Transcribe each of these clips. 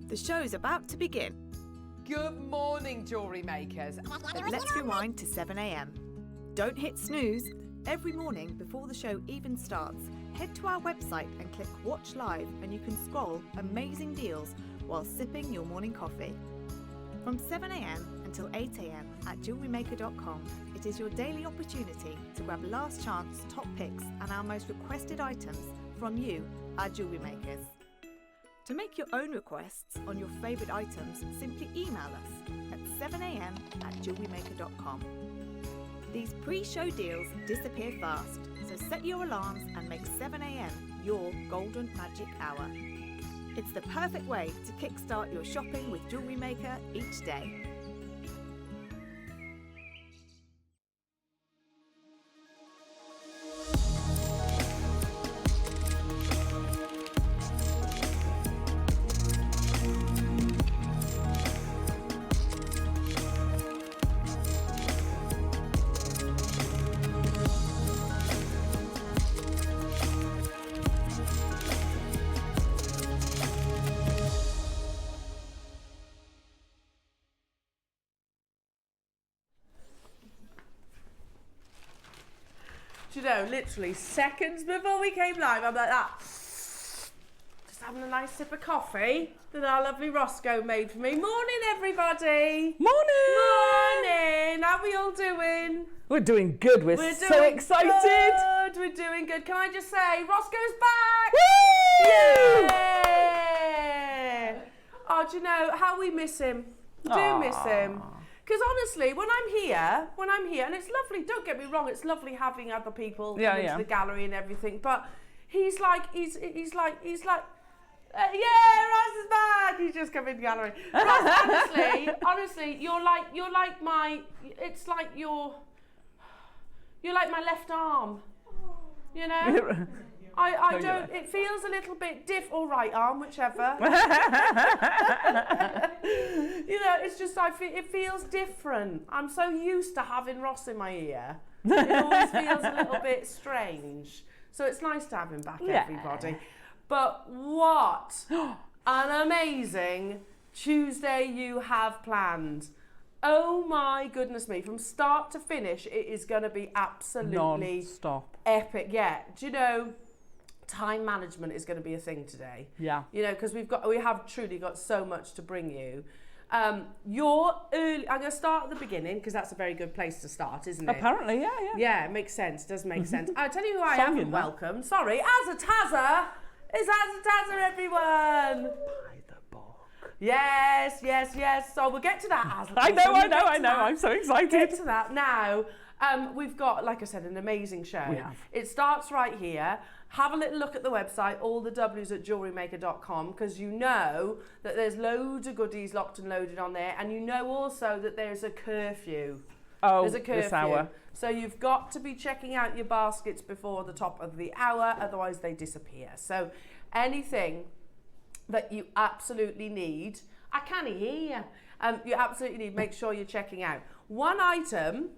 The show's about to begin. Good morning, jewellery makers. But let's rewind to 7 a.m. Don't hit snooze. Every morning before the show even starts, head to our website and click Watch Live and you can scroll amazing deals while sipping your morning coffee. From 7 a.m. until 8 a.m. at JewelleryMaker.com, it is your daily opportunity to grab last chance top picks and our most requested items from you, our jewellery makers. To make your own requests on your favourite items, simply email us at 7 a.m. at JewelleryMaker.com. These pre-show deals disappear fast, so set your alarms and make 7 a.m. your golden magic hour. It's the perfect way to kickstart your shopping with Jewellery Maker each day. You know, literally seconds before we came live, I'm like that. Just having a nice sip of coffee that our lovely Roscoe made for me. Morning, everybody. Morning! Morning. How are we all doing? We're doing good. We're so doing excited. Good. We're doing good. Can I just say, Roscoe's back! Woo! Yeah! Oh, do you know how we miss him? Do miss him. Because honestly, when I'm here, and it's lovely, don't get me wrong, it's lovely having other people come into the gallery and everything, but he's like, yeah, Ross is back, he's just come in the gallery. Ross, honestly, you're like my, it's like you're like my left arm, you know? I don't, it feels a little bit or right arm, whichever. You know, it's just, it feels different. I'm so used to having Ross in my ear. It always feels a little bit strange. So it's nice to have him back, everybody. But what an amazing Tuesday you have planned. Oh my goodness me, from start to finish, it is going to be absolutely non-stop epic. Yeah, do you know, time management is going to be a thing today. Yeah. You know, because we have truly got so much to bring you. You're early. I'm going to start at the beginning because that's a very good place to start, isn't it? Apparently, yeah. Yeah, it makes sense. Does make sense. I'll tell you who I haven't welcomed. Sorry, Azataza. It's Azataza, everyone. By the book. Yes. So we'll get to that, Azataza. I know. I'm so excited. Get to that now. We've got, like I said, an amazing show. We have. It starts right here. Have a little look at the website, all the W's at JewelleryMaker.com, because you know that there's loads of goodies locked and loaded on there, and you know also that there's a curfew. Oh, there's a curfew. this hour. So you've got to be checking out your baskets before the top of the hour, otherwise they disappear. So anything that you absolutely need, I can't hear you. You absolutely need, make sure you're checking out. One item,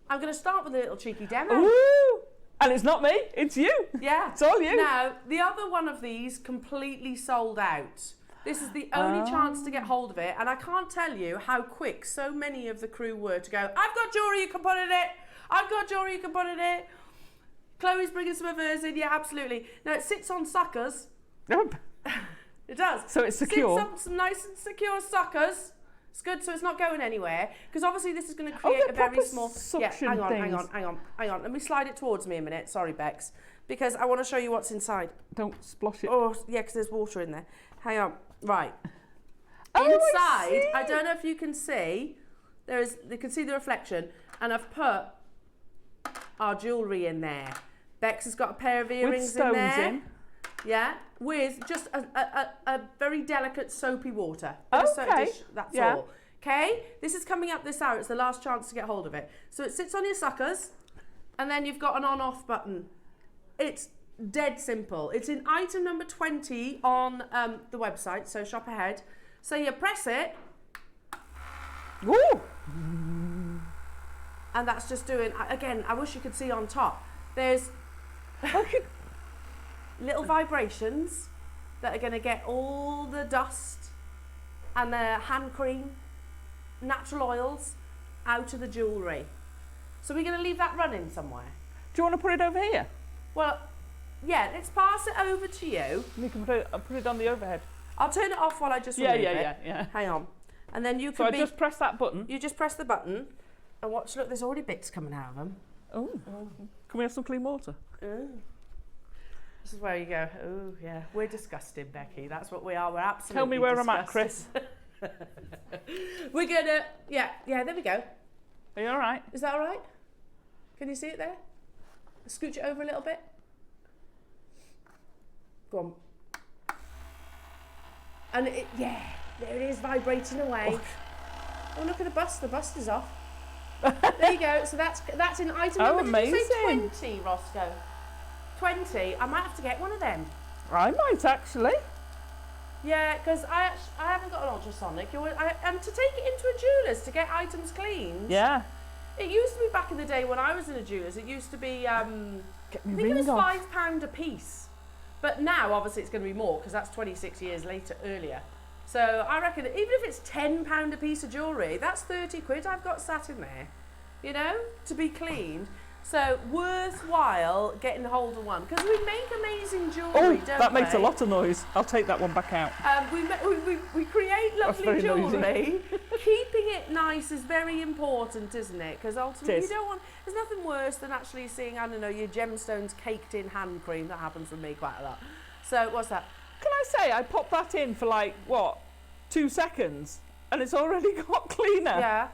I'm going to start with a little cheeky demo. Ooh! And it's not me, it's you. Yeah. It's all you. Now, the other one of these completely sold out. This is the only chance to get hold of it, and I can't tell you how quick so many of the crew were to go, I've got jewellery you can put in it. I've got jewellery you can put in it. Chloe's bringing some of hers in. Yeah, absolutely. Now, it sits on suckers. Nope. It does. So it's secure. Sits on some nice and secure suckers. It's good, so it's not going anywhere. Because obviously this is going to create a very small... Yeah, hang on. Let me slide it towards me a minute. Sorry, Bex. Because I want to show you what's inside. Don't splosh it. Oh, yeah, because there's water in there. Hang on. Right. Oh, Inside, I don't know if you can see, you can see the reflection, and I've put our jewellery in there. Bex has got a pair of earrings in there. Yeah, with just a very delicate soapy water. Okay. That's all. Okay, this is coming up this hour. It's the last chance to get hold of it. So it sits on your suckers, and then you've got an on-off button. It's dead simple. It's in item number 20 on the website, so shop ahead. So you press it. Woo! And that's just doing, again, I wish you could see on top. There's little vibrations that are going to get all the dust and the hand cream, natural oils, out of the jewellery. So we're going to leave that running somewhere. Do you want to put it over here? Well, yeah, let's pass it over to you. You can put it on the overhead. I'll turn it off while I just remove it. Yeah. Hang on. And then you So can I just press that button. You just press the button and watch. Look, there's already bits coming out of them. Oh. Can we have some clean water? This is where you go, oh yeah, we're disgusting, Becky. That's what we are. We're absolutely Tell me where disgusting. I'm at, Chris. We're gonna, yeah, there we go. Are you all right? Is that all right? Can you see it there? Scooch it over a little bit. Go on. And it, yeah, there it is, vibrating away. Oh, look at the bust. The bust is off. There you go. So that's in item number. Amazing. Did you say 20, Roscoe? 20. I might have to get one of them. I might actually. Yeah, because I haven't got an ultrasonic. And to take it into a jeweller's to get items cleaned. Yeah. It used to be back in the day when I was in a jeweller's. It used to be, I think it was £5 a piece. But now, obviously, it's going to be more because that's 26 years earlier. So I reckon that even if it's £10 a piece of jewellery, that's 30 quid I've got sat in there, you know, to be cleaned. So worthwhile getting hold of one because we make amazing jewellery, don't we? That makes a lot of noise. I'll take that one back out. We create lovely jewellery. Noisy. Keeping it nice is very important, isn't it? Because ultimately you don't want. There's nothing worse than actually seeing, I don't know, your gemstones caked in hand cream. That happens with me quite a lot. So what's that? Can I say I popped that in for like what, 2 seconds, and it's already got cleaner. Yeah.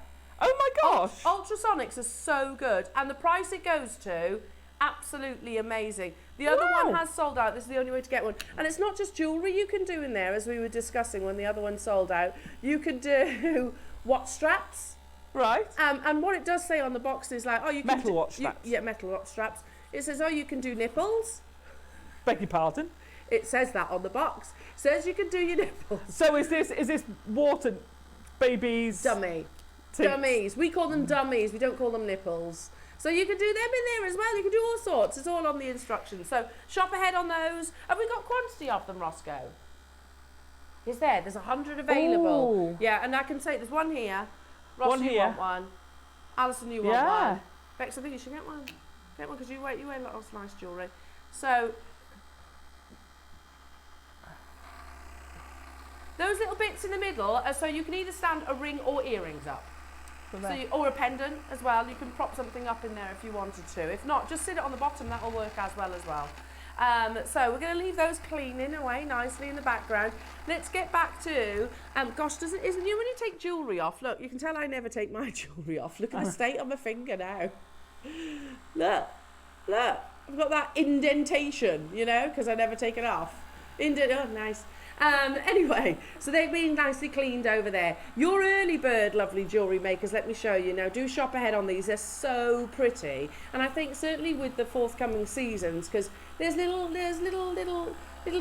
Oh my gosh! Ultrasonics are so good, and the price it goes to, absolutely amazing. The other one has sold out. This is the only way to get one, and it's not just jewellery you can do in there, as we were discussing when the other one sold out. You could do watch straps, right? And what it does say on the box is like, oh, you can metal watch straps. Yeah, metal watch straps. It says, oh, you can do nipples. Beg your pardon. It says that on the box. It says you can do your nipples. So is this water babies? Dummy. Tinks. Dummies. We call them dummies. We don't call them nipples. So you can do them in there as well. You can do all sorts. It's all on the instructions. So shop ahead on those. Have we got quantity of them, Roscoe? Is there? There's 100 available. Ooh. Yeah, and I can say there's one here. Ross, One you here. want one. Alison, you want one. Bex, I think you should get one. Get one because you wear lots of nice jewellery. So those little bits in the middle are so you can either stand a ring or earrings up. Or a pendant as well. You can prop something up in there if you wanted to. If not, just sit it on the bottom. That'll work as well. So we're going to leave those cleaning away nicely in the background. Let's get back to, gosh, isn't you when you take jewellery off? Look, you can tell I never take my jewellery off. Look at the state on my finger now. Look. I've got that indentation, you know, because I never take it off. Oh, nice. Anyway, so they've been nicely cleaned over there. Your early bird lovely jewellery makers, let me show you now. Do shop ahead on these. They're so pretty. And I think certainly with the forthcoming seasons, because there's little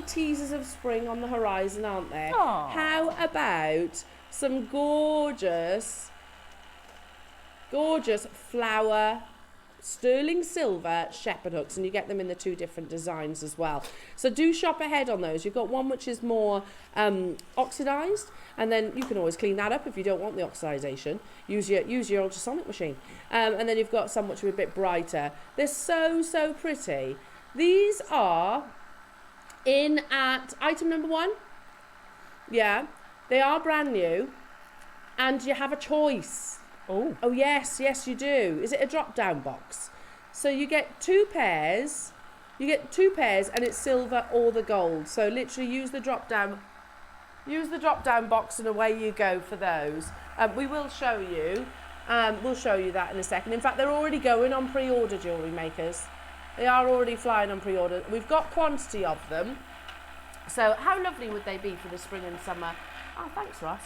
teasers of spring on the horizon, aren't there? Aww. How about some gorgeous flower sterling silver shepherd hooks, and you get them in the 2 different designs as well. So do shop ahead on those. You've got one which is more oxidized, and then you can always clean that up if you don't want the oxidization. Use your ultrasonic machine. And then you've got some which are a bit brighter. They're so pretty. These are in at item number 1. Yeah, they are brand new, and you have a choice. Oh yes, you do. Is it a drop-down box? So you get 2 pairs. You get 2 pairs, and it's silver or the gold. So literally use the drop-down box, and away you go for those. We will show you. We'll show you that in a second. In fact, they're already going on pre-order, jewellery makers. They are already flying on pre-order. We've got quantity of them. So how lovely would they be for the spring and summer? Oh, thanks, Ross.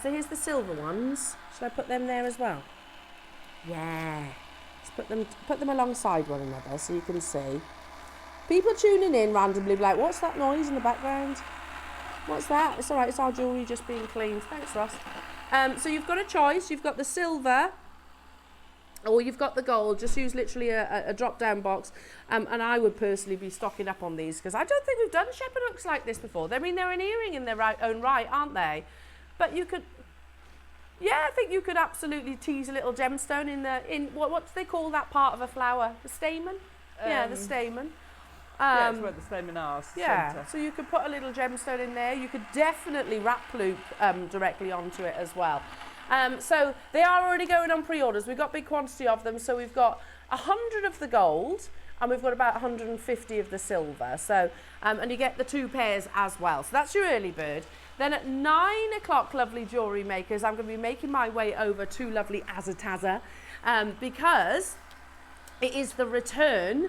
So here's the silver ones. Should I put them there as well? Yeah. Let's put them alongside one another so you can see. People tuning in randomly be like, what's that noise in the background? What's that? It's all right. It's our jewellery just being cleaned. Thanks, Ross. So you've got a choice. You've got the silver or you've got the gold. Just use literally a drop-down box. And I would personally be stocking up on these because I don't think we've done shepherd hooks like this before. I mean, they're an earring in their own right, aren't they? But you could, yeah, I think you could absolutely tease a little gemstone in what do they call that part of a flower? The stamen? Yeah, the stamen. Yeah, it's where the stamen are. Yeah, Centre. so you could put a little gemstone in there. You could definitely wrap loop directly onto it as well. So they are already going on pre-orders. We've got big quantity of them. So we've got 100 of the gold and we've got about 150 of the silver. So, and you get the 2 pairs as well. So that's your early bird. Then at 9 o'clock, lovely jewellery makers, I'm going to be making my way over to lovely Azataza because it is the return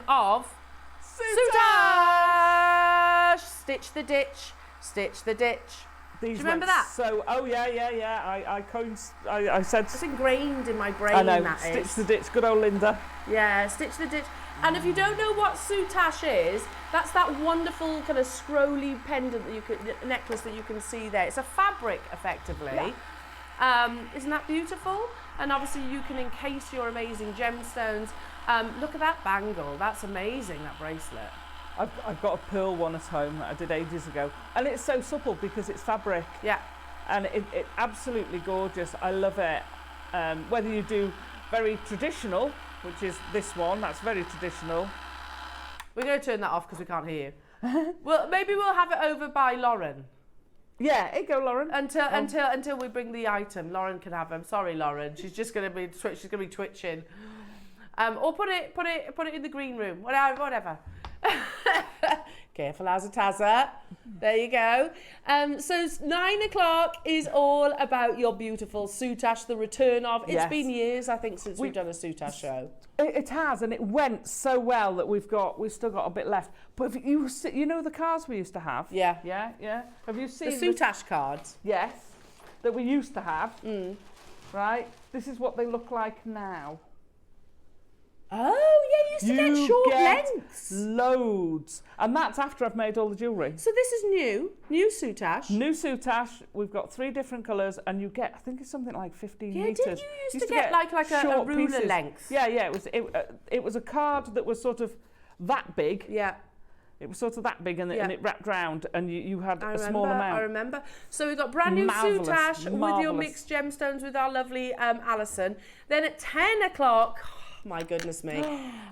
of Soutache! Stitch the ditch, stitch the ditch. Do you remember that? So, oh yeah. I said. It's ingrained in my brain. I know. That Stitch is. the ditch. Good old Linda. Yeah, stitch the ditch. And if you don't know what Soutache is, that's that wonderful kind of scrolly pendant that necklace that you can see there. It's a fabric, effectively. Yeah. Isn't that beautiful? And obviously you can encase your amazing gemstones. Look at that bangle. That's amazing, that bracelet. I've got a pearl one at home that I did ages ago. And it's so supple because it's fabric. Yeah. And it's absolutely gorgeous. I love it. Whether you do very traditional, which is this one, that's very traditional. We're going to turn that off because we can't hear you. Well, maybe we'll have it over by Lauren. Yeah, here you go, Lauren. Until we bring the item, Lauren can have them. Sorry, Lauren. She's just going to be twitching. Or put it in the green room. Whatever. Careful, Azataza. There you go. So 9 o'clock is all about your beautiful Soutache, the return of. It's been years, I think, since we've done a Soutache show. It has, and it went so well that we've still got a bit left. But if you know the cards we used to have? Yeah. Have you seen the Soutache cards? Yes, that we used to have. Right. This is what they look like now. Oh, yeah, you used to get short lengths. Loads. And that's after I've made all the jewellery. So this is new Soutache. New Soutache. We've got 3 different colours and you get, I think it's something like 15 metres. Didn't you used to get like a ruler pieces. length? Yeah, it was a card that was sort of that big. Yeah. It was sort of that big and it wrapped round and you had a small amount. I remember. So we've got brand new Soutache with your mixed gemstones with our lovely Alison. Then at 10 o'clock... My goodness me.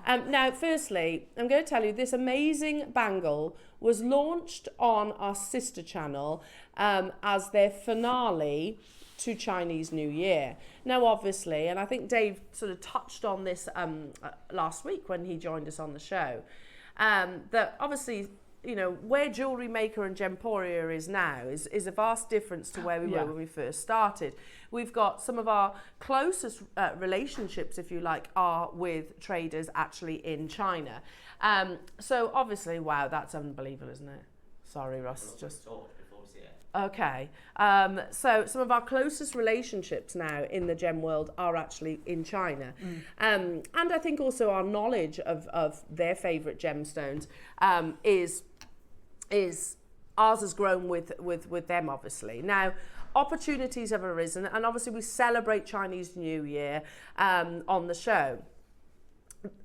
Now, firstly, I'm going to tell you this amazing bangle was launched on our sister channel as their finale to Chinese New Year. Now, obviously, and I think Dave sort of touched on this last week when he joined us on the show, that obviously, you know, where Jewellery Maker and Gemporia is now is a vast difference to where we were when we first started. We've got some of our closest relationships, if you like, are with traders actually in China. So obviously, wow, that's unbelievable, isn't it? Sorry, Ross, just... Okay. So some of our closest relationships now in the gem world are actually in China. And I think also our knowledge of their favourite gemstones is ours has grown with them, obviously. Now, opportunities have arisen, and obviously we celebrate Chinese New Year on the show.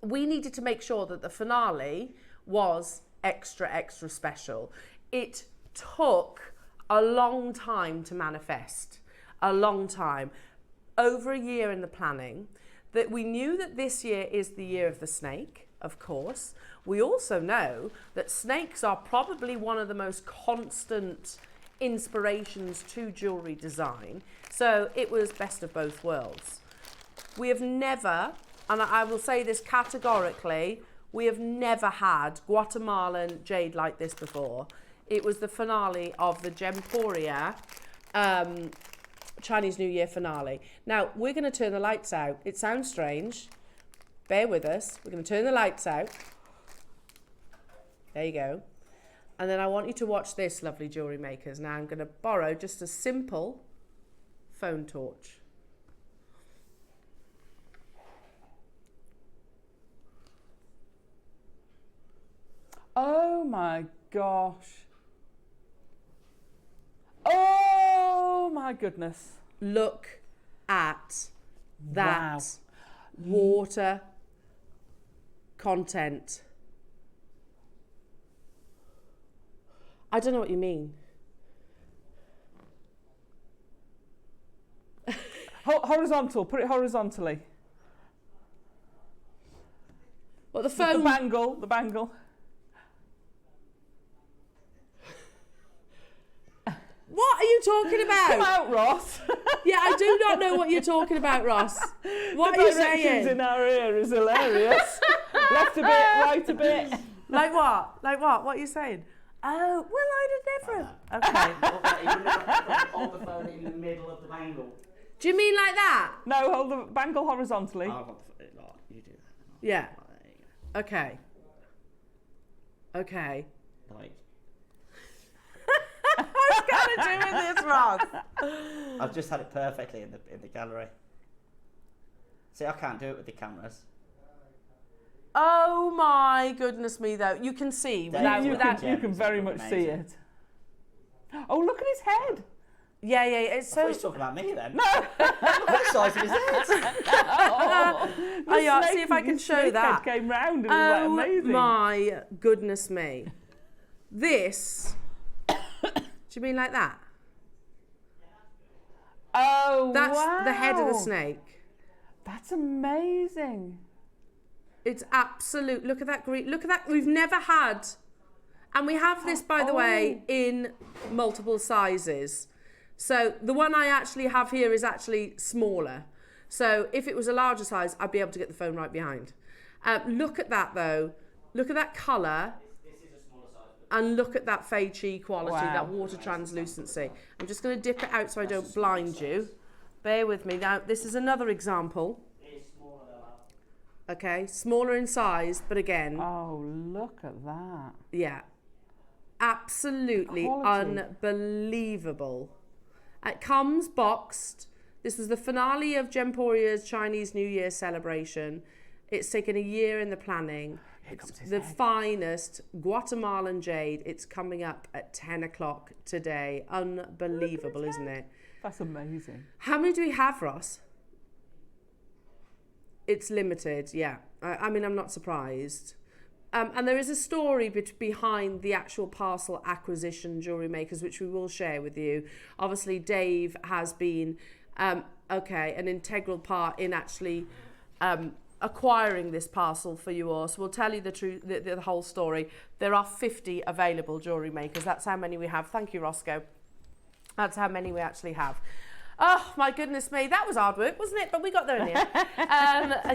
We needed to make sure that the finale was extra special. It took a long time to manifest, a long time, over a year in the planning, that we knew that this year is the year of the snake, of course. We also know that snakes are probably one of the most constant inspirations to jewellery design. So it was best of both worlds. We have never, and I will say this categorically, we have never had Guatemalan jade like this before. It was the finale of the Gemporia Chinese New Year finale. Now, we're going to turn the lights out. It sounds strange. Bear with us. We're going to turn the lights out. There you go. And then I want you to watch this, lovely jewellery makers. Now, I'm going to borrow just a simple phone torch. Oh, my gosh. Oh my goodness. Look at that water content. I don't know what you mean. Horizontal, put it horizontally. What, the phone? The bangle. What are you talking about? Come out, Ross. Yeah, I do not know what you're talking about, Ross. What are you saying? The directions in our ear is hilarious. Left a bit, right a bit. Like what? Like what? What are you saying? Oh, well, I'd have never. Okay. Hold the phone in the middle of the bangle. Do you mean like that? No, hold the bangle horizontally. I'll hold it like you do. Yeah. There you go. Okay. Okay. Like, What's going to do with this, Ross? I've just had it perfectly in the gallery. See, I can't do it with the cameras. Oh my goodness me, though. You can see without... You without can very much see it. Oh, look at his head. Yeah, it's I thought he so... was talking about me then. No! Look at the size of his head. Oh, yeah, see if I can show that. Came round and it was like amazing. My goodness me. This... Do you mean like that? Oh, That's wow. the head of the snake. That's amazing. It's absolute. Look at that green. Look at that. We've never had, and we have this, by the way, in multiple sizes. So the one I actually have here is actually smaller. So if it was a larger size, I'd be able to get the phone right behind. Look at that though. Look at that colour. And look at that fade chi quality, that water translucency. I'm just going to dip it out so I don't blind you. Bear with me. Now, this is another example. Okay, smaller in size, but again... Oh, look at that. Yeah. Absolutely unbelievable. It comes boxed. This was the finale of Gemporia's Chinese New Year celebration. It's taken a year in the planning. It's the finest Guatemalan jade. It's coming up at 10 o'clock today. Unbelievable, isn't it? That's amazing. How many do we have, Ross? It's limited, yeah. I mean, I'm not surprised. And there is a story behind the actual parcel acquisition, Jewellery Makers, which we will share with you. Obviously, Dave has been, an integral part in actually... acquiring this parcel for you all. So we'll tell you the whole story. There are 50 available Jewellery Makers. That's how many we have. Thank you, Roscoe. That's how many we actually have. Oh, my goodness me. That was hard work, wasn't it? But we got there in the end.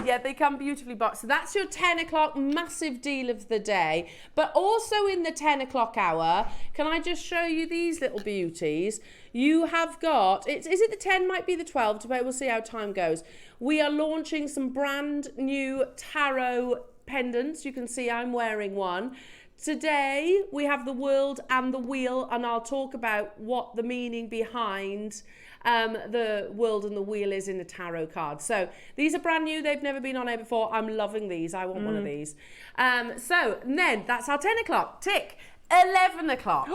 Yeah, they come beautifully boxed. So that's your 10 o'clock massive deal of the day. But also in the 10 o'clock hour, can I just show you these little beauties? You have got, is it the 10, might be the 12, we'll see how time goes. We are launching some brand new Tarrot pendants. You can see I'm wearing one. Today, we have the world and the wheel, and I'll talk about what the meaning behind the world and the wheel is in the tarot card. So these are brand new. They've never been on air before. I'm loving these. I want one of these. So then that's our 10 o'clock. Tick. 11 o'clock.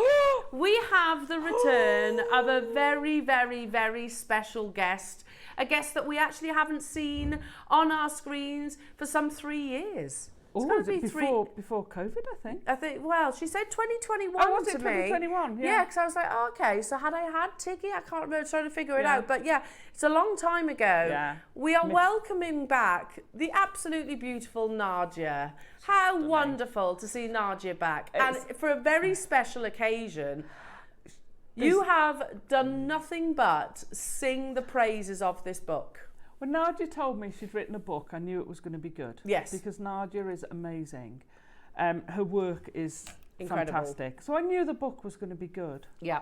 We have the return of a very, very, very special guest. A guest that we actually haven't seen on our screens for some 3 years. Oh, was it before COVID, I think? Well, she said 2021 oh, was to it me. 2021? Yeah, because I was like, oh, okay, so had I had Tiggy? I can't remember, trying to figure it out. But yeah, it's a long time ago. Yeah. We are welcoming back the absolutely beautiful Nadja. How wonderful to see Nadja back. And for a very special occasion, you have done nothing but sing the praises of this book. When Nadja told me she'd written a book, I knew it was going to be good. Yes. Because Nadja is amazing. Her work is incredible. Fantastic. So I knew the book was going to be good. Yeah.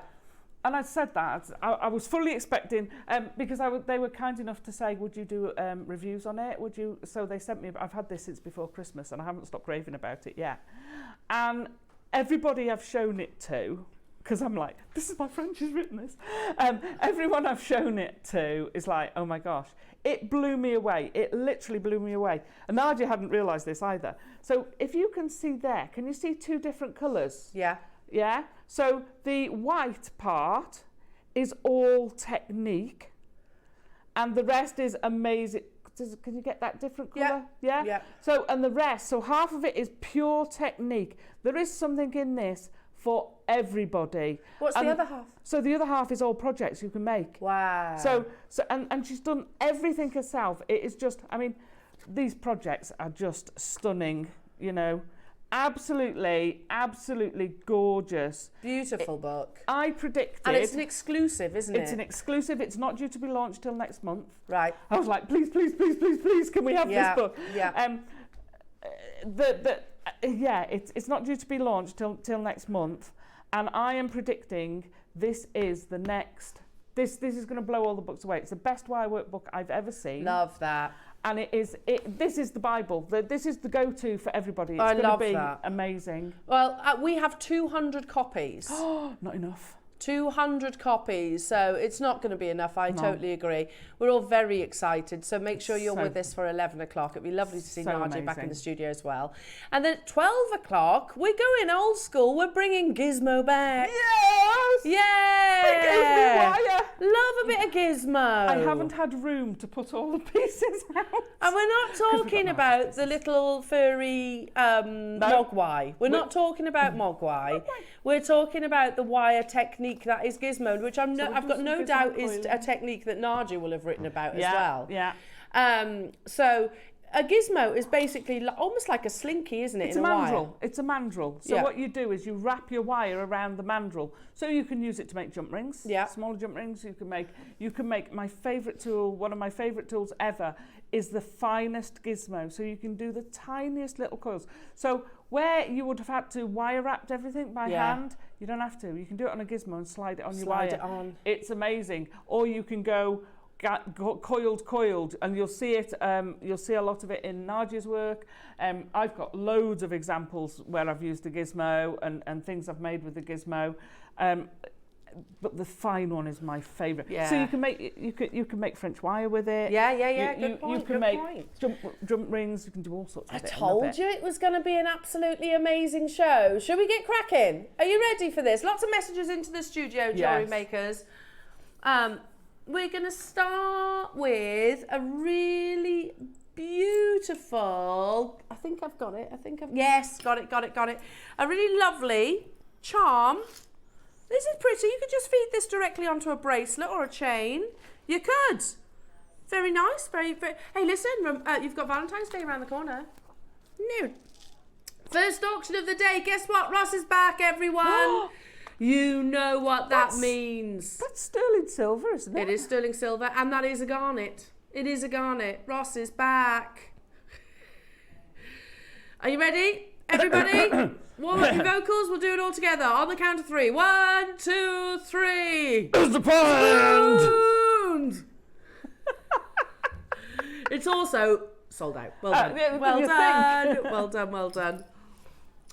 And I said that. I was fully expecting, because they were kind enough to say, would you do reviews on it? Would you? So they sent me, I've had this since before Christmas and I haven't stopped raving about it yet. And everybody I've shown it to, because I'm like, this is my friend, she's written this. Everyone I've shown it to is like, oh my gosh. It blew me away. It literally blew me away. And Nadja hadn't realised this either. So if you can see there, can you see two different colours? Yeah. Yeah? So the white part is all technique. And the rest is amazing. Can you get that different colour? Yeah. So, and the rest, so half of it is pure technique. There is something in this for everybody. What's the other half? So the other half is all projects you can make. Wow. So and she's done everything herself. It is just, I mean, these projects are just stunning, you know. Absolutely gorgeous. Beautiful book. I predicted... And it's an exclusive, isn't it? It's an exclusive. It's not due to be launched till next month. Right. I was like, please, can we have this book? Yeah. It's not due to be launched till next month, and I am predicting this is the next. This is going to blow all the books away. It's the best wire work book I've ever seen. Love that. And this is the Bible. This is the go-to for everybody. It's going to be amazing. Well, we have 200 copies. Not enough. 200 copies, so it's not going to be enough. I totally agree. We're all very excited, so make sure you're with us for 11 o'clock. It'd be lovely to see Nadja back in the studio as well. And then at 12 o'clock, we're going old school. We're bringing Gizmo back. Yes! Yeah! It gave me wire. Love a bit of Gizmo. I haven't had room to put all the pieces out. And we're not talking about the little furry mogwai. We're not talking about mogwai. We're talking about the wire technique that is Gizmo, which I've got no doubt is a technique that Nadja will have written about as well. Yeah. So a Gizmo is basically almost like a slinky, isn't it? It's a mandrel. It's a mandrel. So what you do is you wrap your wire around the mandrel, so you can use it to make jump rings. Yeah. Smaller jump rings. You can make my favourite tool. One of my favourite tools ever is the finest Gizmo. So you can do the tiniest little coils. So where you would have had to wire wrap everything by hand, you don't have to. You can do it on a Gizmo and slide it on your wire. Slide it on. It's amazing. Or you can go coiled, and you'll see it. You'll see a lot of it in Nadja's work. I've got loads of examples where I've used a Gizmo and things I've made with the Gizmo. But the fine one is my favourite. Yeah. So you can make French wire with it. Yeah. Good point. You can make jump rings. You can do all sorts of it. I told you it was going to be an absolutely amazing show. Should we get cracking? Are you ready for this? Lots of messages into the studio, Jewellery Makers. We're going to start with a really beautiful. I think I've got it. Yes, got it. A really lovely charm. This is pretty. You could just feed this directly onto a bracelet or a chain. You could. Very nice. Very. Hey, listen, you've got Valentine's Day around the corner. No. First auction of the day. Guess what? Ross is back, everyone. You know what that means. That's sterling silver, isn't it? It is sterling silver, and that is a garnet. It is a garnet. Ross is back. Are you ready? Everybody? Warm up your vocals, we'll do it all together. On the count of 3. 1, 2, 3. It's the pound! It's also sold out. Well done. Well done.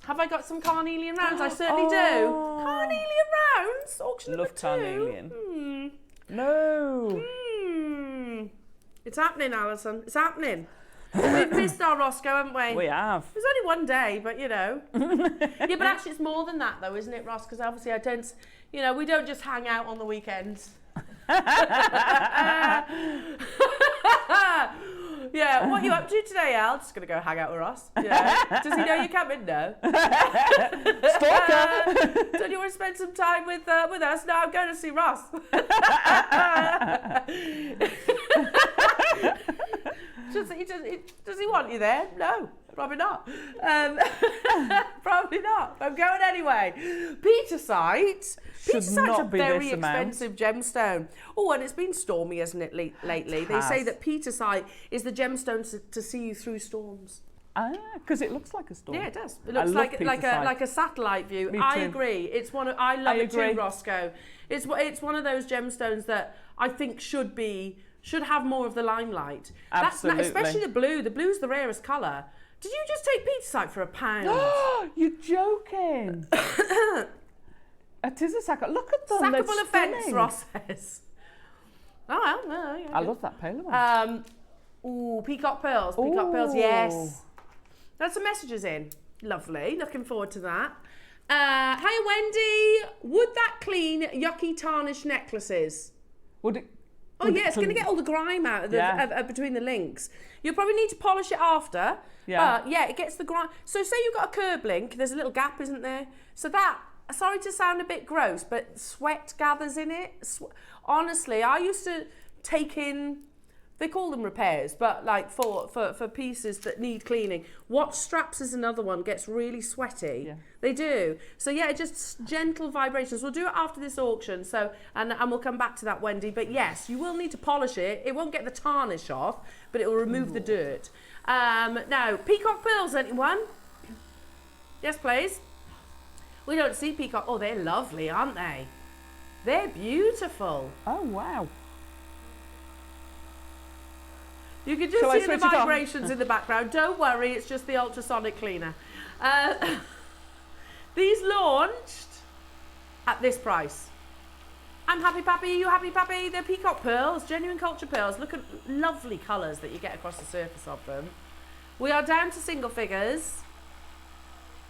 Have I got some carnelian rounds? I certainly do. Carnelian rounds? Auction number 2. Love carnelian. No. It's happening, Alison. It's happening. We've missed our Roscoe, haven't we? We have. It was only one day, but you know. Yeah, but actually it's more than that though, isn't it, Ross? Because obviously we don't just hang out on the weekends. Yeah, what are you up to today, Al? Just going to go hang out with Ross. Yeah. Does he know you're coming? No. Stalker! Don't you want to spend some time with us? No, I'm going to see Ross. Does he want you there? No, probably not. Probably not. I'm going anyway. Petersite. Petersite's a very expensive gemstone. Oh, and it's been stormy, hasn't it, lately? They say that Petersite is the gemstone to see you through storms. Because it looks like a storm. Yeah, it does. It looks like a satellite view. Me I too. agree. I love it too, Roscoe. It's one of those gemstones that I think should have more of the limelight. Absolutely. Especially the blue. The blue's the rarest colour. Did you just take Petersite for £1? You're joking. It is a sackable. Look at them. Sackable offence, Ross says. Oh, well, yeah. I love that paler one. Peacock pearls. Peacock pearls, yes. That's some messages in. Lovely. Looking forward to that. Hiya, Wendy. Would that clean yucky tarnished necklaces? Would it? Oh yeah, it's going to get all the grime out of between the links. You'll probably need to polish it after. Yeah. But yeah, it gets the grime. So say you've got a curb link, there's a little gap, isn't there? So that sorry to sound a bit gross, but sweat gathers in it. Honestly, I used to take in, they call them repairs, but like for pieces that need cleaning. Watch straps is another one, gets really sweaty. Yeah. They do. So yeah, just gentle vibrations. We'll do it after this auction, so and we'll come back to that, Wendy. But yes, you will need to polish it. It won't get the tarnish off, but it will remove the dirt. Now, peacock pearls, anyone? Yes, please. We don't see peacock. Oh, they're lovely, aren't they? They're beautiful. Oh, wow. You can just hear the vibrations in the background. Don't worry, it's just the ultrasonic cleaner. These launched at this price. I'm happy, Pappy. You happy, Pappy? They're peacock pearls, genuine culture pearls. Look at lovely colours that you get across the surface of them. We are down to single figures.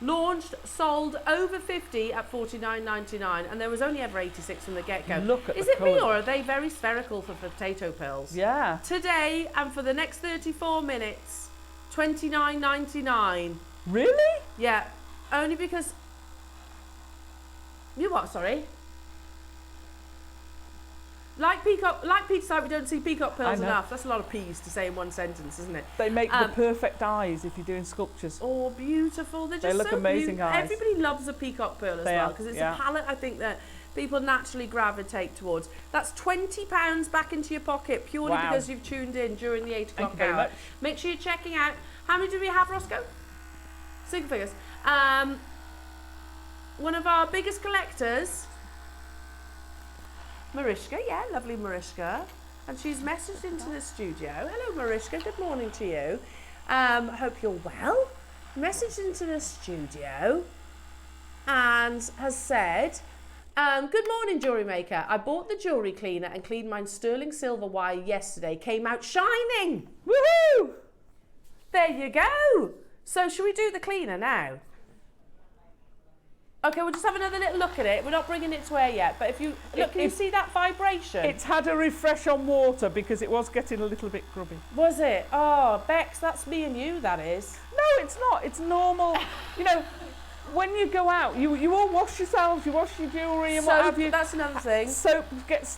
Launched, sold over 50 at $49.99, and there was only ever 86 from the get-go. Look at Is the it me, colour. or are they very spherical for potato pearls? Yeah. Today, and for the next 34 minutes, $29.99. Really? Yeah, only because... You what, sorry? Like Peter said, we don't see peacock pearls enough. That's a lot of P's to say in one sentence, isn't it? They make the perfect eyes if you're doing sculptures. Oh, beautiful. They're just They look so amazing eyes. Everybody loves a peacock pearl as well, because it's a palette, I think, that people naturally gravitate towards. That's £20 back into your pocket, purely because you've tuned in during the 8 o'clock Thank you very hour. much. Make sure you're checking out. How many do we have, Roscoe? Single figures. One of our biggest collectors, Mariska, yeah, lovely Mariska, and she's messaged into the studio. Hello, Mariska, good morning to you. Hope you're well. Messaged into the studio and has said, good morning, Jewellery Maker. I bought the jewellery cleaner and cleaned mine sterling silver wire yesterday. Came out shining. Woohoo! There you go. So should we do the cleaner now? Okay, we'll just have another little look at it. We're not bringing it to air yet, but if you look, can you see that vibration? It's had a refresh on water because it was getting a little bit grubby. Was it? Oh, Bex, that's me and you, that is. No, it's not. It's normal. You know, when you go out, you all wash yourselves, you wash your jewellery and what have you. That's another thing. Soap gets...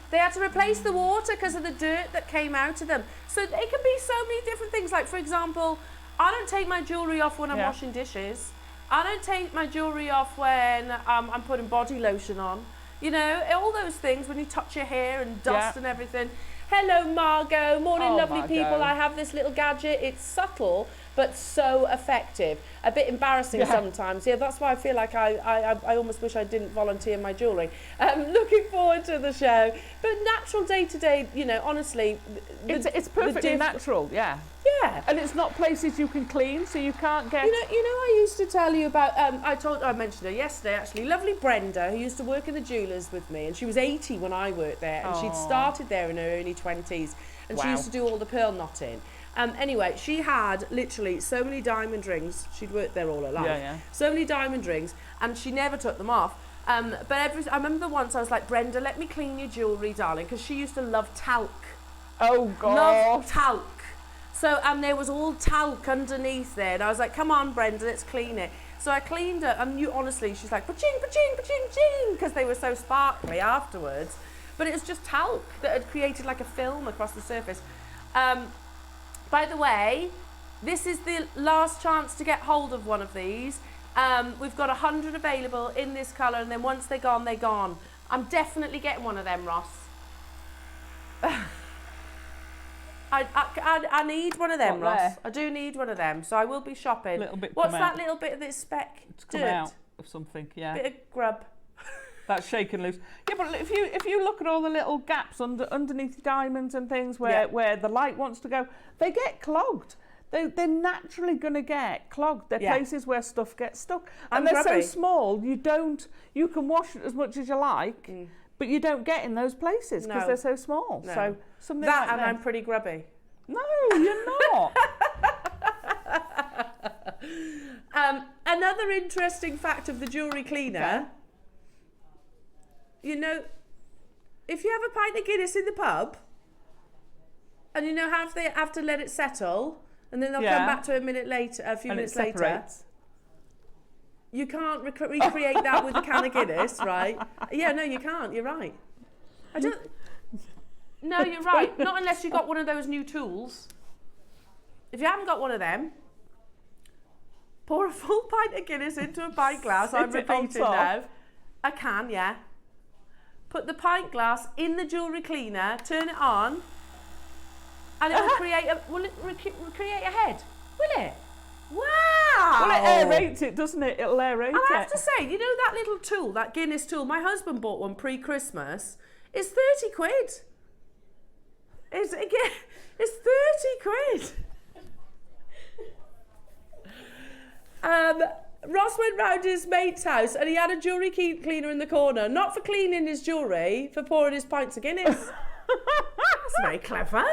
They had to replace the water because of the dirt that came out of them. So it can be so many different things. Like, for example, I don't take my jewellery off when I'm washing dishes. I don't take my jewellery off when I'm putting body lotion on. You know, all those things when you touch your hair and dust and everything. Hello, Margot. Morning, lovely Margot. people. I have this little gadget. It's subtle, but so effective. A bit embarrassing sometimes. Yeah, that's why I feel like I almost wish I didn't volunteer my jewellery. Looking forward to the show. But natural day-to-day, you know, honestly... It's perfectly natural, yeah. Yeah. And it's not places you can clean, so you can't get... You know, I used to tell you about, I mentioned her yesterday actually, lovely Brenda, who used to work in the jewellers with me, and she was 80 when I worked there, and she'd started there in her early 20s, and she used to do all the pearl knotting. Anyway, she had literally so many diamond rings, she'd worked there all her life, so many diamond rings, and she never took them off. But I remember once I was like, Brenda, let me clean your jewellery, darling, because she used to love talc. Oh, God. Love talc. So, and there was all talc underneath there, and I was like, come on, Brenda, let's clean it. So I cleaned it, and honestly, she's like, pa-ching, pa-ching, pa-ching, ching, because they were so sparkly afterwards. But it was just talc that had created like a film across the surface. By the way, this is the last chance to get hold of one of these. We've got 100 available in this colour, and then once they're gone, they're gone. I'm definitely getting one of them, Ross. I need one of them, Ross. I do need one of them, so I will be shopping. What's that little bit of this speck? It's come out of something, yeah. Bit of grub. That's shaken loose. Yeah, but if you look at all the little gaps underneath diamonds and things where the light wants to go, they get clogged. They're naturally going to get clogged. They're places where stuff gets stuck. And they're so small, you can wash it as much as you like, but you don't get in those places because they're so small. No. So something that, like and I'm pretty grubby. No, you're not. Another interesting fact of the jewellery cleaner, you know, if you have a pint of Guinness in the pub, and you know how they have to let it settle, and then they'll come back to it a few minutes later. You can't recreate that with a can of Guinness, right? Yeah, no, you can't. You're right. I don't. No, you're right. Not unless you got one of those new tools. If you haven't got one of them, pour a full pint of Guinness into a pint glass. I'm repeating now. A can, yeah. Put the pint glass in the jewellery cleaner. Turn it on, and it will create a. Will it create a head? Will it? Wow! Well, it aerates it, doesn't it? It'll aerate it. I have to say, you know that little tool, that Guinness tool, my husband bought one pre-Christmas. It's 30 quid. It's 30 quid. Ross went round his mate's house and he had a jewellery cleaner in the corner, not for cleaning his jewellery, for pouring his pints of Guinness. That's very clever.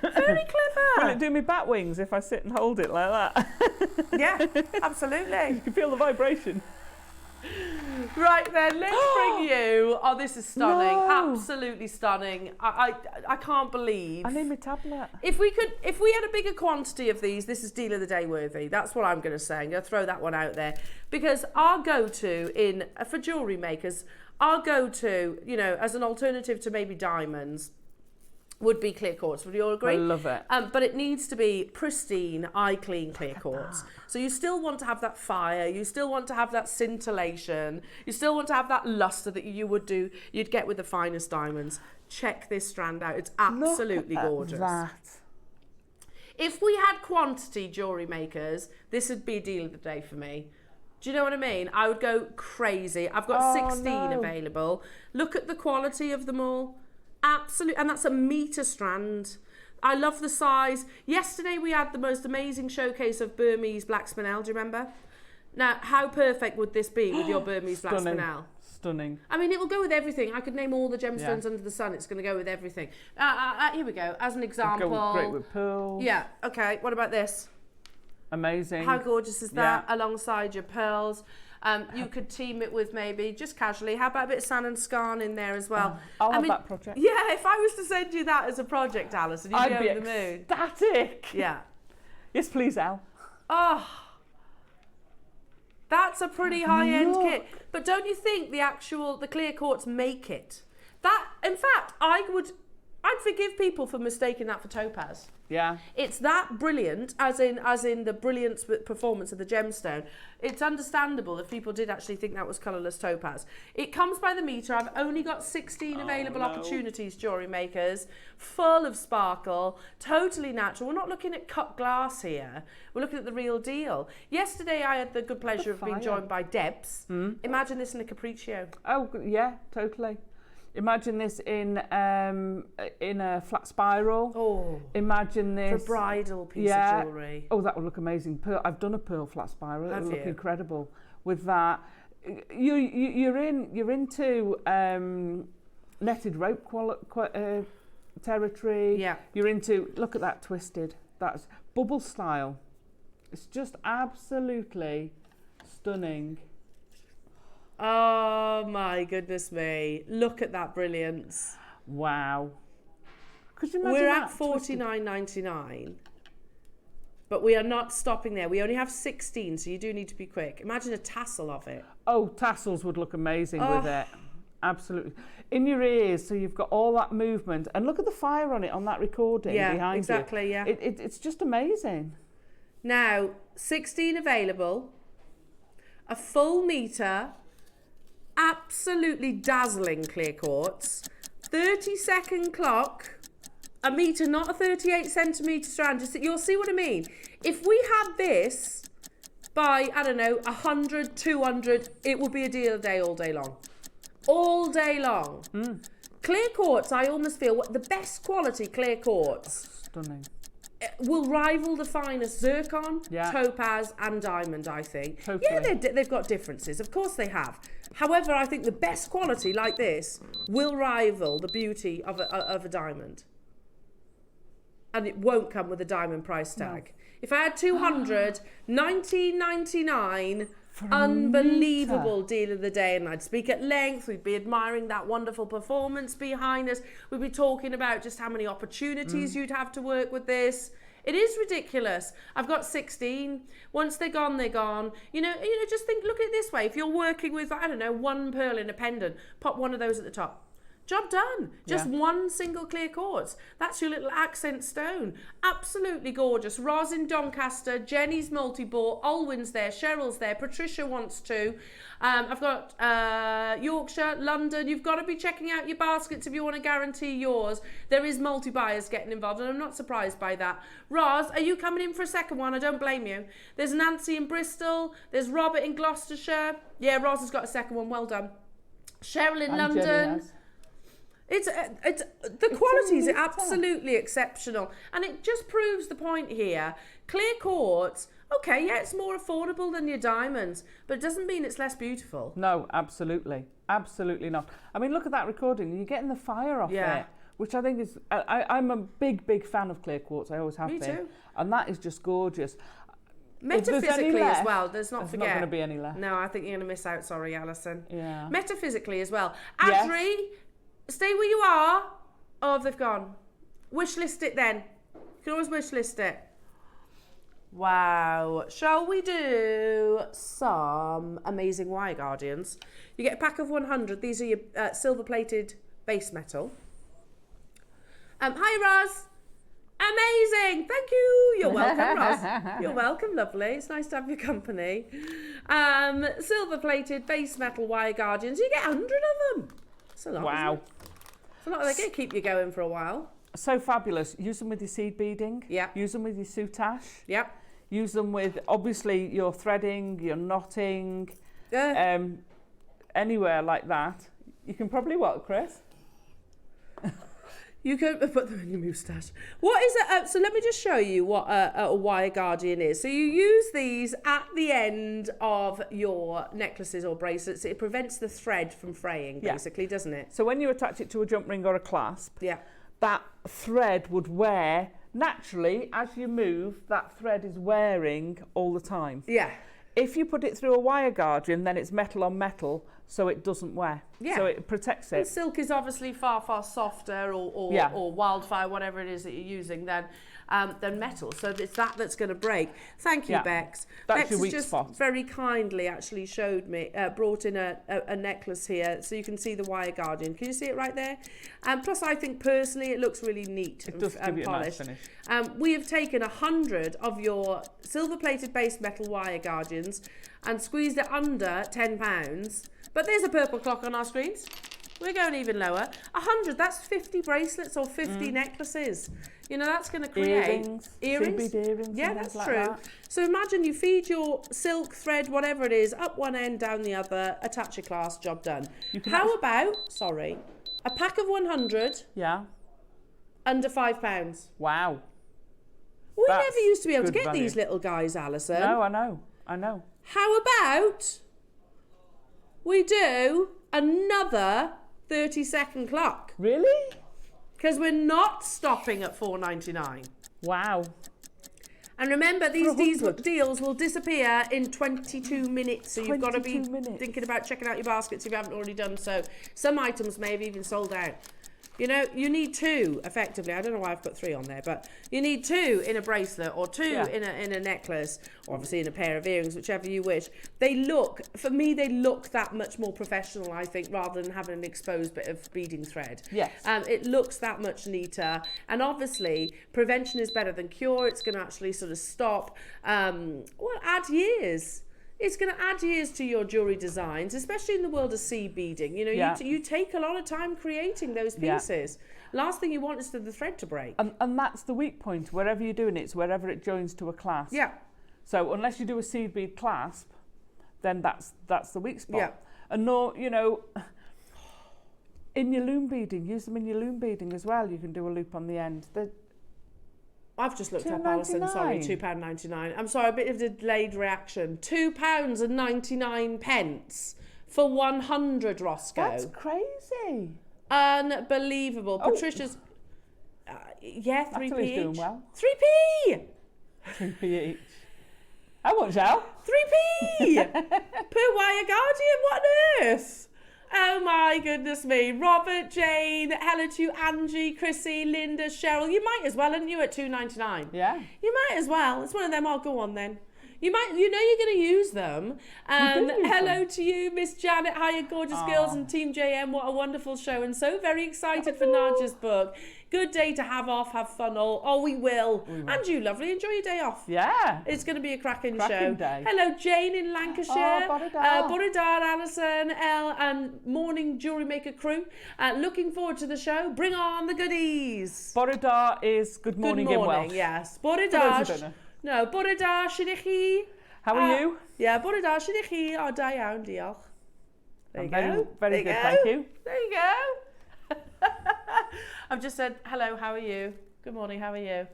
Very clever. Will it do me bat wings if I sit and hold it like that? Yeah, absolutely. You can feel the vibration. Right then, let's bring you. Oh, this is stunning. No. Absolutely stunning. I can't believe. I need my tablet. If we had a bigger quantity of these, this is deal of the day worthy. That's what I'm going to say. I'm going to throw that one out there because our go-to for jewellery makers, our go-to, you know, as an alternative to maybe diamonds, would be clear quartz. Would you all agree? I love it. But it needs to be pristine, eye-clean clear quartz. So you still want to have that fire. You still want to have that scintillation. You still want to have that luster that you'd get with the finest diamonds. Check this strand out. It's absolutely gorgeous. That. If we had quantity jewellery makers, this would be a deal of the day for me. Do you know what I mean? I would go crazy. I've got 16 available. Look at the quality of them all. Absolutely, and that's a metre strand. I love the size. Yesterday we had the most amazing showcase of Burmese black spinel, do you remember? Now, how perfect would this be with your Burmese black spinel? Stunning. I mean, it will go with everything. I could name all the gemstones under the sun. It's going to go with everything. Here we go, as an example. Go great with pearls. Yeah, okay, what about this? Amazing. How gorgeous is that, alongside your pearls? You could team it with maybe, just casually, how about a bit of sand and scarn in there as well? I'll have that project. Yeah, if I was to send you that as a project, Alison, you'd be over the moon. Ecstatic. Yeah. Yes, please, Al. Oh, that's a pretty high-end kit. But don't you think the clear quartz make it? That, in fact, I'd forgive people for mistaking that for topaz. Yeah. It's that brilliant, as in the brilliance performance of the gemstone. It's understandable if people did actually think that was colourless topaz. It comes by the metre. I've only got 16 available opportunities, jewellery makers, full of sparkle, totally natural. We're not looking at cut glass here. We're looking at the real deal. Yesterday I had the good pleasure of being joined by Debs. Imagine this in a capriccio. Oh, yeah, totally. Imagine this in a flat spiral. Oh, imagine this for a bridal piece of jewellery. Oh, that would look amazing. I've done a pearl flat spiral. It would look incredible with that. You're into netted rope territory. Yeah. You're into, look at that twisted. That's bubble style. It's just absolutely stunning. Oh my goodness me. Look at that brilliance. Wow. Could you imagine We're at $49.99, but we are not stopping there. We only have 16, so you do need to be quick. Imagine a tassel of it. Oh, tassels would look amazing with it. Absolutely. In your ears, so you've got all that movement. And look at the fire on it, on that recording behind you. Exactly, yeah. It's just amazing. Now, 16 available, a full metre, absolutely dazzling clear quartz, 30-second clock, a metre, not a 38 centimetre strand. You'll see what I mean. If we had this by, I don't know, 100, 200, it would be a deal of the day all day long. All day long. Clear quartz, I almost feel, the best quality clear quartz. Stunning. Will rival the finest zircon, Yeah. topaz and diamond, I think. Totally. Yeah, they've got differences. Of course they have. However, I think the best quality like this will rival the beauty of a diamond. And it won't come with a diamond price tag. No. If I had 200, $19.99, unbelievable deal of the day. And I'd speak at length. We'd be admiring that wonderful performance behind us. We'd be talking about just how many opportunities you'd have to work with this. It is ridiculous. I've got 16. Once they're gone, they're gone. You know, just look at it this way. If you're working with, I don't know, one pearl in a pendant, pop one of those at the top. Job done. Just one single clear quartz. That's your little accent stone. Absolutely gorgeous. Roz in Doncaster, Jenny's multi-bore, Olwyn's there, Cheryl's there, Patricia wants to. I've got Yorkshire, London. You've got to be checking out your baskets if you want to guarantee yours. There is multi-buyers getting involved, and I'm not surprised by that. Roz, are you coming in for a second one? I don't blame you. There's Nancy in Bristol. There's Robert in Gloucestershire. Yeah, Roz has got a second one. Well done. Cheryl in London. It's the quality is absolutely exceptional, and it just proves the point here. Clear quartz, okay, yeah, it's more affordable than your diamonds, but it doesn't mean it's less beautiful. No, absolutely not. I mean, look at that recording. You're getting the fire off it, which I think is. I'm a big fan of clear quartz. I always have been. Me too. And that is just gorgeous. Metaphysically as well, there's not not going to be any left. No, I think you're going to miss out. Sorry, Alison. Yeah. Metaphysically as well. Adri. Yes. Stay where you are. Oh, they've gone. Wish list it then. You can always wish list it. Wow. Shall we do some amazing wire guardians? You get a pack of 100. These are your silver plated base metal. Hi, Roz. Amazing. Thank you. You're welcome, Roz. You're welcome, lovely. It's nice to have your company. Silver plated base metal wire guardians. You get 100 of them. That's a lot. Wow. It's a lot. They're going to keep you going for a while. So fabulous. Use them with your seed beading. Yeah. Use them with your soutache. Yep. Use them with, obviously, your threading, your knotting, anywhere like that. You can probably what, Chris? You can put them in your moustache. What is it? So let me just show you what a wire guardian is. So you use these at the end of your necklaces or bracelets. It prevents the thread from fraying, basically, doesn't it? So when you attach it to a jump ring or a clasp, yeah, that thread would wear naturally as you move. That thread is wearing all the time. Yeah. If you put it through a wire guardian, then it's metal on metal, so it doesn't wear. Yeah. So it protects it. And silk is obviously far softer or wildfire, whatever it is that you're using, than metal. So it's that's going to break. Thank you, Bex. That's Bex your weak just spot. Very kindly actually showed me, brought in a necklace here, so you can see the wire guardian. Can you see it right there? Plus, I think personally it looks really neat and polished. A nice finish. We have taken 100 of your silver-plated base metal wire guardians and squeezed it under £10. But there's a purple clock on our screens. We're going even lower. 100, that's 50 bracelets or 50 necklaces. You know, that's going to create earrings. Yeah, that's like true. That. So imagine you feed your silk thread, whatever it is, up one end, down the other, attach your clasp, job done. How about, a pack of 100? Yeah. Under £5. Wow. We never used to be able to get these little guys, Alison. No, I know. How about we do another 30-second clock? Really? Because we're not stopping at $4.99. Wow. And remember, these deals will disappear in 22 minutes. So you've got to be thinking about checking out your baskets if you haven't already done so. Some items may have even sold out. You know, you need 2, effectively. I don't know why I've put 3 on there, but you need 2 in a bracelet or 2 in a necklace, or obviously in a pair of earrings, whichever you wish. For me, they look that much more professional, I think, rather than having an exposed bit of beading thread. Yes. It looks that much neater. And obviously, prevention is better than cure. It's going to actually sort of stop, add years. It's going to add years to your jewellery designs, especially in the world of seed beading. You know, you take a lot of time creating those pieces. Last thing you want is for the thread to break. And that's the weak point. Wherever you're doing it, it's wherever it joins to a clasp. Yeah. So unless you do a seed bead clasp, then that's the weak spot. Yeah. And no, you know, in your loom beading, use them in your loom beading as well. You can do a loop on the end. I've just looked up, Alison, sorry, £2.99. I'm sorry, a bit of a delayed reaction. £2.99 for 100, Roscoe. That's crazy. Unbelievable. Oh. Patricia's, 3p each. Doing well. 3p! 3p each. How much, Al? 3p! Per wire guardian, what on earth? Oh my goodness me. Robert, Jane, hello to you, Angie, Chrissy, Linda, Cheryl. You might as well, hadn't you, at $2.99? Yeah. You might as well. It's one of them. I'll go on then. You know you're going to use them. Hello to you, Miss Janet. Hiya, gorgeous girls and Team JM. What a wonderful show. And so very excited for Nadja's book. Good day to have off, have fun all. Oh, we will. And you, lovely. Enjoy your day off. Yeah. It's going to be a cracking show. Day. Hello, Jane in Lancashire. Borodar. Borodar, Alison, Elle, and morning Jewellery Maker crew. Looking forward to the show. Bring on the goodies. Borodar is good morning in Welsh. Yes. Borodar. No, Borodar, shydych chi? How are you? Yeah, Borodar, shydych chi? O, da iawn, diolch. There you go. Very good, thank you. There you go. I've just said, hello, how are you? Good morning, how are you?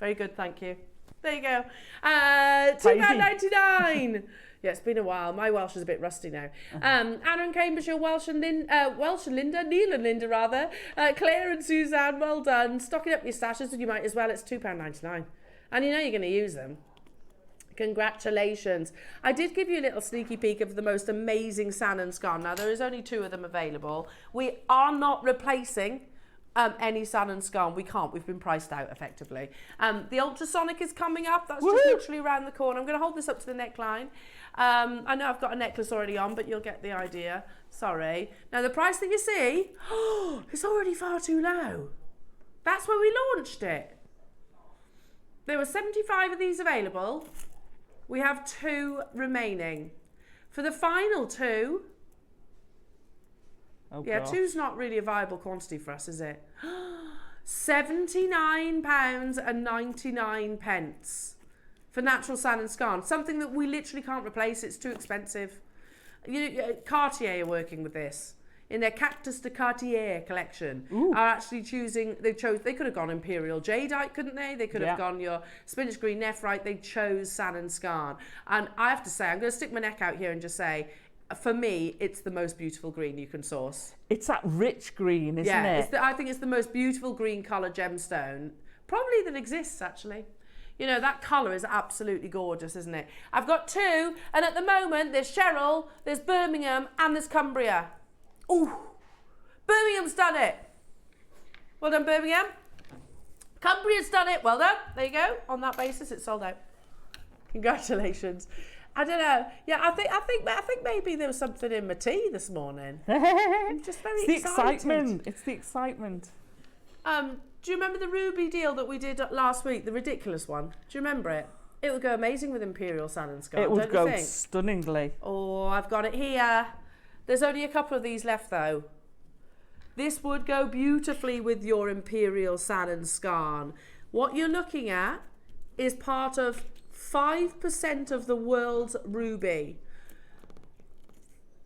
Very good, thank you. There you go. £2.99. Yeah, it's been a while. My Welsh is a bit rusty now. Anna in Cambridgeshire, Welsh and Linda, Neil and Linda rather. Claire and Suzanne, well done. Stocking up your stashes, and you might as well. It's £2.99. And you know you're going to use them. Congratulations. I did give you a little sneaky peek of the most amazing San and Scarn. Now, there is only 2 of them available. We are not replacing any San and Scarn. We can't. We've been priced out, effectively. The ultrasonic is coming up. That's just literally around the corner. I'm going to hold this up to the neckline. I know I've got a necklace already on, but you'll get the idea. Sorry. Now, the price that you see, it's already far too low. That's where we launched it. There were 75 of these available. We have 2 remaining. For the final 2, yeah, gosh. 2's not really a viable quantity for us, is it? £79.99 for natural San and Scarn. Something that we literally can't replace. It's too expensive. Cartier are working with this. In their Cactus de Cartier collection, are actually choosing, they could have gone Imperial Jadeite, couldn't they? They could have gone your Spinach Green Nephrite. They chose San and Scarn. And I have to say, I'm going to stick my neck out here and just say, for me, it's the most beautiful green you can source. It's that rich green, isn't it? I think it's the most beautiful green colour gemstone, probably that exists, actually. You know, that colour is absolutely gorgeous, isn't it? I've got 2, and at the moment, there's Cheryl, there's Birmingham, and there's Cumbria. Ooh, Birmingham's done it. Well done, Birmingham. Cumbria's done it. Well done. There you go. On that basis, it's sold out. Congratulations. I don't know. Yeah, I think maybe there was something in my tea this morning. I'm just very excited. Excitement. It's the excitement. Do you remember the ruby deal that we did last week? The ridiculous one. Do you remember it? It would go amazing with Imperial San and Scarn. It would go stunningly. Oh, I've got it here. There's only a couple of these left, though. This would go beautifully with your Imperial San and Scarn. What you're looking at is part of 5% of the world's ruby.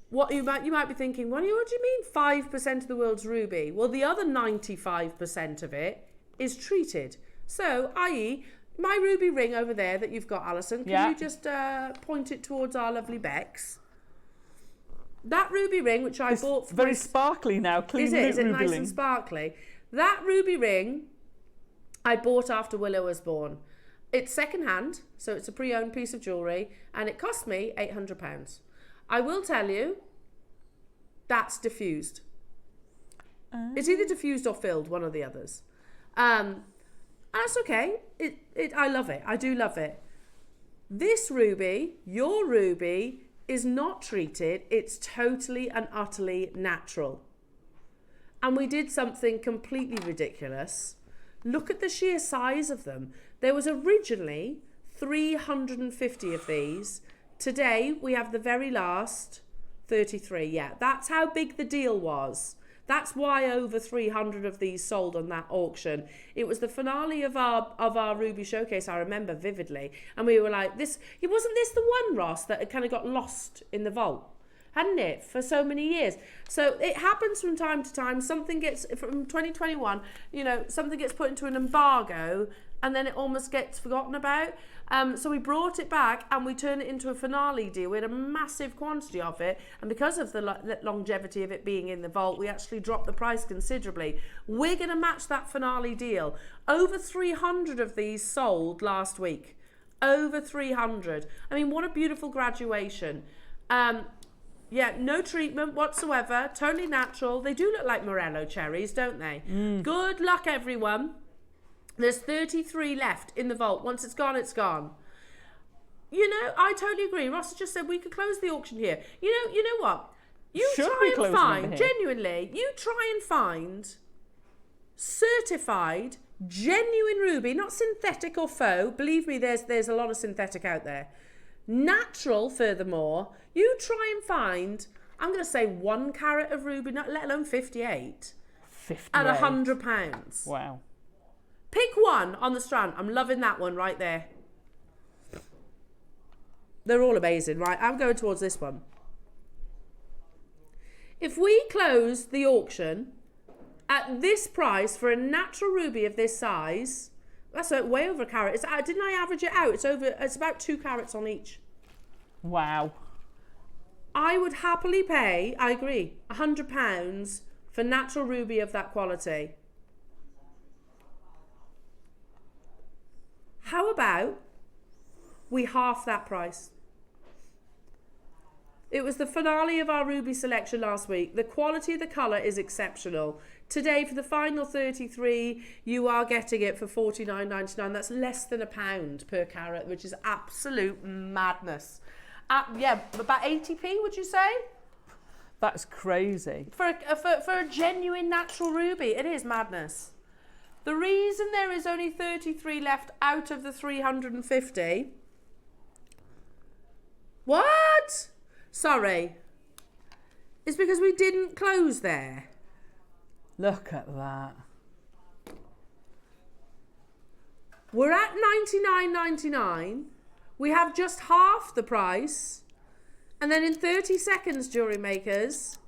What you might be thinking, what do you mean 5% of the world's ruby? Well, the other 95% of it is treated. So, i.e., my ruby ring over there that you've got, Alison, can you just point it towards our lovely Bex? That ruby ring, which I bought... It's very sparkly now. Is it nice and sparkly? That ruby ring I bought after Willow was born. It's second-hand, so it's a pre-owned piece of jewellery, and it cost me £800. I will tell you, that's diffused. It's either diffused or filled, one or the others. And that's okay. I love it. I do love it. This ruby, your ruby, is not treated. It's totally and utterly natural. And we did something completely ridiculous. Look at the sheer size of them. There was originally 350 of these. Today we have the very last 33. Yeah, that's how big the deal was. That's why over 300 of these sold on that auction. It was the finale of our Ruby Showcase, I remember vividly. And we were like, wasn't this the one, Ross, that had kind of got lost in the vault? Hadn't it? For so many years. So it happens from time to time. Something gets, from 2021, something gets put into an embargo and then it almost gets forgotten about. So we brought it back and we turned it into a finale deal. We had a massive quantity of it, and because of the longevity of it being in the vault, we actually dropped the price considerably. We're going to match that finale deal. Over 300 of these sold last week. Over 300. I mean, what a beautiful graduation. Yeah, no treatment whatsoever. Totally natural. They do look like Morello cherries, don't they? Good luck, everyone. There's 33 left in the vault. Once it's gone, it's gone. You know, I totally agree. Ross has just said we could close the auction here. You know what? You Should try we and close find, them here? genuinely, you try and find certified, genuine ruby, not synthetic or faux. Believe me, there's a lot of synthetic out there. Natural, furthermore. You try and find, I'm going to say 1 carat of ruby, not let alone 58. 58. At £100. Wow. Pick one on the strand. I'm loving that one right there. They're all amazing, right? I'm going towards this one. If we close the auction at this price for a natural ruby of this size, that's way over a carat. Didn't I average it out? It's about 2 carats on each. Wow. I would happily pay, I agree, £100 for natural ruby of that quality. How about we half that price? It was the finale of our ruby selection last week. The quality of the colour is exceptional. Today, for the final 33, you are getting it for $49.99. That's less than £1 per carat, which is absolute madness. Yeah, about 80p, would you say? That's crazy. For a genuine natural ruby, it is madness. The reason there is only 33 left out of the 350... What? Sorry. It's because we didn't close there. Look at that. We're at $99.99. We have just half the price. And then in 30 seconds, jewellery makers,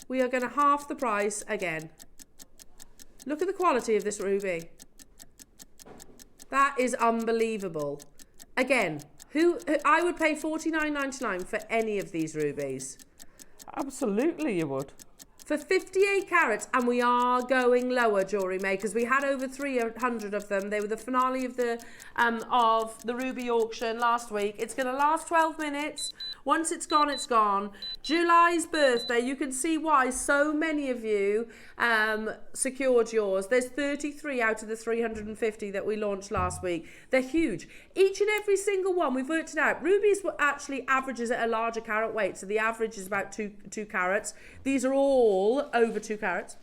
we are going to half the price again. Look at the quality of this ruby. That is unbelievable. Again, I would pay $49.99 for any of these rubies. Absolutely, you would. For 58 carats, and we are going lower, jewellery makers. We had over 300 of them. They were the finale of the ruby auction last week. It's going to last 12 minutes. Once it's gone, it's gone. July's birthday, you can see why so many of you secured yours. There's 33 out of the 350 that we launched last week. They're huge. Each and every single one, we've worked it out. Rubies were actually averages at a larger carat weight, so the average is about 2 carats. These are all over 2 carats.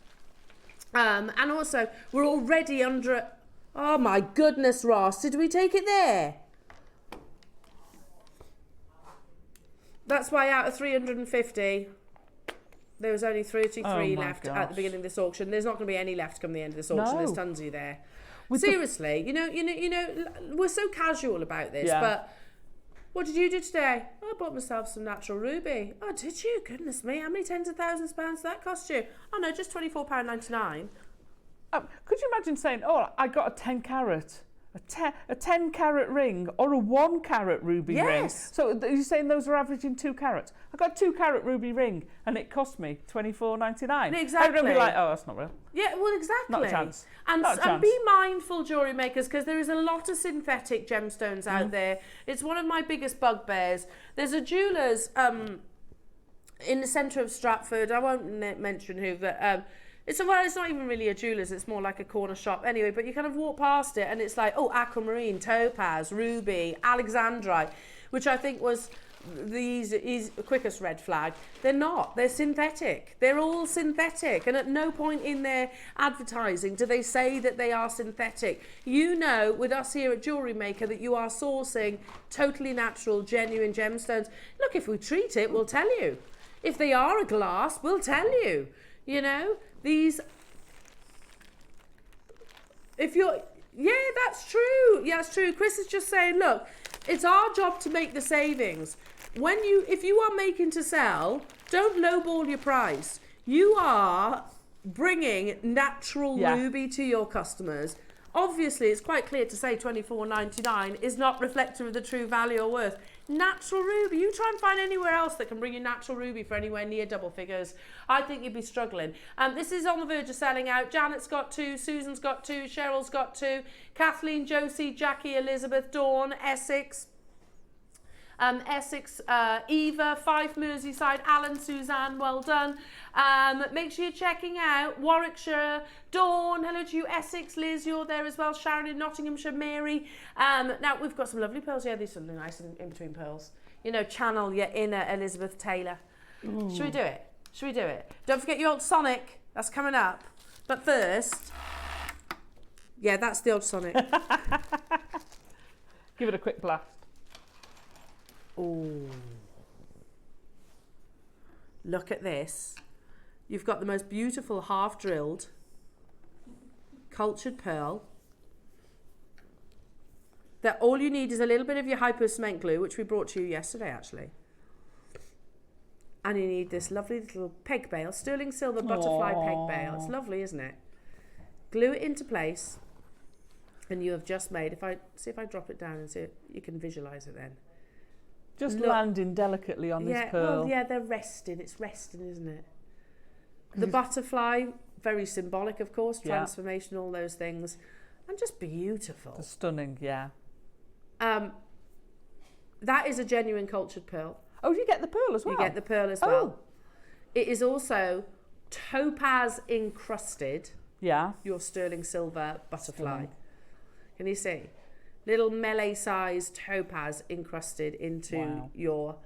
And also, we're already under... Oh my goodness, Ross, did we take it there? That's why out of 350, there was only 33 left at the beginning of this auction. There's not going to be any left come the end of this auction. No. There's tons of you there. Seriously, you know, we're so casual about this, but what did you do today? I bought myself some natural ruby. Oh, did you? Goodness me, how many tens of thousands of pounds did that cost you? Oh no, just £24.99. Could you imagine saying, oh, I got a 10 carat, a 10 carat ring or a 1 carat ruby ring? So you're saying those are averaging 2 carats? I got a 2 carat ruby ring and it cost me $24.99. Exactly. I'd be like, oh, that's not real. Yeah, well, exactly. Not a chance. And be mindful, jewellery makers, because there is a lot of synthetic gemstones out there. It's one of my biggest bugbears. There's a jeweller's in the centre of Stratford. I won't mention who, but it's not even really a jeweller's. It's more like a corner shop. Anyway, but you kind of walk past it and it's like, oh, aquamarine, topaz, ruby, alexandrite, which I think was the quickest red flag. They're not. They're synthetic. They're all synthetic. And at no point in their advertising do they say that they are synthetic. You know, with us here at Jewellery Maker, that you are sourcing totally natural, genuine gemstones. Look, if we treat it, we'll tell you. If they are a glass, we'll tell you. You know, these... Yeah, that's true. Yeah, that's true. Chris is just saying, look, it's our job to make the savings. If you are making to sell, don't lowball your price. You are bringing natural ruby to your customers. Obviously, it's quite clear to say $24.99 is not reflective of the true value or worth. Natural ruby, you try and find anywhere else that can bring you natural ruby for anywhere near double figures. I think you'd be struggling. This is on the verge of selling out. Janet's got 2, Susan's got 2, Cheryl's got 2, Kathleen, Josie, Jackie, Elizabeth, Dawn, Essex. Essex, Eva, Fife, Merseyside, Alan, Suzanne, well done. Make sure you're checking out Warwickshire, Dawn, hello to you, Essex, Liz, you're there as well, Sharon in Nottinghamshire, Mary. Now, we've got some lovely pearls here. These are nice in between pearls. You know, channel your inner Elizabeth Taylor. Ooh. Should we do it? Should we do it? Don't forget your ultrasonic. That's coming up. But first, yeah, that's the ultrasonic. Give it a quick blast. Oh, look at this. You've got the most beautiful half-drilled cultured pearl. That all you need is a little bit of your hypo cement glue, which we brought to you yesterday, actually. And you need this lovely little peg bail, sterling silver butterfly peg bail. It's lovely, isn't it? Glue it into place, and you have just made. If I drop it down and see it, you can visualize it then. Just landing delicately on this pearl. Well, yeah, they're resting. It's resting, isn't it? The butterfly, very symbolic, of course, transformation, all those things, and just beautiful. It's stunning, yeah. That is a genuine cultured pearl. Oh, you get the pearl as well? You get the pearl as well. It is also topaz encrusted. Yeah. Your sterling silver butterfly. Can you see? Little melee-sized topaz encrusted into your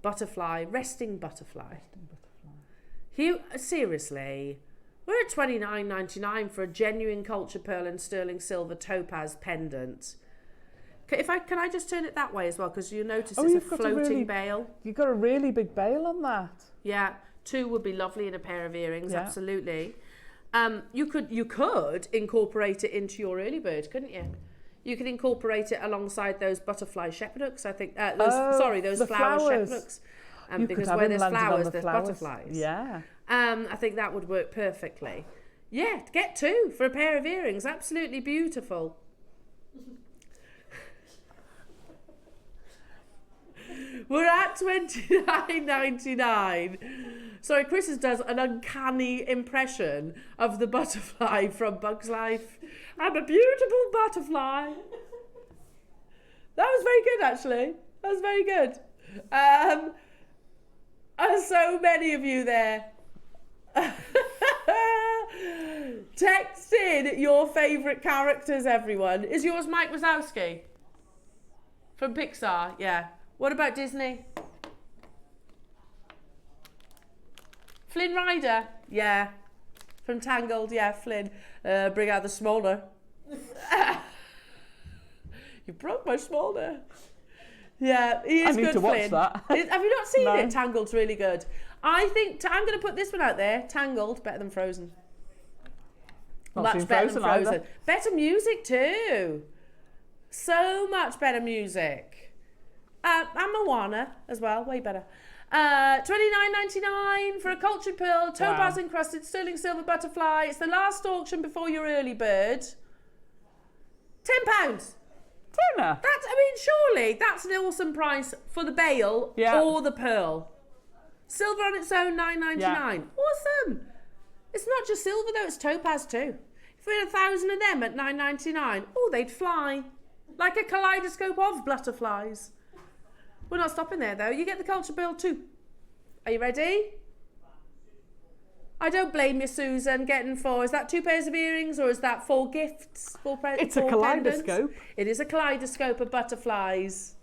butterfly, resting butterfly. Seriously, we're at $29.99 for a genuine cultured pearl and sterling silver topaz pendant. Can I just turn it that way as well? Because you notice it's a floating bail. You've got a really big bail on that. Yeah, 2 would be lovely in a pair of earrings, absolutely. You could incorporate it into your early bird, couldn't you? You could incorporate it alongside those butterfly shepherd hooks, I think. Those flower shepherd hooks. Because where there's flowers, there's butterflies. Yeah. I think that would work perfectly. Yeah, get 2 for a pair of earrings. Absolutely beautiful. We're at $29.99. Sorry, Chris does an uncanny impression of the butterfly from Bug's Life. I'm a beautiful butterfly. That was very good, actually. That was very good. So many of you there. Text in your favourite characters, everyone. Is yours Mike Wazowski? From Pixar, yeah. What about Disney? Flynn Rider? Yeah. From Tangled? Yeah, Flynn. Bring out the smolder. You broke my smolder. Yeah, he is good, Flynn. I need to watch that. Have you not seen it? Tangled's really good. I think, I'm going to put this one out there. Tangled, better than Frozen. Much better than Frozen. Better music too. So much better music. And Moana as well, way better. $29.99 for a cultured pearl, topaz encrusted sterling silver butterfly. It's the last auction before your early bird. £10. Surely that's an awesome price for the bail or the pearl. Silver on its own, $9.99. Yeah. Awesome. It's not just silver though; it's topaz too. If we had 1,000 of them at $9.99, oh, they'd fly like a kaleidoscope of butterflies. We're not stopping there though. You get the culture pearl too. Are you ready? I don't blame you, Susan, getting 4. Is that 2 pairs of earrings or is that 4 gifts? It's a kaleidoscope. Pendants? It is a kaleidoscope of butterflies.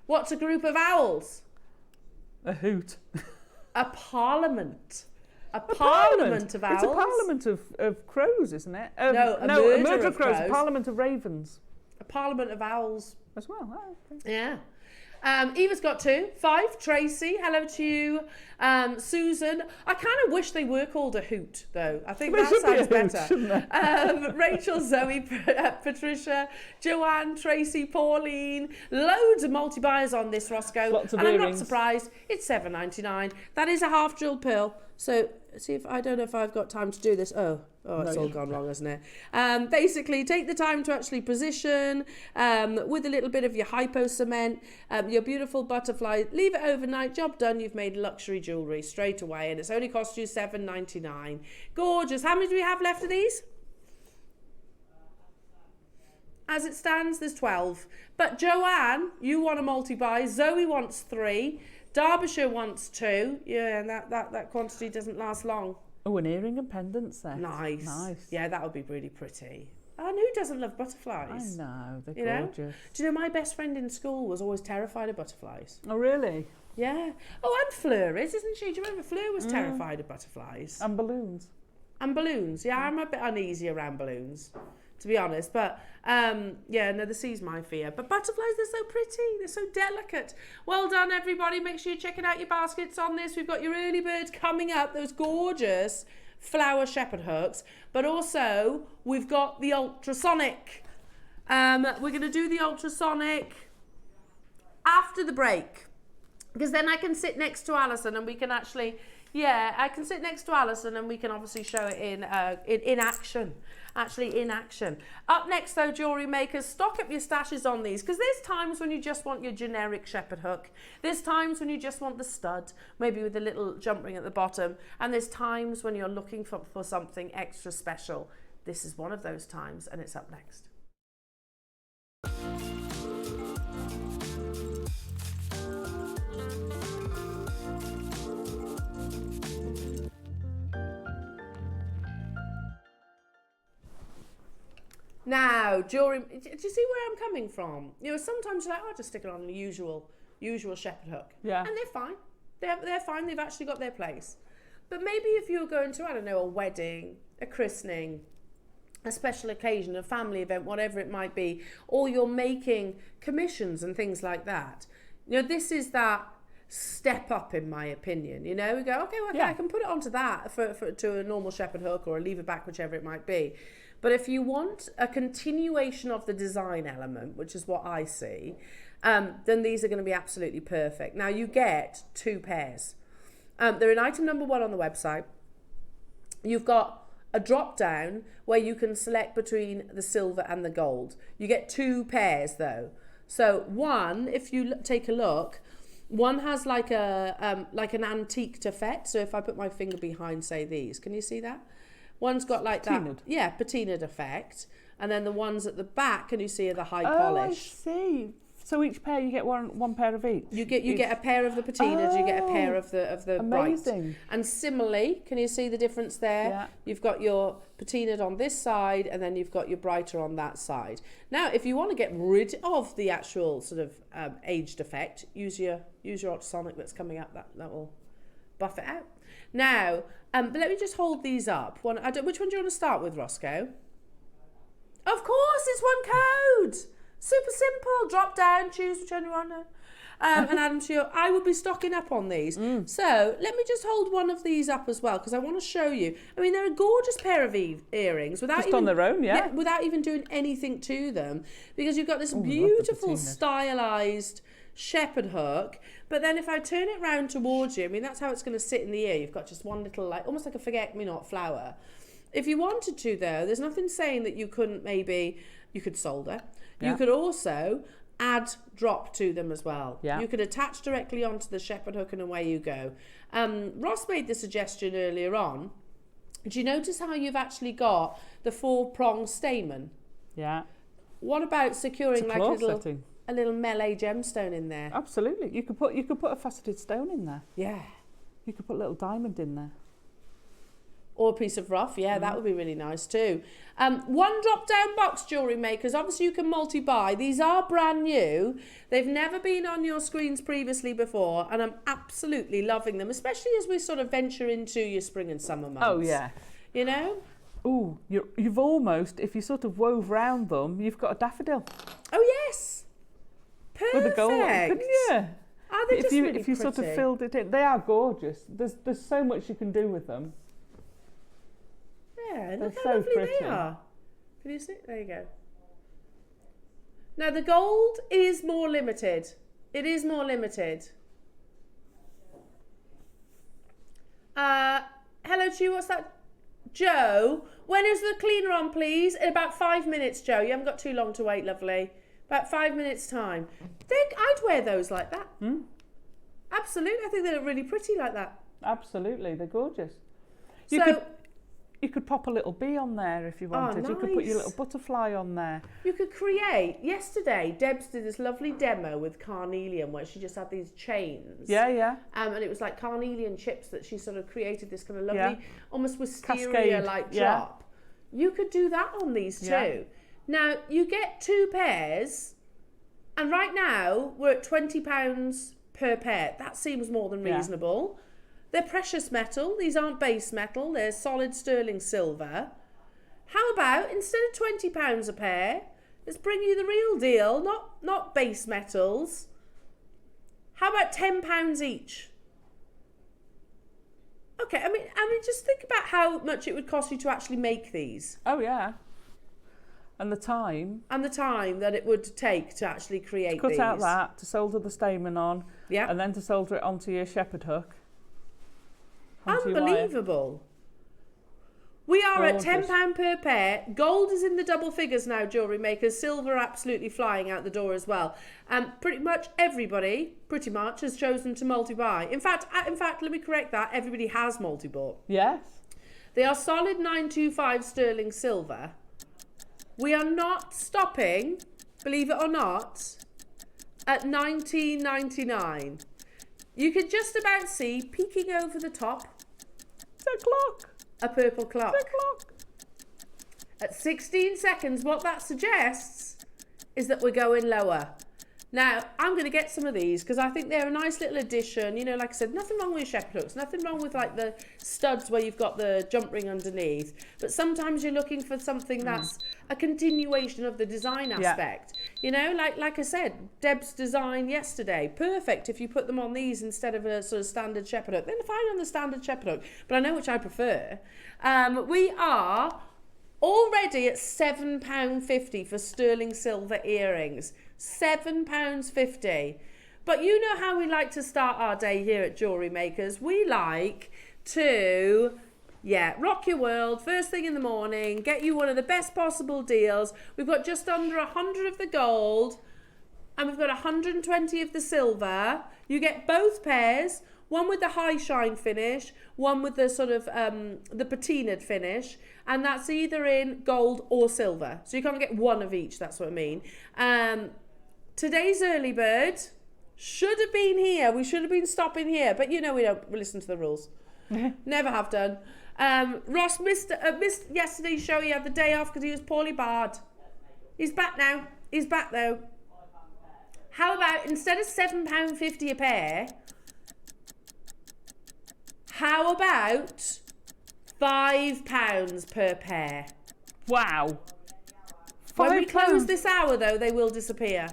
What's a group of owls? A hoot. A parliament. A parliament of owls. It's a parliament of crows, isn't it? A murder of crows. A parliament of ravens. A parliament of owls. As well. Oh, okay. Yeah. Eva's got 2. 5. Tracy, hello to you. Susan, I kind of wish they were called a hoot, though. I think that sounds better. Rachel, Zoe, Patricia, Joanne, Tracy, Pauline. Loads of multi-buyers on this, Roscoe. Lots of and earrings. I'm not surprised. It's $7.99. That is a half-drilled pearl. So, I don't know if I've got time to do this. Oh, it's all gone wrong, hasn't it? Basically, take the time to actually position with a little bit of your hypo cement, your beautiful butterfly. Leave it overnight. Job done. You've made luxury jewellery straight away, and it's only cost you $7.99. Gorgeous. How many do we have left of these? as it stands, there's 12. But Joanne, you want a multi-buy. Zoe wants 3. Derbyshire wants 2. Yeah, and that quantity doesn't last long. Oh, an earring and pendants there. Nice. Nice. Yeah, that would be really pretty. And who doesn't love butterflies? I know, they're You know? gorgeous. Do you know my best friend in school was always terrified of butterflies? Oh, really? Yeah. Oh, and Fleur isn't she? Do you remember Fleur was terrified of butterflies? And balloons. And balloons. Yeah, I'm a bit uneasy around balloons, to be honest. But, yeah, no, the sea's my fear. But butterflies, they're so pretty. They're so delicate. Well done, everybody. Make sure you're checking out your baskets on this. We've got your early birds coming up. Those gorgeous flower shepherd hooks. But also, we've got the ultrasonic. We're going to do the ultrasonic after the break. Because then I can sit next to Alison and we can actually, yeah, I can sit next to Alison and we can obviously show it in action. Actually, in action. Up next, though, Jewellery Makers, stock up your stashes on these, because there's times when you just want your generic shepherd hook. There's times when you just want the stud, maybe with a little jump ring at the bottom. And there's times when you're looking for something extra special. This is one of those times, and it's up next. Now, jewellery, do you see where I'm coming from? You know, sometimes you're like, oh, I'll just stick it on the usual shepherd hook. Yeah. And they're fine. They're fine. They've actually got their place. But maybe if you're going to, I don't know, a wedding, a christening, a special occasion, a family event, whatever it might be, or you're making commissions and things like that, you know, this is that step up, in my opinion. You know, we go, okay, well, I can put it onto that to a normal shepherd hook or a lever back, whichever it might be. But if you want a continuation of the design element, which is what I see, then these are going to be absolutely perfect. Now, you get 2 pairs. They're in item number 1 on the website. You've got a drop down where you can select between the silver and the gold. You get 2 pairs though. So one, if you take a look, one has like an antique effect. So if I put my finger behind, say, these, can you see that? One's got like patinaed. that, yeah, patinaed effect, and then the ones at the back, can you see, are the high Oh, polish. I see. So each pair you get one pair of each. You get a pair of the patinaed, you get a pair of the amazing. bright. And similarly, can you see the difference there? Yeah. You've got your patinaed on this side, and then you've got your brighter on that side. Now, if you want to get rid of the actual sort of aged effect, use your ultrasonic that's coming up. That will buff it out. Now, but let me just hold these up. Which one do you want to start with, Roscoe? Of course, it's one code. Super simple. Drop down, choose which one you want. And Adam Shields, I will be stocking up on these. So let me just hold one of these up as well, because I want to show you. I mean, they're a gorgeous pair of earrings without Just even, on their own, yeah. without even doing anything to them, because you've got this beautiful stylized shepherd hook. But then if I turn it round towards you, I mean, that's how it's going to sit in the ear. You've got just one little, like, almost like a forget-me-not flower. If you wanted to, though, there's nothing saying that you couldn't you could solder. Yeah. You could also add drop to them as well. Yeah. You could attach directly onto the shepherd hook and away you go. Ross made the suggestion earlier on. Do you notice how you've actually got the 4-prong stamen? Yeah. What about securing It's a like claw setting. a little melee gemstone in there? Absolutely. You could put a faceted stone in there. Yeah. You could put a little diamond in there. Or a piece of rough, yeah, that would be really nice too. One drop-down box, Jewellery Makers. Obviously, you can multi-buy. These are brand new. They've never been on your screens previously before, and I'm absolutely loving them, especially as we sort of venture into your spring and summer months. Oh, yeah. You know? Ooh, you've almost, if you sort of wove round them, you've got a daffodil. Oh, yes. Perfect. With a gold. Yeah. Oh, they're just really if you sort of pretty. filled it in, they are gorgeous. There's so much you can do with them. Yeah, They're look how so lovely pretty. they are. Can you see? There you go. Now, the gold is more limited. It is more limited. Hello to you. What's that? Joe, when is the cleaner on, please? In about 5 minutes, Joe. You haven't got too long to wait, lovely. About 5 minutes' time. I'd wear those like that. Absolutely. I think they look really pretty like that. Absolutely, they're gorgeous. You could pop a little bee on there if you wanted. nice. You could put your little butterfly on there. You could create. Yesterday, Debs did this lovely demo with carnelian where she just had these chains. Yeah. And it was like carnelian chips that she sort of created this kind of lovely, almost Cascade. wisteria-like drop. You could do that on these too. Yeah. Now, you get 2 pairs, and right now we're at £20 per pair. That seems more than reasonable. They're precious metal. These aren't base metal. They're solid sterling silver. How about, instead of £20 a pair, let's bring you the real deal, not base metals. How about £10 each? Okay, I mean, just think about how much it would cost you to actually make these. Oh, yeah. And the time. And the time that it would take to actually create Cut these. out that, to solder the stamen on, Yeah. and then to solder it onto your shepherd hook. Onto your wire. Unbelievable. We are Gorgeous. at £10 per pair. Gold is in the double figures now, Jewellery Makers. Silver absolutely flying out the door as well. Pretty much everybody, has chosen to multi-buy. In fact, let me correct that. Everybody has multi-bought. Yes. They are solid 925 sterling silver. We are not stopping, believe it or not, at $19.99. You can just about see, peeking over the top, It's a clock. a purple clock. It's a clock. At 16 seconds, what that suggests is that we're going lower. Now, I'm going to get some of these because I think they're a nice little addition. You know, like I said, nothing wrong with shepherd hooks, nothing wrong with like the studs where you've got the jump ring underneath. But sometimes you're looking for something that's a continuation of the design aspect. You know, like I said, Deb's design yesterday, perfect if you put them on these instead of a sort of standard shepherd hook. Then fine on the standard shepherd hook, but I know which I prefer. We are already at £7.50 for sterling silver earrings. £7.50. But you know how we like to start our day here at Jewellery Makers. We like to, rock your world first thing in the morning, get you one of the best possible deals. We've got just under 100 of the gold and we've got 120 of the silver. You get both pairs, one with the high shine finish, one with the sort of the patinaed finish, and that's either in gold or silver. So you can't get one of each, that's what I mean. Today's early bird should have been here. We should have been stopping here, but you know we don't listen to the rules. Never have done. Ross missed yesterday's show. He had the day off because he was poorly barred. He's back now. He's back though. How about instead of £7.50 a pair, how about £5 per pair? Wow. When we close £5. this hour though, they will disappear.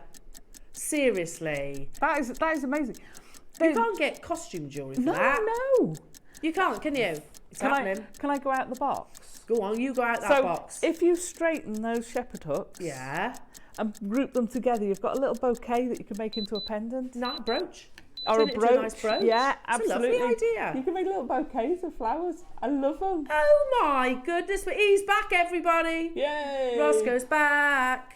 Seriously. That is amazing. You can't get costume jewellery for that. No. You can't, can you? It's happening. Can I go out the box? Go on, you go out that box. If you straighten those shepherd hooks and group them together, you've got a little bouquet that you can make into a pendant. Not a brooch. Or a Turn it into brooch. a nice brooch. Yeah, It's absolutely. a lovely idea. You can make little bouquets of flowers. I love them. Oh my goodness, but he's back, everybody. Yay. Ross goes back.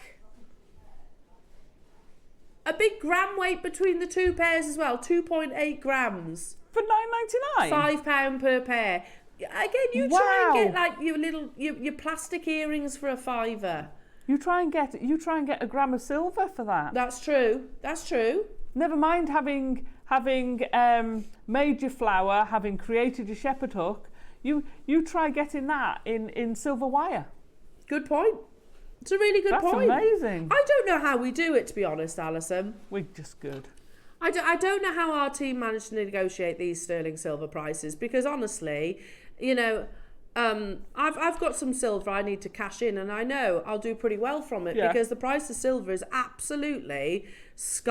A big gram weight between the two pairs as well, 2.8 grams. For £9.99? £5 per pair. Again, you try and get like your little your plastic earrings for a £5. You try and get a gram of silver for that. That's true. That's true. Never mind having made your flower, having created your shepherd hook. You try getting that in silver wire. Good point. It's a really good point. That's amazing. I don't know how we do it, to be honest, Alison. We're just good. I don't know how our team managed to negotiate these sterling silver prices because honestly, you know, I've got some silver I need to cash in and I know I'll do pretty well from it because the price of silver is absolutely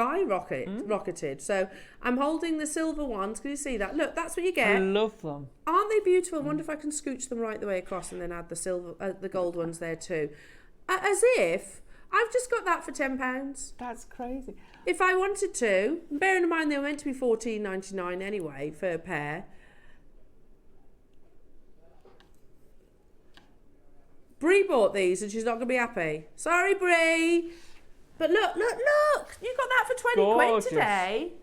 rocketed. So I'm holding the silver ones. Can you see that? Look, that's what you get. I love them. Aren't they beautiful? I wonder if I can scooch them right the way across and then add the silver, the gold ones there too. As if I've just got that for £10. That's crazy. If I wanted to, bearing in mind they were meant to be $14.99 anyway for a pair. Bree bought these and she's not going to be happy. Sorry, Bree. But look. You got that for 20 quid today.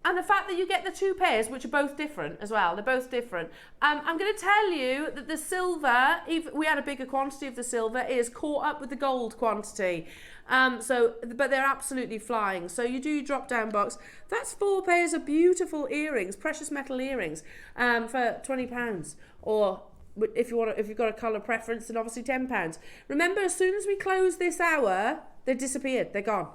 And the fact that you get the 2 pairs, which are both different as well, they're both different. I'm going to tell you that the silver, if we had a bigger quantity of the silver, is caught up with the gold quantity. But they're absolutely flying. So you do your drop down box. That's 4 pairs of beautiful earrings, precious metal earrings, for £20. Or if you've got a colour preference, then obviously £10. Remember, as soon as we close this hour, they've disappeared. They're gone.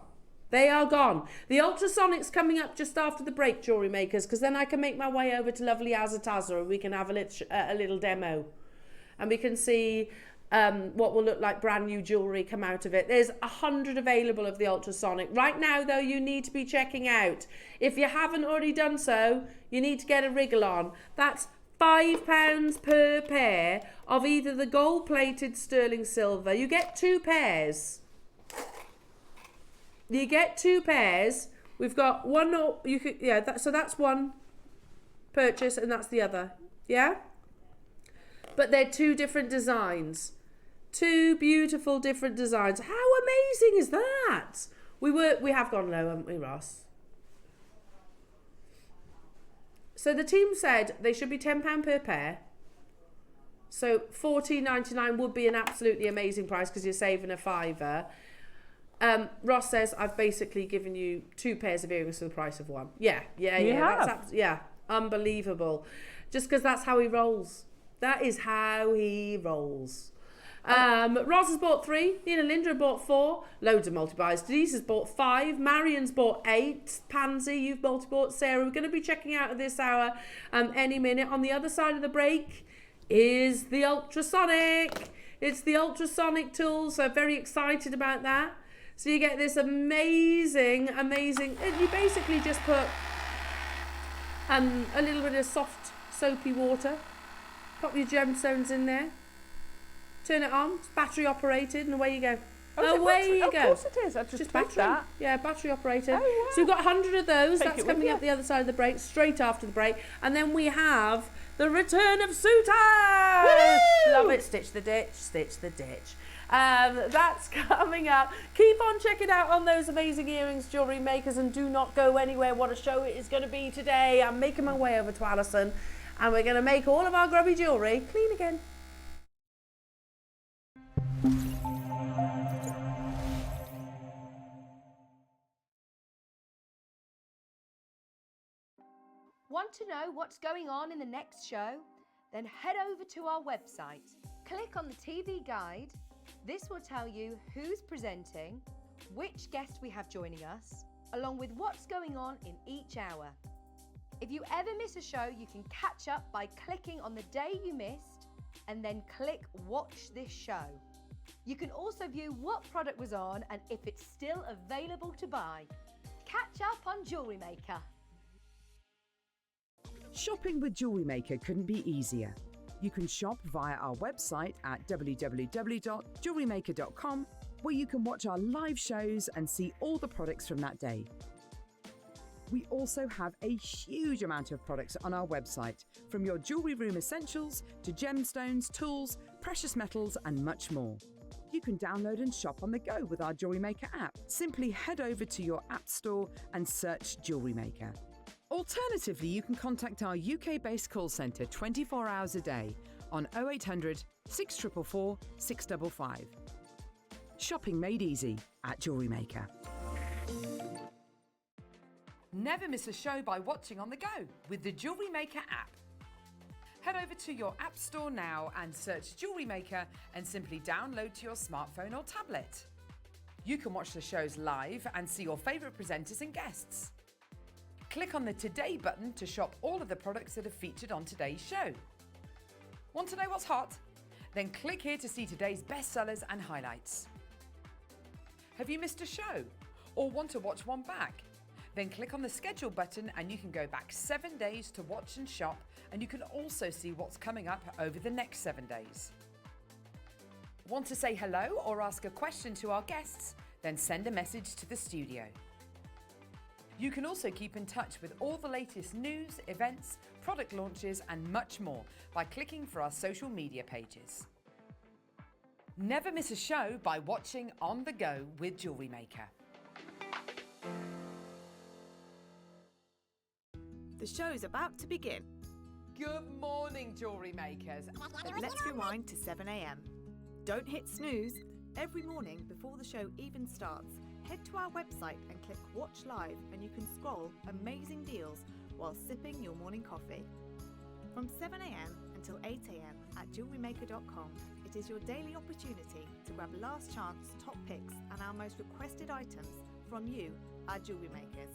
They are gone. The ultrasonic's coming up just after the break, jewellery makers, because then I can make my way over to lovely Azataza and we can have a little demo. And we can see what will look like brand new jewellery come out of it. There's 100 available of the ultrasonic. Right now, though, you need to be checking out. If you haven't already done so, you need to get a wriggle on. That's £5 per pair of either the gold-plated sterling silver. You get 2 pairs. You get 2 pairs. We've got one. So that's one purchase, and that's the other. Yeah. But they're 2 different designs. 2 beautiful different designs. How amazing is that? We have gone low, haven't we, Ross? So the team said they should be £10 per pair. So $14.99 would be an absolutely amazing price because you're saving a £5. Ross says, I've basically given you 2 pairs of earrings for the price of 1. Yeah. That's unbelievable. Just because that's how he rolls. That is how he rolls. Ross has bought 3. Nina Linda bought 4. Loads of multi-buys. Denise has bought 5. Marion's bought 8. Pansy, you've multi-bought. Sarah, we're going to be checking out at this hour any minute. On the other side of the break is the ultrasonic. It's the ultrasonic tool, so very excited about that. So you get this amazing, you basically just put a little bit of soft soapy water, pop your gemstones in there, turn it on, it's battery operated, and away you go. Away you go. Of course it is, I just battery. that. Yeah, battery operated. Oh, wow. So we've got 100 of those, Take that's it with coming you. up the other side of the break, straight after the break. And then we have the return of Soutache. Woo! Love it, stitch the ditch, stitch the ditch. That's coming up. Keep on checking out on those amazing earrings, jewellery makers, and do not go anywhere. What a show it is going to be today. I'm making my way over to Alison, and we're going to make all of our grubby jewellery clean again. Want to know what's going on in the next show? Then head over to our website. Click on the TV guide. This will tell you who's presenting, which guest we have joining us, along with what's going on in each hour. If you ever miss a show, you can catch up by clicking on the day you missed and then click Watch This Show. You can also view what product was on and if it's still available to buy. Catch up on Jewellery Maker. Shopping with Jewellery Maker couldn't be easier. You can shop via our website at www.jewellerymaker.com, where you can watch our live shows and see all the products from that day. We also have a huge amount of products on our website, from your jewellery room essentials to gemstones, tools, precious metals, and much more. You can download and shop on the go with our Jewellery Maker app. Simply head over to your app store and search Jewellery Maker. Alternatively, you can contact our UK-based call centre 24 hours a day on 0800 644 655. Shopping made easy at Jewellery Maker. Never miss a show by watching on the go with the Jewellery Maker app. Head over to your app store now and search Jewellery Maker and simply download to your smartphone or tablet. You can watch the shows live and see your favourite presenters and guests. Click on the Today button to shop all of the products that are featured on today's show. Want to know what's hot? Then click here to see today's bestsellers and highlights. Have you missed a show or want to watch one back? Then click on the schedule button and you can go back 7 days to watch and shop, and you can also see what's coming up over the next 7 days. Want to say hello or ask a question to our guests? Then send a message to the studio. You can also keep in touch with all the latest news, events, product launches, and much more by clicking for our social media pages. Never miss a show by watching On the Go with Jewellery Maker. The show's about to begin. Good morning, jewellery makers. But let's rewind to 7 a.m. Don't hit snooze. Every morning before the show even starts, head to our website and click Watch Live, and you can scroll amazing deals while sipping your morning coffee. From 7 a.m. until 8 a.m. at JewelleryMaker.com, it is your daily opportunity to grab last chance top picks and our most requested items from you, our jewellery makers.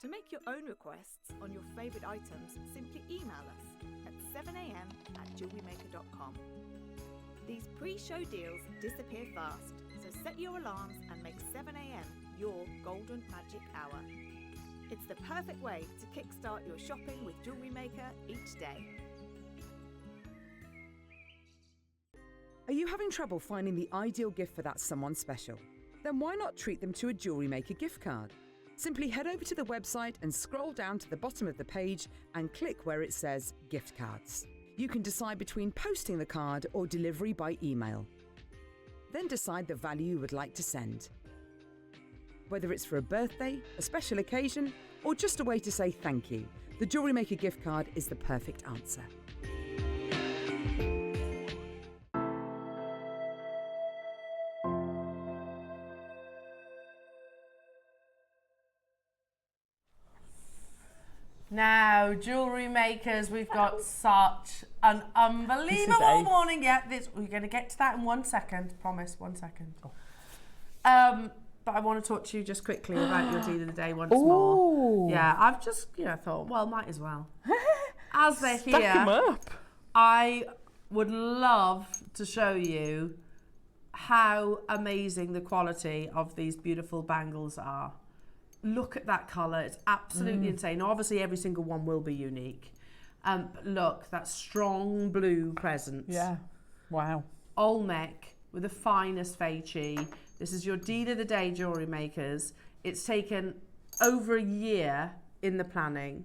To make your own requests on your favourite items, simply email us at 7 a.m. at JewelleryMaker.com. These pre-show deals disappear fast, so set your alarms and make 7 a.m. your golden magic hour. It's the perfect way to kickstart your shopping with Jewellery Maker each day. Are you having trouble finding the ideal gift for that someone special? Then why not treat them to a Jewellery Maker gift card? Simply head over to the website and scroll down to the bottom of the page and click where it says gift cards. You can decide between posting the card or delivery by email. Then decide the value you would like to send. Whether it's for a birthday, a special occasion, or just a way to say thank you, the Jewellery Maker gift card is the perfect answer. Now, jewellery makers, we've got such an unbelievable morning. Yeah, we're going to get to that in 1 second. Promise, 1 second. But I want to talk to you just quickly about your deal of the day once more. Yeah, I've just, thought, well, might as well. As they're here, Stack 'em up. I would love to show you how amazing the quality of these beautiful bangles are. Look at that colour, it's absolutely insane. Now, obviously, every single one will be unique. But look, that strong blue crescent. Yeah, wow. Olmec with the finest feichi. This is your deal of the day, jewellery makers. It's taken over a year in the planning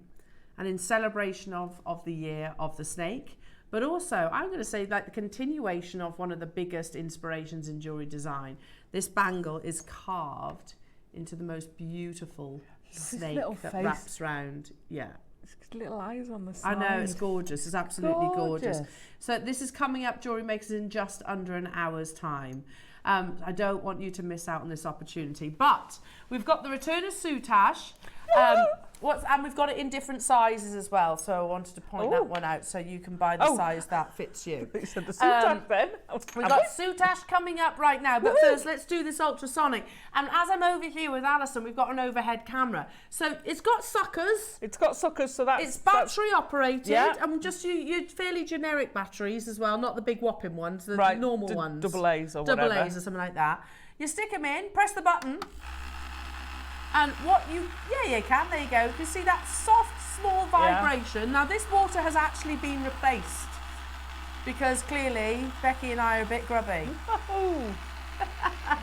and in celebration of the year of the snake. But also, I'm going to say, like, the continuation of one of the biggest inspirations in jewellery design. This bangle is carved into the most beautiful snake that wraps round. Yeah. It's got little eyes on the side. I know, it's gorgeous. It's absolutely gorgeous. So this is coming up, Jewellery Makers, in just under an hour's time. I don't want you to miss out on this opportunity. But we've got the return of Soutache. And we've got it in different sizes as well. So I wanted to point that one out so you can buy the size that fits you. You said the Soutache then. We've got Soutache coming up right now. But first, let's do this ultrasonic. And as I'm over here with Alison, we've got an overhead camera. So it's got suckers. It's got suckers, so that's... It's battery operated. Yeah. And just you fairly generic batteries as well, not the big whopping ones, the normal ones. Double A's or whatever. Double A's or something like that. You stick them in, press the button. And what you can, there you go. You can see that soft, small vibration. Yeah. Now, this water has actually been replaced because clearly Becky and I are a bit grubby. Oh.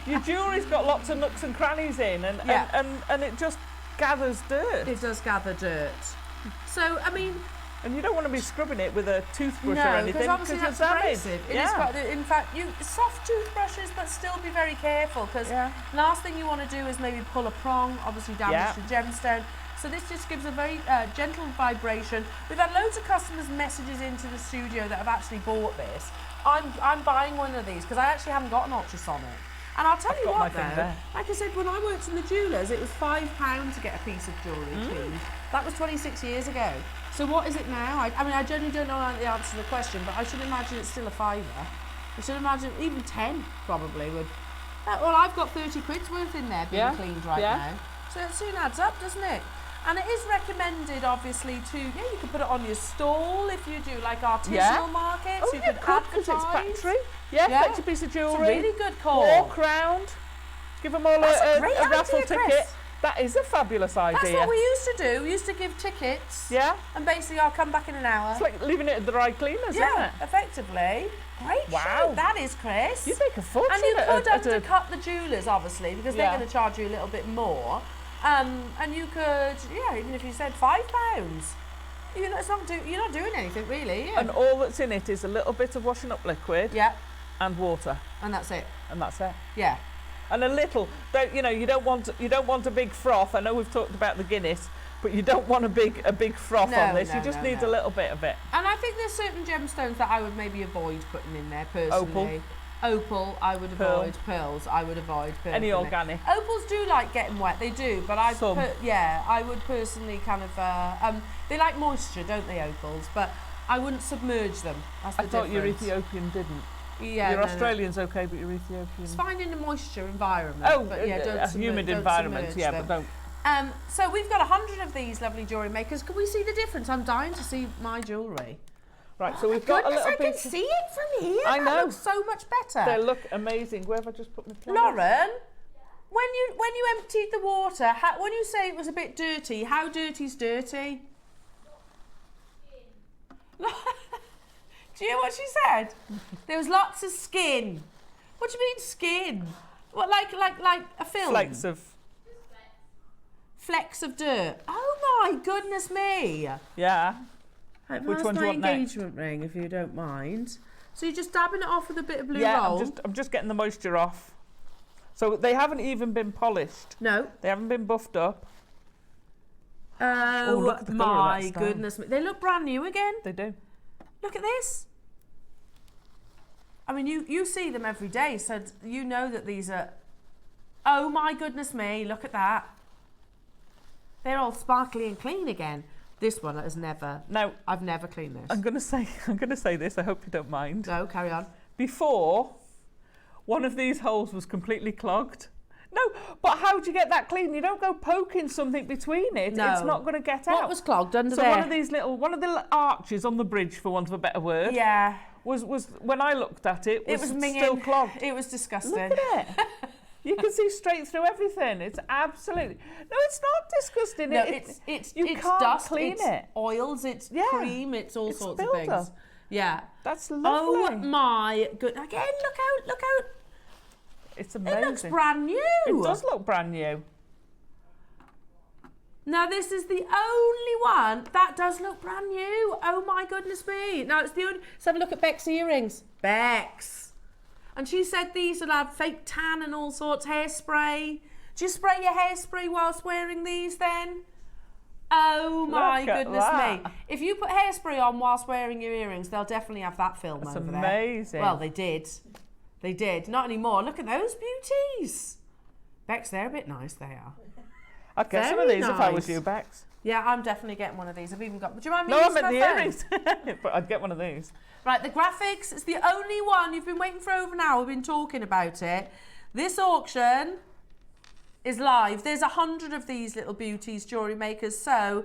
Your jewellery's got lots of nooks and crannies in and it just gathers dirt. It does gather dirt. So, I mean... And you don't want to be scrubbing it with a toothbrush or anything because obviously that's abrasive. It is quite, in fact, soft toothbrushes, but still be very careful because last thing you want to do is maybe pull a prong, obviously damage the gemstone. So this just gives a very gentle vibration. We've had loads of customers messages into the studio that have actually bought this. I'm buying one of these because I actually haven't got an ultrasonic. And I'll tell you what though, like I said, when I worked in the jewellers, it was £5 to get a piece of jewellery cleaned. That was 26 years ago. So what is it now? I mean, I genuinely don't know the answer to the question, but I should imagine it's still a £5. I should imagine even 10 probably would. Well, I've got 30 quid's worth in there being cleaned right now. So it soon adds up, doesn't it? And it is recommended, obviously, to, you can put it on your stall if you do like artisanal markets. Oh, you could advertise. It's battery. Fetch a piece of jewellery. It's a really good call. Walk round. Give them all a raffle ticket. That is a fabulous idea. That's what we used to do. We used to give tickets. Yeah. And basically, I'll come back in an hour. It's like leaving it at the dry cleaners, isn't it? Effectively. Great show. That is, Chris. You make a fortune. And you could undercut the jewellers, obviously, because they're going to charge you a little bit more. And you could, even if you said £5, you're not doing anything really. Yeah. And all that's in it is a little bit of washing up liquid. Yeah. And water. And that's it. And that's it. Yeah. And a little, you don't want a big froth. I know we've talked about the Guinness, but you don't want a big froth No, on this. no, You just no, need no. a little bit of it. And I think there's certain gemstones that I would maybe avoid putting in there personally. Opal, I would avoid. Pearls, I would avoid. Any organic. Opals do like getting wet, they do, but I would personally kind of, they like moisture, don't they, opals? But I wouldn't submerge them. That's the I thought your difference. Ethiopian didn't. Yeah, your no, Australian's okay, but your Ethiopian... It's fine in a moisture environment. Oh, but yeah, don't humid environment, yeah, them. but don't... So we've got 100 of these lovely jewellery makers. Can we see the difference? I'm dying to see my jewellery. Right, so we've got a little I bit... can see it from here. I know. That looks so much better. They look amazing. Where have I just put my plan? Lauren, when you emptied the water, when you say it was a bit dirty, how dirty's dirty? Do you hear what she said? There was lots of skin. What do you mean skin? What, like a film? Flecks of dirt. Oh my goodness me. Yeah. Right, Which one do you want next? engagement ring, if you don't mind. So you're just dabbing it off with a bit of blue Yeah, roll? I'm just getting the moisture off. So they haven't even been polished. No. They haven't been buffed up. Oh, look at the colour of my that stone. goodness me. They look brand new again. They do. Look at this. I mean, you see them every day, so you know that these are... Oh my goodness me, look at that. They're all sparkly and clean again. This one has never... Now, I've never cleaned this. I'm gonna say this, I hope you don't mind. No, carry on. Before, one of these holes was completely clogged. No, but how do you get that clean? You don't go poking something between it. No. It's not going to get out. What was clogged under so there? one of the little arches on the bridge, for want of a better word, Yeah. was when I looked at it, It was minging. still clogged. It was disgusting. Look at it. You can see straight through everything. It's absolutely... No, it's not disgusting. No, it's you can't dust, clean it's it. oils, it's cream, it's all It's sorts of builder. things. Yeah. That's lovely. Oh my good. Again, look out. It's amazing. It looks brand new. It does look brand new. Now this is the only one that does look brand new. Oh my goodness me. Now it's the only... Let's have a look at Beck's earrings. Beck's. And she said these will have fake tan and all sorts, hairspray. Do you spray your hairspray whilst wearing these then? Oh my Look at goodness that. me. If you put hairspray on whilst wearing your earrings, they'll definitely have that film That's over amazing. there. Well, they did. They did. Not anymore. Look at those beauties. Bex, they're a bit nice, they are. I'd get some of Very these if I was nice. you, Bex. Yeah, I'm definitely getting one of these. I've even got... Do you mind me No, I using meant the my phone? earrings. But I'd get one of these. Right, the graphics, it's the only one you've been waiting for over an hour. We've been talking about it. This auction is live. There's 100 of these little beauties, jewellery makers, so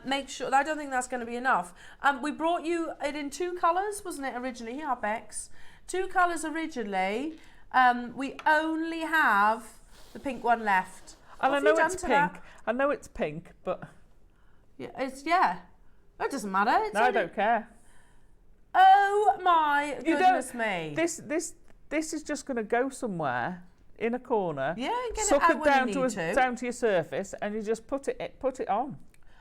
make sure... I don't think that's going to be enough. We brought you it in 2 colours, wasn't it, originally? Here, Bex. 2 colours originally. We only have the pink one left. And What I have know you it's done to pink. that? I know it's pink, but... Yeah. It doesn't matter. It's No, I only... don't care. Oh my You goodness don't- me. This is just going to go somewhere in a corner. Yeah, get suck it out it when down you to need to. down to your surface, and you just put it on.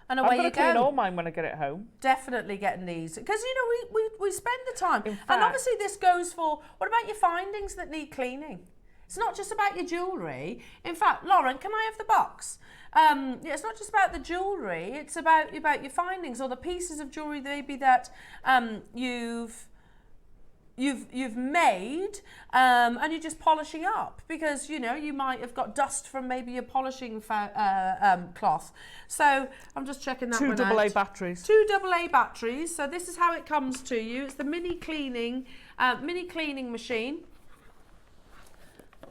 And I'm away going you to clean go. all mine when I get it home. Definitely getting these. Because, you know, we spend the time. In And fact- obviously this goes for, what about your findings that need cleaning? It's not just about your jewellery. In fact, Lauren, can I have the box? Yeah, it's not just about the jewellery. It's about your findings or the pieces of jewellery maybe that you've made and you're just polishing up because, you know, you might have got dust from maybe your polishing cloth. So I'm just checking that 2 one out. AA batteries. 2 AA batteries. So this is how it comes to you. It's the mini cleaning machine.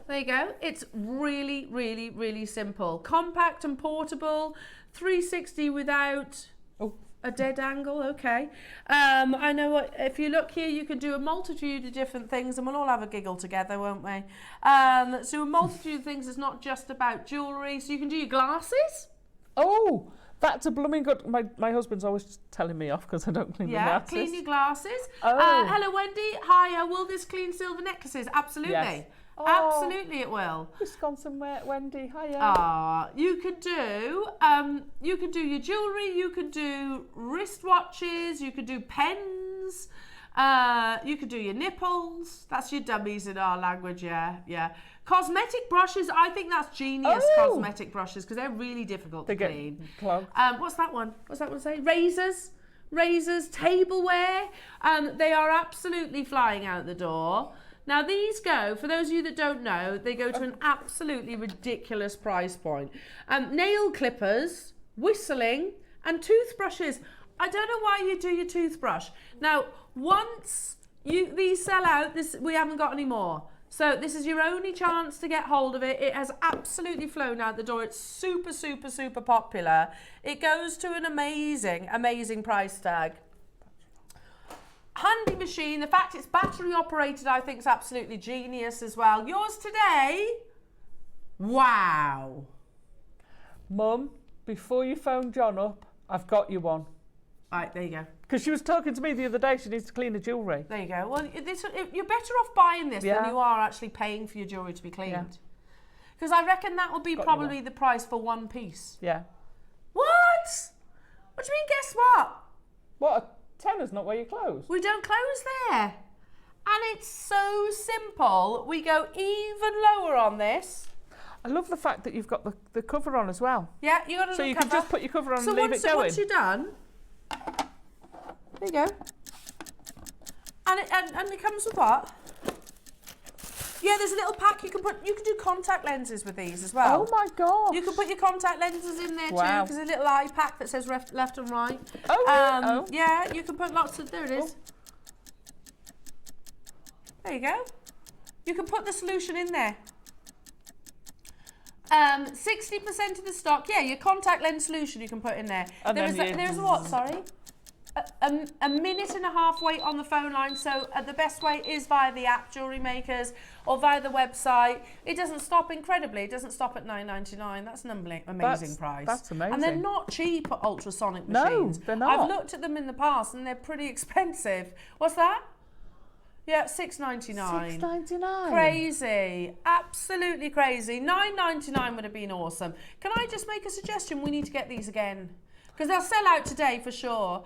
There you go. It's really, really, really simple. Compact and portable. 360 without a dead angle. Okay. I know what, if you look here, you can do a multitude of different things and we'll all have a giggle together, won't we? So a multitude of things is not just about jewellery. So you can do your glasses. Oh, that's a blooming good... My husband's always telling me off because I don't clean the Yeah, glasses. clean your glasses. Oh. Hello, Wendy. Hi, will this clean silver necklaces? Absolutely. Yes. Oh. Absolutely it will. Wisconsin Wendy, hiya. You could do your jewellery, you could do wristwatches, you could do pens, You could do your nipples. That's your dummies in our language, yeah. Cosmetic brushes, I think that's genius, cosmetic brushes, because they're really difficult to clean. Clogged. What's that one? What's that one say? Razors, tableware. They are absolutely flying out the door. Now these go, for those of you that don't know, they go to an absolutely ridiculous price point. Nail clippers, whistling, and toothbrushes. I don't know why you do your toothbrush. Now, once these sell out, we haven't got any more. So this is your only chance to get hold of it. It has absolutely flown out the door. It's super, super, super popular. It goes to an amazing, amazing price tag. Handy machine. The fact it's battery operated, I think, is absolutely genius as well. Yours today? Wow. Mum, before you phone John up, I've got you one. Right, there you go. Because she was talking to me the other day, she needs to clean her jewellery. There you go. Well, you're better off buying this than you are actually paying for your jewellery to be cleaned. Because I reckon that will be probably the price for one piece. Yeah. What? What do you mean, guess what? What, a tenner's not where you close? We don't close there. And it's so simple. We go even lower on this. I love the fact that you've got the cover on as well. Yeah, you got a So little you cover. can just put your cover on and leave it going. So once you're done, there you go. And it comes with what? Yeah, there's a little pack you can put. You can do contact lenses with these as well. Oh my god! You can put your contact lenses in there too, because there's a little eye pack that says left and right. Yeah, you can put lots of. There it is. There you go. You can put the solution in there. 60% of the stock. Yeah, your contact lens solution you can put in there. And there's what? Sorry. A minute and a half wait on the phone line, so the best way is via the app Jewellery Makers or via the website. It doesn't stop incredibly. It doesn't stop at $9.99. That's an amazing price. That's amazing. And they're not cheap at ultrasonic machines. No, they're not. I've looked at them in the past and they're pretty expensive. What's that? Yeah, $6.99. $6.99. Crazy. Absolutely crazy. $9.99 would have been awesome. Can I just make a suggestion? We need to get these again. Because they'll sell out today for sure.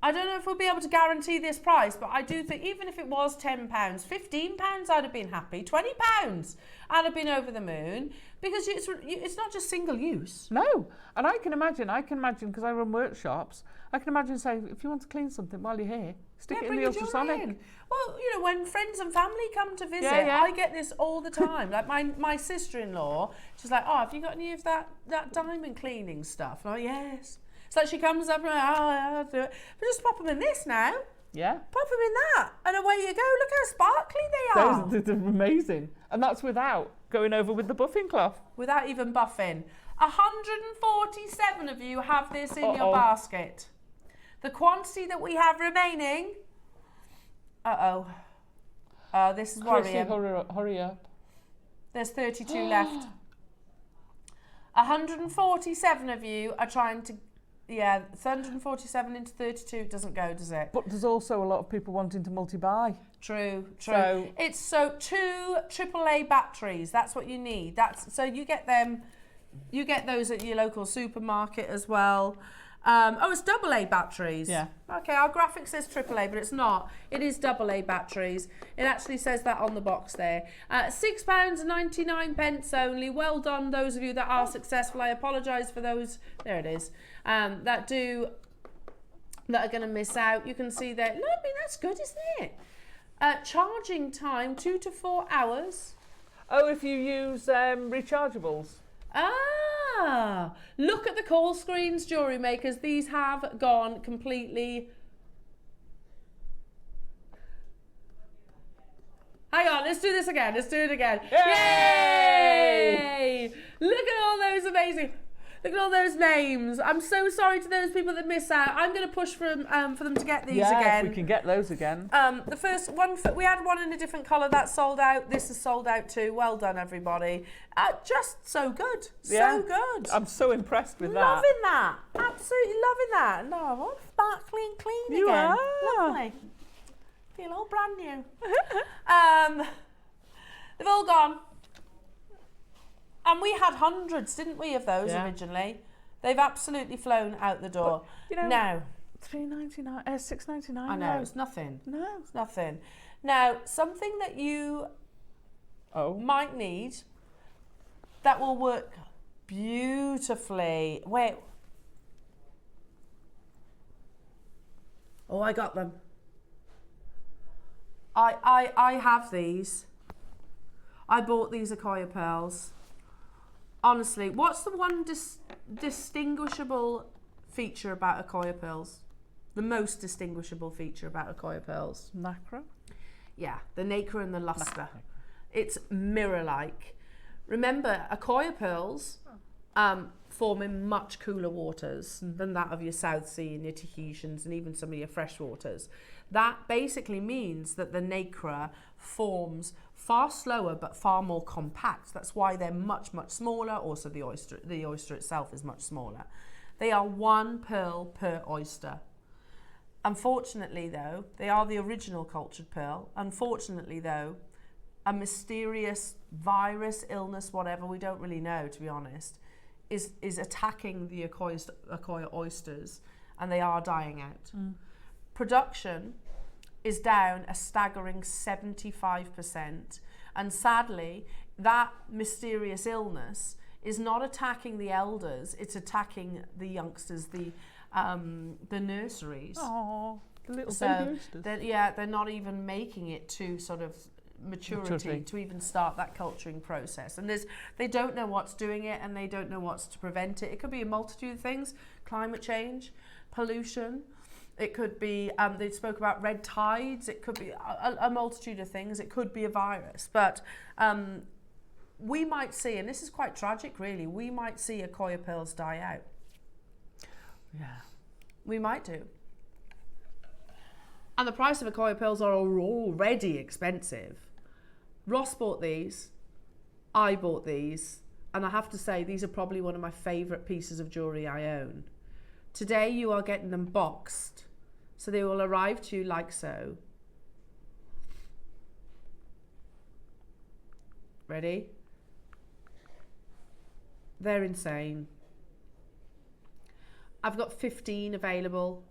I don't know if we'll be able to guarantee this price, but I do think even if it was £10, £15, I'd have been happy. £20, I'd have been over the moon, because it's not just single use. No, and I can imagine because I run workshops, I can imagine saying, if you want to clean something while you're here, stick it in the ultrasonic. In. Well, you know, when friends and family come to visit, I get this all the time. Like my sister-in-law, she's like, oh, have you got any of that diamond cleaning stuff? And I'm like, yes. It's like she comes up and I'll do it. But just pop them in this now. Yeah. Pop them in that. And away you go. Look how sparkly they are. They're amazing. And that's without going over with the buffing cloth. Without even buffing. 147 of you have this in your basket. The quantity that we have remaining. This is worrying. Hurry up. There's 32 left. 147 of you are trying to. Yeah, 147 into 32 doesn't go, does it? But there's also a lot of people wanting to multi-buy. True. So, it's 2 AAA batteries. That's what you need. So you get them. You get those at your local supermarket as well. It's AA batteries. Yeah. Okay, our graphic says AAA, but it's not. It is AA batteries. It actually says that on the box there. £6.99 only. Well done, those of you that are successful. I apologise for those. There it is. That are going to miss out. You can see there. Look, I mean, that's good, isn't it? Charging time 2 to 4 hours. Oh, if you use rechargeables. Look at the call screens, Jewellery Makers. These have gone completely. Hang on, let's do this again. Let's do it again. Yay! Look at all those amazing. Look at all those names. I'm so sorry to those people that miss out. I'm going to push for them to get these again. Yeah, if we can get those again. The first one, we had one in a different colour that sold out. This is sold out too. Well done, everybody. Just so good. Yeah. So good. I'm so impressed with that. Loving that. Absolutely loving that. No, what sparkly and clean you again. Are. Lovely. Feel all brand new. They've all gone. And we had hundreds, didn't we, of those originally? They've absolutely flown out the door. But, you know, now, $3.99, $6.99. I know, it's nothing. No. It's nothing. Now, something that you might need that will work beautifully. Wait. Oh, I got them. I have these. I bought these Akoya pearls. Honestly, what's the one distinguishable feature about Akoya pearls? The most distinguishable feature about Akoya pearls? Nacre? Yeah, the nacre and the luster. It's mirror-like. Remember, Akoya pearls form in much cooler waters than that of your South Sea and your Tahitians and even some of your fresh waters. That basically means that the nacre forms far slower but far more compact. That's why they're much, much smaller. Also, the oyster itself is much smaller. They are 1 pearl per oyster. Unfortunately, though, they are the original cultured pearl. Unfortunately, though, a mysterious virus, illness, whatever, we don't really know, to be honest, is attacking the Akoya oysters, and they are dying out. Production is down a staggering 75%, and sadly, that mysterious illness is not attacking the elders; it's attacking the youngsters, the nurseries. Oh, the little So baby oysters. they're not even making it to sort of maturity to even start that culturing process, and they don't know what's doing it, and they don't know what's to prevent it. It could be a multitude of things: climate change, pollution. It could be they spoke about red tides. It could be a multitude of things. It could be a virus, but we might see, and this is quite tragic, really. We might see Akoya pearls die out. Yeah, we might do. And the price of Akoya pearls are already expensive. Ross bought these, I bought these, and I have to say these are probably one of my favourite pieces of jewellery I own. Today you are getting them boxed, so they will arrive to you like so. Ready? They're insane. I've got 15 available.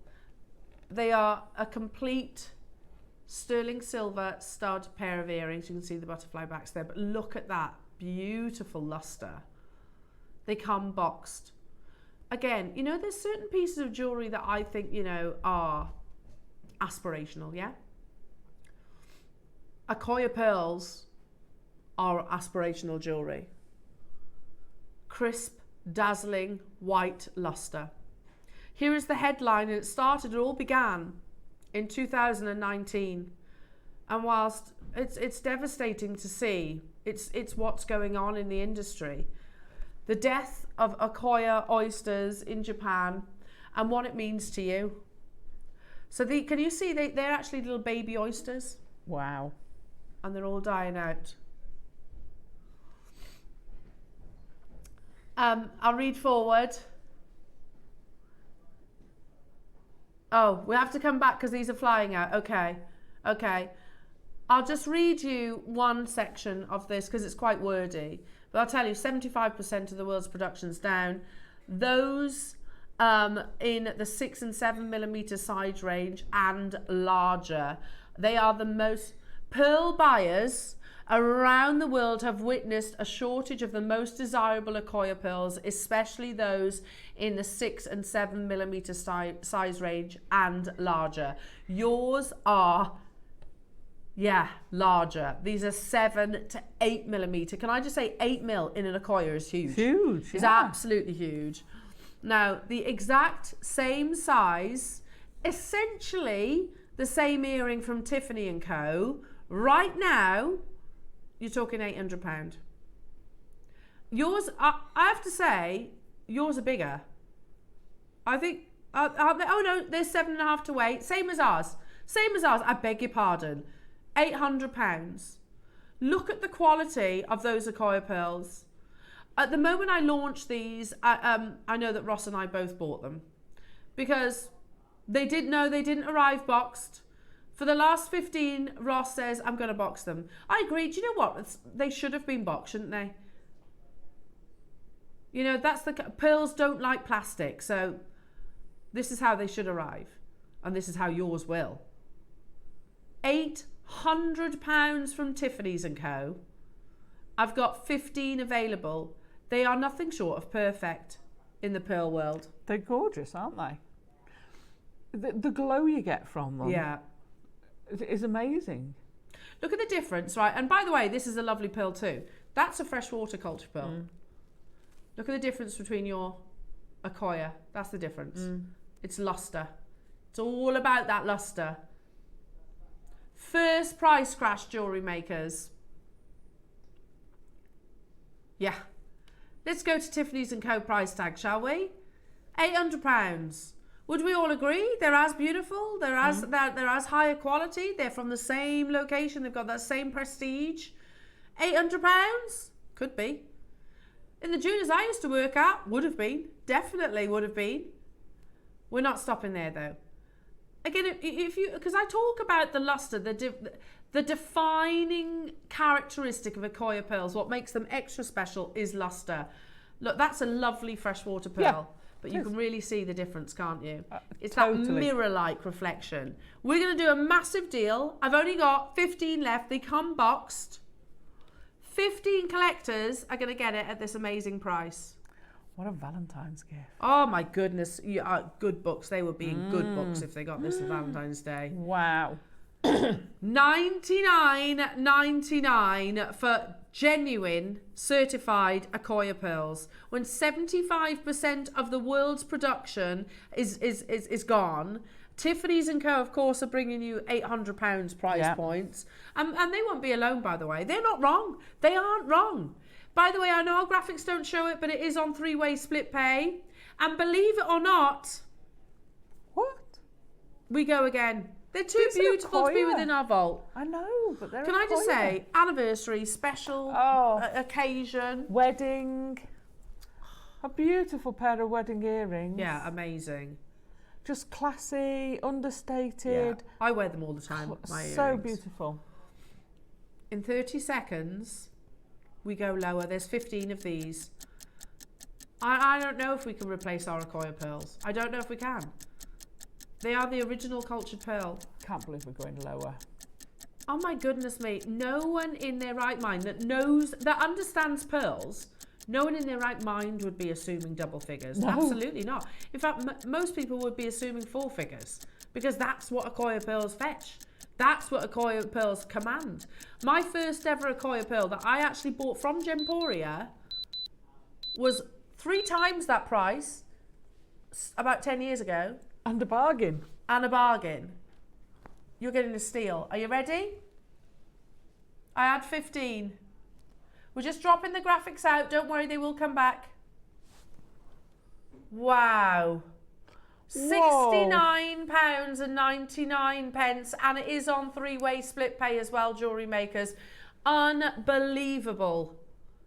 They are a complete sterling silver stud pair of earrings. You can see the butterfly backs there, but look at that beautiful luster. They come boxed. Again, you know, there's certain pieces of jewellery that I think, you know, are aspirational, yeah? Akoya pearls are aspirational jewellery. Crisp, dazzling, white luster. Here is the headline, and it all began in 2019. And whilst it's devastating to see, it's what's going on in the industry. The death of Akoya oysters in Japan and what it means to you. So can you see they're actually little baby oysters? wow. And they're all dying out. I'll read forward. Oh, we have to come back because these are flying out. Okay. I'll just read you one section of this because it's quite wordy. But I'll tell you, 75% of the world's production's down. Those in the 6 and 7 millimeter size range and larger. They are the most... Pearl buyers around the world have witnessed a shortage of the most desirable Akoya pearls, especially those in the 6 and 7 millimeter size range and larger. Yours are, larger. These are 7 to 8 millimeter. Can I just say 8 mil in an Akoya is huge. Huge, It's absolutely huge. Now, the exact same size, essentially the same earring from Tiffany & Co. Right now, you're talking £800. Yours, I have to say, yours are bigger. I think, oh no, they're 7.5 to 8, same as ours. I beg your pardon. £800. Look at the quality of those Akoya pearls. At the moment I launched these, I know that Ross and I both bought them because they didn't arrive boxed. For the last 15, Ross says, I'm going to box them. I agree. Do you know what? They should have been boxed, shouldn't they? You know, pearls don't like plastic, so this is how they should arrive. and this is how yours will. £800 from Tiffany's & Co. I've got 15 available. They are nothing short of perfect in the pearl world. They're gorgeous, aren't they? The glow you get from them is amazing. Look at the difference, right? And by the way, this is a lovely pearl too. That's a freshwater culture pearl. Look at the difference between your Acquoia. That's the difference. It's luster. It's all about that luster. First price crash, jewellery makers. Yeah. Let's go to Tiffany's & Co price tag, shall we? £800. Would we all agree? They're as beautiful. They're as higher quality. They're from the same location. They've got that same prestige. £800? Could be. In the juniors I used to work at, would have been. Definitely would have been. We're not stopping there though. Again, because I talk about the luster, the defining characteristic of Acquoia pearls, what makes them extra special is luster. Look, that's a lovely freshwater pearl, but you can really see the difference, can't you? It's totally. That mirror-like reflection. We're going to do a massive deal. I've only got 15 left. They come boxed. 15 collectors are going to get it at this amazing price. What a Valentine's gift. Oh my goodness. Good books. They would be in good books if they got this for Valentine's Day. Wow. $99.99 for genuine certified Acquoia pearls. When 75% of the world's production is gone, Tiffany's & Co, of course, are bringing you £800 price points. And they won't be alone, by the way. They're not wrong. They aren't wrong. By the way, I know our graphics don't show it, but it is on 3-way split pay. And believe it or not, we go again. They're too beautiful to be within our vault. I know, but they're Can I just say, anniversary, special occasion. Wedding. A beautiful pair of wedding earrings. Yeah, amazing. Just classy, understated. Yeah. I wear them all the time. My so earrings. Beautiful. In 30 seconds, we go lower. There's 15 of these. I don't know if we can replace our Acquoia pearls. I don't know if we can. They are the original cultured pearl. Can't believe we're going lower. Oh my goodness me. No one in their right mind that understands pearls, no one in their right mind would be assuming double figures. No. Absolutely not. In fact, most people would be assuming 4 figures because that's what Acquoia pearls fetch. That's what Acquoia pearls command. My first ever Acquoia pearl that I actually bought from Gemporia was 3 times that price about 10 years ago. And a bargain. And a bargain. You're getting a steal. Are you ready? I had 15. We're just dropping the graphics out. Don't worry, they will come back. Wow. £69.99, and it is on 3-way split pay as well, jewellery makers. Unbelievable.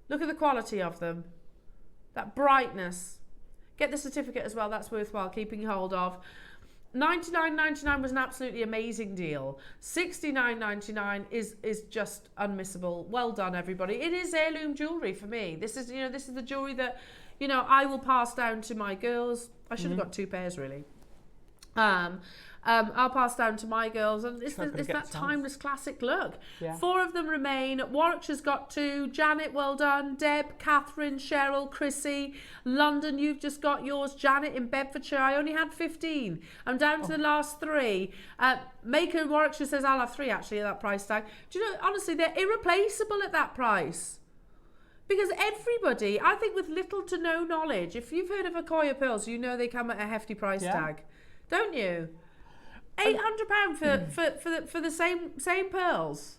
Look at the quality of them. That brightness. Get the certificate as well, that's worthwhile keeping hold of. $99.99 was an absolutely amazing deal. $69.99 is just unmissable. Well done, everybody. It is heirloom jewellery for me. This is the jewellery that, I will pass down to my girls. I should have got 2 pairs, really. I'll pass down to my girls, and it's that timeless classic look. Yeah. 4 of them remain. Warwickshire's got 2. Janet, well done. Deb, Catherine, Cheryl, Chrissy. London, you've just got yours. Janet in Bedfordshire, I only had 15. I'm down to the last 3. Maker in Warwickshire says I'll have 3 actually at that price tag. Do you know, honestly, they're irreplaceable at that price. Because everybody, I think with little to no knowledge, if you've heard of Acquoia pearls, you know they come at a hefty price tag. Don't you? £800 for the same pearls.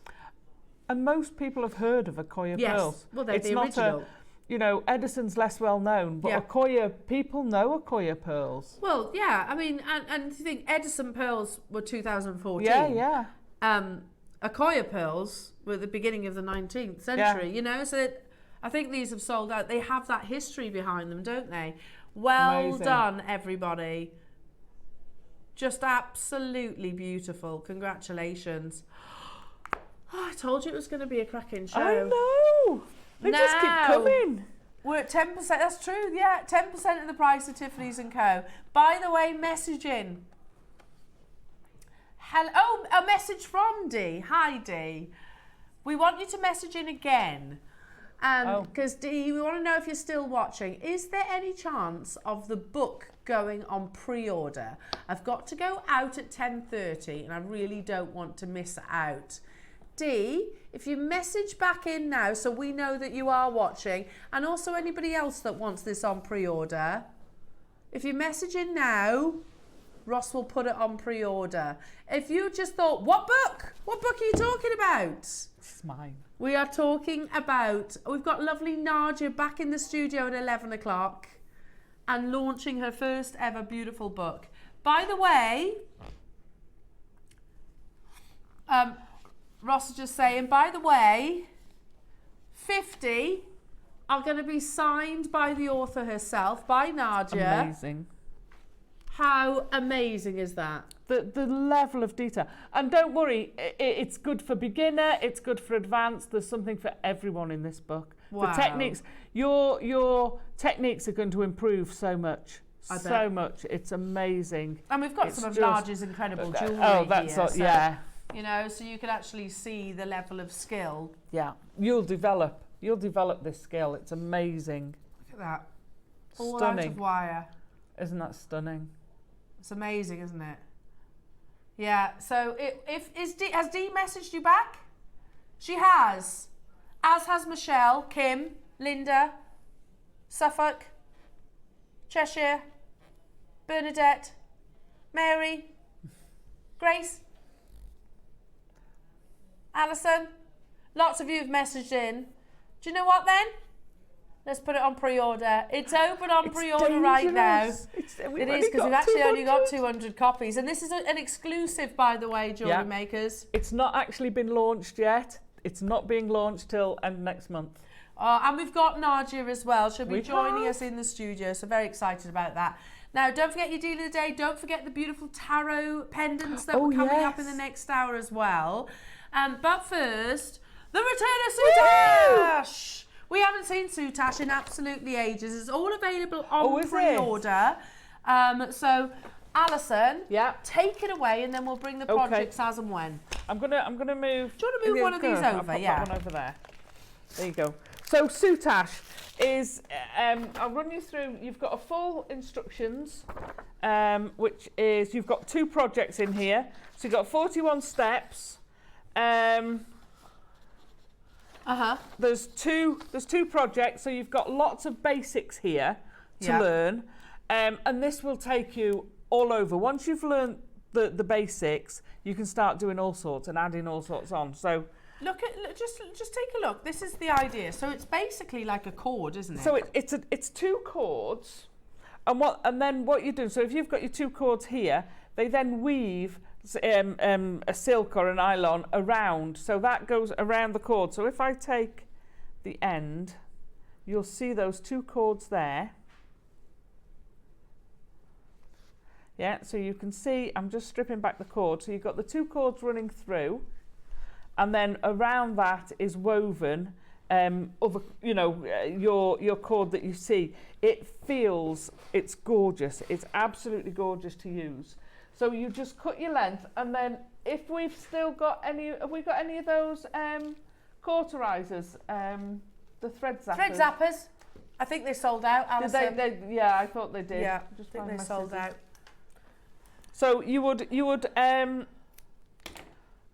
And most people have heard of Acquoia pearls. Well, they're the original. Edison's less well known, but Acquoia, people know Acquoia pearls. Well, yeah, I mean, and you think Edison pearls were 2014. Yeah. Acquoia pearls were the beginning of the 19th century, so I think these have sold out. They have that history behind them, don't they? Well done, everybody. Just absolutely beautiful. Congratulations. Oh, I told you it was going to be a cracking show. I know. They just keep coming. We're at 10%. That's true. Yeah, 10% of the price of Tiffany's & Co. By the way, messaging. Hello. Oh, a message from Dee. Hi, Dee. We want you to message in again. Because Dee, we want to know if you're still watching. Is there any chance of the book going on pre-order? I've got to go out at 10:30 and I really don't want to miss out. Dee, if you message back in now so we know that you are watching, and also anybody else that wants this on pre-order, if you message in now, Ross will put it on pre-order. If you just thought, what book? What book are you talking about? It's mine. We are talking about, we've got lovely Nadja back in the studio at 11 o'clock and launching her first ever beautiful book. By the way, Ross is just saying, by the way, 50 are going to be signed by the author herself, by Nadja. Amazing. How amazing is that? The level of detail. And don't worry, it's good for beginner, it's good for advanced. There's something for everyone in this book. Wow. The techniques, your techniques are going to improve so much. So much. It's amazing. And we've got some of Nadja's incredible jewellery here. Yeah. You know, so you can actually see the level of skill. Yeah. You'll develop this skill. It's amazing. Look at that. All Stunning. out of wire. Isn't that stunning? It's amazing, isn't it? Yeah, so has Dee messaged you back? She has. As has Michelle, Kim, Linda, Suffolk, Cheshire, Bernadette, Mary, Grace, Alison. Lots of you have messaged in. Do you know what then? Let's put it on pre-order. It's open on pre-order right now. It is, because we've actually only got 200 copies. And this is an exclusive, by the way, Jewellery Makers. It's not actually been launched yet. It's not being launched till end next month. And we've got Nadja as well. She'll be joining us in the studio, so very excited about that. Now, don't forget your deal of the day. Don't forget the beautiful tarot pendants that are coming up in the next hour as well. But first, the return of Soutache! We haven't seen Soutache in absolutely ages. It's all available on pre-order. So, Alison, take it away, and then we'll bring the projects as and when. I'm gonna move. Do you want to move one of these over? I'll put that one over there. There you go. So Soutache is. I'll run you through. You've got a full instructions, which is you've got 2 projects in here. So you've got 41 steps. There's two projects, so you've got lots of basics here to learn, and this will take you all over. Once you've learned the basics, you can start doing all sorts and adding all sorts on. So just take a look. This is the idea. So it's basically like a cord, isn't it? So it's 2 cords, and then what you do. So if you've got your 2 cords here, they then weave a silk or an nylon around, so that goes around the cord. So if I take the end, you'll see those 2 cords there. Yeah, so you can see I'm just stripping back the cord. So you've got the 2 cords running through, and then around that is woven your cord that you see. It's gorgeous. It's absolutely gorgeous to use. So you just cut your length, and then if we've still got have we got any of those cauterizers, the thread zappers? Thread zappers. I think they sold out, Alison. Yeah, I thought they did. Yeah, I think they sold out. So you would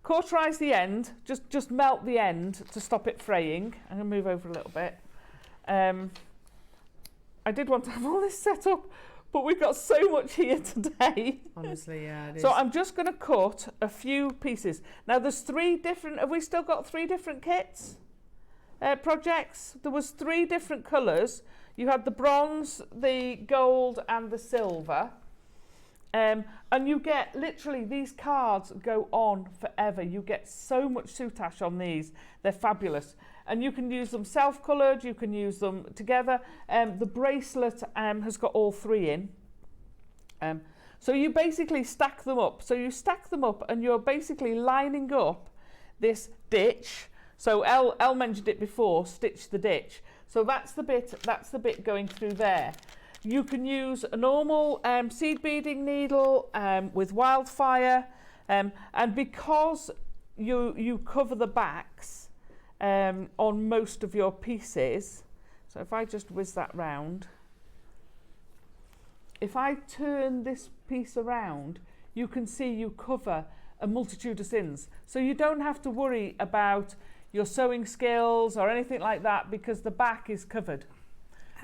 cauterize the end, just melt the end to stop it fraying. I'm going to move over a little bit. I did want to have all this set up, but we've got so much here today. Honestly, yeah, it is. So I'm just going to cut a few pieces. Now there's 3 different, have we still got 3 different kits? Projects? There was 3 different colours. You had the bronze, the gold and the silver. And you get, literally, these cards go on forever. You get so much Soutache on these. They're fabulous. And you can use them self-coloured, you can use them together. The bracelet has got all 3 in. So you basically stack them up. So you stack them up and you're basically lining up this ditch. So Elle mentioned it before, stitch the ditch. So that's the bit going through there. You can use a normal seed beading needle with wildfire. And because you cover the backs on most of your pieces, so if I just whiz that round, if I turn this piece around, you can see you cover a multitude of sins. So you don't have to worry about your sewing skills or anything like that, because the back is covered.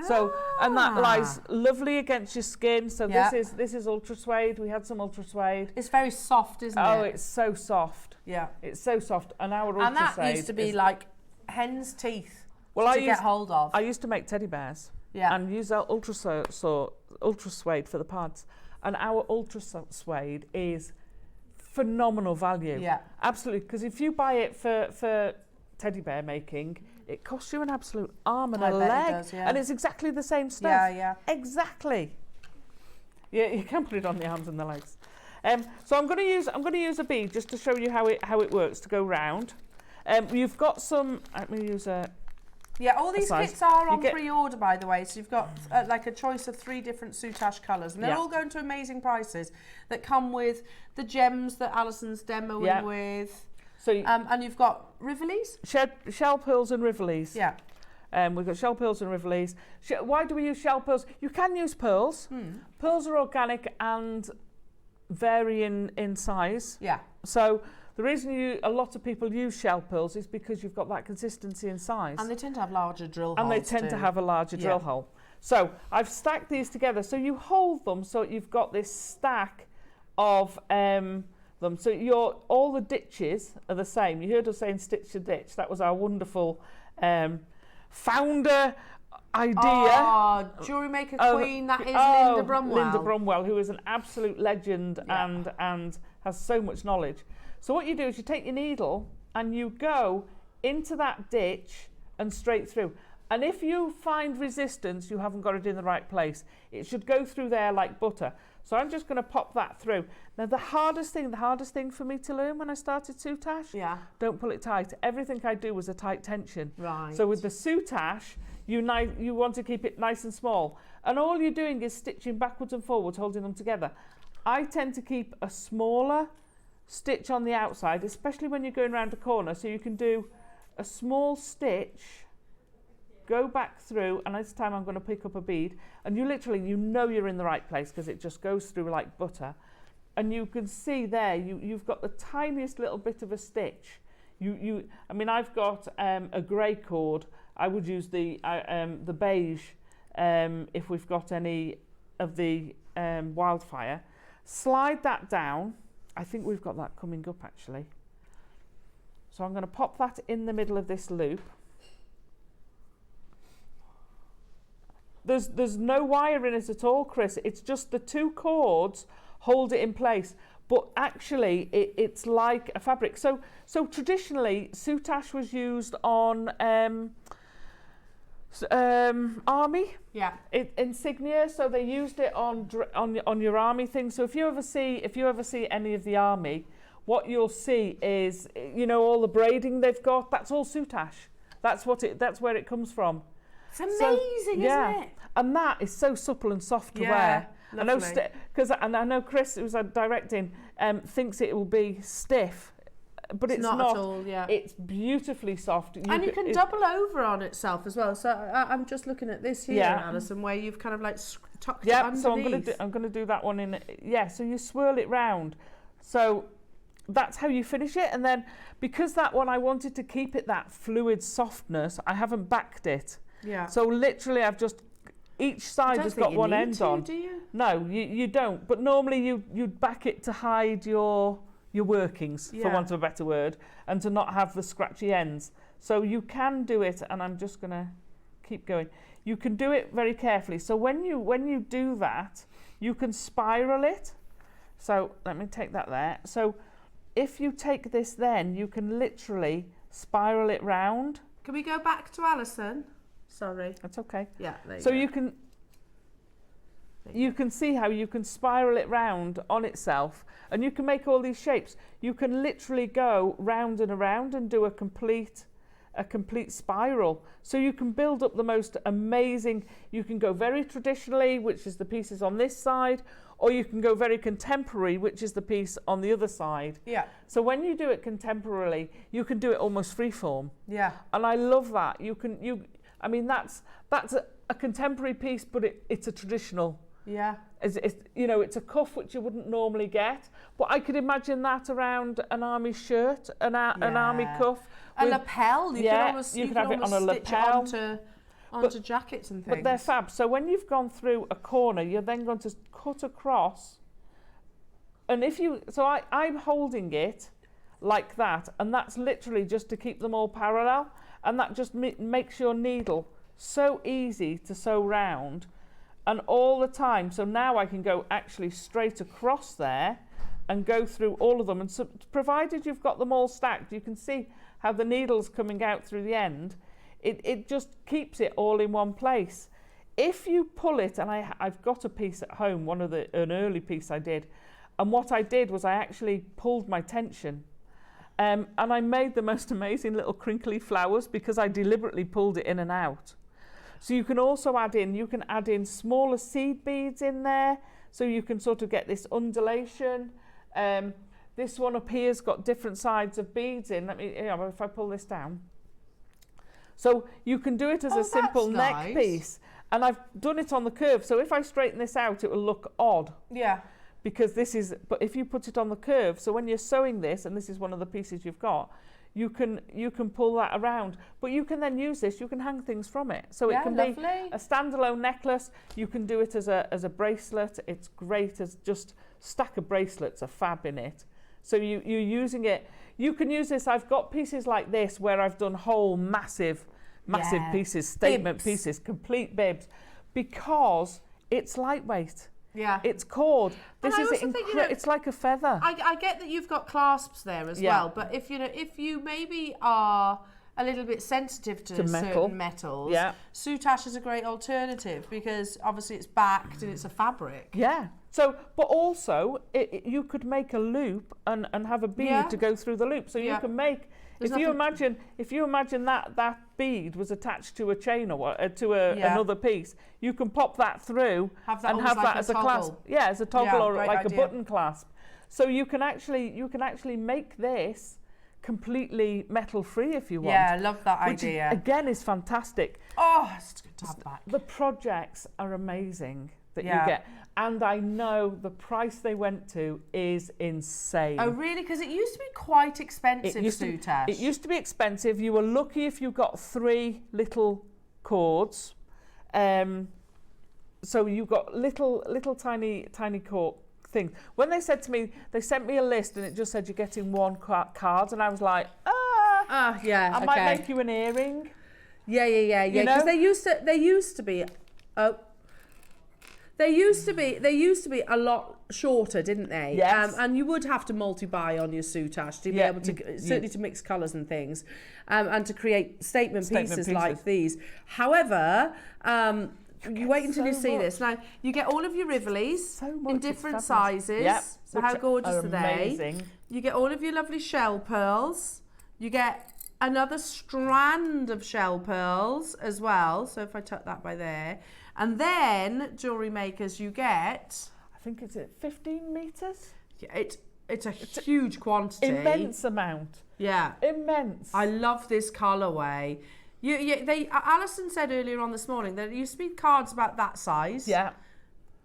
So, and that lies lovely against your skin. So this is ultra suede. We had some ultra suede. It's very soft, isn't it? Oh, it's so soft. Yeah. It's so soft. And our ultra And that suede used to be like hen's teeth to get hold of. I used to make teddy bears. Yeah. And use that ultra suede for the pads. And our ultra suede is phenomenal value. Yeah. Absolutely. Because if you buy it for teddy bear making, it costs you an absolute arm and a leg. It does, yeah. And it's exactly the same stuff. Yeah, yeah. Exactly. Yeah, you can put it on the arms and the legs. So I'm going to use a bead just to show you how it works to go round. You've got some. Let me use a. Yeah, all these size. kits are on pre-order, by the way. So you've got like a choice of 3 different Soutache colours, and they're all going to amazing prices that come with the gems that Alison's demoing with. So and you've got Rivolis? Shell pearls and Rivolis. Yeah. We've got shell pearls and Rivolis. Why do we use shell pearls? You can use pearls. Pearls are organic and vary in size. Yeah. So the reason a lot of people use shell pearls is because you've got that consistency and size. And they tend to have larger drill holes. And they tend to have a larger drill hole. So I've stacked these together. So you hold them so you've got this stack of them. So all the ditches are the same. You heard us saying stitch to ditch. That was our wonderful founder idea. Oh, Jewellery Maker Queen, that is Linda Brumwell. Linda Brumwell, who is an absolute legend and has so much knowledge. So what you do is you take your needle and you go into that ditch and straight through. And if you find resistance, you haven't got it in the right place. It should go through there like butter. So I'm just going to pop that through. Now the hardest thing for me to learn when I started Soutache, don't pull it tight. Everything I do was a tight tension. Right. So with the Soutache, you want to keep it nice and small. And all you're doing is stitching backwards and forwards, holding them together. I tend to keep a smaller stitch on the outside, especially when you're going around a corner. So you can do a small stitch, go back through, and this time I'm going to pick up a bead, and you know you're in the right place because it just goes through like butter. And you can see there, you've got the tiniest little bit of a stitch. I mean, I've got a grey cord. I would use the beige if we've got any of the wildfire. Slide that down. I think we've got that coming up actually. So I'm going to pop that in the middle of this loop. There's no wire in it at all, Chris. It's just the 2 cords hold it in place. But actually, it's like a fabric. So traditionally, Soutache was used on army insignia. So they used it on your army thing. So if you ever see any of the army, what you'll see is all the braiding they've got. That's all Soutache. That's where it comes from. It's amazing, isn't it? And that is so supple and soft to wear. I know Chris, who's directing, thinks it will be stiff, but it's not at all. Yeah, it's beautifully soft. And you can double over on itself as well. So I'm just looking at this here, Alison, where you've kind of like tucked it underneath. So I'm going to do that one in. So you swirl it round. So that's how you finish it, and then because that one I wanted to keep it that fluid softness, I haven't backed it. Yeah. So literally, I've just each side has got one end on. Do you? No, you don't. But normally you'd back it to hide your workings, for want of a better word, and to not have the scratchy ends. So you can do it, and I'm just going to keep going. You can do it very carefully. So when you do that, you can spiral it. So let me take that there. So if you take this, then you can literally spiral it round. Can we go back to Alison? Sorry. That's okay. Yeah, there so you you can see how you can spiral it round on itself, and you can make all these shapes. You can literally go round and around and do a complete a complete spiral. So you can build up the most amazing, you can go very traditionally, which is the pieces on this side, or you can go very contemporary, which is the piece on the other side. Yeah. So when you do it contemporarily, you can do it almost freeform. Yeah. And I love that. I mean, that's a contemporary piece, but it's a traditional. Yeah. It's a cuff which you wouldn't normally get, but I could imagine that around an army shirt, an army cuff. A lapel. You can have it on a lapel. Onto jackets and things. But they're fab. So when you've gone through a corner, you're then going to cut across. And I'm holding it like that, and that's literally just to keep them all parallel, and that just makes your needle so easy to sew round, and all the time. So now I can go actually straight across there and go through all of them, and so, provided you've got them all stacked, you can see how the needle's coming out through the end. It just keeps it all in one place. If you pull it, and I've got a piece at home, an early piece I did, and what I did was I actually pulled my tension, and I made the most amazing little crinkly flowers because I deliberately pulled it in and out. So you can also add in smaller seed beads in there, so you can sort of get this undulation. This one up here's got different sides of beads in. If I pull this down. So you can do it as a simple neck piece, and I've done it on the curve. So if I straighten this out, it will look odd. Yeah. Because but if you put it on the curve, so when you're sewing this, and this is one of the pieces you've got, you can pull that around. But you can then use this, you can hang things from it. So it can be a standalone necklace. You can do it as a bracelet. It's great as just stack of bracelets are fab in it. So you're using it. You can use this. I've got pieces like this where I've done whole massive pieces, statement pieces, complete bibs, because it's lightweight. Yeah. It's cord. It's like a feather. I get that you've got clasps there as well, but if you maybe are a little bit sensitive to certain metals, Soutache is a great alternative because obviously it's backed and it's a fabric. Yeah. So, but also you could make a loop and have a bead to go through the loop. So you can make. If you imagine that bead was attached to a chain or another piece, you can pop that through and have that as a clasp. Yeah, as a toggle or like a button clasp. So you can actually make this completely metal free if you want. Yeah, I love that idea. Again, is fantastic. Oh, it's good to have back. The projects are amazing that you get. And I know the price they went to is insane. Oh, really? Because it used to be quite expensive, Soutache. It used to be expensive. You were lucky if you got 3 little cords. So you got little tiny cord things. When they said to me, they sent me a list and it just said you're getting 1 card, and I was like, yeah, I might make you an earring. Yeah. Because they used to be. They used to be a lot shorter, didn't they? Yes. And you would have to multi-buy on your Soutache to be able to, certainly to mix colours and things, and to create statement pieces like these. However, you wait until you see this. Now, you get all of your Rivolis in different sizes. Yep. So how gorgeous are they? Amazing. You get all of your lovely shell pearls. You get another strand of shell pearls as well. So if I tuck that by there. And then, Jewellery Makers, you get... I think it's 15 metres? Yeah, it's a huge quantity. Immense amount. Yeah. Immense. I love this colourway. Alison said earlier on this morning that there used to be cards about that size. Yeah.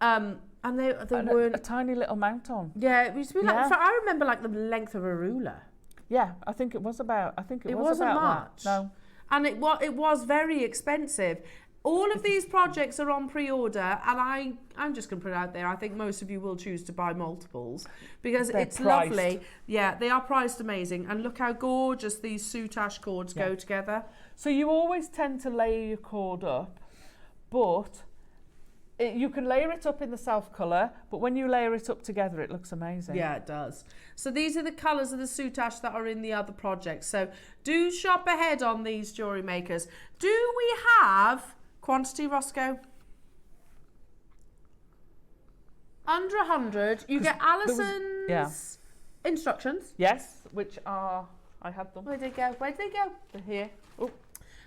And they weren't... A tiny little mount on. Yeah, it used to be like... I remember like the length of a ruler. Yeah, I think it was about... It wasn't much. That. No. And it was very expensive. All of these projects are on pre-order, and I'm just going to put it out there. I think most of you will choose to buy multiples because it's priced. Lovely. Yeah, they are priced amazing. And look how gorgeous these Soutache cords go together. So you always tend to layer your cord up, but you can layer it up in the self colour, but when you layer it up together, it looks amazing. Yeah, it does. So these are the colours of the Soutache that are in the other projects. So do shop ahead on these, Jewellery Makers. Do we have... quantity, Roscoe? Under 100. You get Alison's instructions. Yes, which are... I had them. Where'd they go? They're here. Oh,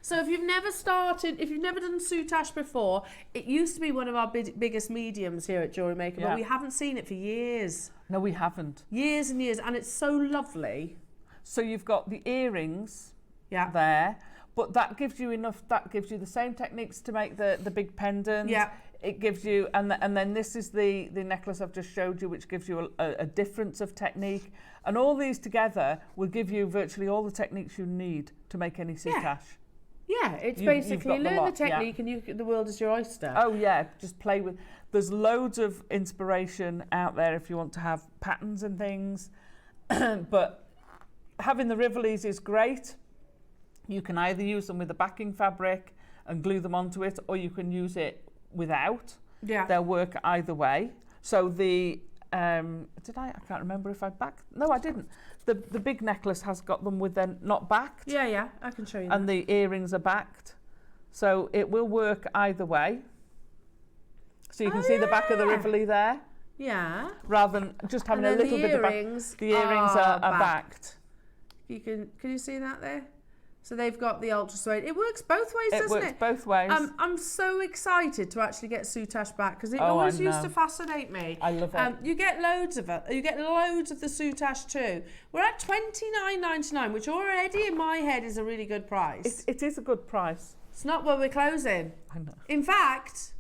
So if you've never done Soutache before, it used to be one of our biggest mediums here at Jewellery Maker, but we haven't seen it for years. no, we haven't. Years and years, and it's so lovely. So you've got the earrings Yeah. there, but that gives you the same techniques to make the big pendant. Yeah. It gives you, and then this is the necklace I've just showed you, which gives you a difference of technique. And all these together will give you virtually all the techniques you need to make any Soutache. Yeah, it's You've basically got you the learn the lot, yeah. technique and the world is your oyster. Oh yeah, just play with. There's loads of inspiration out there if you want to have patterns and things, but having the Rivolis is great. You can either use them with the backing fabric and glue them onto it, or you can use it without. Yeah. They'll work either way. So the I can't remember if I backed. No, I didn't. The big necklace has got them with them not backed. Yeah, I can show you And that. the earrings are backed. So it will work either way. So you can see the back of the Rivoli there, Yeah. rather than just having a And then little the bit of back. earrings The earrings are backed. backed. Can you see that there? So they've got the ultra suede. It works both ways, doesn't it? It works both ways. I'm so excited to actually get Soutache back because it Oh, I always used know. to fascinate me. I love it. You get loads of it. You get loads of the Soutache too. We're at $29.99, which already in my head is a really good price. It is a good price. It's not where we're closing. I know. In fact,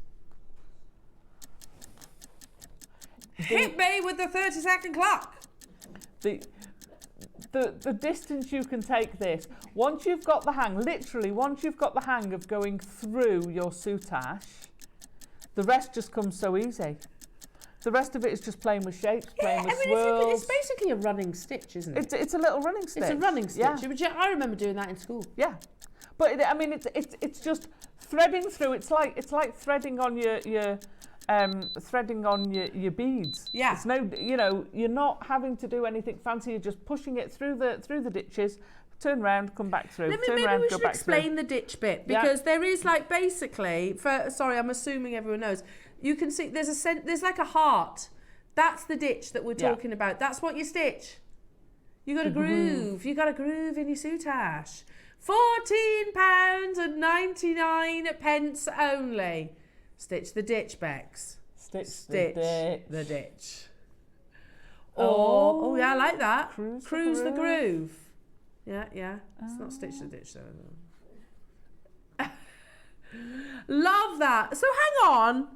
hit me with the 30-second clock. The distance you can take this, once you've got the hang, literally once you've got the hang of going through your Soutache, the rest just comes so easy. The rest of it is just playing with shapes, playing with swirls. It's basically a running stitch, isn't it? It's a little running stitch. It's a running stitch. Yeah. Which I remember doing that in school. Yeah, but it's just threading through. It's like threading on your beads. Yeah. It's no, you're not having to do anything fancy. You're just pushing it through the ditches. Turn round, come back through. Maybe we should explain the ditch bit because there is like basically. I'm assuming everyone knows. You can see there's like a heart. That's the ditch that we're talking about. That's what you stitch. You got a groove. You got a groove in your Soutache. £14.99 only. Stitch the ditch, Bex. Stitch the ditch. Oh yeah, I like that. Cruise the groove. Yeah. It's not stitch the ditch though. Love that. So hang on.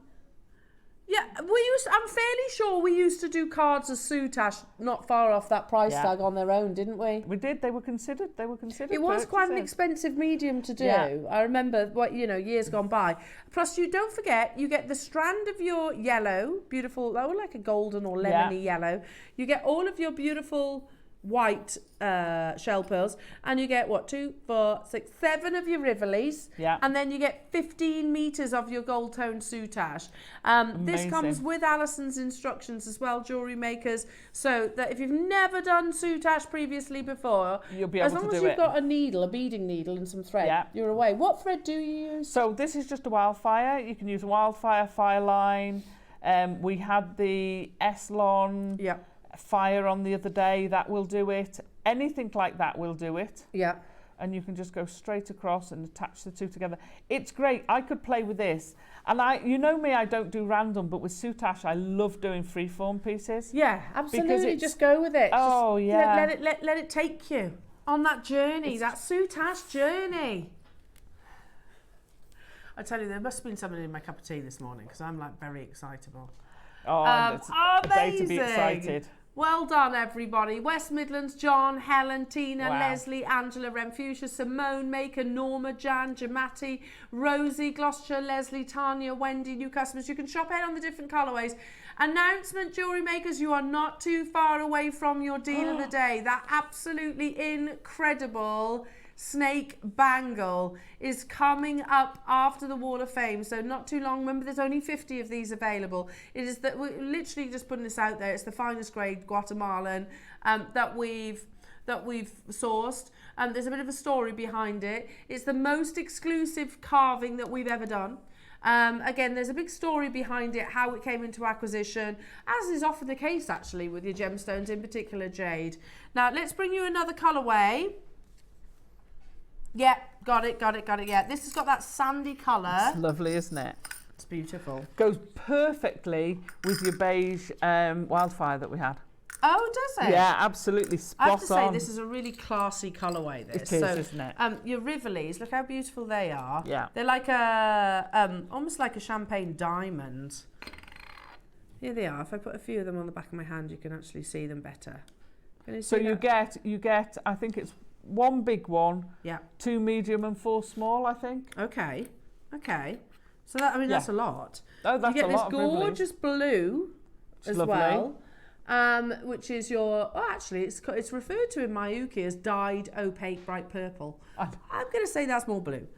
Yeah, I'm fairly sure we used to do cards of Soutache not far off that price tag on their own, didn't we? We did. They were considered. It was quite an expensive medium to do. Yeah. I remember years gone by. Plus, you don't forget, you get the strand of your yellow, beautiful, like a golden or lemony yellow. You get all of your beautiful white shell pearls, and you get 2, 4, 6, 7 of your Rivolis, and then you get 15 meters of your gold toned Soutache. This comes with Alison's instructions as well, Jewellery Makers, so that if you've never done Soutache previously before, you'll be able to do it. As long as you've got a needle, a beading needle and some thread, you're away. What thread do you use? So this is just a wildfire. You can use a wildfire fire line. We had the Eslon fire on the other day. That will do it. Anything like that will do it. Yeah. And you can just go straight across and attach the two together. It's great. I could play with this. And I don't do random, but with Soutache, I love doing freeform pieces. Yeah, absolutely. Just go with it. Oh, just, let it take you on that journey, that Soutache journey. I tell you, there must have been something in my cup of tea this morning because I'm like very excitable. Oh, it's a day to be excited. Well done, everybody. West Midlands, John, Helen, Tina, Wow. Leslie, Angela, Renfusia, Simone, Maker, Norma, Jan, Jamati, Rosie, Gloucestershire, Leslie, Tanya, Wendy, new customers. You can shop in on the different colourways. Announcement, Jewellery Makers, you are not too far away from your deal of the day. That absolutely incredible snake bangle is coming up after the Wall of Fame, so not too long. Remember, there's only 50 of these available. It is that we're literally just putting this out there. It's the finest grade Guatemalan that we've sourced. There's a bit of a story behind it. It's the most exclusive carving that we've ever done. Again, there's a big story behind it, how it came into acquisition, as is often the case actually with your gemstones, in particular jade. Now let's bring you another colourway. Yeah, got it. Yeah, this has got that sandy colour. It's lovely, isn't it? It's beautiful. Goes perfectly with your beige wildfire that we had. Oh, does it? Yeah, absolutely spot on. I have to say, this is a really classy colourway, this. It is, isn't it? Your Rivolis, look how beautiful they are. Yeah. They're like a, almost like a champagne diamond. Here they are. If I put a few of them on the back of my hand, you can actually see them better. Can you see So you that? get, I think it's 1 big one, Yeah. 2 medium and 4 small, I think. Okay. So that, I mean, that's a lot. Oh, that's you get a lot this of Rivolis. gorgeous blue as lovely. well. Which is your, actually it's referred to in Miyuki as dyed opaque bright purple. I'm going to say that's more blue.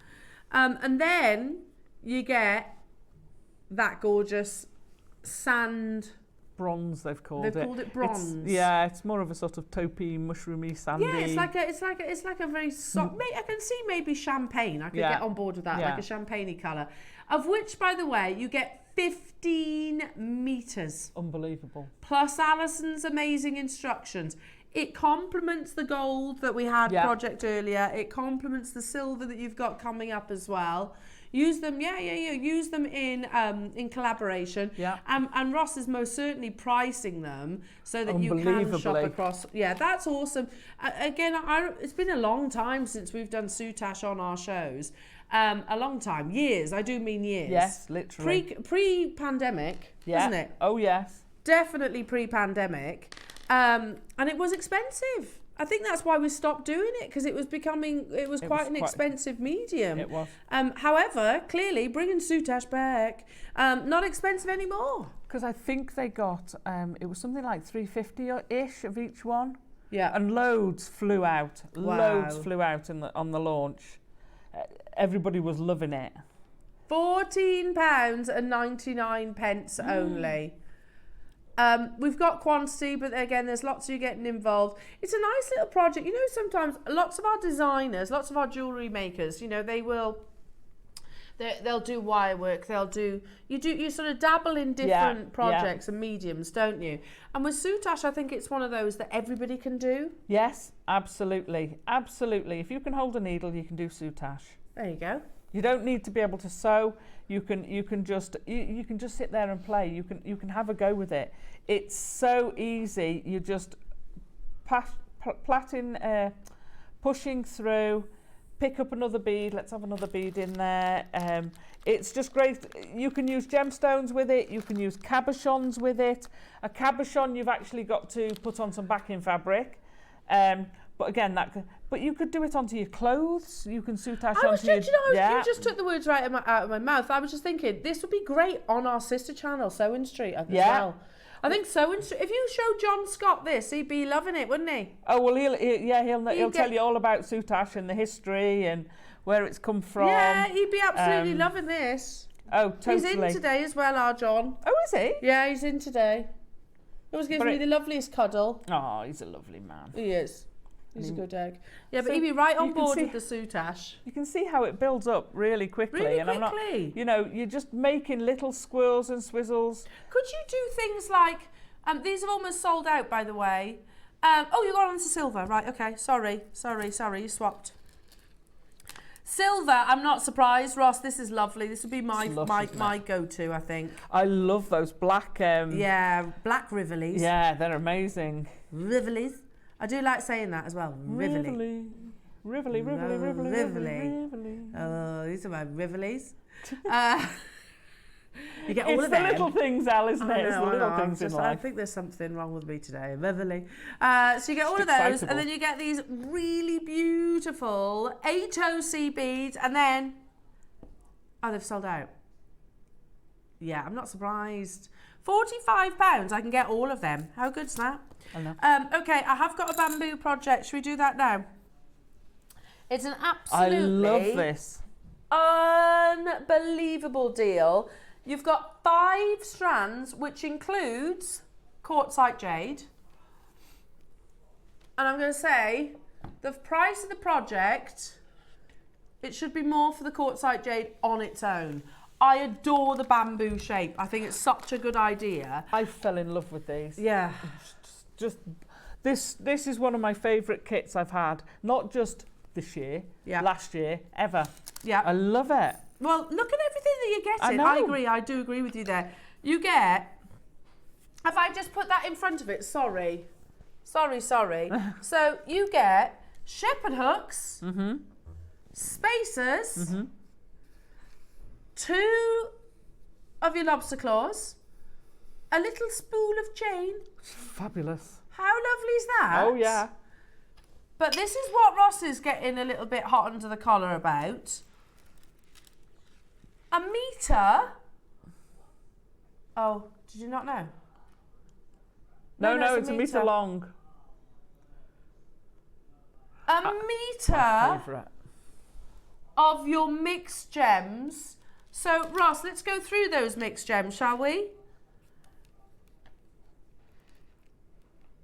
And then you get that gorgeous sand. Bronze, they've called it. They've called it bronze. It's more of a sort of taupey, mushroomy, sandy. Yeah, it's like a very soft. I can see maybe champagne. I could get on board with that, like a champagne-y colour. Of which, by the way, you get 15 metres. Unbelievable. Plus Alison's amazing instructions. It complements the gold that we had project earlier. It complements the silver that you've got coming up as well. Use them, use them in collaboration. Yeah. And Ross is most certainly pricing them so that you can shop across. Yeah, that's awesome. Again, it's been a long time since we've done Soutache on our shows. A long time, years. I do mean years. Yes, literally. Pre-pandemic, isn't it? Oh yes. Definitely pre-pandemic, and it was expensive. I think that's why we stopped doing it, because it was quite an expensive medium. It was. However, clearly bringing Soutache back, not expensive anymore. Because I think they got it was something like 350-ish of each one. Yeah. And loads flew out. Wow. Loads flew out on the launch. Everybody was loving it. £14.99 only. We've got quantity, but again, there's lots of you getting involved. It's a nice little project. You know, sometimes lots of our designers, lots of our jewellery makers, you know, they'll do wire work. You sort of dabble in different projects and mediums, don't you? And with Soutache, I think it's one of those that everybody can do. Yes, absolutely. If you can hold a needle, you can do Soutache. There you go. You don't need to be able to sew. You can just sit there and play. You can have a go with it. It's so easy. You just plaiting, pushing through, pick up another bead. Let's have another bead in there. It's just great. You can use gemstones with it. You can use cabochons with it. A cabochon, you've actually got to put on some backing fabric. But again, but you could do it onto your clothes. You can Soutache onto your... You just took the words right out of my mouth. I was just thinking, this would be great on our sister channel, Sewing Street, as well. I think Sewing Street, if you showed John Scott this, he'd be loving it, wouldn't he? Oh, well, he'll tell you all about Soutache and the history and where it's come from. Yeah, he'd be absolutely loving this. Oh, totally. He's in today as well, our John. Oh, is he? Yeah, he's in today. He always gives me the loveliest cuddle. Oh, he's a lovely man. He is. He's a good egg. Yeah, but he'd be right on board with the Soutache. You can see how it builds up really quickly. Really and quickly. You're just making little swirls and swizzles. Could you do things like, these have almost sold out, by the way. You got on to silver. Right, okay. Sorry, you swapped. Silver, I'm not surprised. Ross, this is lovely. This would be my go-to, I think. I love those black... black Rivolis. Yeah, they're amazing. Rivolis. I do like saying that as well. Rivoli. Rivoli. Oh, these are my Rivolis. You get all it's of them. It's the little things, Al, isn't it? It's the little things in life. I think there's something wrong with me today. Rivoli. So you get all of those, and then you get these really beautiful 8OC beads, and then... Oh, they've sold out. Yeah, I'm not surprised. £45, I can get all of them. How good's that? I know. Okay, I have got a bamboo project. Should we do that now? It's an absolutely... I love this. Unbelievable deal. You've got 5 strands, which includes quartzite jade. And I'm going to say, the price of the project, it should be more for the quartzite jade on its own. I adore the bamboo shape. I think it's such a good idea. I fell in love with these. Yeah. Just this is one of my favourite kits I've had. Not just this year, last year, ever. Yeah. I love it. Well, look at everything that you're getting. I agree. I do agree with you there. You get... If I just put that in front of it, sorry. So you get shepherd hooks, spacers, 2 of your lobster claws, a little spool of chain. Fabulous. How lovely is that? Oh, yeah. But this is what Ross is getting a little bit hot under the collar about. A metre. Oh, did you not know? No, it's a metre long. A metre of your mixed gems. So, Ross, let's go through those mixed gems, shall we?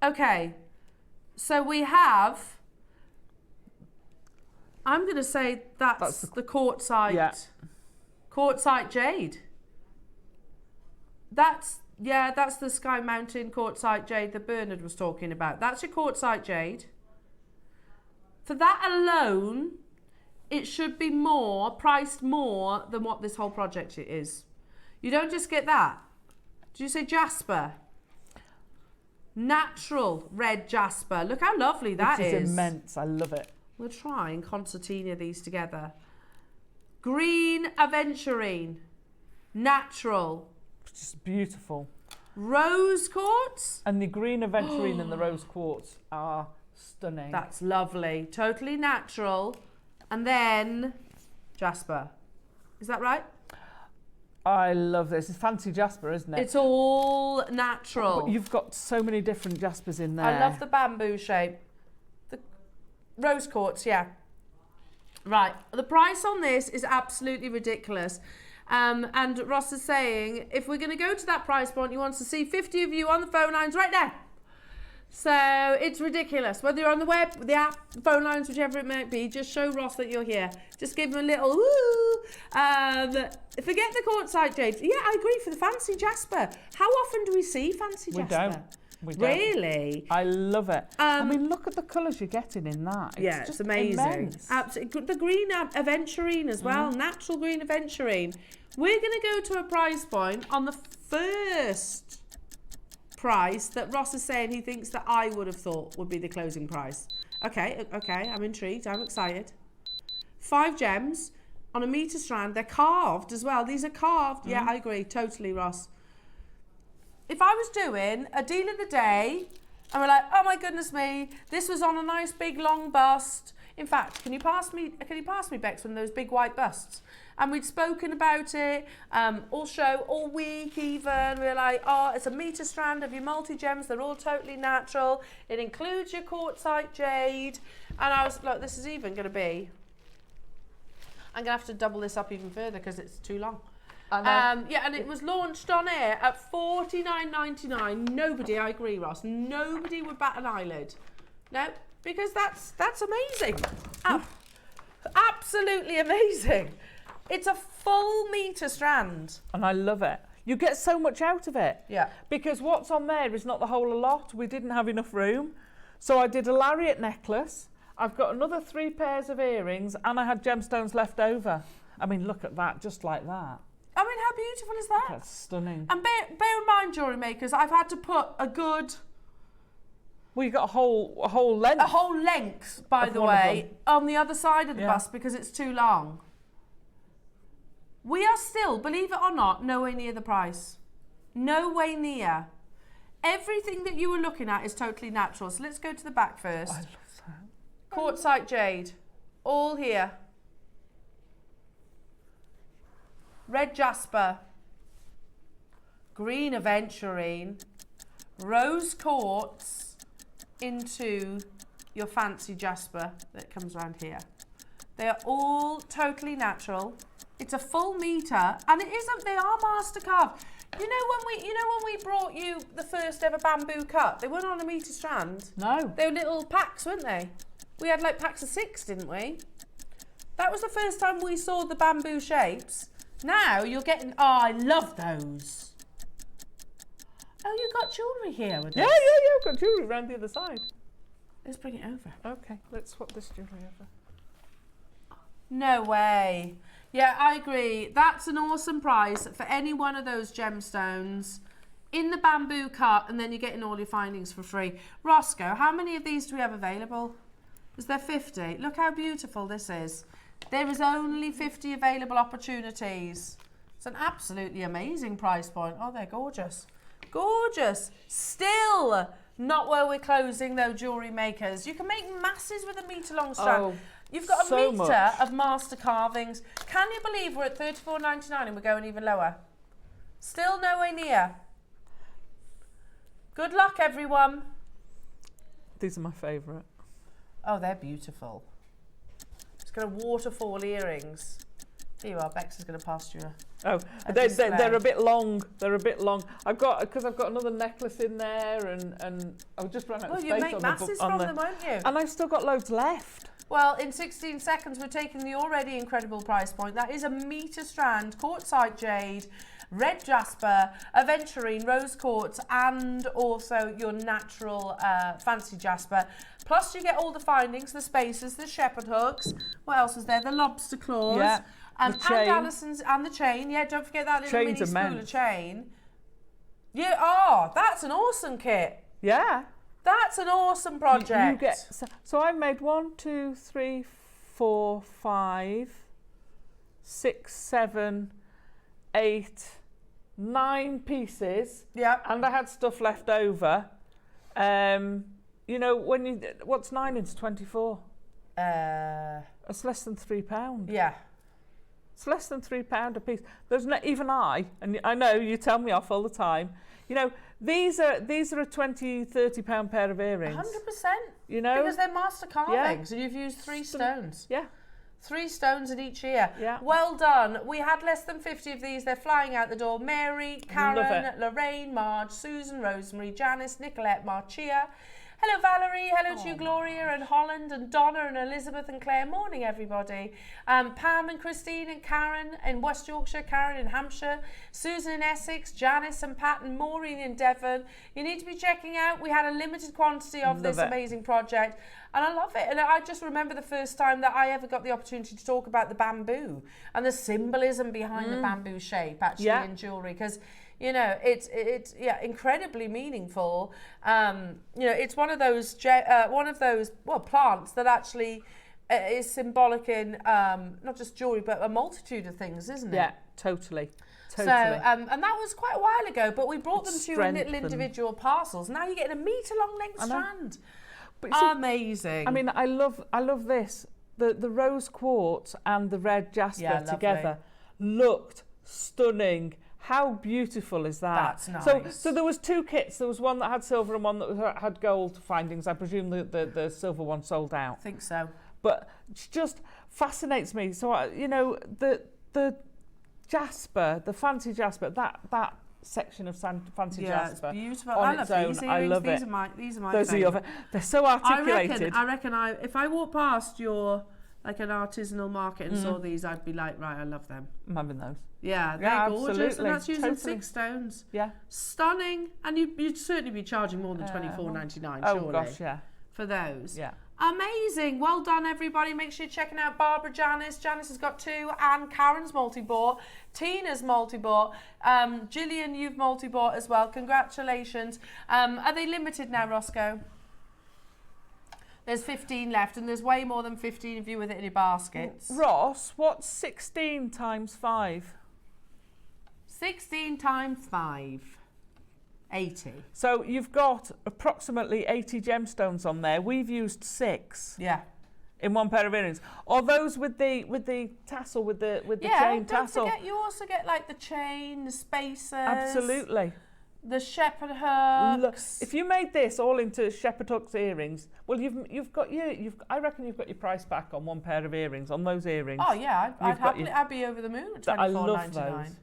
Okay. So we have... I'm going to say that's the quartzite. Yeah. Quartzite jade. That's the Sky Mountain quartzite jade that Bernard was talking about. That's your quartzite jade. For that alone, it should be priced more than what this whole project is. You don't just get that. Did you say jasper? Natural red jasper. Look how lovely that is. It's immense. I love it. We'll try and concertina these together. Green aventurine. Natural. It's just beautiful. Rose quartz. And the green aventurine and the rose quartz are stunning. That's lovely. Totally natural. And then jasper. Is that right? I love this. It's fancy jasper, isn't it? It's all natural. But you've got so many different jaspers in there. I love the bamboo shape. The rose quartz, yeah. Right. The price on this is absolutely ridiculous. And Ross is saying, if we're going to go to that price point, he wants to see 50 of you on the phone lines right now. So it's ridiculous. Whether you're on the web, the app, phone lines, whichever it might be, just show Ross that you're here. Just give him a little woo. Forget the quartzite jade. Yeah, I agree, for the fancy jasper. How often do we see fancy jasper? We don't. Really? I love it. I mean, look at the colours you're getting in that. It's amazing. Absolutely. The green aventurine as well, natural green aventurine. We're going to go to a price point on the first price that Ross is saying he thinks that I would have thought would be the closing price. Okay, I'm intrigued, I'm excited. 5 gems on a metre strand. They're carved as well. These are carved. Yeah, I agree, totally, Ross. If I was doing a deal of the day and we're like, oh my goodness me, this was on a nice big long bust. In fact, can you pass me Bex, one of those big white busts? And we'd spoken about it all show, all week even. We were like, oh, it's a metre strand of your multi-gems. They're all totally natural. It includes your quartzite jade. And I was like, this is even going to be... I'm going to have to double this up even further because it's too long. Yeah, and it was launched on air at $49.99. Nobody, I agree, Ross, nobody would bat an eyelid. No, because that's amazing. Absolutely amazing. It's a full metre strand. And I love it. You get so much out of it. Yeah. Because what's on there is not the whole lot. We didn't have enough room. So I did a lariat necklace. I've got another 3 pairs of earrings and I had gemstones left over. I mean, look at that, just like that. I mean, how beautiful is that? That's stunning. And bear in mind, jewellery makers, I've had to put a good... Well, you got a whole length. A whole length, by the way, on the other side of the bust because it's too long. We are still, believe it or not, nowhere near the price. No way near. Everything that you were looking at is totally natural. So let's go to the back first. I love that. Quartzite jade. All here. Red jasper. Green aventurine. Rose quartz into your fancy jasper that comes around here. They are all totally natural. It's a full metre, and it isn't. They are master carved. You know when we brought you the first ever bamboo cut, they weren't on a metre strand. No. They were little packs, weren't they? We had like packs of 6, didn't we? That was the first time we saw the bamboo shapes Now you're getting, oh, I love those. Oh, you got jewellery here with Yeah, this? I've got jewellery around the other side. Let's bring it over. Okay, let's swap this jewellery over. No way. Yeah, I agree. That's an awesome price for any one of those gemstones in the bamboo cut, and then you're getting all your findings for free. Roscoe, how many of these do we have available? Is there 50? Look how beautiful this is. There is only 50 available opportunities. It's an absolutely amazing price point. Oh, they're gorgeous. Gorgeous. Still not where we're closing though, jewellery makers. You can make masses with a metre long strand. Oh, You've got a so metre much. of master carvings. Can you believe we're at $34.99 and we're going even lower? Still nowhere near. Good luck, everyone. These are my favourite. Oh, they're beautiful. It's got a waterfall earrings. Here you are, Bex is going to pass you Oh, a they're display. a bit long. They're a bit long. I've got another necklace in there, and I've just run out of Well, space you make on masses on from the, them, won't you? and I've still got loads left. Well, in 16 seconds, we're taking the already incredible price point. That is a metre strand, quartzite jade, red jasper, aventurine, rose quartz, and also your natural fancy jasper. Plus, you get all the findings, the spacers, the shepherd hooks. What else is there? The lobster claws. Yeah, the chain. And Alison's, and the chain. Yeah, don't forget that little Chain's mini spool of immense. chain. Yeah, oh, that's an awesome kit. Yeah. That's an awesome project. You get so I've made 1, 2, 3, 4, 5, 6, 7, 8, 9 pieces. Yeah. And I had stuff left over. You know, what's 9 into 24? It's less than £3. Yeah. It's less than £3 a piece. There's not even and I know you tell me off all the time. You know, these are a £20, £30 pair of earrings. 100%. You know, Because they're master carvings and you've used 3 stones. Yeah. 3 stones in each ear. Yeah. Well done. We had less than 50 of these. They're flying out the door. Mary, Karen, Lorraine, Marge, Susan, Rosemary, Janice, Nicolette, Marcia. Hello, Valerie. Hello to you, Gloria and Holland and Donna and Elizabeth and Claire. Morning, everybody. Pam and Christine and Karen in West Yorkshire, Karen in Hampshire, Susan in Essex, Janice and Pat and Maureen in Devon. You need to be checking out. We had a limited quantity of this amazing project. And I love it. And I just remember the first time that I ever got the opportunity to talk about the bamboo and the symbolism behind the bamboo shape actually in jewellery. Because, you know, it's incredibly meaningful. You know, it's one of those plants that actually is symbolic in not just jewellery but a multitude of things, isn't it? Yeah, totally. So, and that was quite a while ago, but we brought them to you in little strengthened. individual parcels. Now you're getting a metre long length strand. But you see, amazing. I mean, I love this. The rose quartz and the red jasper together looked stunning. How beautiful is that? That's nice. So there was 2 kits. There was one that had silver and one that had gold findings. I presume the silver one sold out. I think so. But it just fascinates me. So you know, the jasper, the fancy jasper, that section of fancy jasper. It's beautiful. On I its love own, these I earrings. love These it. are my Those are favourite. they're so articulated. I reckon if I walked past your like an artisanal market and saw these, I'd be like, right, I love them. I'm having those. Yeah, they're gorgeous, absolutely, and that's using totally. 6 stones. Yeah. Stunning, and you'd certainly be charging more than $24.99. Oh surely, gosh, yeah. for those. Yeah. Amazing. Well done, everybody. Make sure you're checking out Barbara, Janice. Janice has got 2, and Karen's multi-bought. Tina's multi-bought. Gillian, you've multi-bought as well. Congratulations. Are they limited now, Roscoe? There's 15 left, and there's way more than 15 of you with it in your baskets. Ross, what's 16 times 5? 16 times 5. 80. So you've got approximately 80 gemstones on there. We've used 6 Yeah. in one pair of earrings. Are those with the tassel, with the chain tassel? Don't forget, you also get like the chain, the spacers. Absolutely. The shepherd hooks. If you made this all into shepherd hooks earrings, well, I reckon you've got your price back on one pair of earrings, on those earrings. Oh yeah, I'd be over the moon at I love $24.99. those.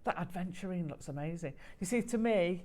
That aventurine looks amazing. You see, to me,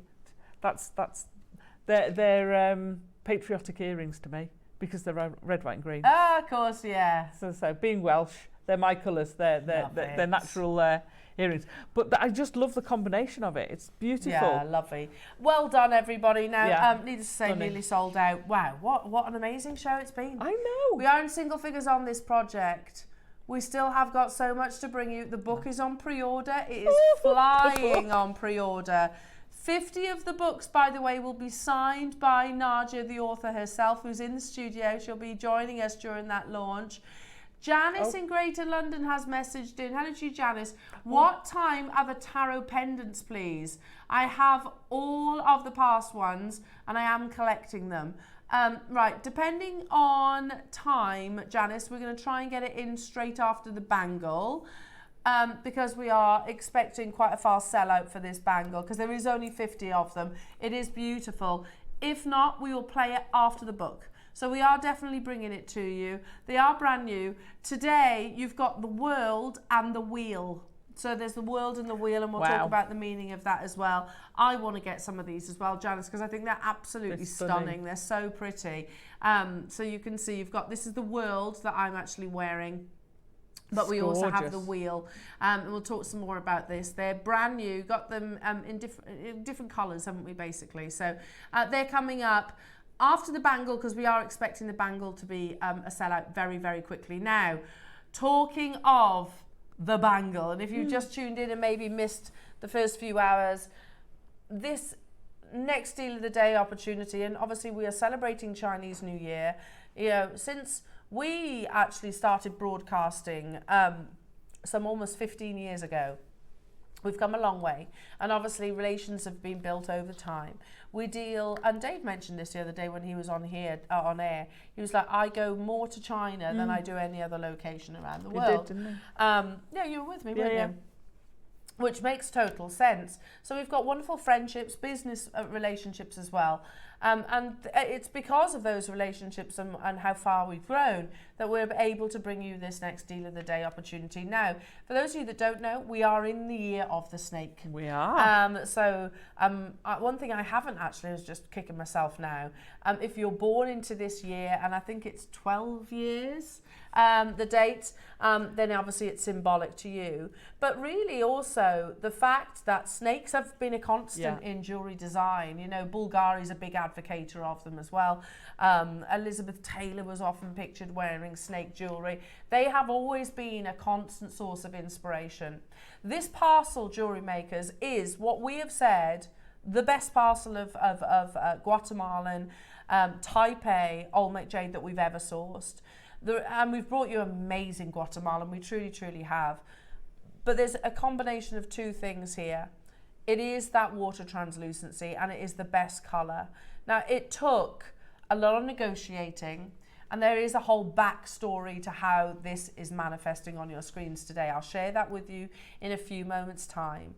they're patriotic earrings to me because they're red, white, and green. Oh, of course, yeah. So being Welsh, they're my colours. They're natural earrings. But I just love the combination of it. It's beautiful. Yeah, lovely. Well done, everybody. Now, Yeah. needless to say, Stunning. nearly sold out. Wow, what an amazing show it's been. I know. We are in single figures on this project. We still have got so much to bring you. The book is on pre-order. It is flying on pre-order. 50 of the books, by the way, will be signed by Nadja, the author herself, who's in the studio. She'll be joining us during that launch. Janice in Greater London has messaged in. Hello to you, Janice. What time are the tarot pendants, please? I have all of the past ones and I am collecting them. Right, depending on time, Janice, we're going to try and get it in straight after the bangle. Because we are expecting quite a fast sellout for this bangle because there is only 50 of them. It is beautiful. If not, we will play it after the book. So we are definitely bringing it to you. They are brand new. Today, you've got the world and the wheel. So there's the world and the wheel, and we'll talk about the meaning of that as well. I want to get some of these as well, Janice, because I think they're absolutely stunning. They're so pretty. So you can see you've got, this is the world that I'm actually wearing. But we also have the wheel, and we'll talk some more about this. They're brand new, got them in different colours, haven't we, basically? So they're coming up after the bangle because we are expecting the bangle to be a sellout very, very quickly. Now, talking of the bangle, and if you've just tuned in and maybe missed the first few hours, this next deal of the day opportunity, and obviously we are celebrating Chinese New Year, you know, since we actually started broadcasting some almost 15 years ago. We've come a long way, and obviously relations have been built over time. We deal, and Dave mentioned this the other day when he was on here on air. He was like, I go more to China than I do any other location around the world. He did, didn't he? Yeah, you were with me, weren't you? Which makes total sense. So we've got wonderful friendships, business relationships as well. And it's because of those relationships and how far we've grown that we're able to bring you this next deal of the day opportunity. Now, for those of you that don't know, we are in the year of the snake. We are. One thing I haven't actually is just kicking myself now. If you're born into this year, and I think it's 12 years, the date, then obviously it's symbolic to you. But really also the fact that snakes have been a constant in jewellery design. You know, Bulgari's a big advocator of them as well. Elizabeth Taylor was often pictured wearing snake jewellery. They have always been a constant source of inspiration. This parcel, Jewellery Makers, is what we have said the best parcel of Guatemalan Type A Olmec jade that we've ever sourced. And we've brought you amazing Guatemalan, we truly, truly have. But there's a combination of two things here. It is that water translucency, and it is the best colour. Now, it took a lot of negotiating, and there is a whole backstory to how this is manifesting on your screens today. I'll share that with you in a few moments' time.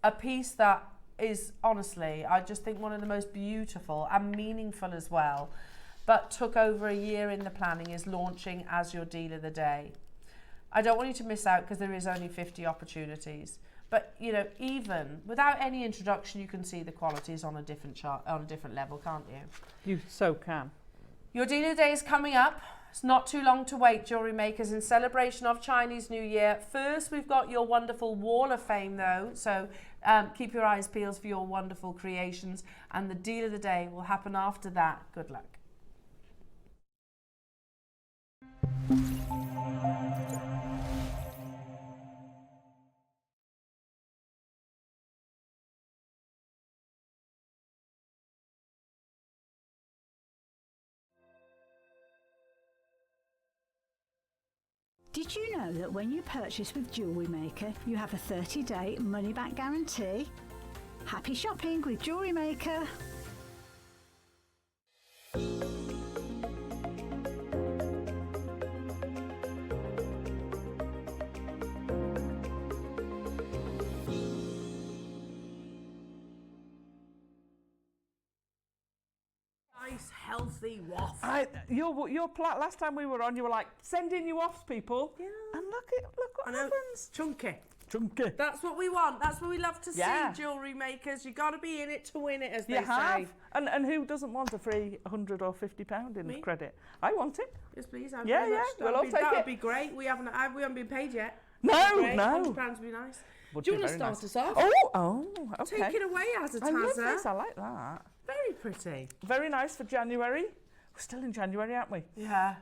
A piece that is, honestly, I just think one of the most beautiful and meaningful as well, but took over a year in the planning, is launching as your deal of the day. I don't want you to miss out because there is only 50 opportunities. But, you know, even without any introduction, you can see the qualities on a different chart, on a different level, can't you? You so can. Your deal of the day is coming up. It's not too long to wait, Jewellery Makers, in celebration of Chinese New Year. First, we've got your wonderful Wall of Fame, though. So keep your eyes peeled for your wonderful creations. And the deal of the day will happen after that. Good luck. Did you know that when you purchase with Jewellery Maker, you have a 30-day money-back guarantee? Happy shopping with Jewellery Maker! Nice, healthy waft. Last time we were on, you were like, send in your wafts, people. Yeah. And look what happens. Chunky. Chunky. That's what we want. That's what we love to see, Jewellery Makers. You got to be in it to win it, as they say. And who doesn't want a free £100 or £50 in credit? I want it. Yes, please. We'll all take it. That would be great. We haven't been paid yet. No. £100 would be nice. Would Do you be want to very start nice. us off? Okay. Take it away, I love Azataza. this. I like that. Very pretty. Very nice for January. We're still in January, aren't we? Yeah.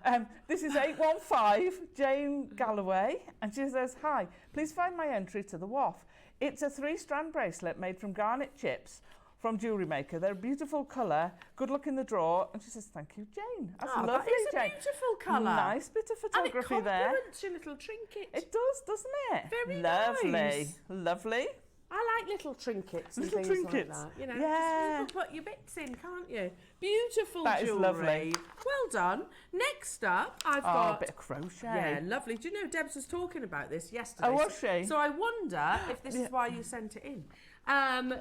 This is 815 Jane Galloway, and she says, "Hi, please find my entry to the WAF. It's a 3-strand bracelet made from garnet chips from Jewellery Maker. They're a beautiful colour. Good luck in the draw." And she says, "Thank you, Jane. That's lovely, that is a Jane. beautiful colour. Nice bit of photography and it there. complements your little trinket. It does, doesn't it? Very lovely. nice. Lovely. I like little trinkets and Little things trinkets. like that. You know, Yeah. just you can put your bits in, can't you? Beautiful That is jewellery. lovely. Well done. Next up, I've Oh, got... a bit of crochet. Yeah, lovely. Do you know, Debs was talking about this yesterday. Oh, was she? So I wonder if this is why you sent it in.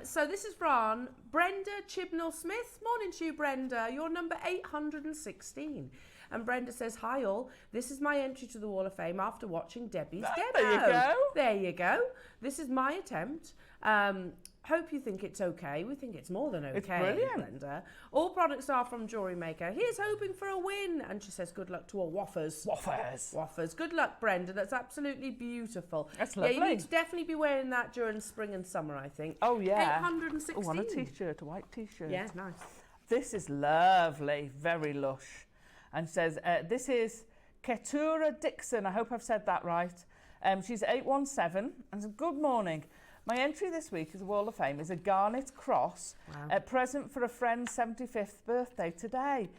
So this is from Brenda Chibnall-Smith. Morning to you, Brenda. You're number 816. And Brenda says, "Hi all, this is my entry to the Wall of Fame after watching Debbie's demo." There you go. There you go. This is my attempt. Hope you think it's okay. We think it's more than okay. It's brilliant. Brenda. All products are from Jewellery Maker. Here's hoping for a win. And she says, "Good luck to all waffers." Waffers. Waffers. Good luck, Brenda. That's absolutely beautiful. That's Yeah, you lovely. need to definitely be wearing that during spring and summer, I think. Oh, yeah. 816. Oh, on a t-shirt, a white t-shirt. Yeah, nice. This is lovely, very lush. And says, this is Keturah Dixon. I hope I've said that right. She's 817 and says, "Good morning. My entry this week is a Wall of Fame is a garnet cross, a present for a friend's 75th birthday today.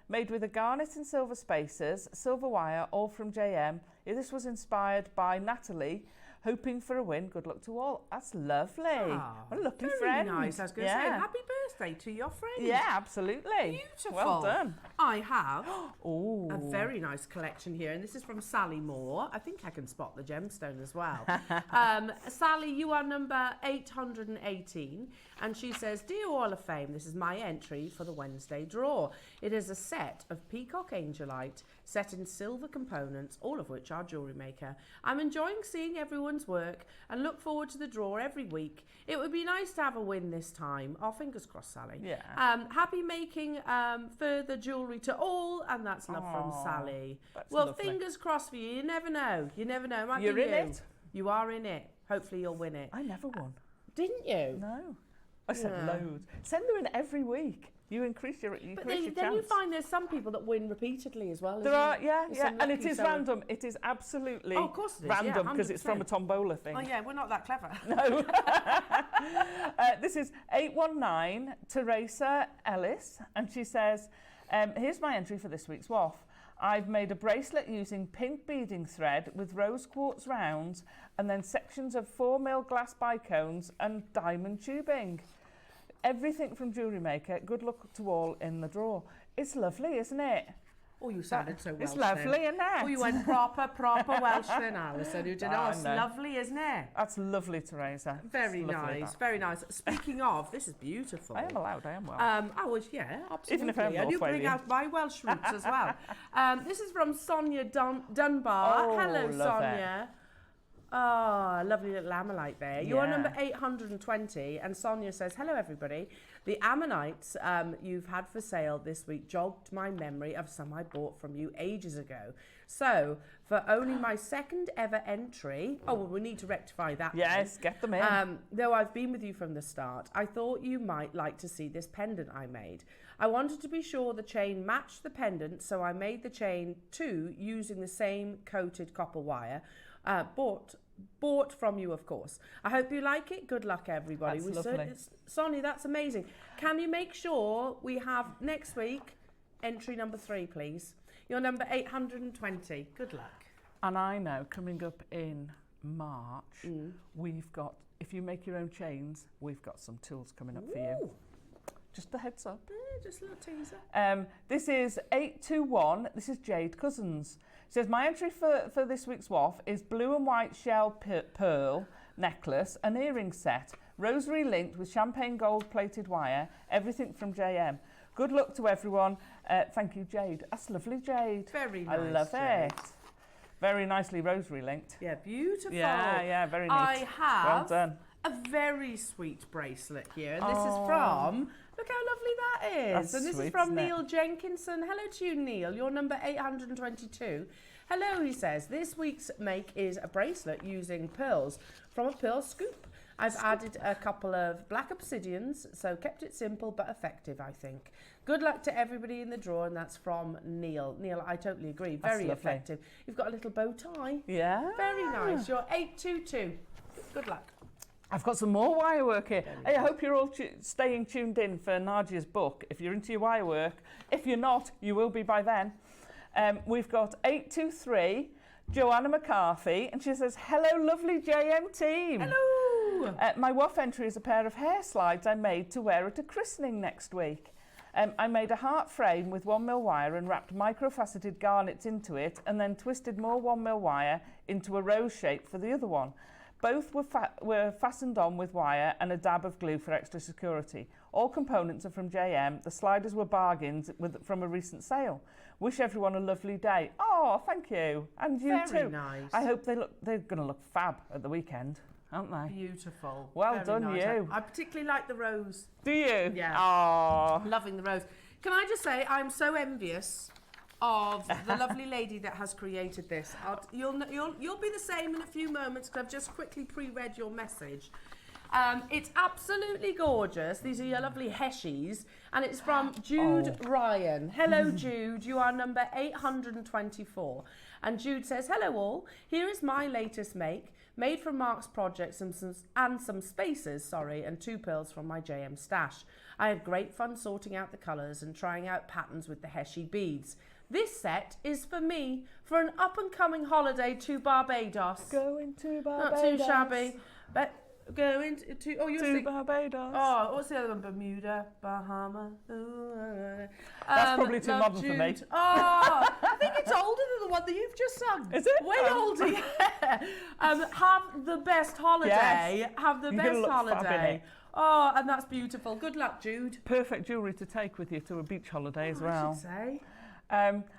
Made with a garnet and silver spacers, silver wire, all from JM. This was inspired by Natalie. Hoping for a win. Good luck to all." That's lovely. What a lucky Very friend. nice. I was going to say, happy birthday to your friend. Yeah, absolutely. Beautiful. Well done. I have Ooh. a very nice collection here, and this is from Sally Moore. I think I can spot the gemstone as well. Sally, you are number 818, and she says, "Dear Wall of Fame, this is my entry for the Wednesday draw. It is a set of peacock angelite set in silver components, all of which are Jewellery Maker. I'm enjoying seeing everyone's work and look forward to the draw every week. It would be nice to have a win this time." Oh, fingers crossed, Sally. Yeah. Happy making further jewellery to all, and that's love from Sally. That's Well, lovely. fingers crossed for you. You never know. You never know. It might You're be in you. it. You are in it. Hopefully you'll win it. I never won. Didn't you? No. I said Yeah. loads. Send them in every week. You increase your But your then you chance. find there's some people that win repeatedly as well. There isn't are, there? yeah, There's yeah, some and it lucky is fellas. random. It is absolutely Oh, of course it is, yeah, random because it's from a 100%. tombola thing. Oh yeah, we're not that clever. No. This is 819 Teresa Ellis, and she says, "Here's my entry for this week's WAF. I've made a bracelet using pink beading thread with rose quartz rounds and then sections of 4mm glass bicones and diamond tubing. Everything from Jewellery Maker. Good luck to all in the draw." It's lovely, isn't it? Oh, you sounded so Welsh. It's lovely, then. isn't it? Oh, you went proper Welsh then, Alison. You did. I Oh, it's know. lovely, isn't it? That's lovely, Teresa. Very It's lovely, nice, that. very nice. Speaking of, this is beautiful. I am allowed, I am well. I was, yeah, absolutely. Even if I'm and you North bring Walian. out my Welsh roots as well. This is from Sonia Dunbar. Oh, Hello, love Sonia. Oh, lovely little ammonite there. You're Yeah. number 820, and Sonia says, "Hello, everybody. The ammonites you've had for sale this week jogged my memory of some I bought from you ages ago. So, for only my second ever entry, oh, well, we need to rectify that. Yes, get them in. Though I've been with you from the start, I thought you might like to see this pendant I made. I wanted to be sure the chain matched the pendant, so I made the chain too using the same coated copper wire, bought from you, of course. I hope you like it. Good luck, everybody." That's lovely. Sonia, that's amazing. Can you make sure we have next week entry number 3, please? You're number 820. Good luck. And I know coming up in March, we've got, if you make your own chains, we've got some tools coming up for you. Just a heads up. Just a little teaser. This is 821. This is Jade Cousins. Says, "My entry for this week's WAF is blue and white shell pearl necklace, an earring set, rosary linked with champagne gold plated wire, everything from JM. Good luck to everyone. Thank you, Jade." That's lovely, Jade. Very nice, I love Jade. it. Very nicely rosary linked. Yeah, beautiful. Yeah, very neat. I have Well done. a very sweet bracelet here, and this is from, look how lovely that is. That's and this sweet, is from isn't it? Neil Jenkinson. Hello to you, Neil. You're number 822. Hello, he says. This week's make is a bracelet using pearls from a pearl scoop. I've added a couple of black obsidians, so kept it simple but effective, I think. Good luck to everybody in the draw, and that's from Neil. Neil, I totally agree. Very effective. You've got a little bow tie. Yeah. Very nice. You're 822. Good luck. I've got some more wire work here. Hey, I hope you're all staying tuned in for Nadja's book. If you're into your wire work, if you're not, you will be by then. We've got 823, Joanna McCarthy, and she says, hello, lovely JM team. Hello. My WOF entry is a pair of hair slides I made to wear at a christening next week. I made a heart frame with 1mm wire and wrapped microfaceted garnets into it, and then twisted more 1mm wire into a rose shape for the other one. Both were fastened on with wire and a dab of glue for extra security. All components are from JM. The sliders were bargains from a recent sale. Wish everyone a lovely day. Oh, thank you. And you too. Very nice. I hope they're going to look fab at the weekend, aren't they? Beautiful. Well Very done, nice. you. I particularly like the rose. Do you? Yeah. Oh. Loving the rose. Can I just say, I'm so envious of the lovely lady that has created this. You'll be the same in a few moments, because I've just quickly pre-read your message. It's absolutely gorgeous. These are your lovely heshies, and it's from Jude Ryan. Hello, Jude. You are number 824. And Jude says, hello all. Here is my latest make, made from Mark's projects and some spacers, and 2 pearls from my JM stash. I had great fun sorting out the colours and trying out patterns with the heshi beads. This set is for me for an up-and-coming holiday to Barbados. Going to Barbados. Not too shabby. But going to... Oh, you're to Barbados. Oh, what's the other one? Bermuda, Bahama. That's probably too modern for me. Oh, I think it's older than the one that you've just sung. Is it? Way older, yeah. Have the best holiday. Yes. Have the You're best gonna look fab in holiday. it. Oh, and that's beautiful. Good luck, Jude. Perfect jewellery to take with you to a beach holiday as well. I should say.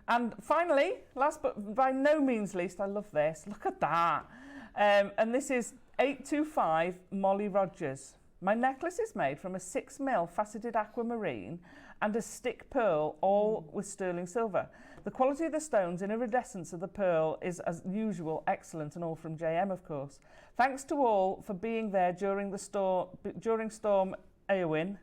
And finally, last but by no means least, I love this. Look at that. And this is 825 Molly Rogers. My necklace is made from a 6mm faceted aquamarine and a stick pearl, all with sterling silver. The quality of the stones and iridescence of the pearl is, as usual, excellent, and all from JM, of course. Thanks to all for being there during Storm Eowyn,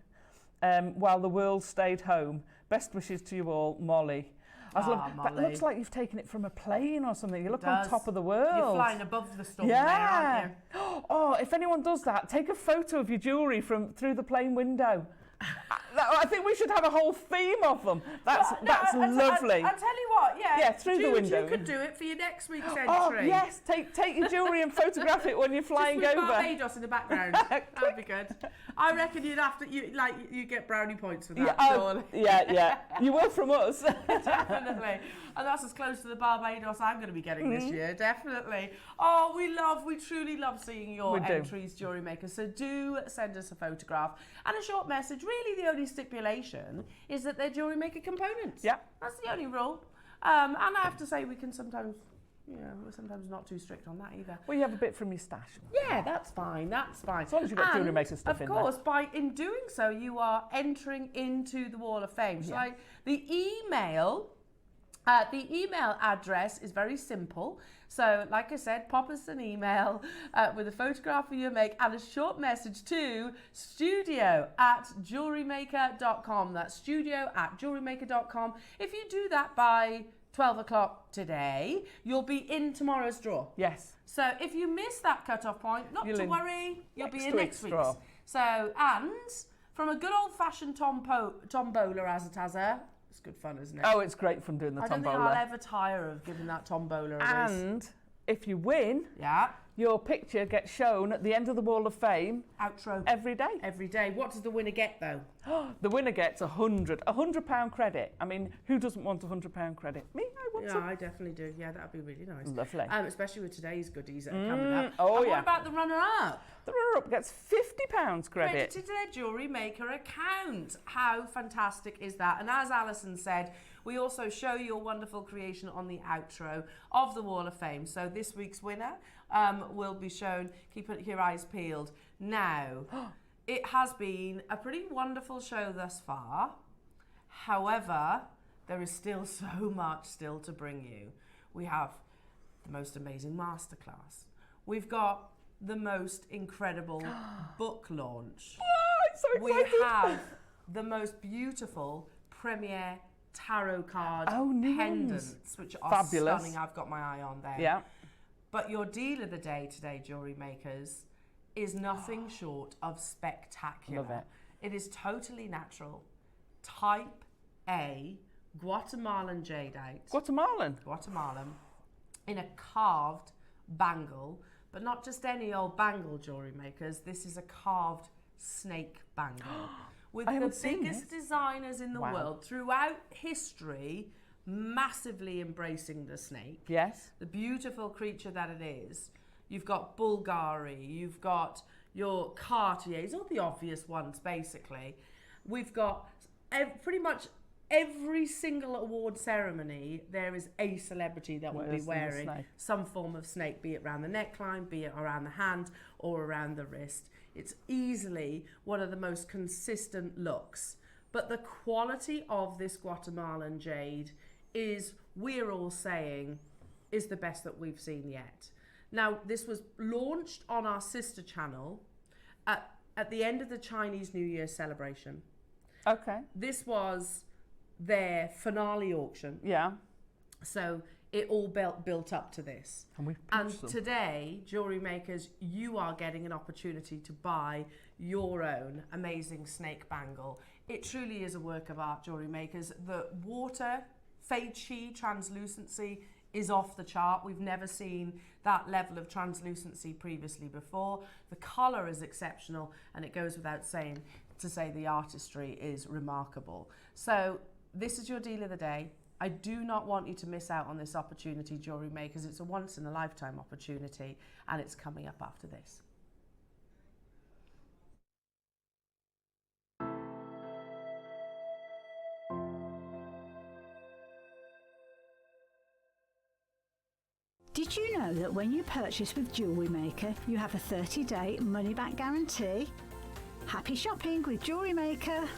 while the world stayed home. Best wishes to you all, Molly. Molly. That looks like you've taken it from a plane or something. You look on top of the world. You're flying above the storm there, aren't you? Oh, if anyone does that, take a photo of your jewellery through the plane window. I think we should have a whole theme of them. That's lovely. I'll tell you what, through the window. You could do it for your next week's entry. Oh, yes, take your jewellery and photograph it when you're flying Just with over. Barbados in the background. That'd be good. I reckon you get brownie points for that. Yeah. You will from us. Definitely. And that's as close to the Barbados I'm going to be getting this year, definitely. Oh, we truly love seeing your entries, Jewellery Maker. So do send us a photograph and a short message. Really, the only stipulation is that they're Jewellery Maker components. Yeah. That's the only rule. And I have to say, we can sometimes... we're sometimes not too strict on that either. Well, you have a bit from your stash. Yeah, that's fine. That's fine. As long as you've got Jewellery Maker stuff in there. Of course, in doing so, you are entering into the Wall of Fame. So the email address is very simple. So, like I said, pop us an email with a photograph of your make and a short message to studio@jewellerymaker.com. That's studio@jewellerymaker.com. If you do that by 12 o'clock today, you'll be in tomorrow's draw. Yes. So if you miss that cut-off point, not to worry, you'll be in next week's draw. So, and from a good old-fashioned tombola razzle-tazzer, it's good fun, isn't it? Oh, it's great fun doing the tombola. I don't think I'll ever tire of giving that tombola a race. And if you win, yeah, your picture gets shown at the end of the Wall of Fame. Outro. Every day. Every day. What does the winner get, though? The winner gets £100 credit. I mean, who doesn't want £100 credit? Me, I want some. Yeah, I definitely do. Yeah, that'd be really nice. Lovely. Especially with today's goodies that are coming up. Oh, and yeah. what about the runner-up? The runner-up gets £50 credit. Credited to their Jewellery Maker account. How fantastic is that? And as Alison said, we also show your wonderful creation on the outro of the Wall of Fame. So this week's winner will be shown. Keep your eyes peeled. Now, it has been a pretty wonderful show thus far. However, there is still so much still to bring you. We have the most amazing masterclass. We've got the most incredible book launch. Oh, so excited. We have the most beautiful premiere tarot card pendants, which are fabulous. stunning. I've got my eye on them. Yeah. But your deal of the day today, Jewellery Makers, is nothing short of spectacular. Love it. It is totally natural. Type A Guatemalan jadeite. Guatemalan. In a carved bangle, but not just any old bangle, Jewellery Makers. This is a carved snake bangle with the biggest designers in the world throughout history massively embracing the snake. Yes. The beautiful creature that it is. You've got Bulgari, you've got your Cartiers, all the obvious ones basically. We've got pretty much every single award ceremony, there is a celebrity that will be wearing some form of snake, be it around the neckline, be it around the hand or around the wrist. It's easily one of the most consistent looks. But the quality of this Guatemalan jade is, we're all saying, is the best that we've seen yet. Now, this was launched on our sister channel at the end of the Chinese New Year celebration. Okay. This was their finale auction. Yeah. So it all built up to this. And today, Jewellery Makers, you are getting an opportunity to buy your own amazing snake bangle. It truly is a work of art, Jewellery Makers. The water, fade sheen, translucency is off the chart. We've never seen that level of translucency previously before. The colour is exceptional, and it goes without saying to say the artistry is remarkable. So this is your deal of the day. I do not want you to miss out on this opportunity, Jewellery Makers. It's a once in a lifetime opportunity, and it's coming up after this. Did you know that when you purchase with Jewellery Maker, you have a 30-day money-back guarantee? Happy shopping with Jewellery Maker!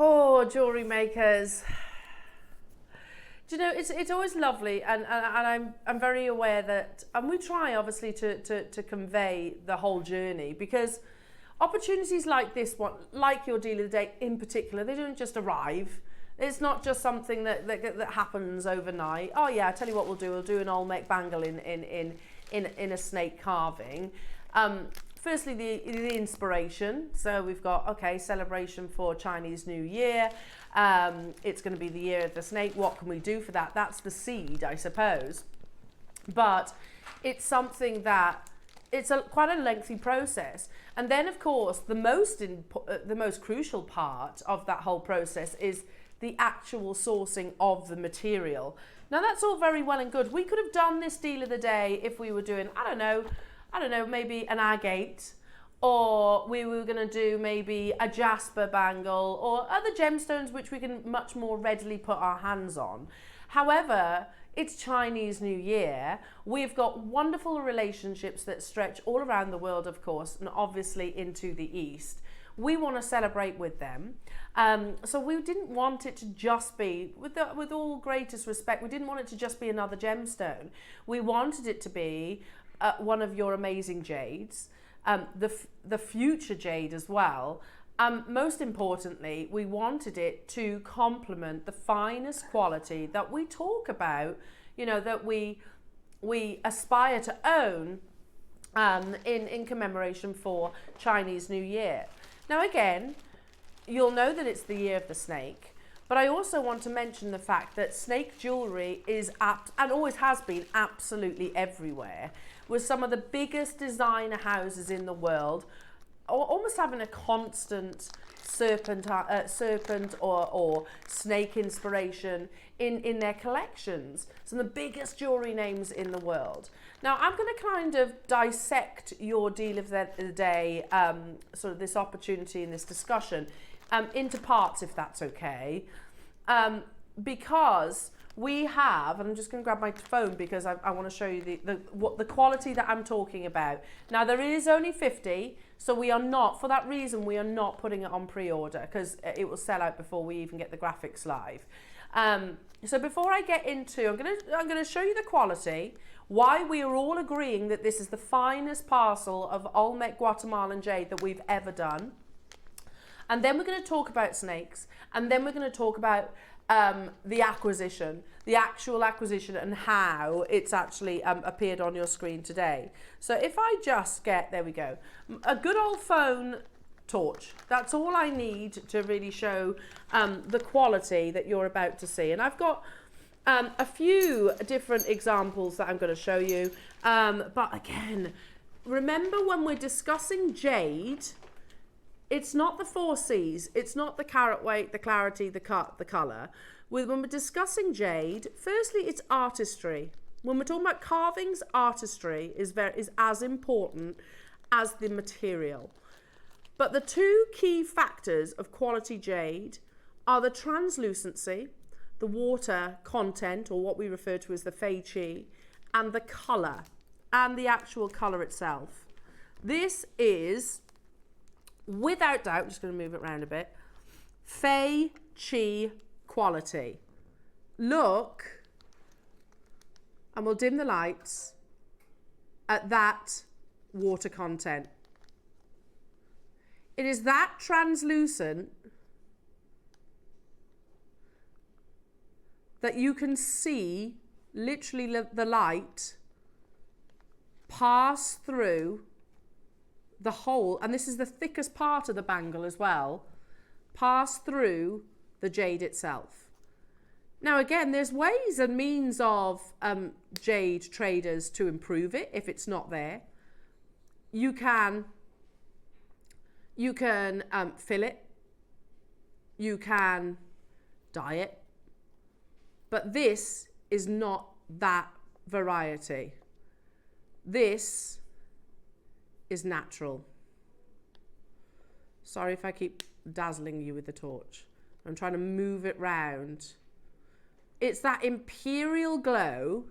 Oh, Jewellery Makers. Do you know, it's always lovely, and I'm very aware that, and we try obviously to convey the whole journey, because opportunities like this one, like your deal of the day in particular, they don't just arrive. It's not just something that happens overnight. Oh yeah, I tell you what we'll do an old neck bangle in a snake carving. Firstly, the inspiration. So we've got, okay, celebration for Chinese New Year. It's going to be the year of the snake. What can we do for that? That's the seed, I suppose. But it's something that, it's quite a lengthy process. And then, of course, the most crucial part of that whole process is the actual sourcing of the material. Now, that's all very well and good. We could have done this deal of the day if we were doing, I don't know, maybe an agate, or we were going to do maybe a jasper bangle, or other gemstones which we can much more readily put our hands on. However, it's Chinese New Year. We've got wonderful relationships that stretch all around the world, of course, and obviously into the East. We want to celebrate with them. So we didn't want it to just be, with all greatest respect, we didn't want it to just be another gemstone. We wanted it to be one of your amazing jades, the future jade as well. Most importantly, we wanted it to complement the finest quality that we talk about, you know, that we aspire to own in commemoration for Chinese New Year. Now again, you'll know that it's the year of the snake, but I also want to mention the fact that snake jewellery is and always has been absolutely everywhere, with some of the biggest designer houses in the world almost having a constant serpent or snake inspiration in their collections. Some of the biggest jewellery names in the world. Now I'm going to kind of dissect your deal of the day, sort of this opportunity and this discussion, into parts, if that's okay, because we have, and I'm just going to grab my phone because I want to show you the quality that I'm talking about. Now there is only 50, so we are not, for that reason, we are not putting it on pre-order because it will sell out before we even get the graphics live. So before I get into, I'm going to show you the quality, why we are all agreeing that this is the finest parcel of Olmec Guatemalan jade that we've ever done. And then we're going to talk about snakes, and then we're going to talk about the acquisition, the actual acquisition, and how it's actually appeared on your screen today. So if I just get, there we go, a good old phone torch. That's all I need to really show the quality that you're about to see. And I've got a few different examples that I'm going to show you. But again, remember when we're discussing jade, it's not the 4 C's, it's not the carat weight, the clarity, the cut, the colour. When we're discussing jade, firstly, it's artistry. When we're talking about carvings, artistry is as important as the material. But the 2 key factors of quality jade are the translucency, the water content, or what we refer to as the fei qi, and the colour, and the actual colour itself. This is, without doubt, I'm just going to move it around a bit, fei qi quality. Look, and we'll dim the lights, at that water content. It is that translucent that you can see literally the light pass through the whole, and this is the thickest part of the bangle as well, pass through the jade itself. Now again, there's ways and means of jade traders to improve it if it's not there. You can fill it, you can dye it, but this is not that variety. This is natural. Sorry if I keep dazzling you with the torch. I'm trying to move it round. It's that imperial glow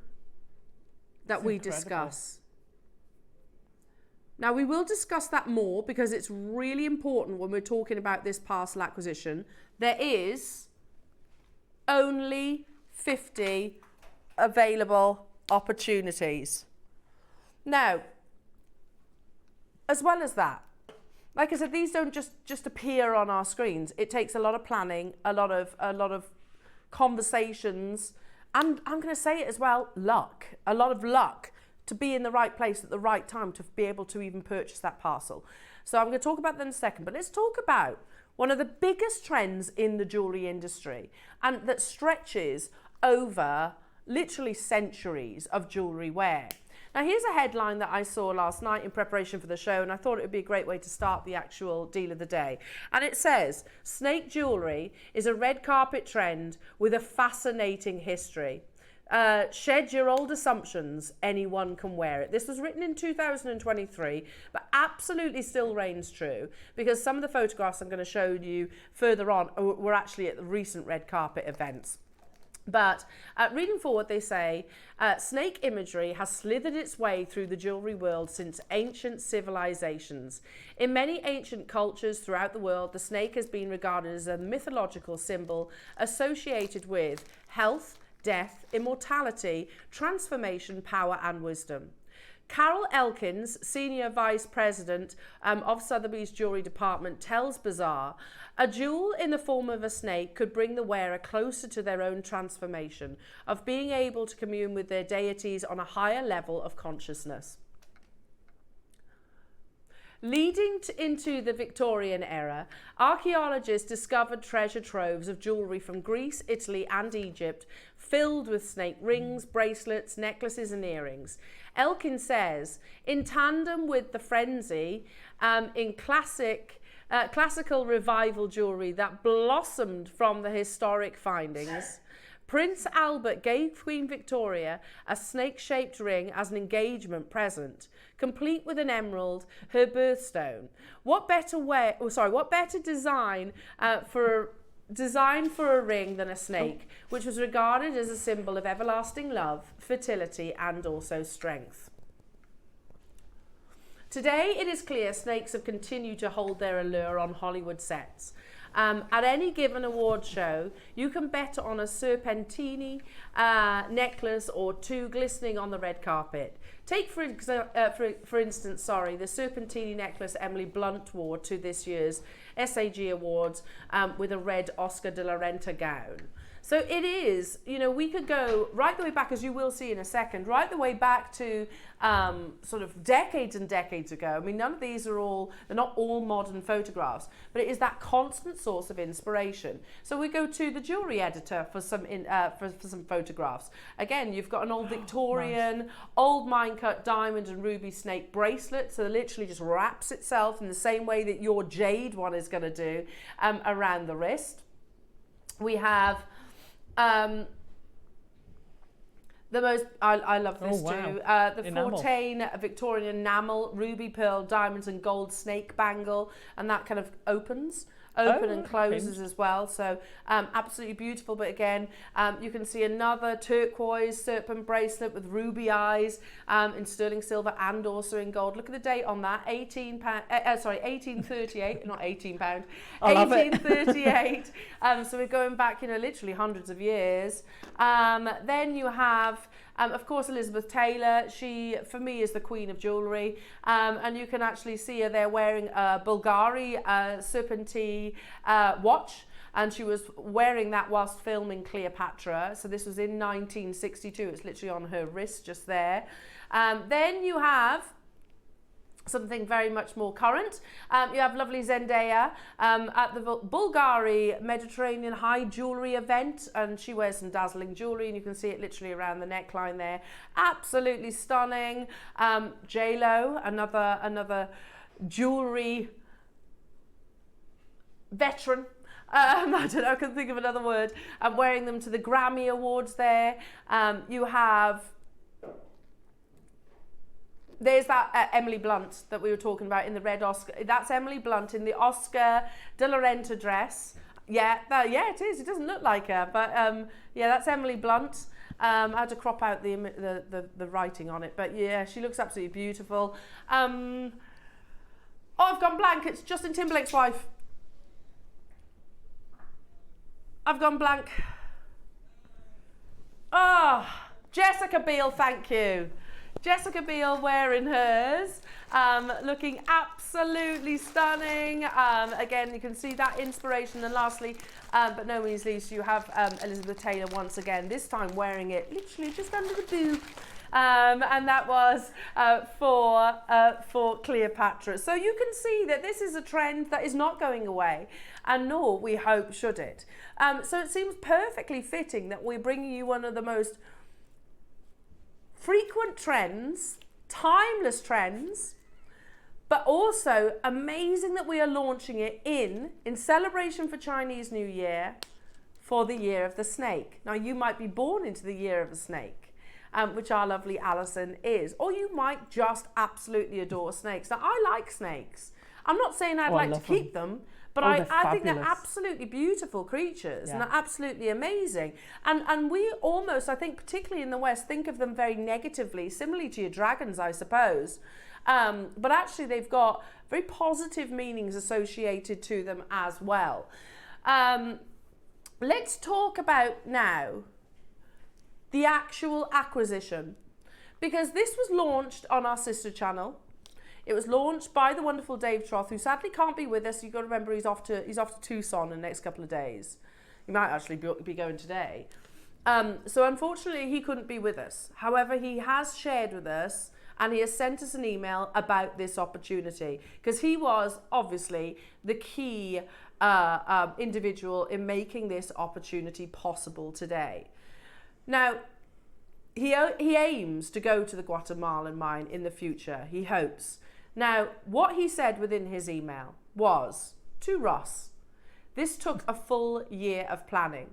that we discuss. Now we will discuss that more because it's really important when we're talking about this parcel acquisition. There is only 50 available opportunities. Now, as well as that, like I said, these don't just appear on our screens. It takes a lot of planning, a lot of conversations, and I'm going to say it as well, luck. A lot of luck to be in the right place at the right time to be able to even purchase that parcel. So I'm going to talk about that in a second, but let's talk about one of the biggest trends in the jewellery industry, and that stretches over literally centuries of jewellery wear. Now here's a headline that I saw last night in preparation for the show, and I thought it would be a great way to start the actual deal of the day. And it says, snake jewellery is a red carpet trend with a fascinating history. Shed your old assumptions, anyone can wear it. This was written in 2023, but absolutely still reigns true, because some of the photographs I'm going to show you further on were actually at the recent red carpet events. But reading forward, they say, snake imagery has slithered its way through the jewellery world since ancient civilizations. In many ancient cultures throughout the world, the snake has been regarded as a mythological symbol associated with health, death, immortality, transformation, power and wisdom. Carol Elkins, Senior Vice President of Sotheby's Jewellery Department, tells Bazaar, a jewel in the form of a snake could bring the wearer closer to their own transformation, of being able to commune with their deities on a higher level of consciousness. Leading into the Victorian era, archaeologists discovered treasure troves of jewellery from Greece, Italy and Egypt, filled with snake rings, bracelets, necklaces and earrings. Elkin says, in tandem with the frenzy in classic classical revival jewellery that blossomed from the historic findings. Prince Albert gave Queen Victoria a snake-shaped ring as an engagement present, complete with an emerald, her birthstone. What better design for a ring than a snake, which was regarded as a symbol of everlasting love, fertility, and also strength. Today, it is clear snakes have continued to hold their allure on Hollywood sets. At any given award show, you can bet on a serpentini necklace or two glistening on the red carpet. Take, for instance, the serpentini necklace Emily Blunt wore to this year's SAG Awards with a red Oscar de la Renta gown. So it is, you know, we could go right the way back, as you will see in a second, right the way back to sort of decades and decades ago. I mean, none of these they're not all modern photographs, but it is that constant source of inspiration. So we go to the jewellery editor for some photographs. Again, you've got an old Victorian, nice. Old mine-cut diamond and ruby snake bracelet, so it literally just wraps itself in the same way that your jade one is going to do around the wrist. We have the most, I love this too, the enamel. Fortane Victorian enamel, ruby pearl, diamonds and gold snake bangle, and that kind of opens and closes as well. So absolutely beautiful. But again, you can see another turquoise serpent bracelet with ruby eyes in sterling silver and also in gold. Look at the date on that, 1838, not £18, 1838. So we're going back, you know, literally hundreds of years. Then you have, of course, Elizabeth Taylor. She, for me, is the queen of jewellery. And you can actually see her there wearing a Bulgari serpentine watch. And she was wearing that whilst filming Cleopatra. So this was in 1962. It's literally on her wrist just there. Then you have something very much more current. You have lovely Zendaya at the Bulgari Mediterranean High Jewellery event, and she wears some dazzling jewellery, and you can see it literally around the neckline there. Absolutely stunning. J-Lo, another jewellery veteran. I don't know, I can think of another word. I'm wearing them to the Grammy Awards there. You have, there's that Emily Blunt that we were talking about in the red Oscar. That's Emily Blunt in the Oscar de la Renta dress. Yeah, it is. It doesn't look like her, but yeah, that's Emily Blunt. I had to crop out the writing on it, but yeah, she looks absolutely beautiful. Oh, I've gone blank. It's Justin Timberlake's wife. I've gone blank. Oh, Jessica Biel, thank you. Jessica Biel wearing hers, looking absolutely stunning. Again, you can see that inspiration. And lastly, but no means least, you have Elizabeth Taylor once again, this time wearing it literally just under the boob. And that was for Cleopatra. So you can see that this is a trend that is not going away, and nor, we hope, should it. So it seems perfectly fitting that we're bringing you one of the most frequent trends, timeless trends, but also amazing that we are launching it in celebration for Chinese New Year, for the Year of the Snake. Now, you might be born into the Year of the Snake, which our lovely Alison is, or you might just absolutely adore snakes. Now, I like snakes. I'm not saying I'd like to keep them, but I think they're absolutely beautiful creatures, and they're absolutely amazing. And we almost, I think, particularly in the West, think of them very negatively, similarly to your dragons, I suppose. But actually, they've got very positive meanings associated to them as well. Let's talk about now the actual acquisition, because this was launched on our sister channel. It was launched by the wonderful Dave Troth, who sadly can't be with us. You've got to remember he's off to Tucson in the next couple of days. He might actually be going today. So unfortunately, he couldn't be with us. However, he has shared with us, and he has sent us an email about this opportunity, because he was obviously the key individual in making this opportunity possible today. Now, he aims to go to the Guatemalan mine in the future, he hopes. Now, what he said within his email was, to Ross. This took a full year of planning.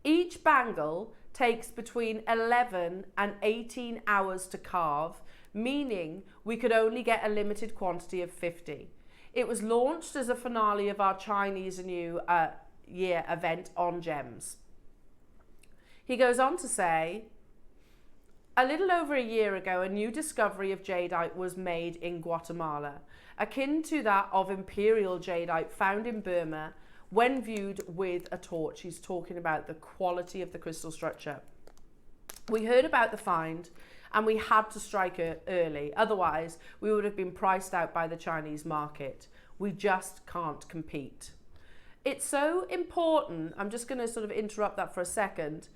Each bangle takes between 11 and 18 hours to carve, meaning we could only get a limited quantity of 50. It was launched as a finale of our Chinese New Year event on gems. He goes on to say, a little over a year ago, a new discovery of jadeite was made in Guatemala, akin to that of imperial jadeite found in Burma when viewed with a torch. He's talking about the quality of the crystal structure. We heard about the find and we had to strike early, otherwise we would have been priced out by the Chinese market. We just can't compete. It's so important, I'm just going to sort of interrupt that for a second.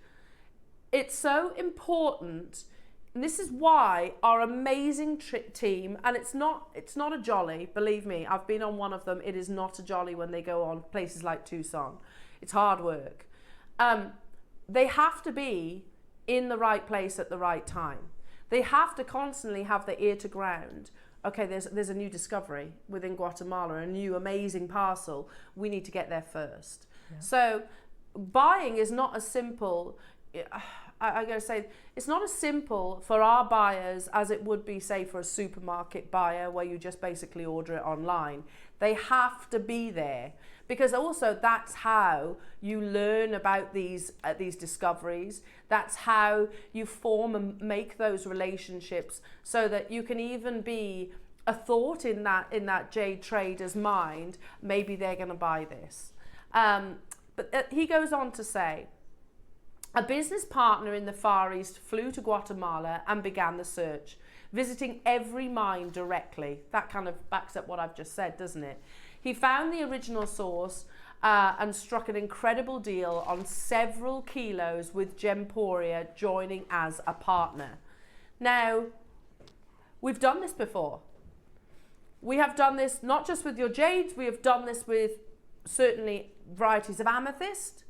It's so important, and this is why our amazing team, and it's not a jolly, believe me, I've been on one of them, it is not a jolly when they go on places like Tucson. It's hard work. They have to be in the right place at the right time. They have to constantly have their ear to ground. Okay, there's a new discovery within Guatemala, a new amazing parcel. We need to get there first. Yeah. So buying is not as simple. I gotta say, it's not as simple for our buyers as it would be, say, for a supermarket buyer where you just basically order it online. They have to be there, because also that's how you learn about these discoveries. That's how you form and make those relationships, so that you can even be a thought in that jade trader's mind. Maybe they're going to buy this. But he goes on to say, a business partner in the Far East flew to Guatemala and began the search, visiting every mine directly. That kind of backs up what I've just said, doesn't it? He found the original source and struck an incredible deal on several kilos, with Gemporia joining as a partner. Now, we've done this before. We have done this not just with your jades, we have done this with certainly varieties of amethyst.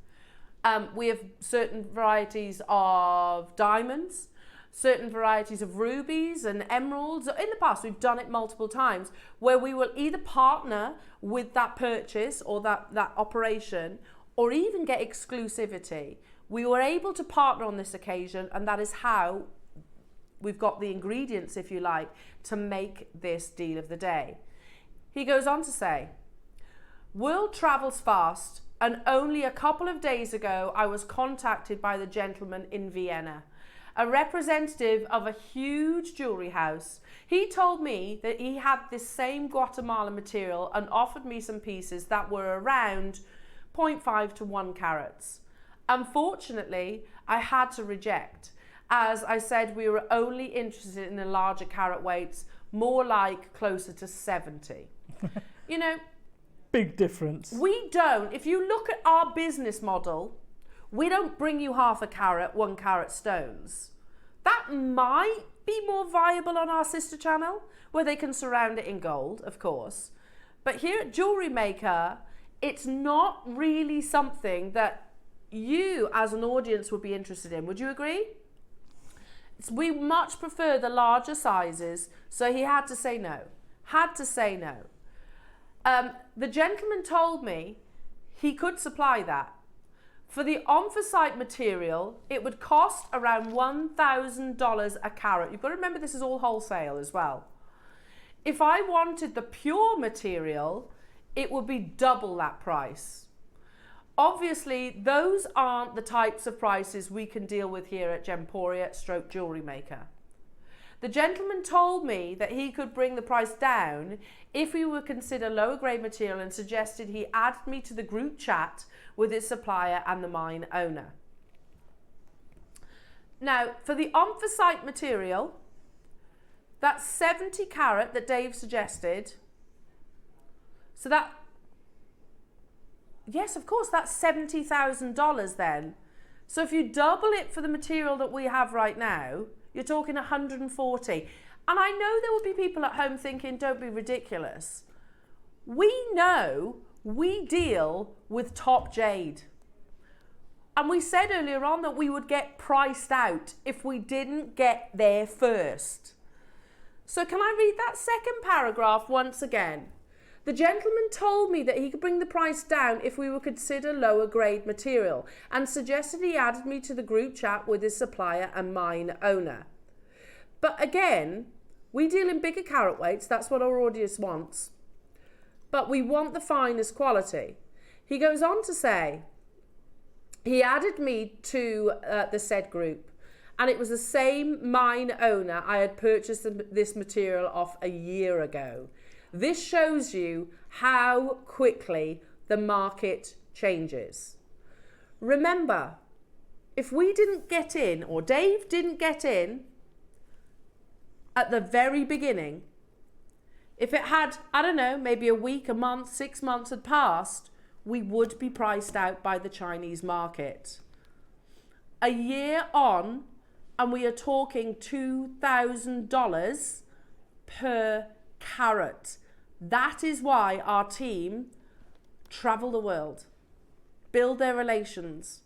We have certain varieties of diamonds, certain varieties of rubies and emeralds. In the past, we've done it multiple times, where we will either partner with that purchase or that operation, or even get exclusivity. We were able to partner on this occasion, and that is how we've got the ingredients, if you like, to make this deal of the day. He goes on to say, world travels fast, and only a couple of days ago, I was contacted by the gentleman in Vienna, a representative of a huge jewellery house. He told me that he had this same Guatemala material and offered me some pieces that were around 0.5 to 1 carats. Unfortunately, I had to reject, as I said we were only interested in the larger carat weights, more like closer to 70. You know, big difference. We don't, if you look at our business model, we don't bring you 0.5 carat, 1 carat stones. That might be more viable on our sister channel, where they can surround it in gold, of course. But here at Jewellery Maker, it's not really something that you as an audience would be interested in. Would you agree? We much prefer the larger sizes, so he had to say no. Had to say no. The gentleman told me he could supply that. For the omphacite material, it would cost around $1,000 a carat. You've got to remember this is all wholesale as well. If I wanted the pure material, it would be double that price. Obviously, those aren't the types of prices we can deal with here at Gemporia / Jewellery Maker. The gentleman told me that he could bring the price down if we would consider lower grade material, and suggested he add me to the group chat with his supplier and the mine owner. Now, for the omphacite material, that 70 carat that Dave suggested, so that, yes, of course, that's $70,000 then. So if you double it for the material that we have right now, you're talking 140. And I know there will be people at home thinking, don't be ridiculous. We know we deal with top jade. And we said earlier on that we would get priced out if we didn't get there first. So can I read that second paragraph once again? The gentleman told me that he could bring the price down if we would consider lower grade material and suggested he added me to the group chat with his supplier and mine owner. But again, we deal in bigger carat weights, that's what our audience wants. But we want the finest quality. He goes on to say, he added me to the said group, and it was the same mine owner I had purchased this material off a year ago. This shows you how quickly the market changes. Remember, if we didn't get in, or Dave didn't get in at the very beginning, if it had, I don't know, maybe a week, a month, 6 months had passed, we would be priced out by the Chinese market. A year on, and we are talking $2,000 per carat. That is why our team travel the world, build their relations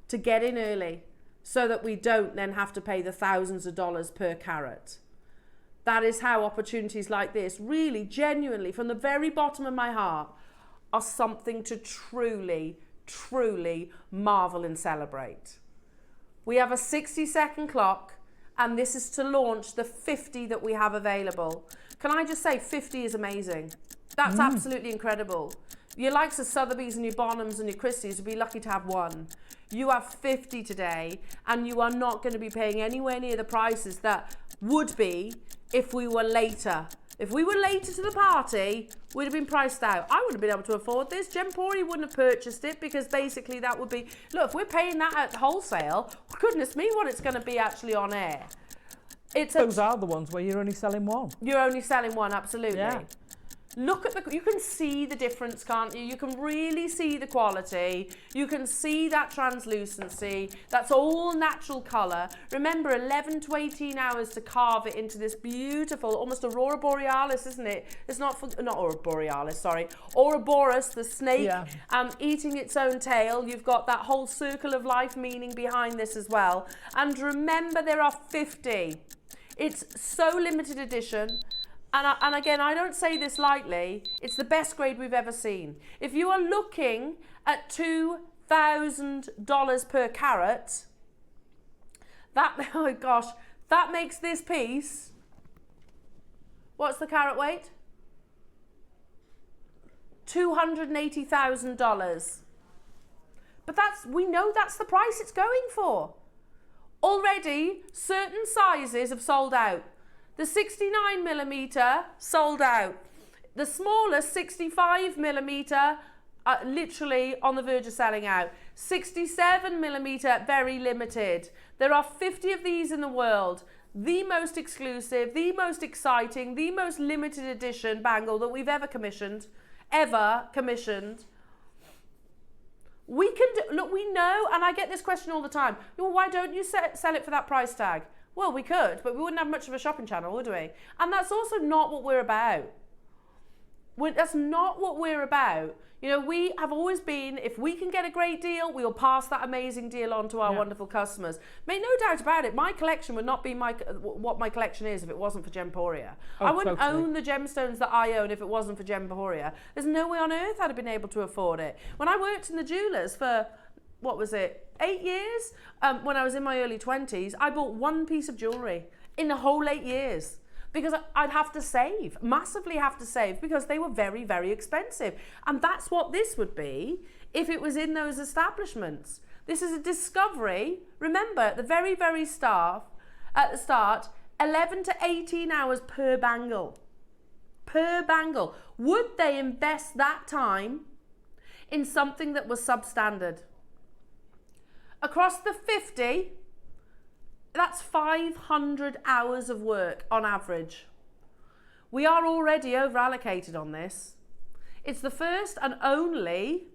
to get in early so that we don't then have to pay the thousands of dollars per carat. That is how opportunities like this really, genuinely, from the very bottom of my heart, are something to truly, truly marvel and celebrate. We have a 60-second clock, and this is to launch the 50 that we have available. Can I just say 50 is amazing? That's absolutely incredible. Your likes of Sotheby's and your Bonhams and your Christie's would be lucky to have one. You have 50 today, and you are not going to be paying anywhere near the prices that would be if we were later. If we were later to the party, we'd have been priced out. I wouldn't have been able to afford this. Gemporia wouldn't have purchased it, because basically that would be, look, if we're paying that at wholesale, goodness me, what it's going to be actually on air. Those are the ones where you're only selling one. You're only selling one, absolutely. Yeah. Look at you can see the difference, can't you? You can really see the quality. You can see that translucency. That's all natural colour. Remember, 11 to 18 hours to carve it into this beautiful, almost Aurora Borealis, isn't it? It's not Aurora Borealis, sorry. Ouroboros, the snake, eating its own tail. You've got that whole circle of life meaning behind this as well. And remember, there are 50. It's so limited edition. And again, I don't say this lightly, it's the best grade we've ever seen. If you are looking at $2,000 per carat, that, oh gosh, that makes this piece, what's the carat weight? $280,000. But we know that's the price it's going for. Already, certain sizes have sold out. The 69mm sold out. The smaller 65mm literally on the verge of selling out. 67mm very limited. There are 50 of these in the world. The most exclusive, the most exciting, the most limited edition bangle that we've ever commissioned. We can do, look, we know, and I get this question all the time. Well, why don't you sell it for that price tag? Well, we could, but we wouldn't have much of a shopping channel, would we? And that's also not what we're about. That's not what we're about. You know, we have always been, if we can get a great deal, we will pass that amazing deal on to our wonderful customers. Make no doubt about it, my collection would not be what my collection is if it wasn't for Gemporia. I wouldn't own the gemstones that I own if it wasn't for Gemporia. There's no way on earth I'd have been able to afford it. When I worked in the jewellers for, what was it, 8 years? When I was in my early 20s, I bought one piece of jewellery in the whole 8 years. Because I'd have to save, massively have to save, because they were very, very expensive. And that's what this would be if it was in those establishments. This is a discovery. Remember, at the very, very start, 11 to 18 hours per bangle. Per bangle. Would they invest that time in something that was substandard? Across the 50, that's 500 hours of work on average. We are already over allocated on this. It's the first and only,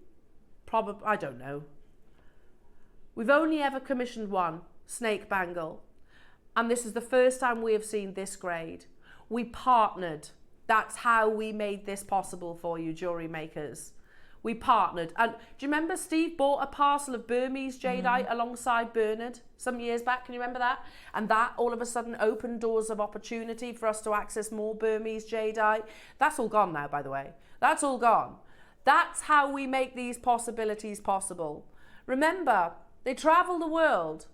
probably, I don't know. We've only ever commissioned one snake bangle. And this is the first time we have seen this grade. We partnered. That's how we made this possible for you, jewellery makers. we partnered. And do you remember Steve bought a parcel of Burmese jadeite alongside Bernard some years back? Can you remember that? And that all of a sudden opened doors of opportunity for us to access more Burmese jadeite. That's all gone now, by the way. That's all gone. That's how we make these possibilities possible. Remember, they travel the world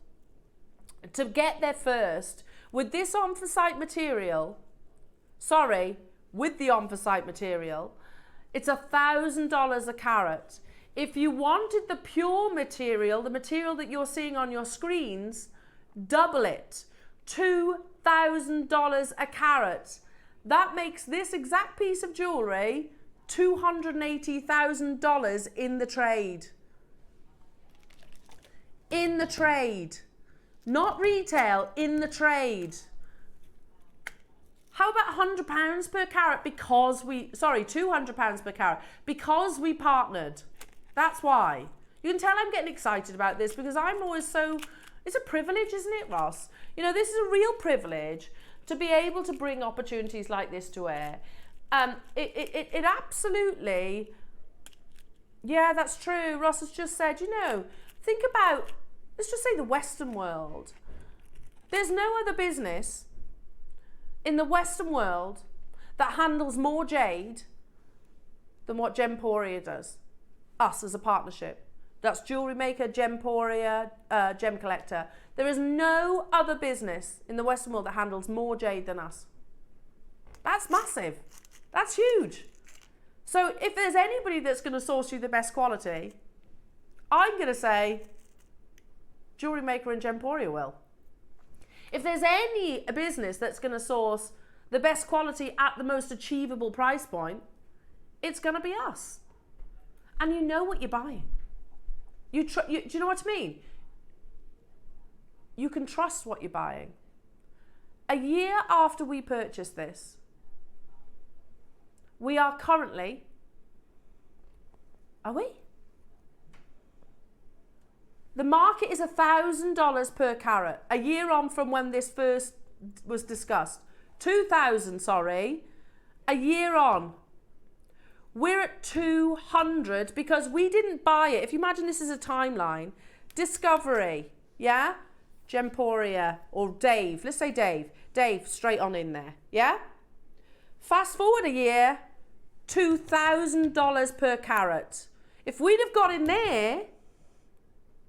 to get there first with this on-for-site material. Sorry, with the on-for-site material, it's $1,000 a carat. If you wanted the pure material, the material that you're seeing on your screens, double it, $2,000 a carat. That makes this exact piece of jewellery $280,000 in the trade. In the trade. Not retail, in the trade. How about £100 per carat because £200 per carat because we partnered. That's why. You can tell I'm getting excited about this because I'm always so, it's a privilege, isn't it, Ross? You know, this is a real privilege to be able to bring opportunities like this to air. It absolutely, yeah, that's true. Ross has just said, you know, think about, let's just say the Western world. There's no other business in the Western world that handles more jade than what Gemporia does. Us as a partnership. That's Jewellery Maker, Gemporia, Gem Collector. There is no other business in the Western world that handles more jade than us. That's massive. That's huge. So if there's anybody that's going to source you the best quality, I'm going to say Jewellery Maker and Gemporia will. If there's any business that's going to source the best quality at the most achievable price point, it's going to be us. And you know what you're buying. Do you know what I mean? You can trust what you're buying. A year after we purchased this, we are currently, are we? The market is $1,000 per carat. A year on from when this first was discussed. 2,000, sorry. A year on. We're at 200 because we didn't buy it. If you imagine this is a timeline. Discovery, yeah? Gemporia, or Dave. Let's say Dave. Dave, straight on in there, yeah? Fast forward a year, $2,000 per carat. If we'd have got in there,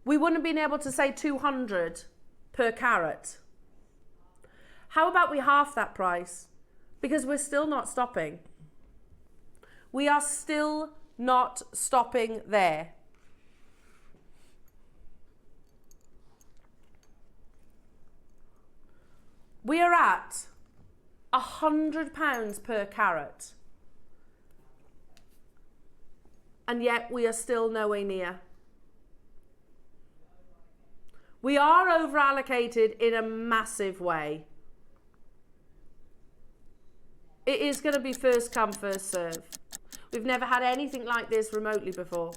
we wouldn't have been able to say 200 per carat. How about we half that price? Because we're still not stopping. We are still not stopping there. We are at £100 per carat. And yet we are still nowhere near. We are over allocated in a massive way. It is going to be first come, first serve. We've never had anything like this remotely before.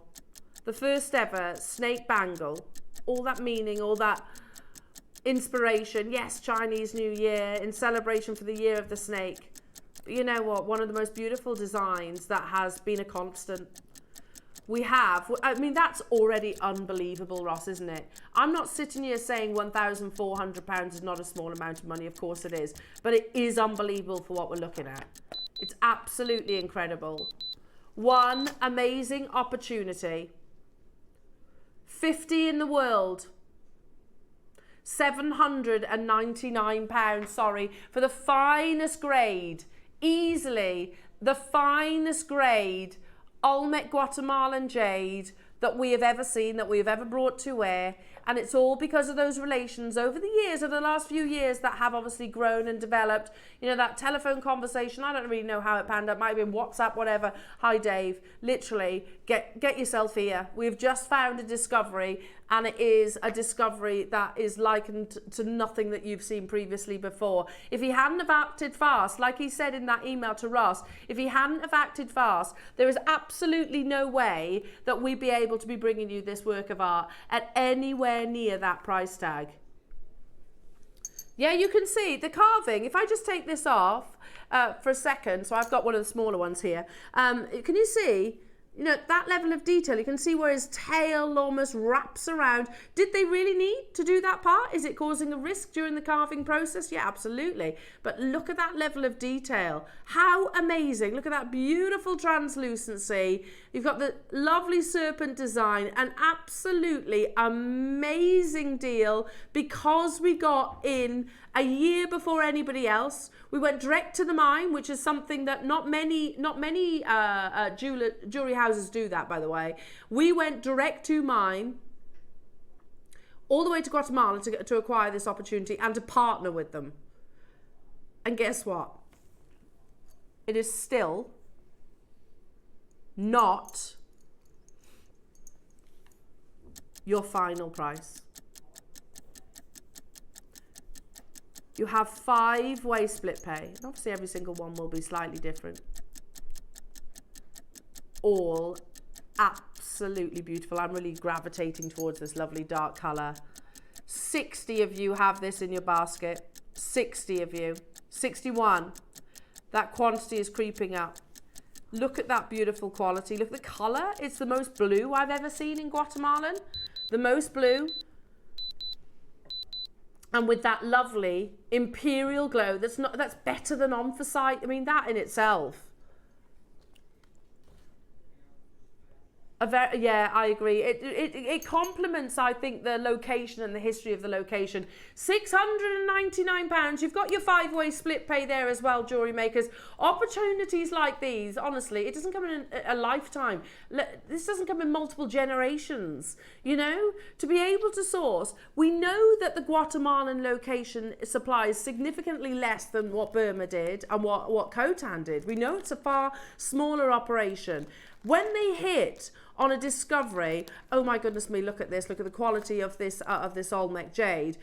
The first ever snake bangle, all that meaning, all that inspiration. Yes, Chinese New Year in celebration for the year of the snake. But you know what? One of the most beautiful designs that has been a constant. We have, I mean, that's already unbelievable, Ross, isn't it? I'm not sitting here saying £1,400 is not a small amount of money. Of course it is. But it is unbelievable for what we're looking at. It's absolutely incredible. One amazing opportunity. 50 in the world. £799, sorry, for the finest grade. Easily the finest grade Olmec Guatemalan jade that we have ever seen, that we have ever brought to air. And it's all because of those relations over the years, over the last few years, that have obviously grown and developed. You know, that telephone conversation, I don't really know how it panned out, might have been WhatsApp, whatever. Hi Dave, literally, get yourself here. We've just found a discovery, and it is a discovery that is likened to nothing that you've seen previously before. If he hadn't have acted fast, like he said in that email to Ross, if he hadn't have acted fast, there is absolutely no way that we'd be able to be bringing you this work of art at anywhere near that price tag. Yeah, you can see the carving. If I just take this off for a second, so I've got one of the smaller ones here. Can you see You know, that level of detail, you can see where his tail almost wraps around. Did they really need to do that part? Is it causing a risk during the carving process? Yeah, absolutely. But look at that level of detail. How amazing. Look at that beautiful translucency. You've got the lovely serpent design, an absolutely amazing deal because we got in a year before anybody else. We went direct to the mine, which is something that not many jewelry houses do that, by the way. We went direct to mine, all the way to Guatemala to acquire this opportunity and to partner with them. And guess what? It is still not your final price. You have 5-way split pay. And obviously every single one will be slightly different. All absolutely beautiful. I'm really gravitating towards this lovely dark colour. 60 of you have this in your basket. 60 of you. 61. That quantity is creeping up. Look at that beautiful quality. Look at the colour. It's the most blue I've ever seen in Guatemalan. The most blue. And with that lovely imperial glow, that's better than anthracite. I mean, that in itself. Yeah, I agree. It complements, I think, the location and the history of the location. £699. You've got your 5-way split pay there as well, jewellery makers. Opportunities like these, honestly, it doesn't come in a lifetime. This doesn't come in multiple generations. You know, to be able to source, we know that the Guatemalan location supplies significantly less than what Burma did and what Khotan did. We know it's a far smaller operation. When they hit on a discovery, oh my goodness me, look at this, look at the quality of this Olmec jade,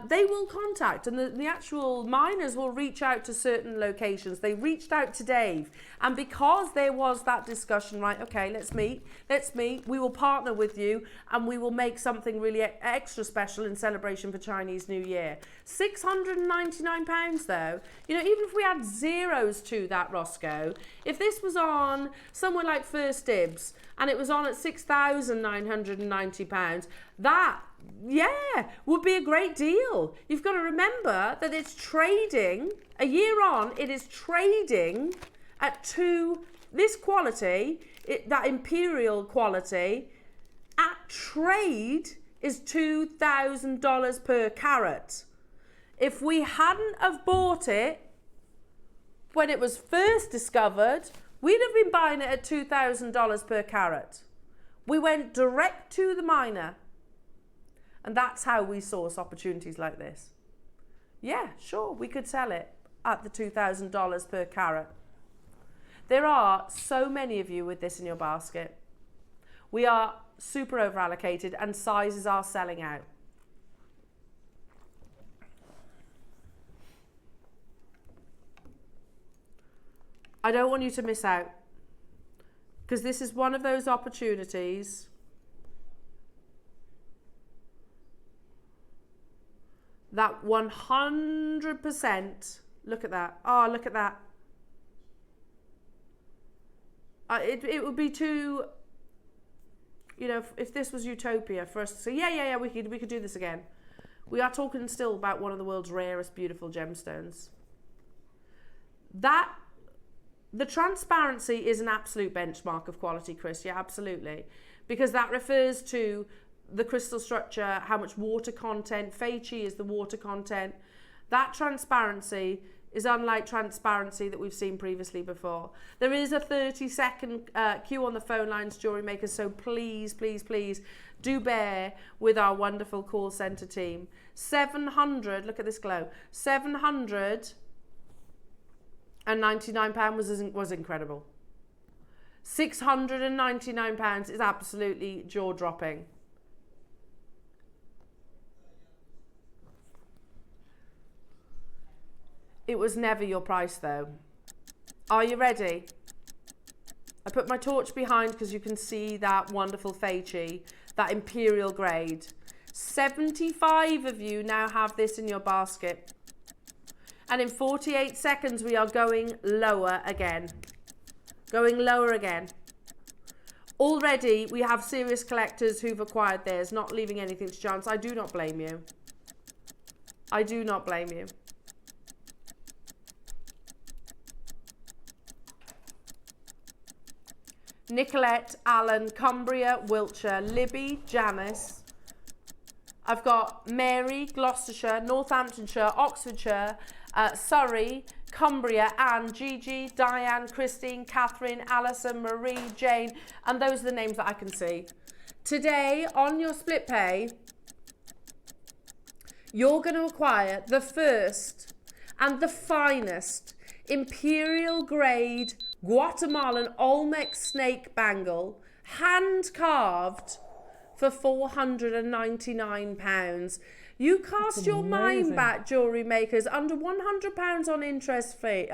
they will contact, and the actual miners will reach out to certain locations. They reached out to Dave, and because there was that discussion, right, okay, let's meet, we will partner with you, and we will make something really extra special in celebration for Chinese New Year. £699 though, you know, even if we add zeros to that, Roscoe, if this was on somewhere like First Dibs, and it was on at £6,990, that, yeah, would be a great deal. You've got to remember that it's trading, a year on, it is trading at this quality, that imperial quality, at trade is $2,000 per carat. If we hadn't have bought it when it was first discovered, we'd have been buying it at $2,000 per carat. We went direct to the miner. And that's how we source opportunities like this. Yeah, sure, we could sell it at the $2,000 per carat. There are so many of you with this in your basket. We are super over allocated and sizes are selling out. I don't want you to miss out, because this is one of those opportunities that 100%, look at that. Oh, look at that. It would be too, you know, if this was utopia for us to say, yeah, we could do this again. We are talking still about one of the world's rarest beautiful gemstones. The transparency is an absolute benchmark of quality, Chris. Yeah, absolutely. Because that refers to the crystal structure, how much water content, Fei Chi is the water content. That transparency is unlike transparency that we've seen previously before. There is a 30-second queue on the phone lines, Jewellery Maker, so please, please, please do bear with our wonderful call centre team. 700, look at this glow, £799 was incredible. £699 is absolutely jaw-dropping. It was never your price though. Are you ready? I put my torch behind because you can see that wonderful Fei Chi, that imperial grade. 75 of you now have this in your basket. And in 48 seconds we are going lower again. Going lower again. Already, we have serious collectors who've acquired theirs, not leaving anything to chance. I do not blame you. I do not blame you. Nicolette, Alan, Cumbria, Wiltshire, Libby, Janice. I've got Mary, Gloucestershire, Northamptonshire, Oxfordshire, Surrey, Cumbria, Anne, Gigi, Diane, Christine, Catherine, Alison, Marie, Jane, and those are the names that I can see. Today, on your split pay, you're going to acquire the first and the finest imperial grade Guatemalan Olmec snake bangle, hand carved for £499. You cast your mind back, jewellery makers, under £100 on interest free.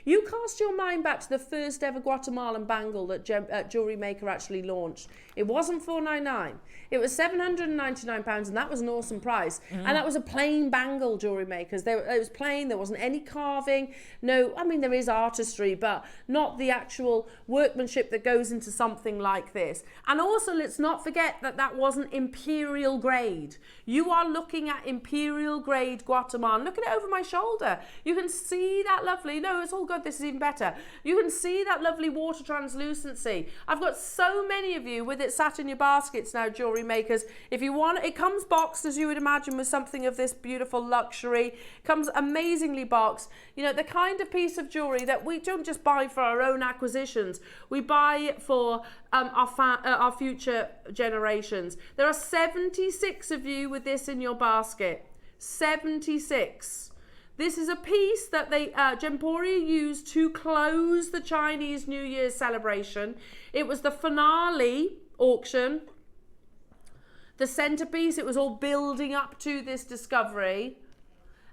You cast your mind back to the first ever Guatemalan bangle that Jewellery Maker actually launched. It wasn't £499. It was £799, and that was an awesome price. And that was a plain bangle, Jewellery Makers. It was plain. There wasn't any carving. No, I mean, there is artistry, but not the actual workmanship that goes into something like this. And also, let's not forget that that wasn't imperial grade. You are looking at imperial grade Guatemalan. Look at it over my shoulder. You can see that lovely, no, it's all good, this is even better. You can see that lovely water translucency. I've got so many of you with it sat in your baskets now, Jewellery Makers. If you want, it comes boxed, as you would imagine, with something of this beautiful luxury. Comes amazingly boxed. You know, the kind of piece of jewellery that we don't just buy for our own acquisitions. We buy it for our future generations. There are 76 of you with this in your basket. 76. This is a piece that they Gemporia used to close the Chinese New Year's celebration. It was the finale auction, the centerpiece. It was all building up to this discovery,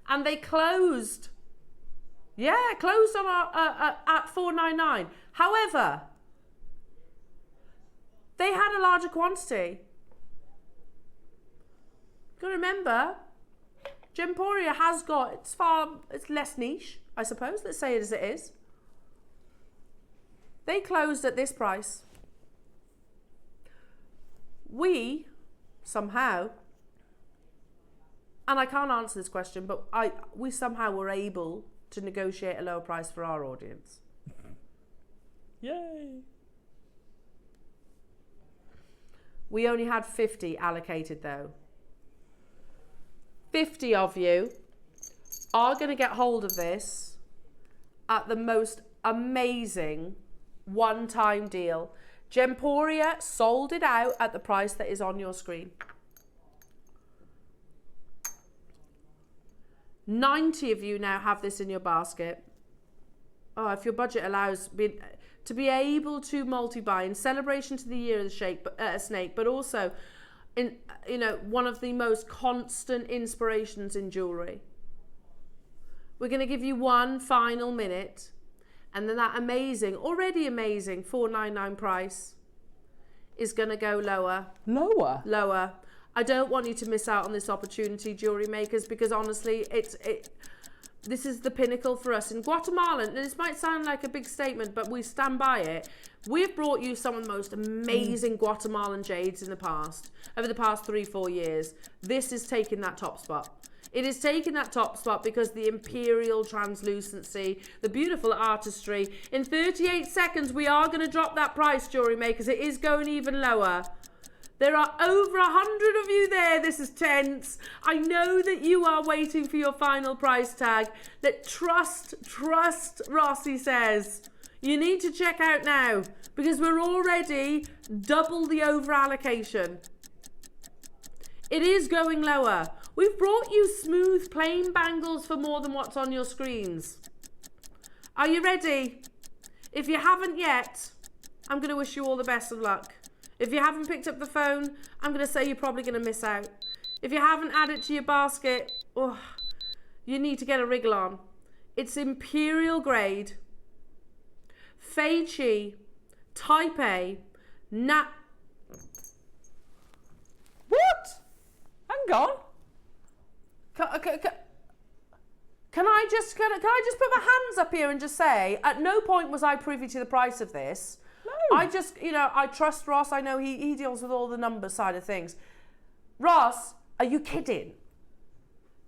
and they closed. Yeah, closed on at $499. However, they had a larger quantity. You got to remember, Gemporia has got, it's less niche, I suppose. Let's say it as it is. They closed at this price. We, somehow, and I can't answer this question, but we somehow were able to negotiate a lower price for our audience. Yay! We only had 50 allocated though. 50 of you are going to get hold of this at the most amazing one-time deal. Gemporia sold it out at the price that is on your screen. 90 of you now have this in your basket. Oh, if your budget allows to be able to multi-buy in celebration to the year of the snake, but also in, you know, one of the most constant inspirations in jewellery. We're going to give you one final minute, and then that amazing, already amazing $499 price is going to go lower. Lower? Lower. I don't want you to miss out on this opportunity, Jewellery Makers, because honestly, this is the pinnacle for us in Guatemala. And this might sound like a big statement, but we stand by it. We've brought you some of the most amazing Guatemalan jades in the past, over the past 3-4 years. This is taking that top spot. It is taking that top spot because the imperial translucency, the beautiful artistry. In 38 seconds, we are going to drop that price, Jewellery Makers. It is going even lower. There are over 100 of you there. This is tense. I know that you are waiting for your final price tag. Trust, Rossi says. You need to check out now because we're already double the over allocation. It is going lower. We've brought you smooth plain bangles for more than what's on your screens. Are you ready? If you haven't yet, I'm going to wish you all the best of luck. If you haven't picked up the phone, I'm going to say you're probably going to miss out. If you haven't added to your basket, you need to get a wriggle on. It's imperial grade, Fei Chi, Type A, What? Hang on. Can I just put my hands up here and just say, at no point was I privy to the price of this. I just, you know, I trust Ross. I know he deals with all the number side of things. Ross, are you kidding?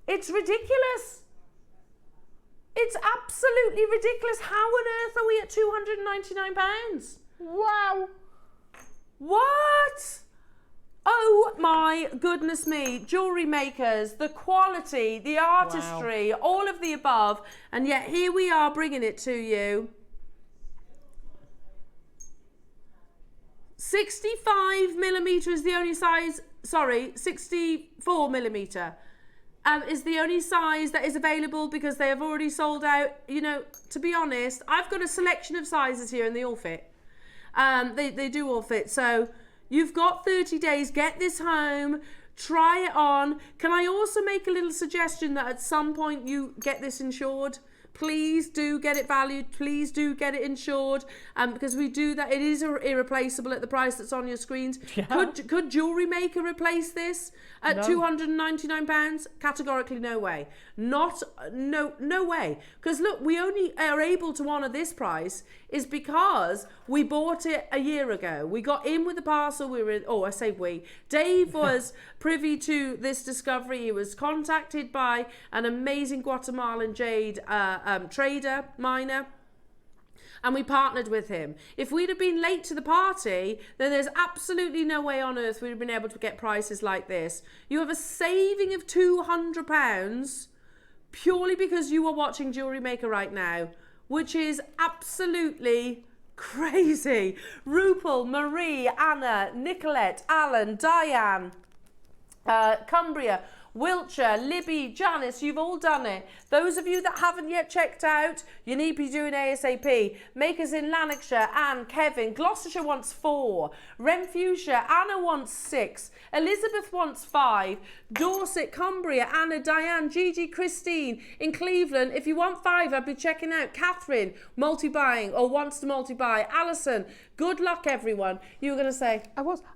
It's ridiculous. It's absolutely ridiculous. How on earth are we at £299? Wow. What? Oh my goodness me. Jewellery makers, the quality, the artistry, all of the above. And yet here we are bringing it to you. 65mm is the only size, 64mm is the only size that is available because they have already sold out. You know, to be honest, I've got a selection of sizes here and they all fit. They do all fit. So you've got 30 days, get this home, try it on. Can I also make a little suggestion that at some point you get this insured? Please do get it valued. Please do get it insured, because we do that. It is irreplaceable at the price that's on your screens. Yeah. Could Jewellery Maker replace this at £299? Categorically, no way. No way. Because look, we only are able to honour this price is because we bought it a year ago. We got in with the parcel. Dave was privy to this discovery. He was contacted by an amazing Guatemalan jade trader, miner, and we partnered with him. If we'd have been late to the party, then there's absolutely no way on earth we'd have been able to get prices like this. You have a saving of £200 purely because you are watching Jewellery Maker right now, which is absolutely crazy. Rupal, Marie, Anna, Nicolette, Alan, Diane, Cumbria, Wiltshire, Libby, Janice, you've all done it. Those of you that haven't yet checked out, you need to be doing ASAP. Makers in Lanarkshire, Anne, Kevin, Gloucestershire wants 4, Renfrewshire, Anna wants 6, Elizabeth wants 5, Dorset, Cumbria, Anna, Diane, Gigi, Christine. In Cleveland, if you want 5, I'd be checking out. Catherine, multi-buying or wants to multi-buy. Alison, good luck everyone. You were going to say?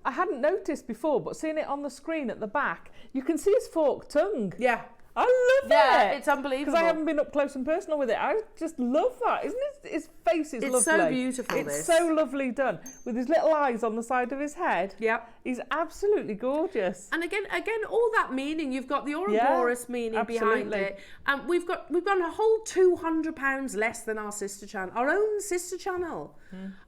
I hadn't noticed before, but seeing it on the screen at the back, you can see his forked tongue. Yeah. I love it. Yeah, it's unbelievable. Because I haven't been up close and personal with it. I just love that. Isn't it? His face is lovely. It's so beautiful, It's so lovely done. With his little eyes on the side of his head. Yep. He's absolutely gorgeous. And again, all that meaning. You've got the Ouroboros meaning behind it. And we've got a whole £200 less than our sister channel, our own sister channel.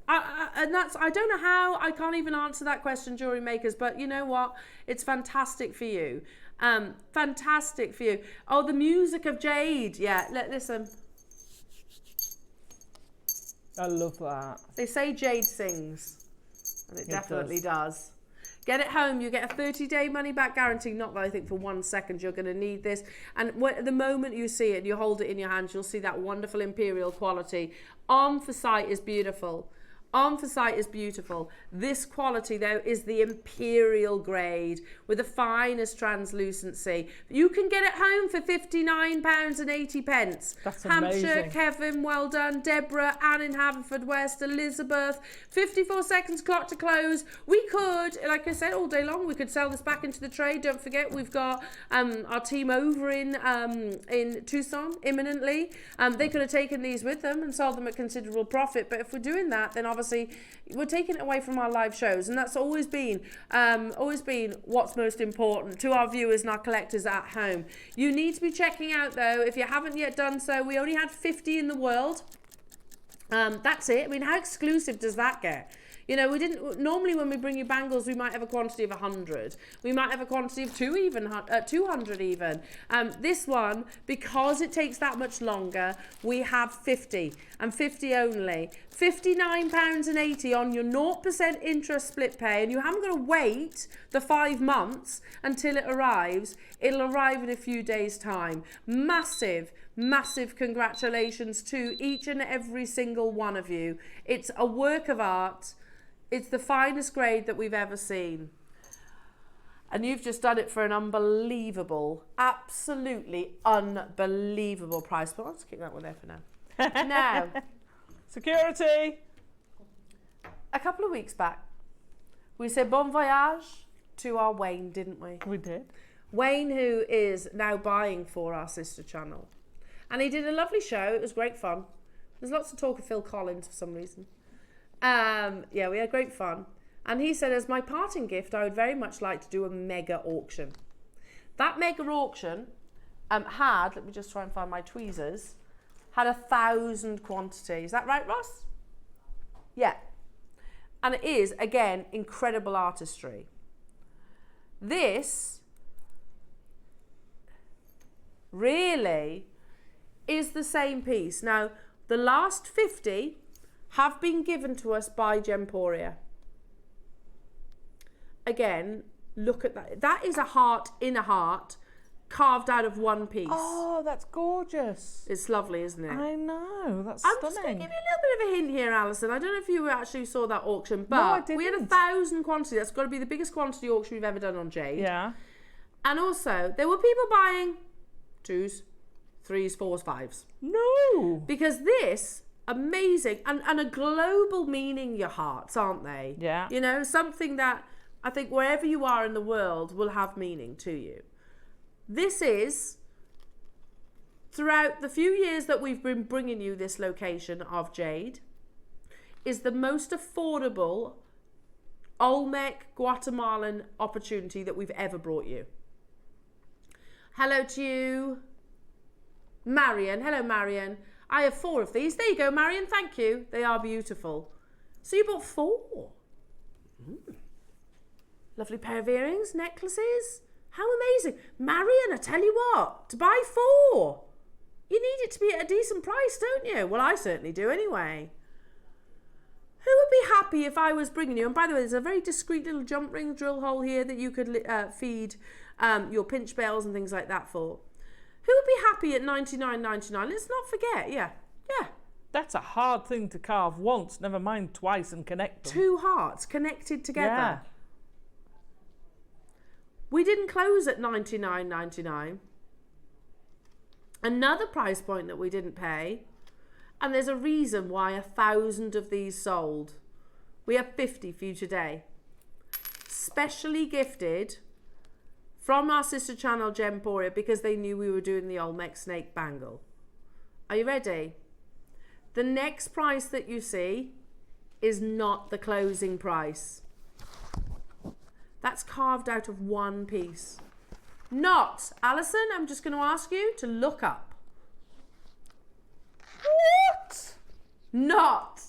And that's, I don't know how, I can't even answer that question, Jewellery Makers, but you know what? It's fantastic for you. Fantastic for you. Oh, the music of Jade. Yeah, listen. I love that. They say Jade sings, and it definitely does. Get it home. You get a 30-day money-back guarantee. Not that I think for 1 second you're going to need this. And the moment you see it, you hold it in your hands, you'll see that wonderful imperial quality. On for sight is beautiful. On for sight is beautiful. This quality, though, is the imperial grade with the finest translucency. You can get it home for £59.80. That's Hampshire, amazing. Kevin, well done. Deborah, Anne in Haverfordwest, Elizabeth. 54 seconds clock to close. We could, like I said, all day long, we could sell this back into the trade. Don't forget, we've got our team over in Tucson imminently. They could have taken these with them and sold them at considerable profit. But if we're doing that, then obviously we're taking it away from our live shows, and that's always been what's most important to our viewers and our collectors at home. You need to be checking out, though, if you haven't yet done so. We only had 50 in the world. That's it. I mean, how exclusive does that get? You know, we didn't, normally when we bring you bangles, we might have a quantity of 100. We might have a quantity of 200 even. This one, because it takes that much longer, we have 50 and 50 only. £59.80 on your 0% interest split pay, and you haven't got to wait the 5 months until it arrives. It'll arrive in a few days' time. Massive congratulations to each and every single one of you. It's a work of art. It's the finest grade that we've ever seen. And you've just done it for an unbelievable, absolutely unbelievable price. But I'll just keep that one there for now. Now, security. A couple of weeks back, we said bon voyage to our Wayne, didn't we? We did. Wayne, who is now buying for our sister channel. And he did a lovely show. It was great fun. There's lots of talk of Phil Collins for some reason. Yeah, we had great fun. And he said, as my parting gift, I would very much like to do a mega auction. That mega auction had, let me just try and find my tweezers, had 1,000 quantity. Is that right, Ross? Yeah. And it is, again, incredible artistry. This really is the same piece. Now, the last 50 have been given to us by Gemporia. Again, look at that. That is a heart in a heart carved out of one piece. Oh, that's gorgeous. It's lovely, isn't it? I know, that's I'm stunning. just going to give you a little bit of a hint here, Alison. I don't know if you actually saw that auction, but I didn't. we had 1,000 quantity. That's got to be the biggest quantity auction we've ever done on jade. Yeah. And also, there were people buying 2s, 3s, 4s, 5s. No. Because this, amazing, and a global meaning, your hearts, aren't they? Yeah. You know, something that I think wherever you are in the world will have meaning to you. This is, throughout the few years that we've been bringing you this location of jade, is the most affordable Olmec Guatemalan opportunity that we've ever brought you. Hello to you, Marion. Hello, Marion. I have 4 of these. There you go, Marion. Thank you. They are beautiful. So you bought 4. Lovely pair of earrings, necklaces. How amazing. Marion, I tell you what, to buy 4, you need it to be at a decent price, don't you? Well, I certainly do anyway. Who would be happy if I was bringing you, and by the way, there's a very discreet little jump ring drill hole here that you could feed your pinch bells and things like that for. Who would be happy at $99.99? Let's not forget, yeah. That's a hard thing to carve once, never mind twice, and connect them. 2 hearts connected together. Yeah. We didn't close at $99.99. Another price point that we didn't pay, and there's a reason why 1,000 of these sold. We have 50 for you today. Specially gifted from our sister channel Gemporia because they knew we were doing the Olmec snake bangle. Are you ready? The next price that you see is not the closing price. That's carved out of one piece. Not, Alison, I'm just going to ask you to look up. What? Not.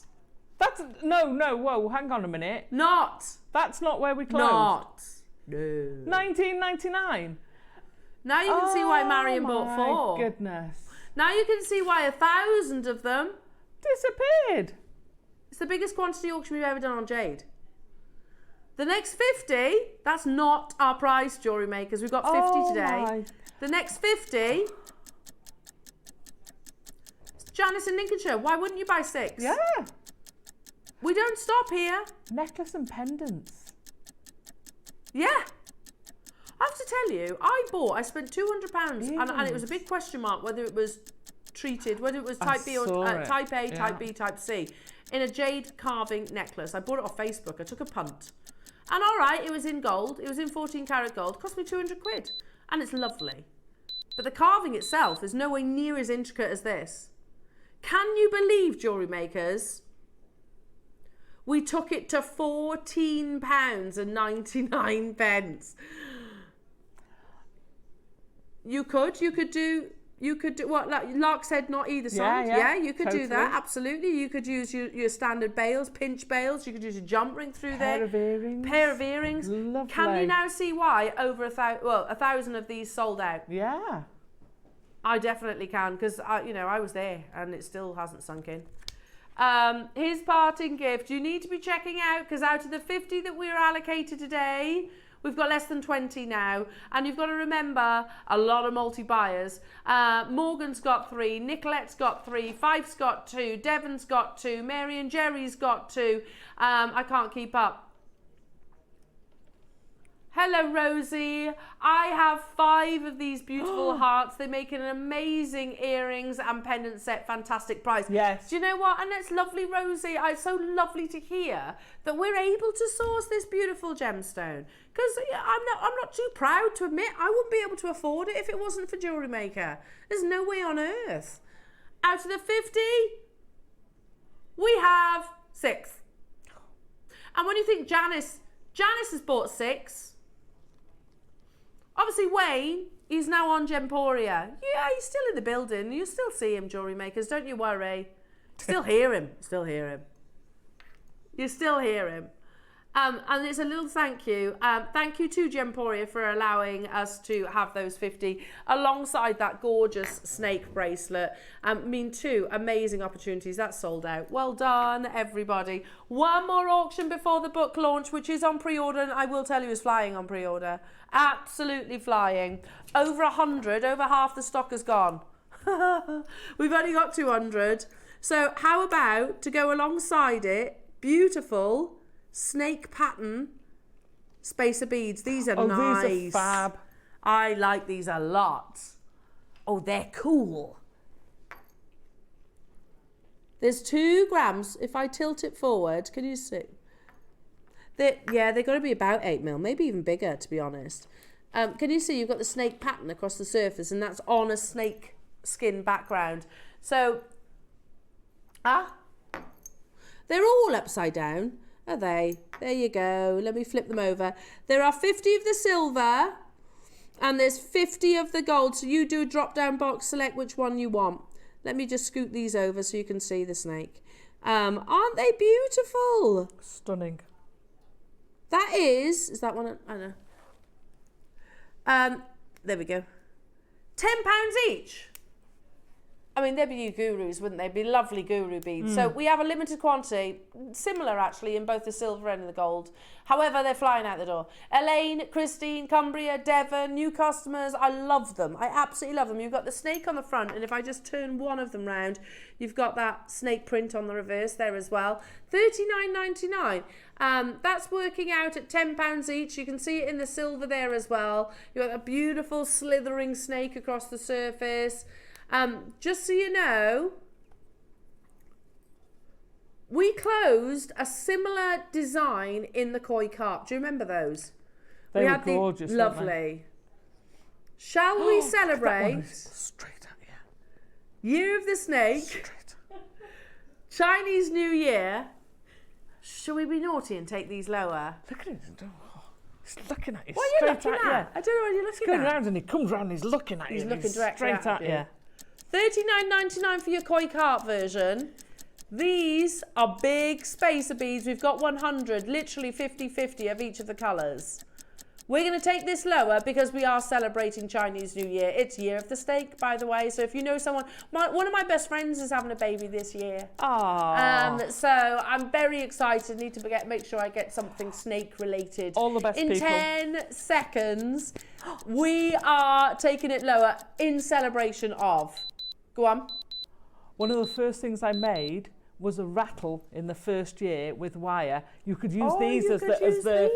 That's, no, whoa, hang on a minute. Not. That's not where we closed. Not. No. $19.99. Now you can see why Marion bought 4. Oh my goodness. Now you can see why 1,000 of them disappeared. It's the biggest quantity auction we've ever done on jade. The next 50, that's not our price, Jewellery Makers. We've got 50 today. The next 50, it's Janice in Lincolnshire. Why wouldn't you buy 6? Yeah. We don't stop here. Necklace and pendants. Yeah. I have to tell you, I spent £200 and it was a big question mark whether it was treated, whether it was type B or type A, type B, type C, in a jade carving necklace. I bought it off Facebook. I took a punt. And all right, it was in gold. It was in 14 karat gold. Cost me 200 quid. And it's lovely. But the carving itself is nowhere near as intricate as this. Can you believe, Jewellery Makers? We took it to £14.99. You could do what, like Lark's Head, not either side. Yeah, you could do that. Absolutely. You could use your standard bails, pinch bails. You could use a jump ring through there. Pair of earrings. Lovely. Can you now see why over 1,000 of these sold out? Yeah. I definitely can, because I was there and it still hasn't sunk in. His parting gift you need to be checking out, because out of the 50 that we were allocated today, we've got less than 20 now, and you've got to remember a lot of multi-buyers. Morgan's got 3, Nicolette's got 3, Fife's got 2, Devon's got 2, Mary and Jerry's got 2. I can't keep up. Hello, Rosie. I have 5 of these beautiful hearts. They make an amazing earrings and pendant set. Fantastic price. Yes. Do you know what? And it's lovely, Rosie. It's so lovely to hear that we're able to source this beautiful gemstone. Because I'm not too proud to admit I wouldn't be able to afford it if it wasn't for Jewellery Maker. There's no way on earth. Out of the 50, we have 6. And when you think Janice has bought 6. Obviously Wayne, he's now on Gemporia. Yeah, he's still in the building. You still see him, Jewellery Makers, don't you worry. Still hear him. Still hear him. You still hear him. And it's a little thank you. Thank you to Gemporia for allowing us to have those 50 alongside that gorgeous snake bracelet. I mean, 2 amazing opportunities. That's sold out. Well done, everybody. One more auction before the book launch, which is on pre-order, and I will tell you is flying on pre-order. Absolutely flying. Over 100, over half the stock is gone. We've only got 200. So how about, to go alongside it, beautiful snake pattern spacer beads. These are nice. These are fab. I like these a lot. Oh, they're cool. There's 2 grams. If I tilt it forward, can you see? They've got to be about 8 mil, maybe even bigger, to be honest. Can you see you've got the snake pattern across the surface, and that's on a snake skin background. So, they're all upside down. Are they? There you go. Let me flip them over. There are 50 of the silver and there's 50 of the gold. So you do a drop down box, select which one you want. Let me just scoot these over so you can see the snake. Aren't they beautiful? Stunning. That is that one? I know. There we go. £10 each. I mean, they'd be you gurus, wouldn't they? Be lovely guru beads. So we have a limited quantity, similar actually in both the silver and the gold. However, they're flying out the door. Elaine, Christine, Cumbria, Devon, new customers. I love them. I absolutely love them. You've got the snake on the front, and if I just turn one of them round, you've got that snake print on the reverse there as well. $39.99. That's working out at £10 each. You can see it in the silver there as well. You've got a beautiful slithering snake across the surface. Just so you know, we closed a similar design in the koi carp. Do you remember those? They were gorgeous. Lovely. Shall we celebrate? Straight at you. Year of the Snake. Chinese New Year. Shall we be naughty and take these lower? Look at it. He's looking at you. What are you looking at? I don't know what you're looking at. He's going at. round and he comes round and he's looking at you. He's looking directly straight at you. $39.99 for your koi carp version. These are big spacer beads. We've got 100, literally 50-50 of each of the colours. We're going to take this lower because we are celebrating Chinese New Year. It's Year of the Snake, by the way. So if you know someone, one of my best friends is having a baby this year. Aww. So I'm very excited. Need to make sure I get something snake related. All the best in people. 10 seconds, we are taking it lower in celebration of. Go on. One of the first things I made was a rattle in the first year with wire. You could use these as the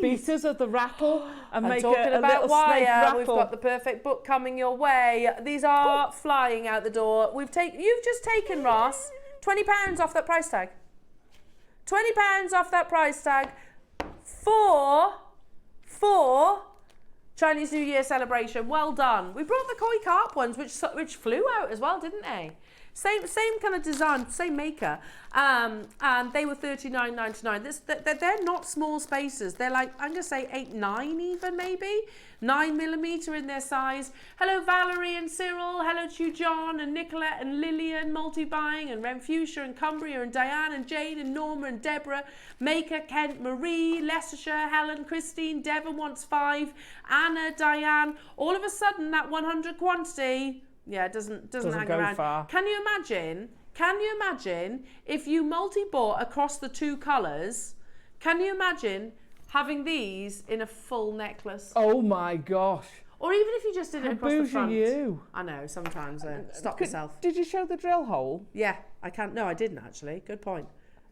beaters of the rattle and make a little snake rattle. We've got the perfect book coming your way. These are flying out the door. You've just taken, Ross, £20 off that price tag. £20 off that price tag for Chinese New Year celebration. Well done. We brought the koi carp ones, which flew out as well, didn't they? Same kind of design, same maker, and they were $39.99. They're not small spacers. They're like, I'm going to say 8, 9 even, maybe 9mm in their size. Hello Valerie and Cyril. Hello to you John and Nicolette and Lillian, multi-buying, and Renfusia and Cumbria and Diane and Jane and Norma and Deborah, Maker, Kent, Marie, Leicestershire, Helen, Christine, Devon wants 5, Anna, Diane. All of a sudden that 100 quantity, yeah, it doesn't hang go around. far. Can you imagine if you multi-bought across the 2 colours? Can you imagine having these in a full necklace? Oh my gosh. Or even if you just did it across the front. How bougie you? I know, sometimes stop myself. Did you show the drill hole? Yeah, I can't. No, I didn't actually. Good point.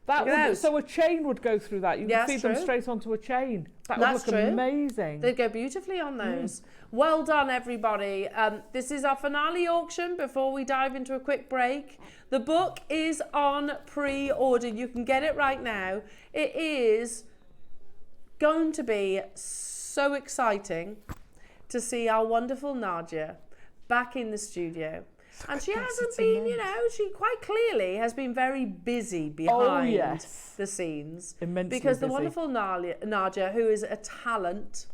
So a chain would go through that. You could feed them straight onto a chain. That would look amazing. They'd go beautifully on those. Well done, everybody. This is our finale auction before we dive into a quick break. The book is on pre-order. You can get it right now. It is going to be so exciting to see our wonderful Nadja back in the studio. And she Yes, hasn't it's been, immense. she quite clearly has been very busy behind yes. the scenes. Immensely because the busy. wonderful Nadja, who is a talent,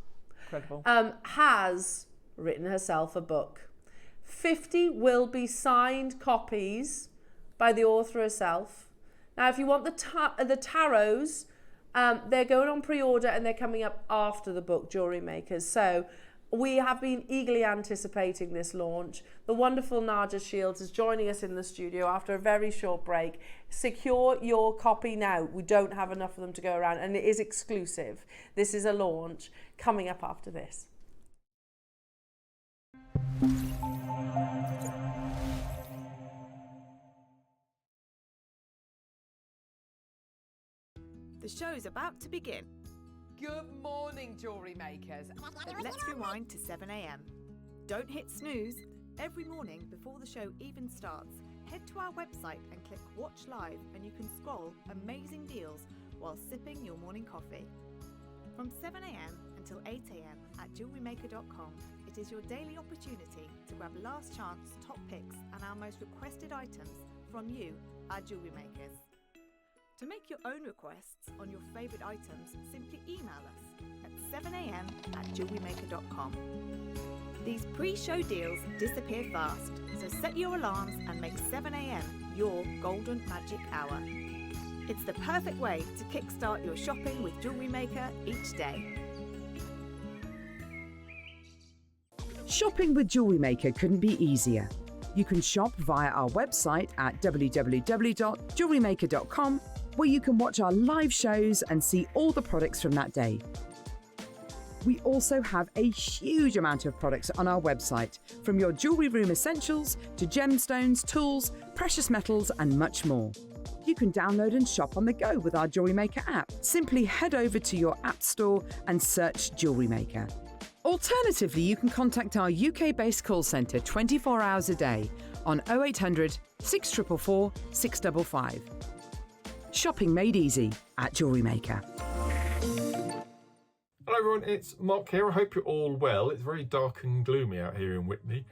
Incredible. has written herself a book. 50 will be signed copies by the author herself. Now, if you want the tarots, they're going on pre-order and they're coming up after the book, Jewellery Makers. So we have been eagerly anticipating this launch. The wonderful Nadja Shields is joining us in the studio after a very short break. Secure your copy now. We don't have enough of them to go around, and it is exclusive. This is a launch coming up after this. The show's about to begin. Good morning, Jewellery Makers. But let's rewind to 7 a.m. Don't hit snooze. Every morning before the show even starts, head to our website and click Watch Live, and you can scroll amazing deals while sipping your morning coffee. From 7 a.m. until 8 a.m. at JewelleryMaker.com, it is your daily opportunity to grab last chance top picks and our most requested items from you, our Jewellery Makers. To make your own requests on your favourite items, simply email us at 7 a.m. at JewelleryMaker.com. These pre-show deals disappear fast, so set your alarms and make 7 a.m. your golden magic hour. It's the perfect way to kickstart your shopping with Jewellery Maker each day. Shopping with Jewellery Maker couldn't be easier. You can shop via our website at www.JewelleryMaker.com, where you can watch our live shows and see all the products from that day. We also have a huge amount of products on our website, from your jewellery room essentials to gemstones, tools, precious metals, and much more. You can download and shop on the go with our Jewellery Maker app. Simply head over to your app store and search Jewellery Maker. Alternatively, you can contact our UK-based call centre 24 hours a day on 0800 644 655. Shopping made easy at Jewellery Maker. Hello everyone, it's Mark here. I hope you're all well. It's very dark and gloomy out here in Witney.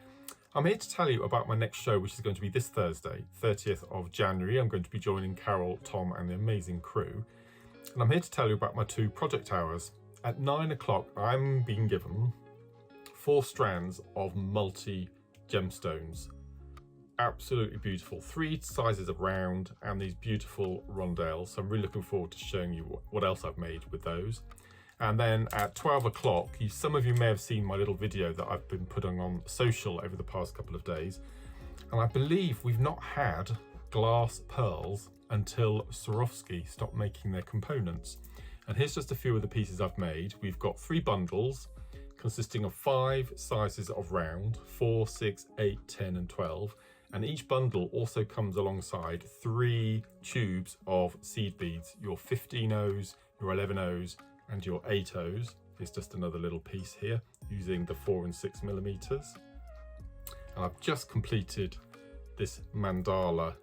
I'm here to tell you about my next show, which is going to be this Thursday, 30th of January. I'm going to be joining Carol, Tom and the amazing crew. And I'm here to tell you about my 2 project hours. At 9 o'clock, I'm being given 4 strands of multi-gemstones. Absolutely beautiful. 3 sizes of round and these beautiful rondelles. So I'm really looking forward to showing you what else I've made with those. And then at 12 o'clock, some of you may have seen my little video that I've been putting on social over the past couple of days. And I believe we've not had glass pearls until Swarovski stopped making their components. And here's just a few of the pieces I've made. We've got 3 bundles consisting of 5 sizes of round, 4, 6, 8, 10 and 12. And each bundle also comes alongside 3 tubes of seed beads, your 15 O's, your 11 O's and your 8 O's. Here's just another little piece here using the 4 and 6 millimeters. And I've just completed this mandala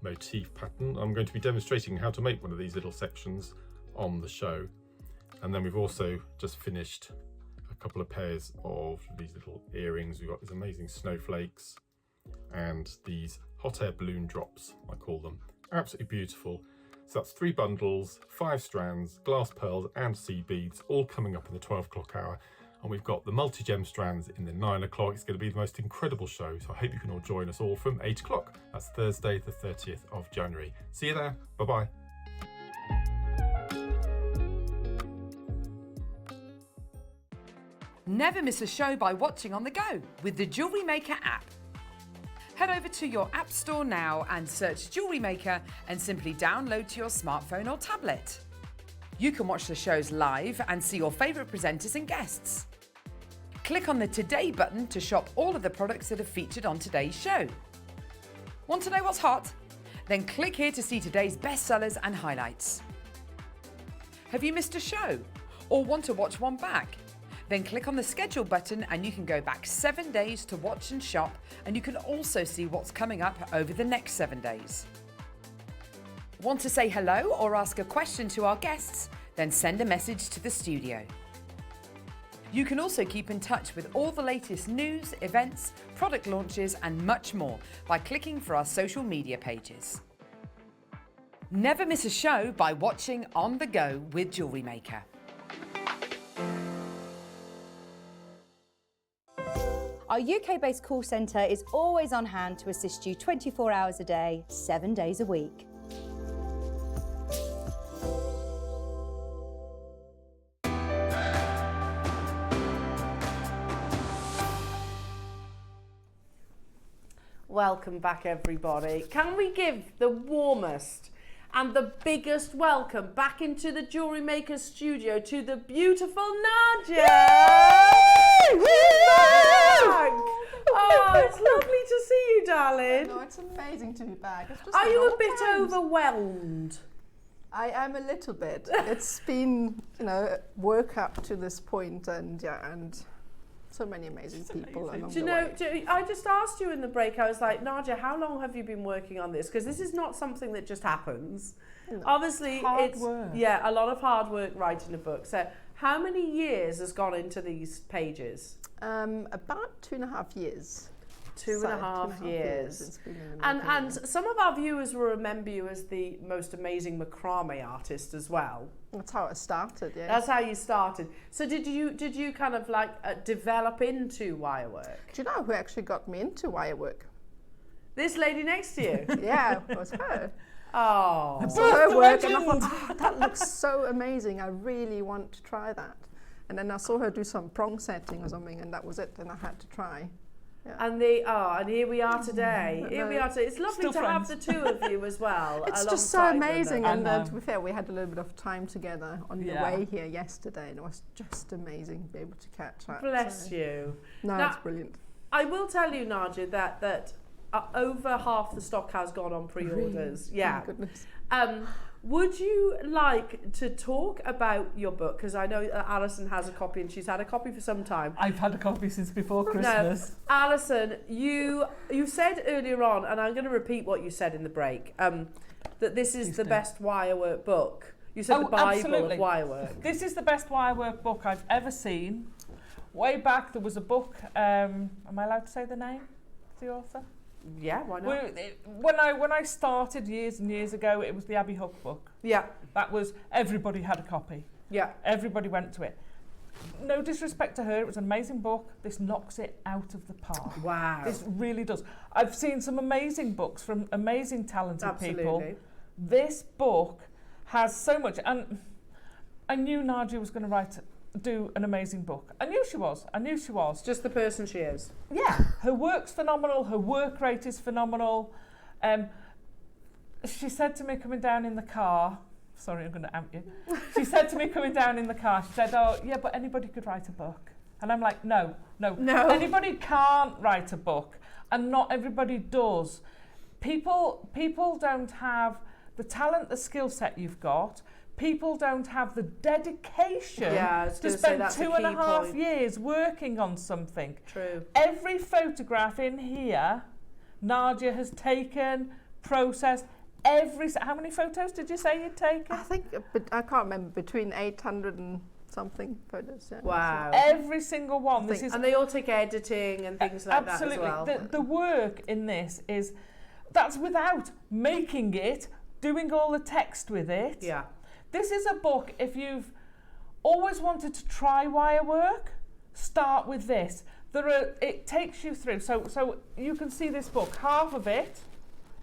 motif pattern. I'm going to be demonstrating how to make one of these little sections on the show. And then we've also just finished a couple of pairs of these little earrings. We've got these amazing snowflakes and these hot air balloon drops, I call them. Absolutely beautiful. So that's 3 bundles, 5 strands, glass pearls and seed beads, all coming up in the 12 o'clock hour. And we've got the multi-gem strands in the 9 o'clock. It's going to be the most incredible show. So I hope you can all join us all from 8 o'clock. That's Thursday, the 30th of January. See you there. Bye-bye. Never miss a show by watching on the go with the Jewellery Maker app. Head over to your app store now and search Jewellery Maker and simply download to your smartphone or tablet. You can watch the shows live and see your favourite presenters and guests. Click on the Today button to shop all of the products that are featured on today's show. Want to know what's hot? Then click here to see today's bestsellers and highlights. Have you missed a show or want to watch one back? Then click on the schedule button and you can go back 7 days to watch and shop, and you can also see what's coming up over the next 7 days. Want to say hello or ask a question to our guests? Then send a message to the studio. You can also keep in touch with all the latest news, events, product launches and much more by clicking for our social media pages. Never miss a show by watching On The Go with Jewellery Maker. Our UK-based call centre is always on hand to assist you 24 hours a day, 7 days a week. Welcome back, everybody. Can we give the warmest and the biggest welcome back into the Jewellery Maker studio to the beautiful Nadja! Oh, it's lovely to see you, darling. No, it's amazing to be back. It's just Are you a bit overwhelmed? I am a little bit. It's been, work up to this point, and so many amazing people along the way. I just asked you in the break, I was like, Nadja, how long have you been working on this? Because this is not something that just happens. No. Obviously, it's work. Yeah, a lot of hard work writing a book. So how many years has gone into these pages? About 2.5 years. Two and a half years. It's been in the and some of our viewers will remember you as the most amazing macrame artist as well. That's how it started, yeah. That's how you started. So did you kind of like develop into wire work? Do you know who actually got me into wire work? This lady next to you? Yeah, it was her. Oh. I saw her work and I thought, that looks so amazing. I really want to try that. And then I saw her do some prong setting or something, and that was it. And I had to try. Yeah. And here we are today. Here we are today. It's lovely to have the two of you as well. It's just so amazing. And to be fair, we had a little bit of time together on the way here yesterday, and it was just amazing to be able to catch up. Bless you. No, now, it's brilliant. I will tell you, Nadja, that over half the stock has gone on pre-orders. Really? Yeah. Oh, goodness. Would you like to talk about your book? Because I know Alison has a copy and she's had a copy for some time. I've had a copy since before Christmas. No, Alison, you said earlier on, and I'm going to repeat what you said in the break, that this is the best wire work book. You said the Bible of wire work. This is the best wire work book I've ever seen. Way back there was a book, am I allowed to say the name of the author? Yeah, why not? When I started years and years ago, it was the Abby Hook book. Yeah. That was, everybody had a copy. Yeah. Everybody went to it. No disrespect to her, it was an amazing book. This knocks it out of the park. Wow. This really does. I've seen some amazing books from amazing talented people. This book has so much, and I knew Nadja was going to do an amazing book. I knew she was. Just the person she is. Yeah. Her work's phenomenal. Her work rate is phenomenal. She said to me coming down in the car, sorry, I'm going to out you. She said to me coming down in the car, she said, oh, yeah, but anybody could write a book. And I'm like, no. Anybody can't write a book. And not everybody does. People don't have the talent, the skill set you've got. People don't have the dedication to spend 2.5 years working on something. True. Every photograph in here, Nadja has taken, processed, how many photos did you say you'd taken? I think, I can't remember, between 800 and something photos. Yeah. Wow. Every single one. And they all take editing and things like that as well. The work in this that's without making it, doing all the text with it. Yeah. This is a book, if you've always wanted to try wire work, start with this. It takes you through. So you can see this book, half of it.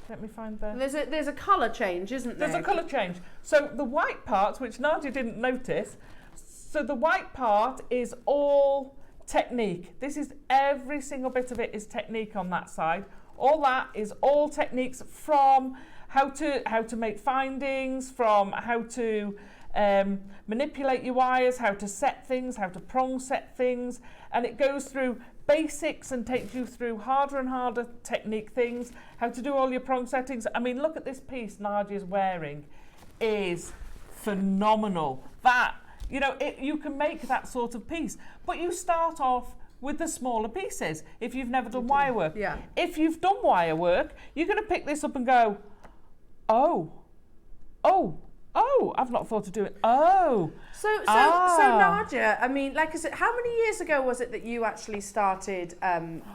Let me find the... There's a colour change, isn't there? There's a colour change. So the white parts, which Nadja didn't notice, so the white part is all technique. This is every single bit of it is technique on that side. All that is all techniques from how to make findings, from how to manipulate your wires, how to set things, how to prong set things, and it goes through basics and takes you through harder and harder technique things, how to do all your prong settings. I mean, look at this piece Nadja's wearing, is phenomenal. That, you can make that sort of piece, but you start off with the smaller pieces if you've never done wire work. Yeah. If you've done wire work, you're going to pick this up and go, oh, Oh, I've not thought of doing. Oh. So Nadja, I mean, like I said, how many years ago was it that you actually started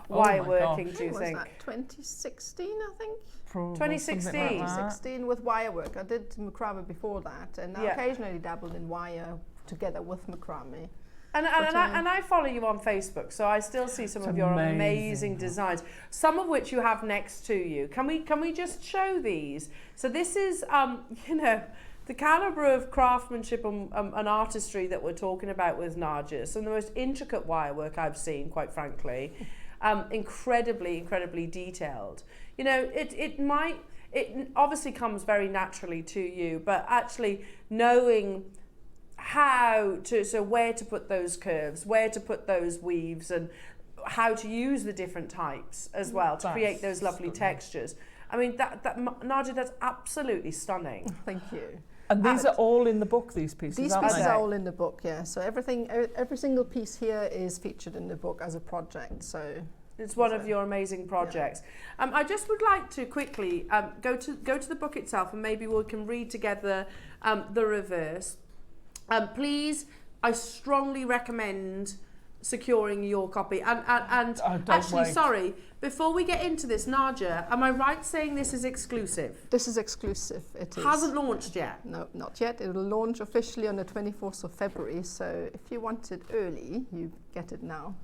wire working? Do you think? Was that 2016? I think. Probably 2016. something like that. 2016 with wire work. I did macrame before that, and I occasionally dabbled in wire together with macrame. And I follow you on Facebook, so I still see some of your amazing designs, some of which you have next to you. Can we just show these? So this is, you know, the calibre of craftsmanship and artistry that we're talking about with Nadja. Some of the most intricate wire work I've seen, quite frankly. Incredibly detailed. You know, it obviously comes very naturally to you, but actually knowing where to put those curves, where to put those weaves, and how to use the different types as well to create those lovely textures. I mean, Nadja, that's absolutely stunning. Thank you. And these are all in the book, these pieces, These aren't pieces they? are all in the book, yeah. So every single piece here is featured in the book as a project. So it's one of your amazing projects. Yeah. I just would like to quickly go to the book itself, and maybe we can read together the reverse. Please, I strongly recommend securing your copy. And actually, sorry, before we get into this, Nadja, am I right saying this is exclusive? This is exclusive. It is. Hasn't launched yet? No, not yet. It will launch officially on the 24th of February. So if you want it early, you get it now.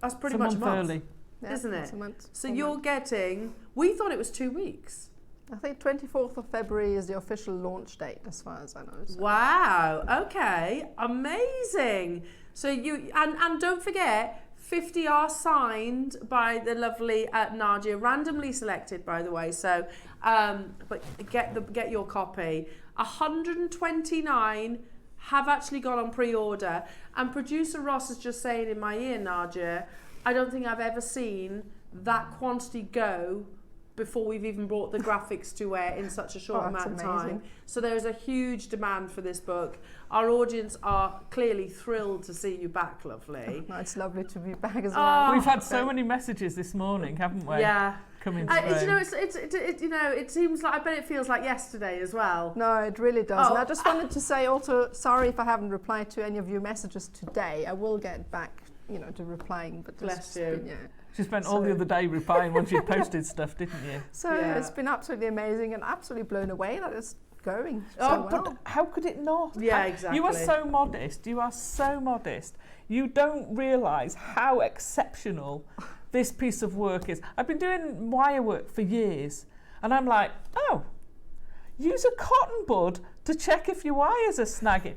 That's pretty much a month early, yeah, isn't it? It's a month. So you're getting. We thought it was 2 weeks. I think 24th of February is the official launch date, as far as I know. So. Wow. Okay. Amazing. So and don't forget, 50 are signed by the lovely Nadja, randomly selected, by the way. So, but get your copy. 129 have actually gone on pre-order, and producer Ross is just saying in my ear, Nadja, I don't think I've ever seen that quantity go before we've even brought the graphics to air in such a short amount of time. So there's a huge demand for this book. Our audience are clearly thrilled to see you back, lovely. No, it's lovely to be back as well. We've had so many messages this morning, haven't we? Yeah. Coming through. You know, it you know, it seems like, I bet it feels like yesterday as well. No, it really does. And I just wanted to say also, sorry if I haven't replied to any of your messages today. I will get back, you know, to replying. But bless you. Yeah. She spent all the other day replying once you posted stuff, didn't you? So it's been absolutely amazing and absolutely blown away that it's going so well. But how could it not? Yeah, exactly. You are so modest. You are so modest. You don't realise how exceptional this piece of work is. I've been doing wire work for years, and I'm like, oh, use a cotton bud to check if your wires are snagging.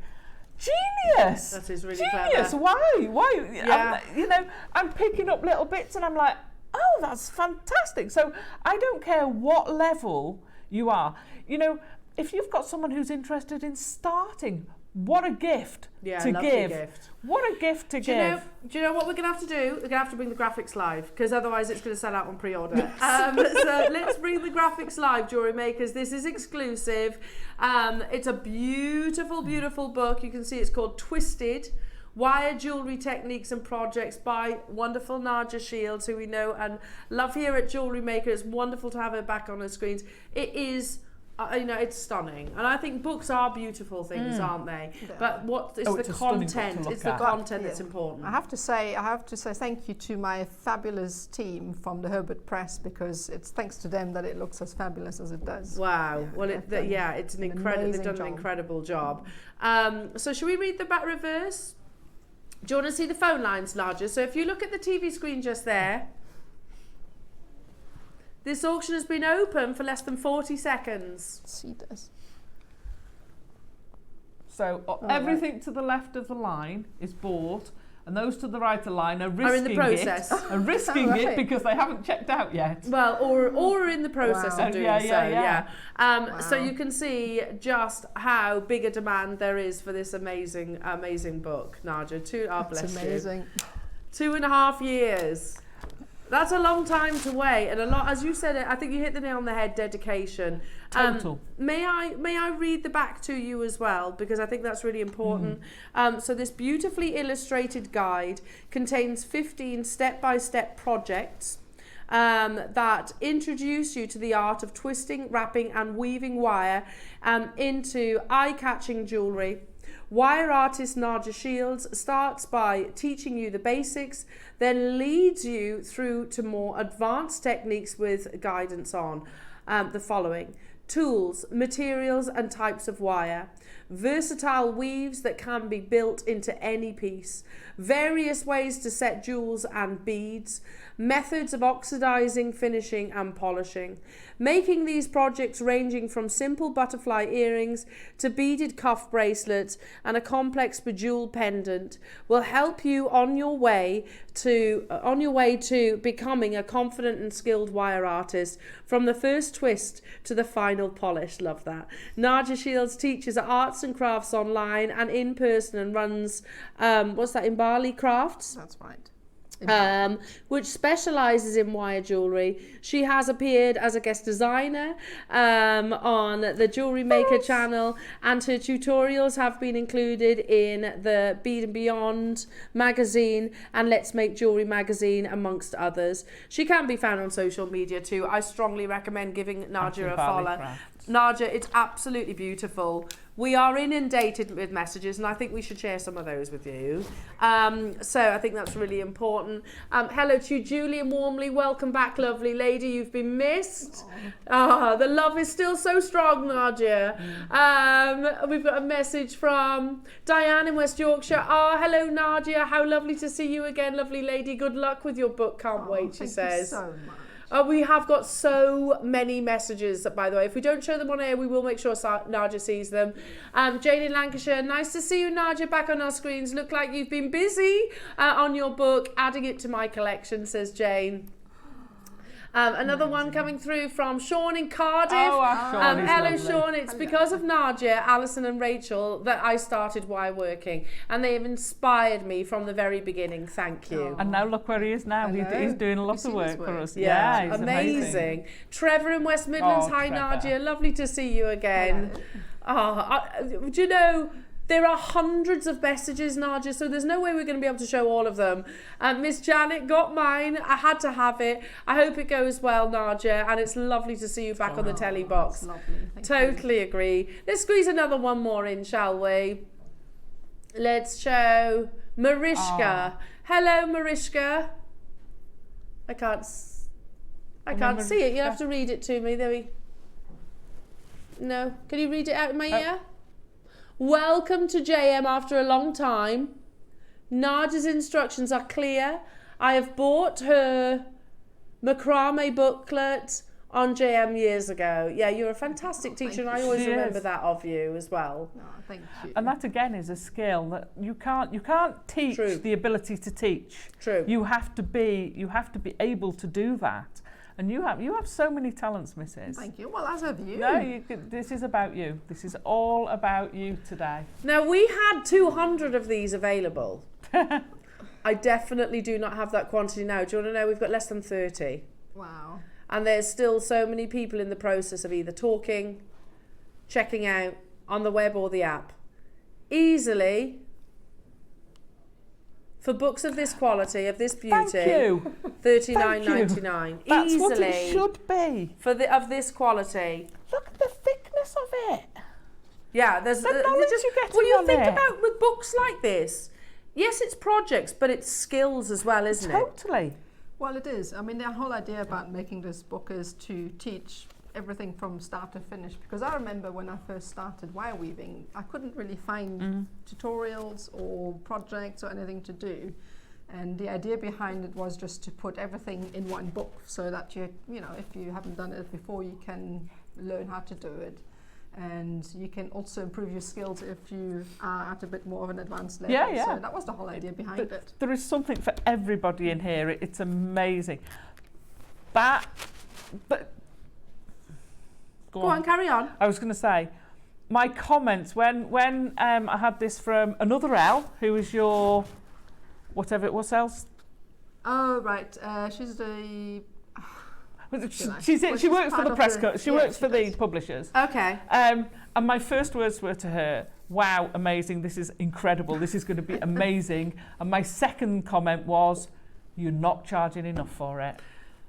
Genius! That is really Genius! clever. Why? Yeah. You know, I'm picking up little bits and I'm like, oh, that's fantastic. So I don't care what level you are. You know, if you've got someone who's interested in starting, what a gift to give. Gift. What a gift to give. Do you know what we're going to have to do? We're going to have to bring the graphics live, because otherwise it's going to sell out on pre-order. So let's bring the graphics live, Jewellery Makers. This is exclusive. It's a beautiful, beautiful book. You can see it's called Twisted, Wire Jewellery Techniques and Projects by wonderful Nadja Shields, who we know and love here at Jewellery Maker. It's wonderful to have her back on her screens. It is... you know, it's stunning, and I think books are beautiful things, aren't they? Yeah. But what is the content? It's the content that's important. I have to say thank you to my fabulous team from the Herbert Press, because it's thanks to them that it looks as fabulous as it does. Wow. Yeah, well, it's an incredible. They've done an incredible job. So, should we read the back reverse? Do you want to see the phone lines, Nadja? So, if you look at the TV screen just there. This auction has been open for less than 40 seconds. See this. So everything to the left of the line is bought, and those to the right of the line are risking in the process. it because they haven't checked out yet. Well, or are in the process of doing so. Wow. So you can see just how big a demand there is for this amazing book, Nadja. That's amazing. 2.5 years. That's a long time to wait, and a lot, as you said, I think you hit the nail on the head. Dedication. Total. May I read the back to you as well, because I think that's really important. So this beautifully illustrated guide contains 15 step-by-step projects that introduce you to the art of twisting, wrapping and weaving wire into eye-catching jewellery. Wire artist Nadja Shields starts by teaching you the basics, then leads you through to more advanced techniques with guidance on the following: tools, materials and types of wire, versatile weaves that can be built into any piece, various ways to set jewels and beads, methods of oxidizing, finishing and polishing. Making these projects ranging from simple butterfly earrings to beaded cuff bracelets and a complex bejeweled pendant will help you on your way to becoming a confident and skilled wire artist, from the first twist to the final polish. Love that. Nadja Shields teaches arts and crafts online and in person and runs Imbali Crafts. That's right. Which specialises in wire jewellery. She has appeared as a guest designer on the Jewellery Maker channel, and her tutorials have been included in the Bead and Beyond magazine and Let's Make Jewellery magazine, amongst others. She can be found on social media too. I strongly recommend giving Nadja a follow. Nadja, it's absolutely beautiful. We are inundated with messages, and I think we should share some of those with you. So I think that's really important. Hello to you, Julian, warmly welcome back, lovely lady. You've been missed. The love is still so strong, Nadja. We've got a message from Diane in West Yorkshire. Hello, Nadja. How lovely to see you again, lovely lady. Good luck with your book. Can't wait, she says. Thank you so much. We have got so many messages, by the way. If we don't show them on air, we will make sure Nadja sees them. Jane in Lancashire, nice to see you, Nadja, back on our screens. Look like you've been busy on your book, adding it to my collection, says Jane. Another one coming through from Sean in Cardiff. Hello, Sean. It's because of Nadja, Alison and Rachel that I started wire working, and they have inspired me from the very beginning. Thank you. And now look where he is now. He's doing a lot of work for us. Yeah, he's amazing. Trevor in West Midlands. Hi, Trevor. Nadja. Lovely to see you again. Do you know, there are hundreds of messages, Nadja, so there's no way we're going to be able to show all of them. Miss Janet got mine. I had to have it. I hope it goes well, Nadja, and it's lovely to see you back on the telly box. Totally agree. Let's squeeze another one more in, shall we? Let's show Mariska. Hello, Mariska. I can't see it. You have to read it to me. There we. No, can you read it out in my ear? Welcome to JM after a long time. Nadja's instructions are clear. I have bought her macrame booklet on JM years ago. Yeah, you're a fantastic teacher, and I always remember that of you as well. Thank you. And that again is a skill that you can't teach. The ability to teach. True. You have to be able to do that. And you have so many talents, Mrs. Thank you. Well, as have you. No, this is about you. This is all about you today. Now, we had 200 of these available. I definitely do not have that quantity now. Do you want to know? We've got less than 30. Wow. And there's still so many people in the process of either talking, checking out on the web or the app. Easily, for books of this quality, of this beauty, $39.99. That's easily, what it should be. Of this quality. Look at the thickness of it. Yeah, there's the knowledge you get. Well, you think about with books like this. Yes, it's projects, but it's skills as well, isn't it? Totally. Well, it is. I mean, the whole idea about making this book is to teach everything from start to finish, because I remember when I first started wire weaving, I couldn't really find tutorials or projects or anything to do, and the idea behind it was just to put everything in one book so that you know, if you haven't done it before, you can learn how to do it, and you can also improve your skills if you are at a bit more of an advanced level. So that was the whole idea behind it. There is something for everybody in here. It's amazing. But Go on, carry on. I was going to say, my comments, when I had this from another Elle, who was your, whatever it was else. Oh, right. She's the... She works for the press cut. She works for the publishers. Okay. And my first words were to her, wow, amazing, this is incredible, this is going to be amazing. And my second comment was, you're not charging enough for it.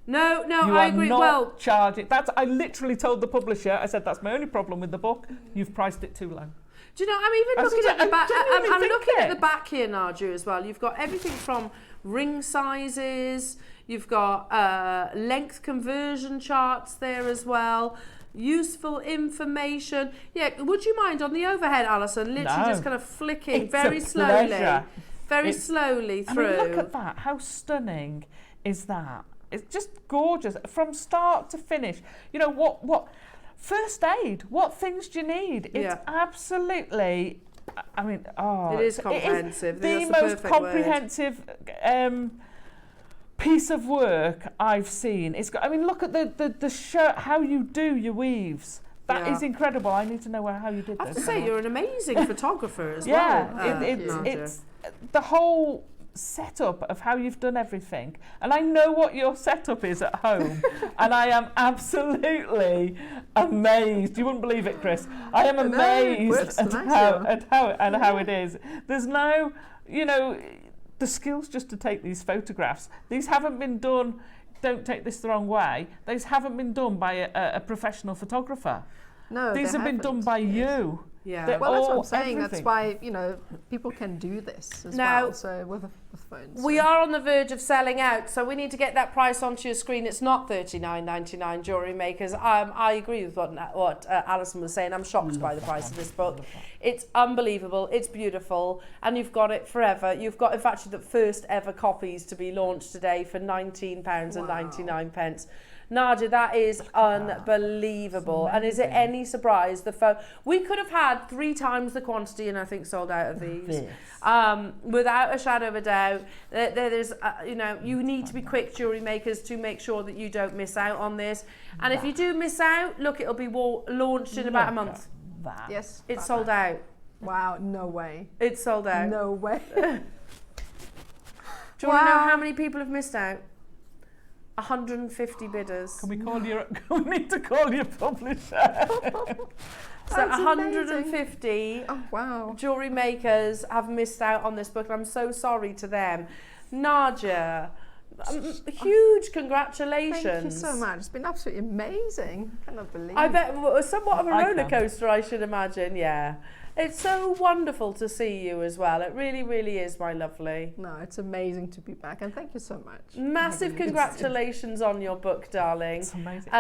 No, You I are agree. not Well, charging. I literally told the publisher, I said, that's my only problem with the book. You've priced it too low. do you know, I'm even looking at the back. genuinely I'm think looking at it. the back here, Nadja, as well. You've got everything from ring sizes. You've got length conversion charts there as well. Useful information. Yeah, would you mind on the overhead, Alison? Literally No. just kind of flicking It's very a slowly. pleasure. Very slowly I through. mean, look at that. How stunning is that? It's just gorgeous from start to finish. You know, what first aid, what things do you need? It's absolutely, I mean, It is comprehensive. It is the most comprehensive piece of work I've seen. It's got, I mean, look at the shirt, how you do your weaves. That is incredible. I need to know how you did this. I have to say, you're an amazing photographer as well. Yeah, it's the whole setup of how you've done everything. And I know what your setup is at home. And I am absolutely amazed. You wouldn't believe it, Chris. I am amazed at how it is. There's no, you know, the skills just to take these photographs. These haven't been done, don't take this the wrong way, these haven't been done by a professional photographer. No, these have been done by you. Yeah. Well, that's what I'm saying. That's why, you know, people can do this as well. So with phones. We are on the verge of selling out, so we need to get that price onto your screen. It's not $39.99, Jewellery Makers. I agree with what Alison was saying. I'm shocked by the price of this book. It's unbelievable. It's beautiful, and you've got it forever. You've got, in fact, the first ever copies to be launched today for £19.99. Nadja, that is unbelievable. And is it any surprise the phone? We could have had 3 times the quantity and I think sold out of these. Without a shadow of a doubt. There's, you know, you need to be quick, Jewellery Makers, to make sure that you don't miss out on this. And if you do miss out, look, it'll be launched in about a month. Yes. It's sold out. Wow, no way. It's sold out. No way. Do you want to know how many people have missed out? 150 bidders. Can we we need to call your publisher. So 150 Jewellery Makers have missed out on this book, and I'm so sorry to them. Nadja, huge congratulations. Thank you so much. It's been absolutely amazing. I cannot believe it. I bet somewhat of a roller coaster, I should imagine, yeah. It's so wonderful to see you as well. It really, really is, my lovely. No, it's amazing to be back, and thank you so much. Massive congratulations on your book, darling. It's amazing.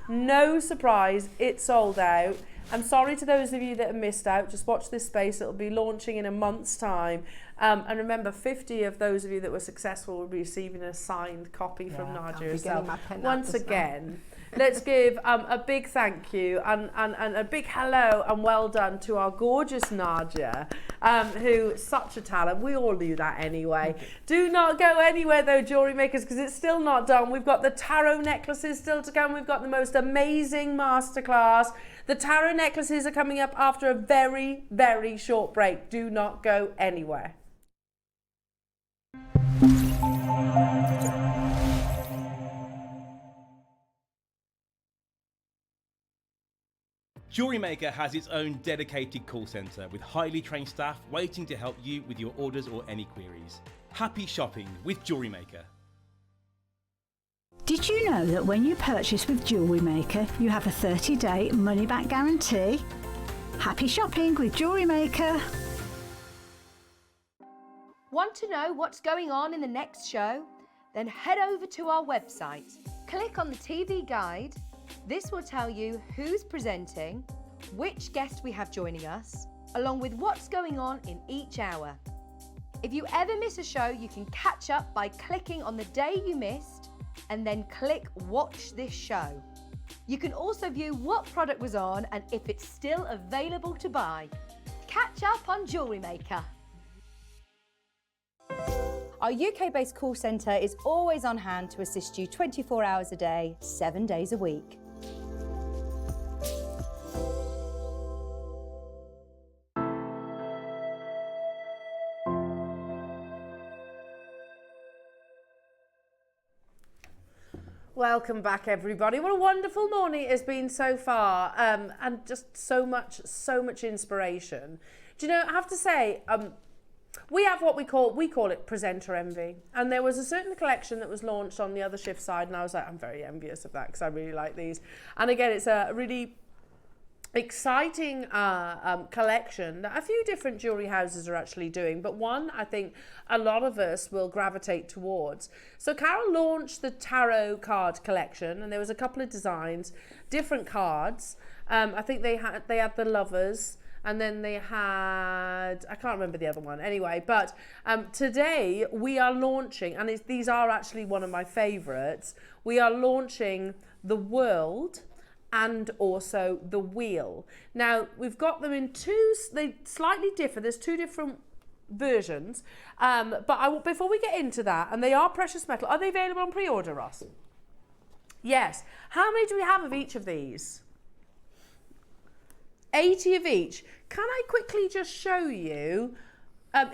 No surprise, it's sold out. I'm sorry to those of you that have missed out. Just watch this space. It'll be launching in a month's time. And remember, 50 of those of you that were successful will be receiving a signed copy from Nadja herself. Once again, let's give a big thank you and a big hello and well done to our gorgeous Nadja, who's such a talent. We all knew that anyway. Do not go anywhere though, Jewellery Makers, because it's still not done. We've got the tarot necklaces still to come. We've got the most amazing masterclass. The tarot necklaces are coming up after a very, very short break. Do not go anywhere. Jewellery Maker has its own dedicated call centre with highly trained staff waiting to help you with your orders or any queries. Happy shopping with Jewellery Maker. Did you know that when you purchase with Jewellery Maker, you have a 30-day money-back guarantee? Happy shopping with Jewellery Maker. Want to know what's going on in the next show? Then head over to our website. Click on the TV guide. This will tell you who's presenting, which guest we have joining us, along with what's going on in each hour. If you ever miss a show, you can catch up by clicking on the day you missed and then click Watch This Show. You can also view what product was on and if it's still available to buy. Catch up on Jewellery Maker. Our UK-based call centre is always on hand to assist you 24 hours a day, 7 days a week. Welcome back, everybody. What a wonderful morning it has been so far, and just so much inspiration. Do you know, I have to say, we have what we call it presenter envy. And there was a certain collection that was launched on the other shift side, and I was like, I'm very envious of that because I really like these. And again, it's a really exciting collection that a few different jewellery houses are actually doing, but one I think a lot of us will gravitate towards. So Carol launched the Tarot card collection, and there was a couple of designs, different cards. I think they had the lovers, and then they had, I can't remember the other one anyway, but today we are launching, and these are actually one of my favourites, we are launching the World and also the Wheel. Now, we've got them in they slightly differ, there's two different versions, but before we get into that, and they are precious metal, are they available on pre-order, Ross? Yes. How many do we have of each of these? 80 of each. Can I quickly just show you?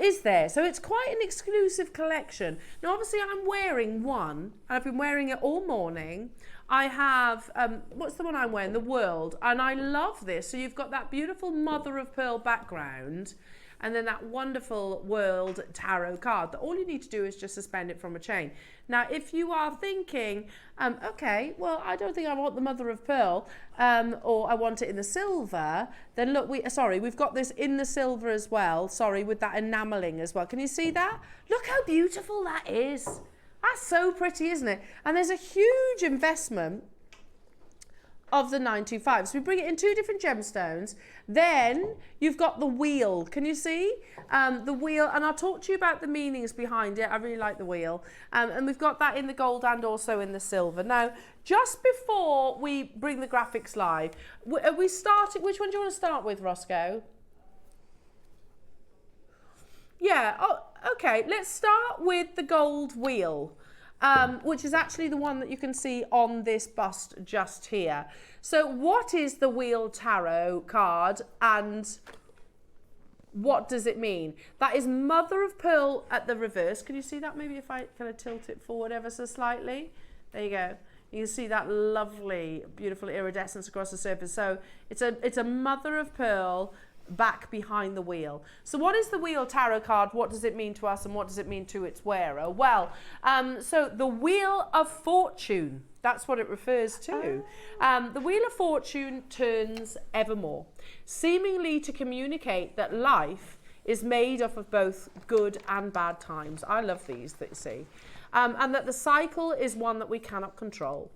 Is there? So it's quite an exclusive collection. Now, obviously, I'm wearing one. I've been wearing it all morning. I have, what's the one I'm wearing? The World. And I love this. So you've got that beautiful mother of pearl background, and then that wonderful World tarot card that all you need to do is just suspend it from a chain. Now, if you are thinking, okay, well, I don't think I want the mother of pearl, or I want it in the silver, then look, we've got this in the silver as well, with that enameling as well. Can you see that? Look how beautiful that is. That's so pretty, isn't it? And there's a huge investment of the 925. So we bring it in two different gemstones. Then you've got the Wheel. Can you see? The Wheel, and I'll talk to you about the meanings behind it. I really like the Wheel. And we've got that in the gold and also in the silver. Now, just before we bring the graphics live, we started, which one do you want to start with, Roscoe? Yeah, oh, okay, let's start with the gold Wheel. Which is actually the one that you can see on this bust just here. So what is the Wheel Tarot card, and what does it mean? That is mother of pearl at the reverse. Can you see that? Maybe if I kind of tilt it forward ever so slightly. There you go. You can see that lovely, beautiful iridescence across the surface. So it's a mother of pearl back behind the wheel. So what is the Wheel Tarot card? What does it mean to us, and what does it mean to its wearer? Well, so the Wheel of Fortune, that's what it refers to. The Wheel of Fortune turns evermore, seemingly to communicate that life is made up of both good and bad times. I love these that you see. And that the cycle is one that we cannot control.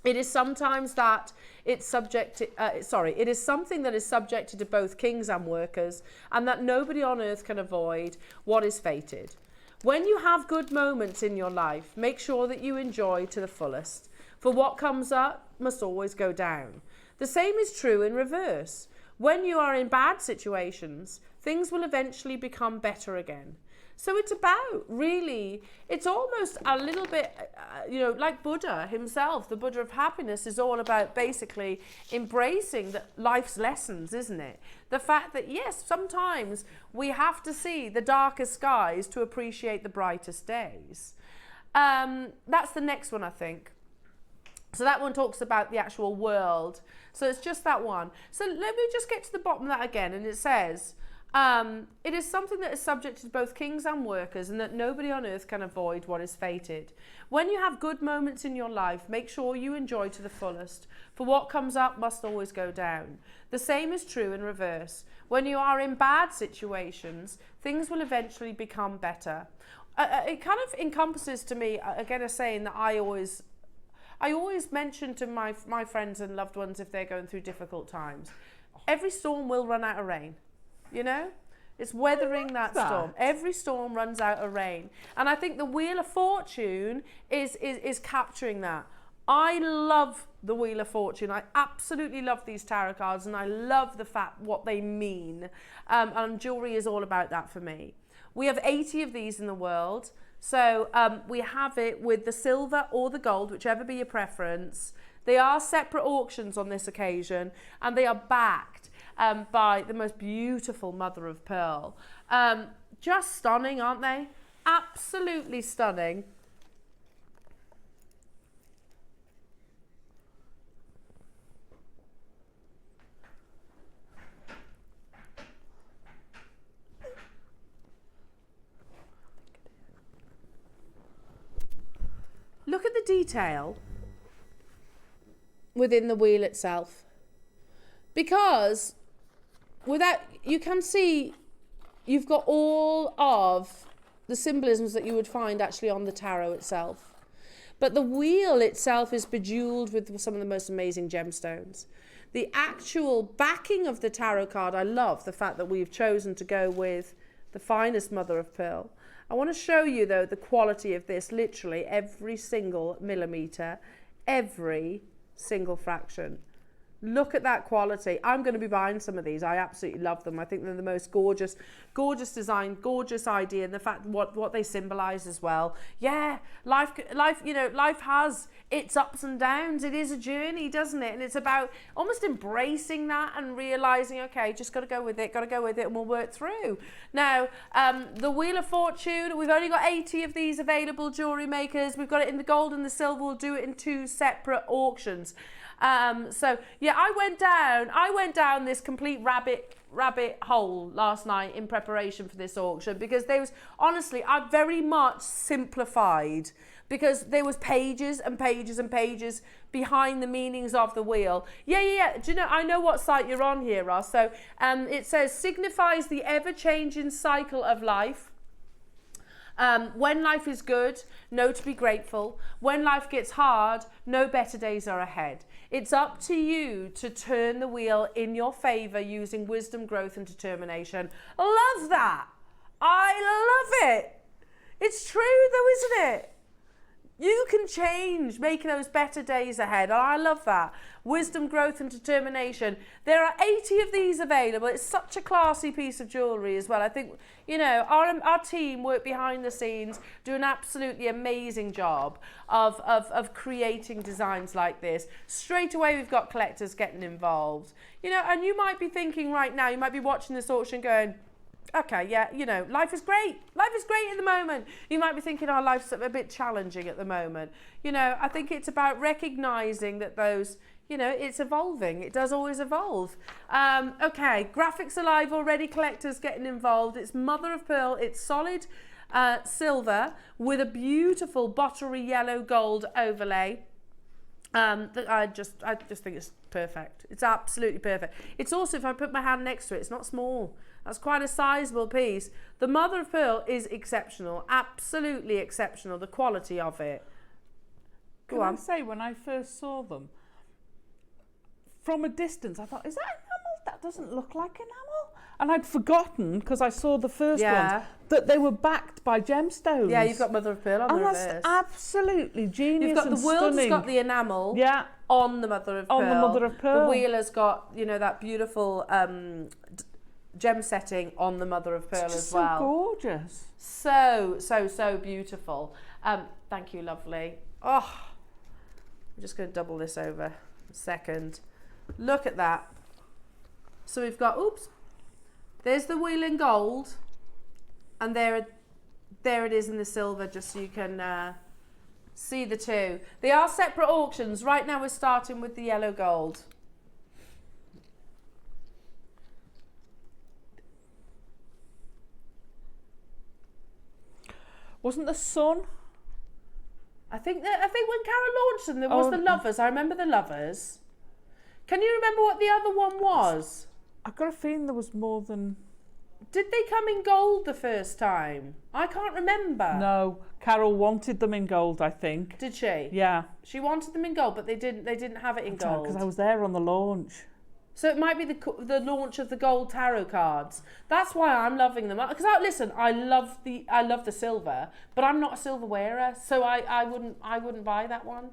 It is sometimes that it's it is something that is subjected to both kings and workers, and that nobody on earth can avoid what is fated. When you have good moments in your life, make sure that you enjoy to the fullest, for what comes up must always go down. The same is true in reverse. When you are in bad situations, things will eventually become better again. So it's about, really, it's almost a little bit, like Buddha himself. The Buddha of happiness is all about basically embracing life's lessons, isn't it? The fact that, yes, sometimes we have to see the darkest skies to appreciate the brightest days. That's the next one, I think. So that one talks about the actual world. So it's just that one. So let me just get to the bottom of that again. And it says, it is something that is subject to both kings and workers, and that nobody on earth can avoid what is fated. When you have good moments in your life, make sure you enjoy to the fullest, for what comes up must always go down. The same is true in reverse. When you are in bad situations, things will eventually become better. It kind of encompasses to me, again, a saying that I always mention to my friends and loved ones if they're going through difficult times. Every storm will run out of rain. You know, it's weathering that storm. Every storm runs out of rain. And I think the Wheel of Fortune is capturing that. I love the Wheel of Fortune. I absolutely love these tarot cards, and I love the fact what they mean. And jewellery is all about that for me. We have 80 of these in the world. So we have it with the silver or the gold, whichever be your preference. They are separate auctions on this occasion, and they are backed by the most beautiful mother of pearl. Just stunning, aren't they? Absolutely stunning. detail within the wheel itself, because you can see you've got all of the symbolisms that you would find actually on the tarot itself. But the wheel itself is bejeweled with some of the most amazing gemstones. The actual backing of the tarot card, I love the fact that we've chosen to go with the finest mother of pearl. I want to show you though the quality of this, literally every single millimetre, every single fraction. Look at that quality. I'm going to be buying some of these. I absolutely love them. I think they're the most gorgeous design, gorgeous idea, and the fact what they symbolize as well. Yeah, life, you know, life has its ups and downs. It is a journey, doesn't it? And it's about almost embracing that and realizing, okay, just got to go with it, and we'll work through. Now, the Wheel of Fortune, we've only got 80 of these available, Jewellery Makers. We've got it in the gold and the silver. We'll do it in 2 separate auctions. So yeah, I went down this complete rabbit hole last night in preparation for this auction, because there was, honestly, I very much simplified, because there was pages and pages and pages behind the meanings of the wheel. Yeah. Do you know, I know what site you're on here, Ross. So it says signifies the ever-changing cycle of life. When life is good, know to be grateful. When life gets hard, know better days are ahead. It's up to you to turn the wheel in your favour using wisdom, growth and determination. Love that. I love it. It's true though, isn't it? You can change, making those better days ahead. And I love that. Wisdom, growth and determination. There are 80 of these available. It's such a classy piece of jewellery as well. I think, you know, our team work behind the scenes, do an absolutely amazing job of creating designs like this. Straight away, we've got collectors getting involved. You know, and you might be thinking right now, you might be watching this auction going, okay, yeah, you know, life is great. Life is great at the moment. You might be thinking, oh, life's a bit challenging at the moment. You know, I think it's about recognising that those, you know, it's evolving. It does always evolve. Okay, graphics alive already, collectors getting involved. It's mother of pearl. It's solid silver with a beautiful buttery yellow gold overlay. I just think it's perfect. It's absolutely perfect. It's also, if I put my hand next to it, it's not small. That's quite a sizable piece. The mother of pearl is exceptional, absolutely exceptional, the quality of it. Can I say, when I first saw them, from a distance, I thought, is that enamel? That doesn't look like enamel. And I'd forgotten, because I saw the first ones, that they were backed by gemstones. Yeah, you've got mother of pearl on the reverse. That's absolutely genius. You've got and the world's stunning. got the enamel on the mother of pearl. On the mother of pearl. The wheel has got, you know, that beautiful gem setting on the mother of pearl as well. So gorgeous. So beautiful. Thank you, lovely. Oh, I'm just going to double this over a second. Look at that. So we've got, oops, there's the wheel in gold, and there it is in the silver, just so you can see the two. They are separate auctions. Right now we're starting with the yellow gold. Wasn't the sun? I think when Carol launched them, there was the lovers. I remember the lovers. Can you remember what the other one was? I've got a feeling there was more than... Did they come in gold the first time? I can't remember. No, Carol wanted them in gold, I think. Did she? Yeah. She wanted them in gold, but they didn't have it in gold. Because I was there on the launch. So it might be the launch of the gold tarot cards. That's why I'm loving them. Because listen, I love the silver, but I'm not a silver wearer, so I wouldn't buy that one.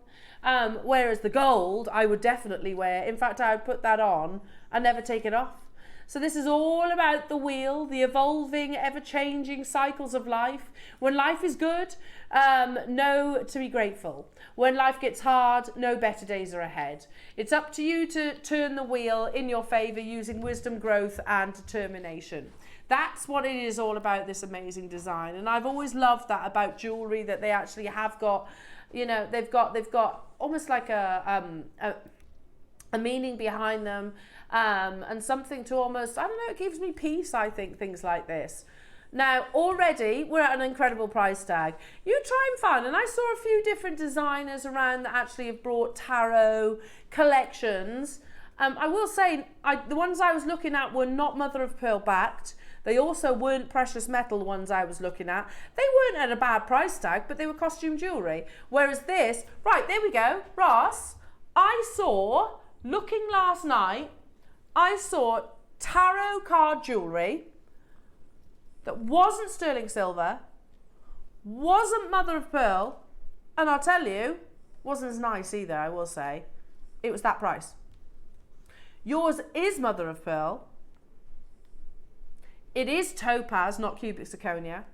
Whereas the gold, I would definitely wear. In fact, I would put that on and never take it off. So this is all about the wheel, the evolving, ever-changing cycles of life. When life is good, know to be grateful. When life gets hard, know better days are ahead. It's up to you to turn the wheel in your favour using wisdom, growth and determination. That's what it is all about, this amazing design. And I've always loved that about jewellery, that they actually have got, you know, they've got almost like a meaning behind them, and something to almost, I don't know, it gives me peace, I think, things like this. Now, already we're at an incredible price tag. You try and find, and I saw a few different designers around that actually have brought tarot collections. I will say, the ones I was looking at were not mother of pearl backed. They also weren't precious metal, the ones I was looking at. They weren't at a bad price tag, but they were costume jewellery. Whereas this, right, there we go. Ross, I saw, looking last night, I saw tarot card jewellery that wasn't sterling silver, wasn't mother of pearl, and I'll tell you, wasn't as nice either, I will say. It was that price. Yours is mother of pearl. It is topaz, not cubic zirconia.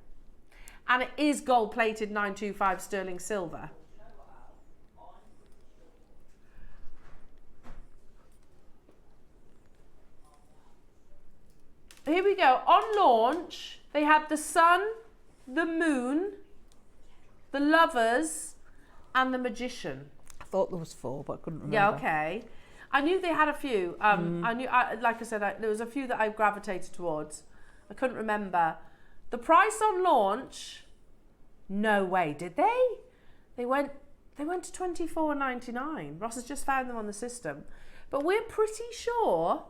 And it is gold plated 925 sterling silver. Here we go. On launch, they had the sun, the moon, the lovers, and the magician. I thought there was 4, but I couldn't remember. Yeah, okay. I knew they had a few. I knew, like I said, there was a few that I gravitated towards. I couldn't remember. The price on launch, no way, did they? They went to $24.99. Ross has just found them on the system. But we're pretty sure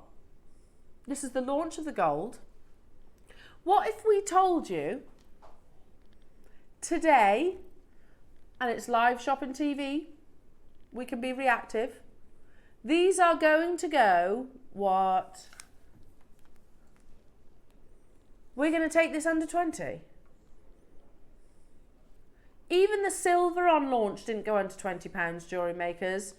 this is the launch of the gold. What if we told you today, and it's live shopping TV, we can be reactive, these are going to go, what? We're going to take this under 20. Even the silver on launch didn't go under £20, Jewellery Makers.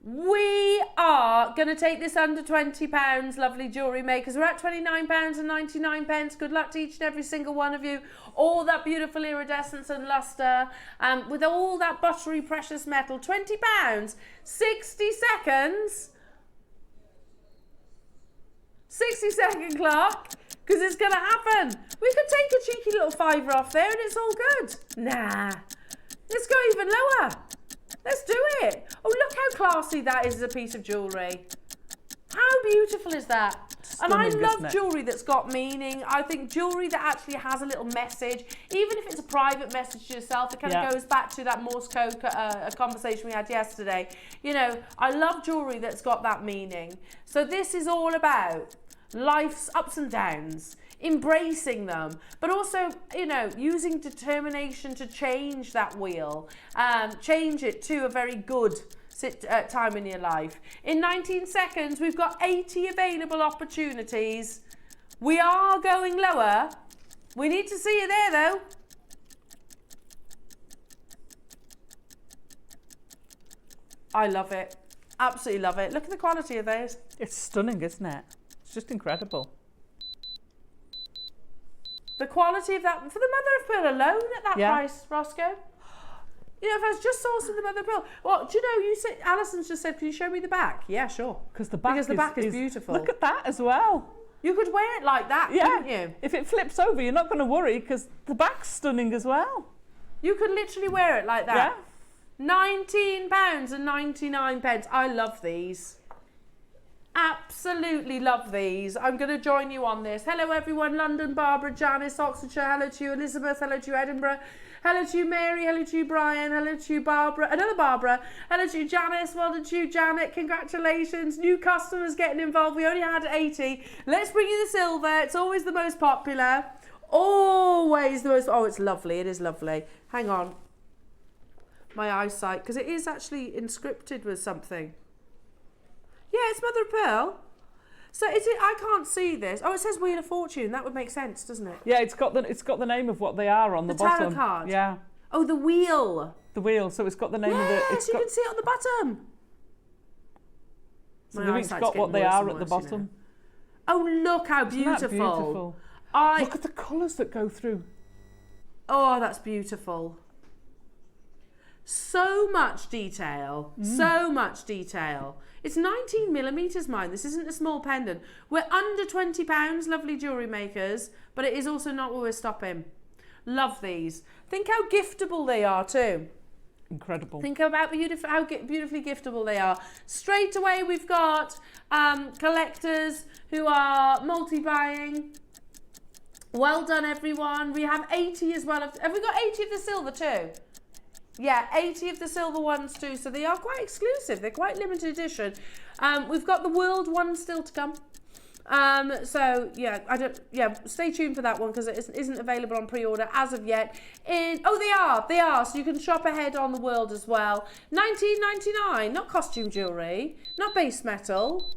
We are going to take this under £20, lovely Jewellery Makers. We're at £29.99. Good luck to each and every single one of you. All that beautiful iridescence and lustre, with all that buttery precious metal. £20, 60 seconds. 60-second clock, because it's going to happen. We could take a cheeky little £5 off there and it's all good. Nah, let's go even lower. Let's do it. Oh, look how classy that is as a piece of jewellery. How beautiful is that? Stunning, and I love isn't it? jewellery that's got meaning. I think jewellery that actually has a little message, even if it's a private message to yourself, it kind of goes back to that Morse code conversation we had yesterday. You know, I love jewellery that's got that meaning. So this is all about life's ups and downs, embracing them, but also, you know, using determination to change that wheel, change it to a very good time in your life. In 19 seconds, we've got 80 available opportunities. We are going lower. We need to see you there, though. I love it. Absolutely love it. Look at the quality of those. It's stunning, isn't it? It's just incredible. The quality of that, for the mother of pearl alone at that price, Roscoe. You know, if I was just sourcing the mother of pearl. Well, do you know, you said, Alison's just said, can you show me the back? Yeah, sure. Because the back is beautiful. Look at that as well. You could wear it like that, couldn't you? If it flips over, you're not going to worry because the back's stunning as well. You could literally wear it like that. Yeah. £19.99. I love these. Absolutely love these. I'm going to join you on this. Hello everyone, London, Barbara, Janice, Oxfordshire, hello to you, Elizabeth, hello to you, Edinburgh, hello to you, Mary, hello to you, Brian, hello to you, Barbara, another Barbara, hello to you, Janice, well done to you, Janet, congratulations, new customers getting involved, we only had 80. Let's bring you the silver, it's always the most popular, always the most, oh it's lovely, it is lovely. Hang on, my eyesight, because it is actually inscripted with something. Yeah, it's mother of pearl. So is it? I can't see this. Oh, it says Wheel of Fortune. That would make sense, doesn't it? Yeah, it's got the name of what they are on the bottom. The tarot card. Yeah. Oh, the wheel. The wheel. So it's got the name of the. Yes, you can see it on the bottom. So it's got what they are at the bottom. You know. Oh, look how beautiful. Isn't that beautiful? Look at the colours that go through. Oh, that's beautiful. So much detail. So much detail. It's 19 millimetres, mine. This isn't a small pendant. We're under £20, lovely Jewellery Makers, but it is also not where we're stopping. Love these. Think how giftable they are too. Incredible. Think about how beautifully giftable they are. Straight away, we've got collectors who are multi-buying. Well done, everyone. We have 80 as well. Have we got 80 of the silver too? Yeah, 80 of the silver ones too. So they are quite exclusive. They're quite limited edition. We've got the world one still to come. So yeah, stay tuned for that one because it isn't available on pre-order as of yet. They are. So you can shop ahead on the world as well. $19.99, not costume jewellery, not base metal.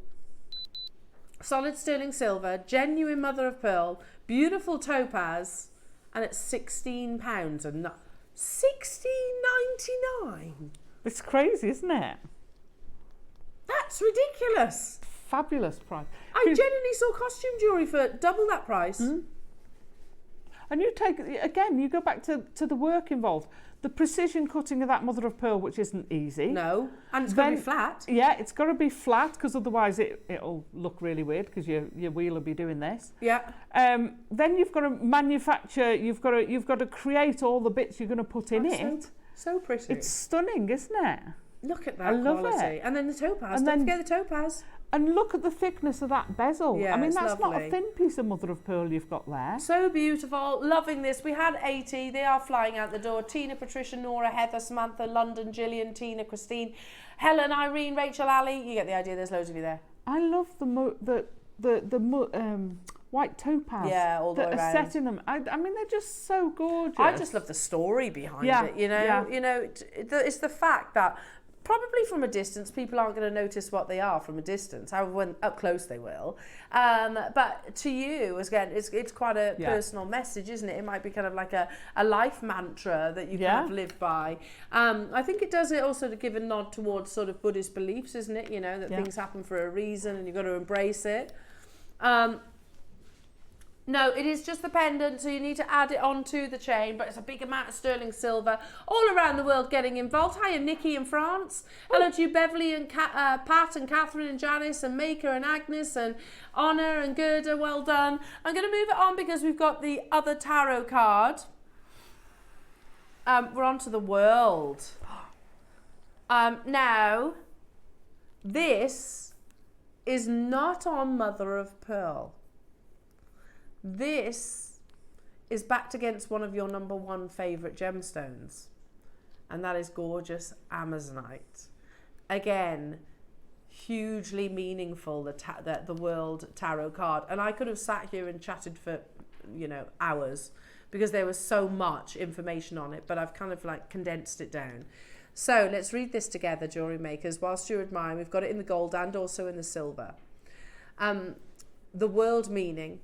Solid sterling silver, genuine mother of pearl, beautiful topaz, and it's £16 and not $16.99. It's crazy, isn't it? That's ridiculous. Fabulous price. I genuinely saw costume jewellery for double that price. And you go back to the work involved. The precision cutting of that mother of pearl, which isn't easy. No, and it's got to be flat. Yeah, it's got to be flat because otherwise it'll look really weird because your wheel will be doing this. Yeah. Then you've got to manufacture. You've got to create all the bits you're going to put in it. So pretty. It's stunning, isn't it? Look at that I love quality. it. And then the topaz. Don't forget the topaz. And look at the thickness of that bezel. Yeah, I mean, it's that's not a lovely. thin piece of mother of pearl you've got there. So beautiful. Loving this. We had 80. They are flying out the door. Tina, Patricia, Nora, Heather, Samantha, London, Gillian, Tina, Christine, Helen, Irene, Rachel, Ali. You get the idea. There's loads of you there. I love the white topaz. Yeah, all the way that are around. set in them. I mean, they're just so gorgeous. I just love the story behind it. It's the fact that probably from a distance, people aren't going to notice what they are from a distance. However, when up close they will. But to you, again, it's quite a personal message, isn't it? It might be kind of like a life mantra that you kind of live by. I think it does it also to give a nod towards sort of Buddhist beliefs, isn't it? You know, that things happen for a reason and you've got to embrace it. No, it is just the pendant, so you need to add it onto the chain, but it's a big amount of sterling silver all around the world getting involved. Hiya, Nikki in France. Hello to you, Beverly and Pat and Catherine and Janice and Maker and Agnes and Honor and Gerda. Well done. I'm going to move it on because we've got the other tarot card. We're on to the world. Now, this is not on Mother of Pearl. This is backed against one of your #1 favourite gemstones, and that is gorgeous Amazonite. Again, hugely meaningful, the World Tarot card. And I could have sat here and chatted for, hours because there was so much information on it, but I've kind of like condensed it down. So let's read this together, Jewellery Makers. Whilst you're admiring, we've got it in the gold and also in the silver. The world meaning.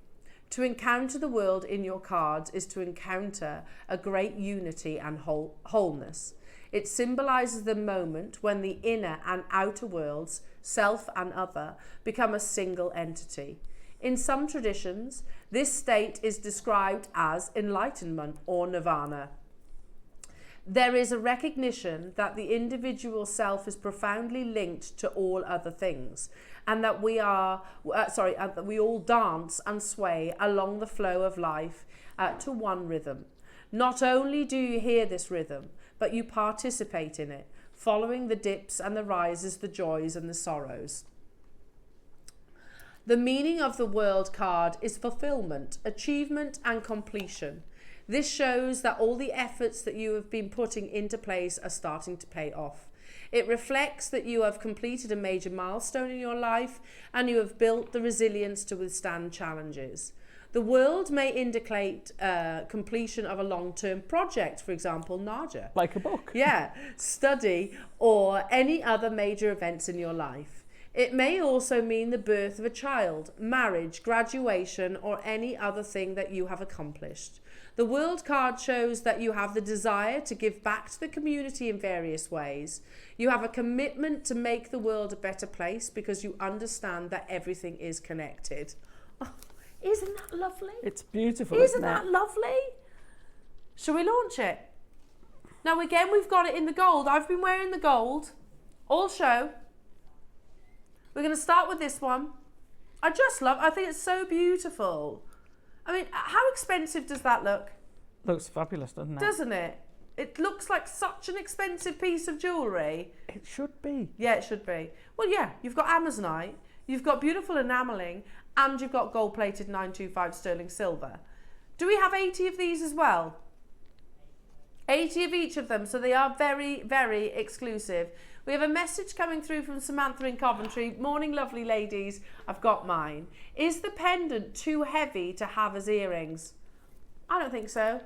To encounter the world in your cards is to encounter a great unity and wholeness. It symbolises the moment when the inner and outer worlds, self and other, become a single entity. In some traditions, this state is described as enlightenment or nirvana. There is a recognition that the individual self is profoundly linked to all other things, and that we all dance and sway along the flow of life to one rhythm. Not only do you hear this rhythm, but you participate in it, following the dips and the rises, the joys and the sorrows. The meaning of the world card is fulfillment, achievement and completion. This shows that all the efforts that you have been putting into place are starting to pay off. It reflects that you have completed a major milestone in your life and you have built the resilience to withstand challenges. The world may indicate completion of a long-term project, for example, Nadja. Like a book. Yeah, study or any other major events in your life. It may also mean the birth of a child, marriage, graduation, or any other thing that you have accomplished. The world card shows that you have the desire to give back to the community in various ways. You have a commitment to make the world a better place because you understand that everything is connected. Oh, isn't that lovely? It's beautiful, Isn't that lovely? Shall we launch it? Now again, we've got it in the gold. I've been wearing the gold all show. We're going to start with this one. I think it's so beautiful. I mean, how expensive does that look? Looks fabulous, doesn't it? Doesn't it? It looks like such an expensive piece of jewellery. It should be. Yeah, it should be. Well, yeah, you've got Amazonite, you've got beautiful enamelling, and you've got gold-plated 925 sterling silver. Do we have 80 of these as well? 80 of each of them, so they are very, very exclusive. We have a message coming through from Samantha in Coventry. Morning, lovely ladies. I've got mine. Is the pendant too heavy to have as earrings? I don't think so.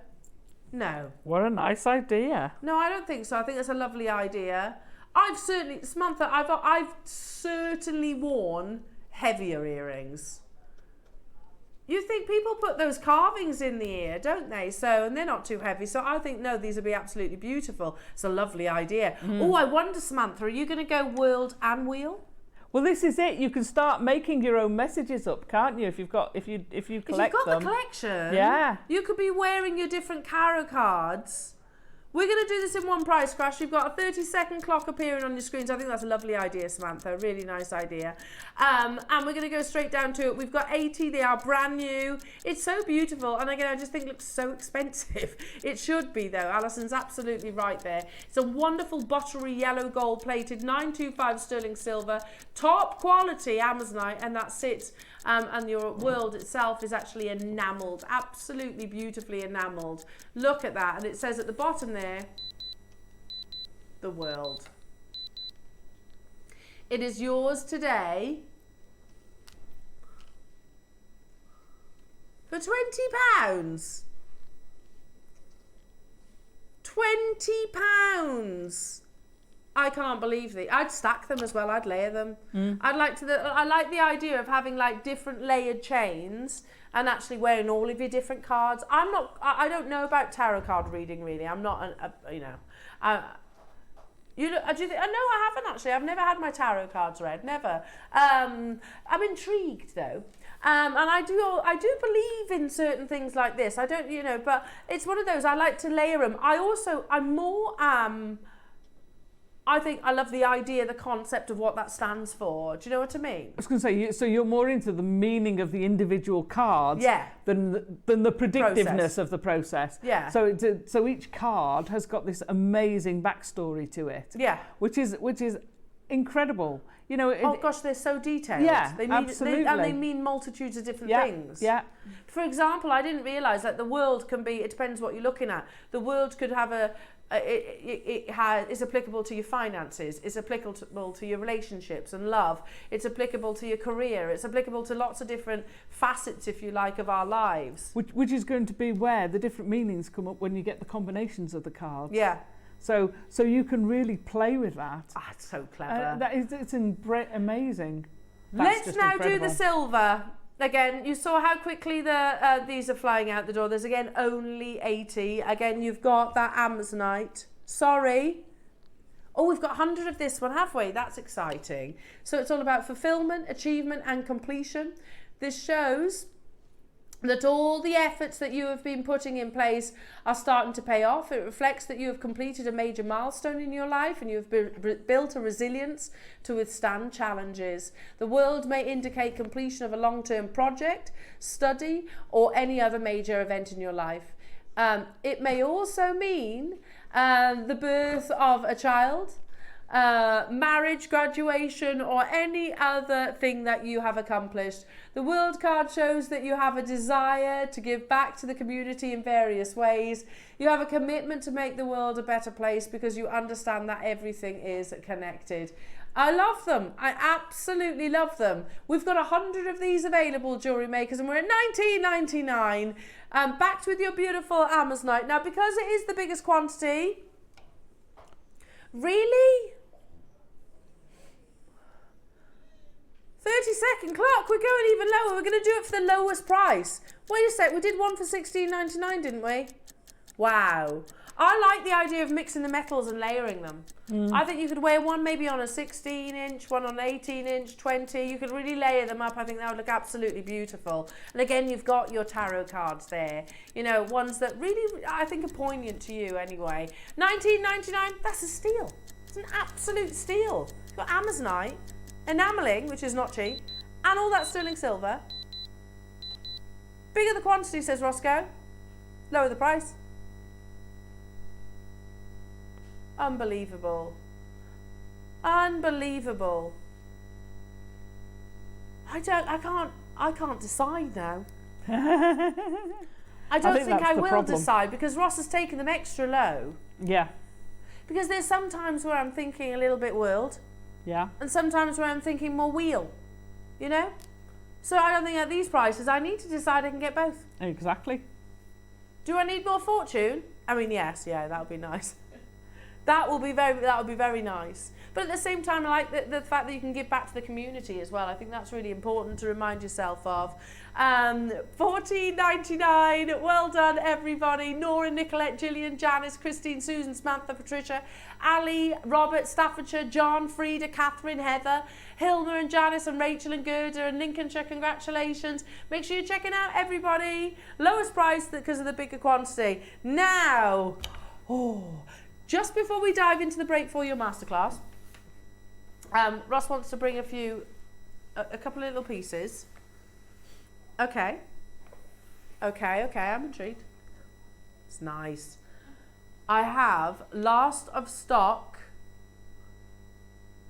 No. What a nice idea. No, I don't think so. I think that's a lovely idea. I've certainly, Samantha, I've certainly worn heavier earrings. You think people put those carvings in the ear, don't they? So, and they're not too heavy. So I think, no, these would be absolutely beautiful. It's a lovely idea. Oh, I wonder, Samantha, are you going to go world and wheel? Well, this is it. You can start making your own messages up, can't you? If you collect them. If you've got the collection, yeah, you could be wearing your different tarot cards. We're going to do this in one price crash. You've got a 30-second clock appearing on your screens. I think that's a lovely idea, Samantha. A really nice idea. And we're going to go straight down to it. We've got 80. They are brand new. It's so beautiful. And again, I just think it looks so expensive. It should be, though. Alison's absolutely right there. It's a wonderful buttery yellow gold plated 925 sterling silver. Top quality Amazonite. And that sits... and your world itself is actually enamelled, absolutely beautifully enamelled. Look at that. And it says at the bottom there, the world. It is yours today for £20. £20. I can't believe the. I'd stack them as well. I'd layer them. I like the idea of having like different layered chains and actually wearing all of your different cards. I don't know about tarot card reading really. I'm not you know. Do you think? No, I haven't actually. I've never had my tarot cards read. Never. I'm intrigued though. And I do believe in certain things like this. I don't, you know, but it's one of those. I like to layer them. I think I love the idea, the concept of what that stands for. Do you know what I mean? I was going to say, so you're more into the meaning of the individual cards than the predictiveness of the process. Yeah. So each card has got this amazing backstory to it. Yeah. Which is incredible. You know. Oh gosh, they're so detailed. Yeah, they mean, absolutely. And they mean multitudes of different things. Yeah. For example, I didn't realise that the world can be. It depends what you're looking at. The world could have is applicable to your finances, it's applicable to your relationships and love, it's applicable to your career, it's applicable to lots of different facets, if you like, of our lives. Which is going to be where the different meanings come up when you get the combinations of the cards. Yeah. So you can really play with that. Ah, it's so clever. It's amazing. Let's now do the silver. Again, you saw how quickly these are flying out the door. There's again only 80. Again, you've got that Amazonite. Sorry. Oh, we've got 100 of this one, have we? That's exciting. So it's all about fulfillment, achievement and completion. This shows that all the efforts that you have been putting in place are starting to pay off. It reflects that you have completed a major milestone in your life and you have built a resilience to withstand challenges. The world may indicate completion of a long-term project, study, or any other major event in your life. It may also mean the birth of a child, marriage, graduation, or any other thing that you have accomplished. The World card shows that you have a desire to give back to the community in various ways. You have a commitment to make the world a better place because you understand that everything is connected. I love them. I absolutely love them. We've got 100 of these available, Jewellery Makers, and we're at $19.99. Backed with your beautiful Amazonite. Now, because it is the biggest quantity, really? 30-second clock, we're going even lower. We're going to do it for the lowest price. Wait a sec, we did one for $16.99, didn't we? Wow. I like the idea of mixing the metals and layering them. I think you could wear one maybe on a 16-inch, one on an 18-inch, 20. You could really layer them up. I think that would look absolutely beautiful. And again, you've got your tarot cards there. You know, ones that really, I think, are poignant to you anyway. $19.99, that's a steal. It's an absolute steal. You've got Amazonite, enamelling, which is not cheap, and all that sterling silver. Bigger the quantity, says Roscoe. Lower the price. Unbelievable. Unbelievable. I can't decide now. I don't think I will decide, because Ross has taken them extra low. Yeah. Because there's some times where I'm thinking a little bit world. Yeah. And sometimes where I'm thinking more wheel. You know? So I don't think at these prices I need to decide I can get both. Exactly. Do I need more fortune? I mean, yes, yeah, that would be nice. That would be very nice. But at the same time, I like the fact that you can give back to the community as well. I think that's really important to remind yourself of. $14.99. Well done, everybody. Nora, Nicolette, Gillian, Janice, Christine, Susan, Samantha, Patricia, Ali, Robert, Staffordshire, John, Frida, Catherine, Heather, Hilma and Janice and Rachel and Gerda and Lincolnshire. Congratulations. Make sure you're checking out, everybody. Lowest price because of the bigger quantity. Now, just before we dive into the break for your masterclass, Ross wants to bring a couple of little pieces. Okay, I'm intrigued. It's nice. I have last of stock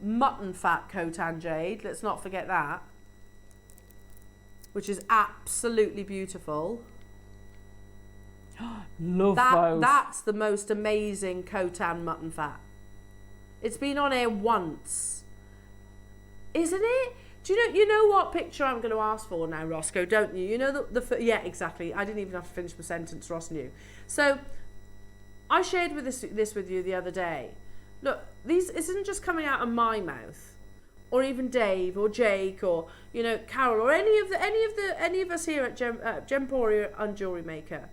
mutton fat Khotan jade. Let's not forget that, which is absolutely beautiful. Love those. That's the most amazing Khotan mutton fat. It's been on air once, isn't it? Do you know what picture I'm going to ask for now, Roscoe, don't you? You know yeah, exactly. I didn't even have to finish my sentence, Ross knew. So I shared this with you the other day. Look, this isn't just coming out of my mouth, or even Dave or Jake or Carol or any of us here at Gemporia and Jewellery Maker.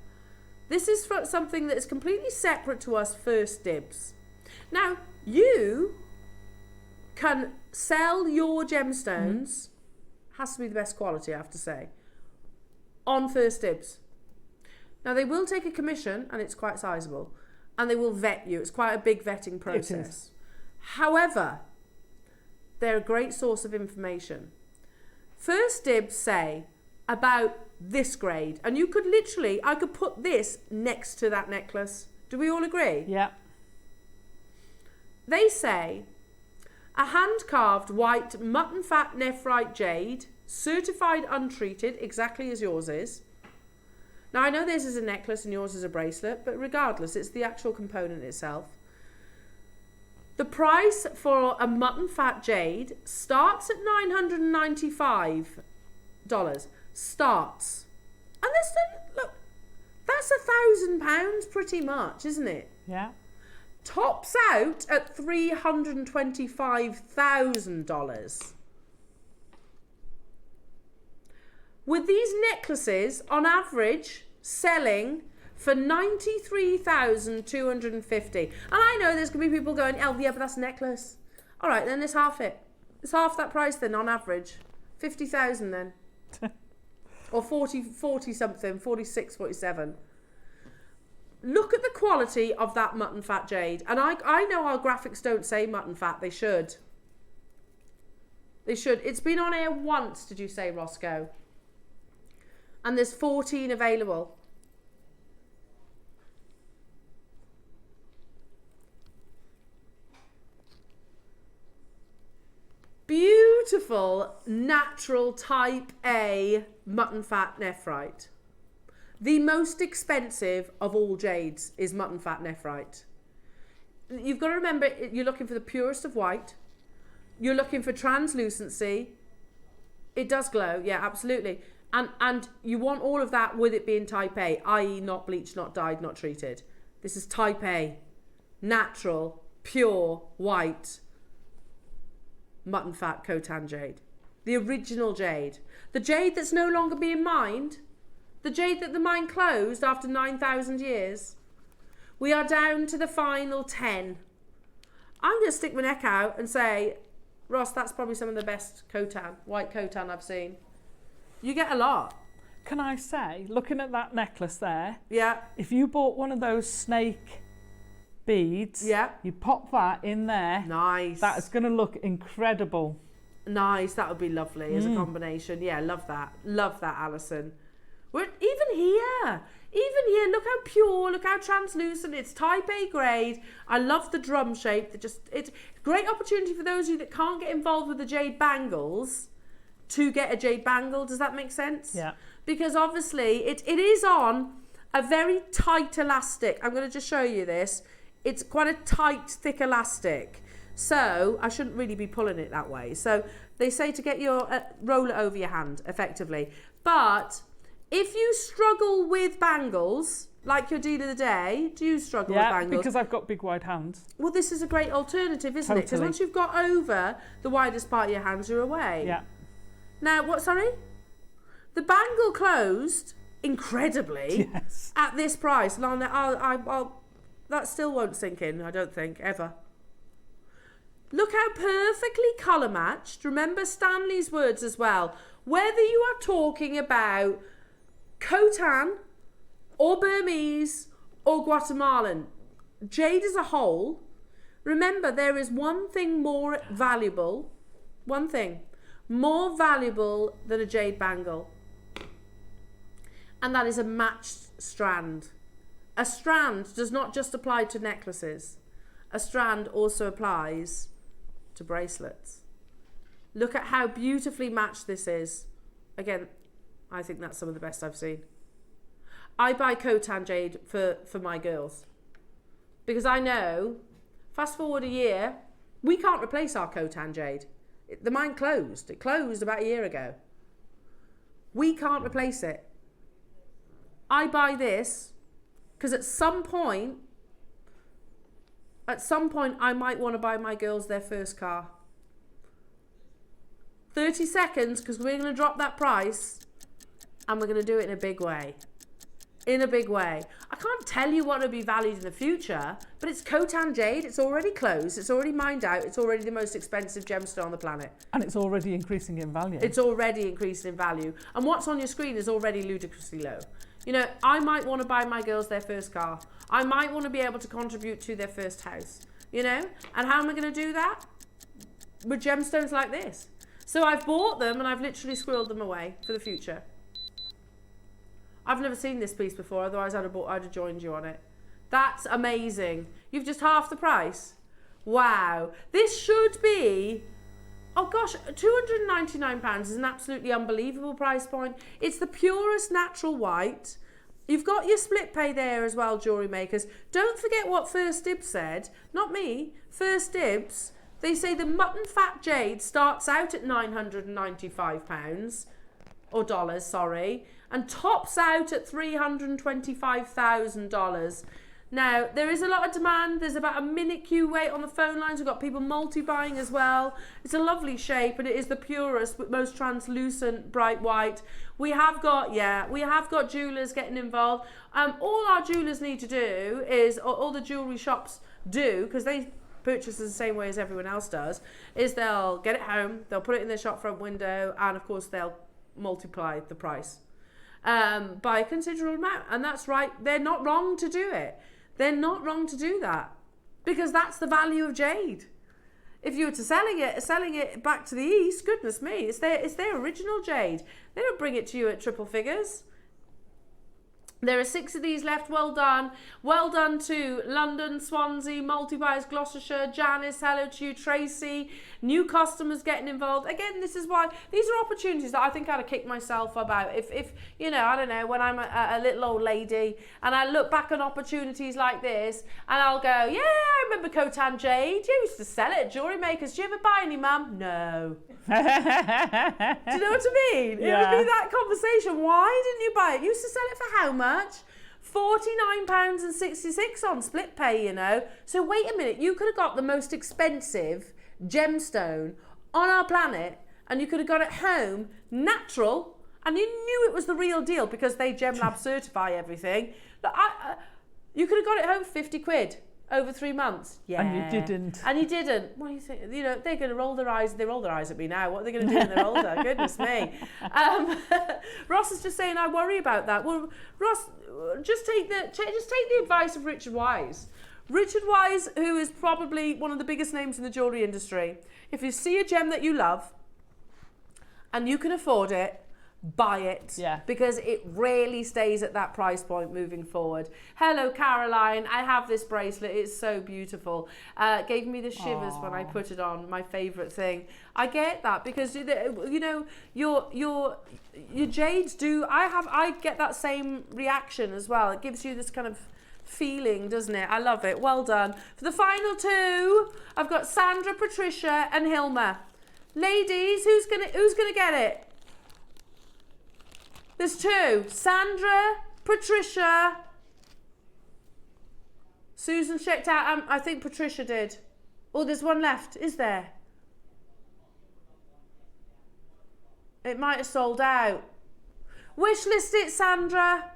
This is for something that is completely separate to us, First Dibs. Now, you can sell your gemstones, has to be the best quality, I have to say, on First Dibs. Now, they will take a commission, and it's quite sizable, and they will vet you. It's quite a big vetting process. However, they're a great source of information. First Dibs say about this grade, and you could literally, I could put this next to that necklace. Do we all agree? Yeah. They say a hand-carved white mutton fat nephrite jade, certified untreated, exactly as yours is. Now, I know this is a necklace and yours is a bracelet, but regardless, it's the actual component itself. The price for a mutton fat jade starts at $995. Starts. And look, that's £1,000 pretty much, isn't it? Yeah. Tops out at $325,000. With these necklaces, on average, selling for $93,250. And I know there's going to be people going, oh, yeah, but that's a necklace. All right, then it's half it. It's half that price then, on average. 50,000 then. Or 40 something, 46, 47. Look at the quality of that mutton fat jade. And I know our graphics don't say mutton fat. They should. They should. It's been on air once, did you say, Roscoe? And there's 14 available. Beautiful, natural type A mutton fat nephrite. The most expensive of all jades is mutton fat nephrite. You've got to remember, you're looking for the purest of white. You're looking for translucency. It does glow, yeah, absolutely. And you want all of that with it being type A, i.e. not bleached, not dyed, not treated. This is type A, natural, pure, white, mutton fat Khotan jade. The original jade. The jade that's no longer being mined. The jade that the mine closed after 9,000 years. We are down to the final 10. I'm going to stick my neck out and say, Ross, that's probably some of the best Khotan, white Khotan I've seen. You get a lot. Can I say, looking at that necklace there, yeah, if you bought one of those snake beads, yeah, you pop that in there, nice. That is going to look incredible. Nice, that would be lovely as a combination. Yeah, love that, Alison. We're even Even here, look how pure, look how translucent. It's type A grade. I love the drum shape. It's great opportunity for those of you that can't get involved with the jade bangles to get a jade bangle. Does that make sense? Yeah. Because obviously it is on a very tight elastic. I'm going to just show you this. It's quite a tight, thick elastic. So I shouldn't really be pulling it that way. So they say to get your, roll it over your hand effectively. But if you struggle with bangles, like your deal of the day, do you struggle with bangles? Yeah, because I've got big wide hands. Well, this is a great alternative, isn't it? Because once you've got over the widest part of your hands, you're away. Yeah. Now, what, sorry? The bangle closed incredibly at this price. And that still won't sink in, I don't think, ever. Look how perfectly colour matched. Remember Stanley's words as well. Whether you are talking about Khotan or Burmese or Guatemalan, jade as a whole, remember there is one thing more valuable than a jade bangle, and that is a matched strand. A strand does not just apply to necklaces. A strand also applies to bracelets. Look at how beautifully matched this is. Again, I think that's some of the best I've seen. I buy Khotan jade for my girls because I know, fast forward a year, we can't replace our Khotan jade. The mine closed. It closed about a year ago. We can't replace it. I buy this because at some point I might want to buy my girls their first car. 30 seconds, because we're going to drop that price and we're going to do it in a big way. In a big way. I can't tell you what will be valued in the future, but it's Khotan jade. It's already closed. It's already mined out. It's already the most expensive gemstone on the planet. And it's already increasing in value. It's already increasing in value. And what's on your screen is already ludicrously low. You know, I might want to buy my girls their first car. I might want to be able to contribute to their first house. You know? And how am I going to do that? With gemstones like this. So I've bought them and I've literally squirreled them away for the future. I've never seen this piece before, otherwise I'd have joined you on it. That's amazing. You've just half the price. Wow. This should be, oh gosh, £299 is an absolutely unbelievable price point. It's the purest natural white. You've got your split pay there as well, jewellery makers. Don't forget what First Dibs said. Not me. First Dibs. They say the mutton fat jade starts out at £995, or dollars, sorry, and tops out at $325,000. Now, there is a lot of demand. There's about a minute queue wait on the phone lines. We've got people multi-buying as well. It's a lovely shape, and it is the purest, but most translucent, bright white. We have got jewellers getting involved. All our jewellers need to do is, or all the jewellery shops do, because they purchase the same way as everyone else does, is they'll get it home, they'll put it in their shop front window, and of course they'll multiply the price by a considerable amount. And that's right, they're not wrong to do it. They're not wrong to do that, because that's the value of jade. If you were to selling it back to the East, goodness me, it's their original jade. They don't bring it to you at triple figures. There are 6 of these left. Well done. Well done to London, Swansea, Multi-Buyers, Gloucestershire, Janice, hello to you, Tracy. New customers getting involved. Again, this is why these are opportunities that I think I'd have kicked myself about. If you know, I don't know, when I'm a little old lady and I look back on opportunities like this and I'll go, yeah, I remember Khotan jade. You used to sell it at Jewellery Makers. Do you ever buy any, Mum? No. Do you know what I mean? Yeah. It would be that conversation. Why didn't you buy it? You used to sell it for how much? £49.66 on split pay, you know. So wait a minute, you could have got the most expensive gemstone on our planet, and you could have got it home natural, and you knew it was the real deal because they GemLab certify everything. You could have got it home 50 quid over 3 months. Yeah. And you didn't. And you didn't. What do you think? You know, they're going to roll their eyes. They roll their eyes at me now. What are they going to do when they're older? Goodness me. Ross is just saying, I worry about that. Well, Ross, just take the advice of Richard Wise. Richard Wise, who is probably one of the biggest names in the jewellery industry. If you see a gem that you love and you can afford it, buy it. Yeah. Because it rarely stays at that price point moving forward. Hello, Caroline. I have this bracelet. It's so beautiful. Gave me the shivers when I put it on. My favourite thing. I get that because you know your jades do. I get that same reaction as well. It gives you this kind of feeling, doesn't it? I love it. Well done. For the final two, I've got Sandra, Patricia, and Hilma. Ladies, who's gonna get it? There's two. Sandra, Patricia. Susan checked out. I think Patricia did. Oh, there's one left. Is there? It might have sold out. Wish list it, Sandra.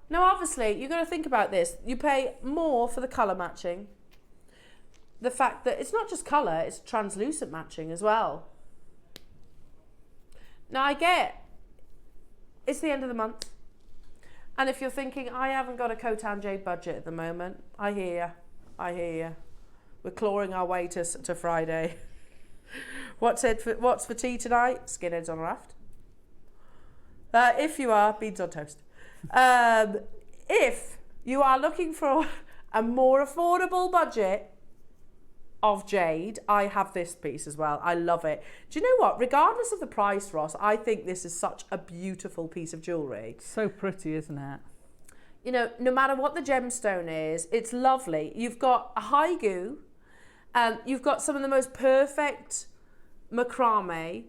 Now, obviously, you've got to think about this. You pay more for the colour matching. The fact that it's not just colour, it's translucent matching as well. Now, I get it's the end of the month. And if you're thinking, I haven't got a Khotan jade budget at the moment, I hear you. I hear you. We're clawing our way to Friday. What's for tea tonight? Skinheads on a raft. If you are, beans on toast. If you are looking for a more affordable budget of jade, I have this piece as well. I love it. Do you know what? Regardless of the price, Ross, I think this is such a beautiful piece of jewellery. So pretty, isn't it? You know, no matter what the gemstone is, it's lovely. You've got a haigu, you've got some of the most perfect macrame.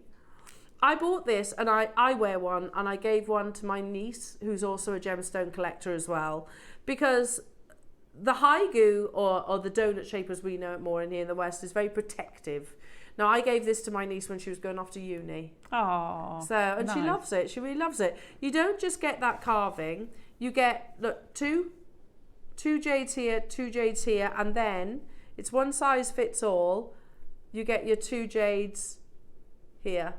I bought this and I wear one, and I gave one to my niece, who's also a gemstone collector as well, because the haigu, or the donut shape as we know it more in here in the West, is very protective. Now, I gave this to my niece when she was going off to uni. Oh, and nice. she loves it. She really loves it. You don't just get that carving. You get, look, two jades here, 2 jades here, and then it's one size fits all. You get your 2 jades here.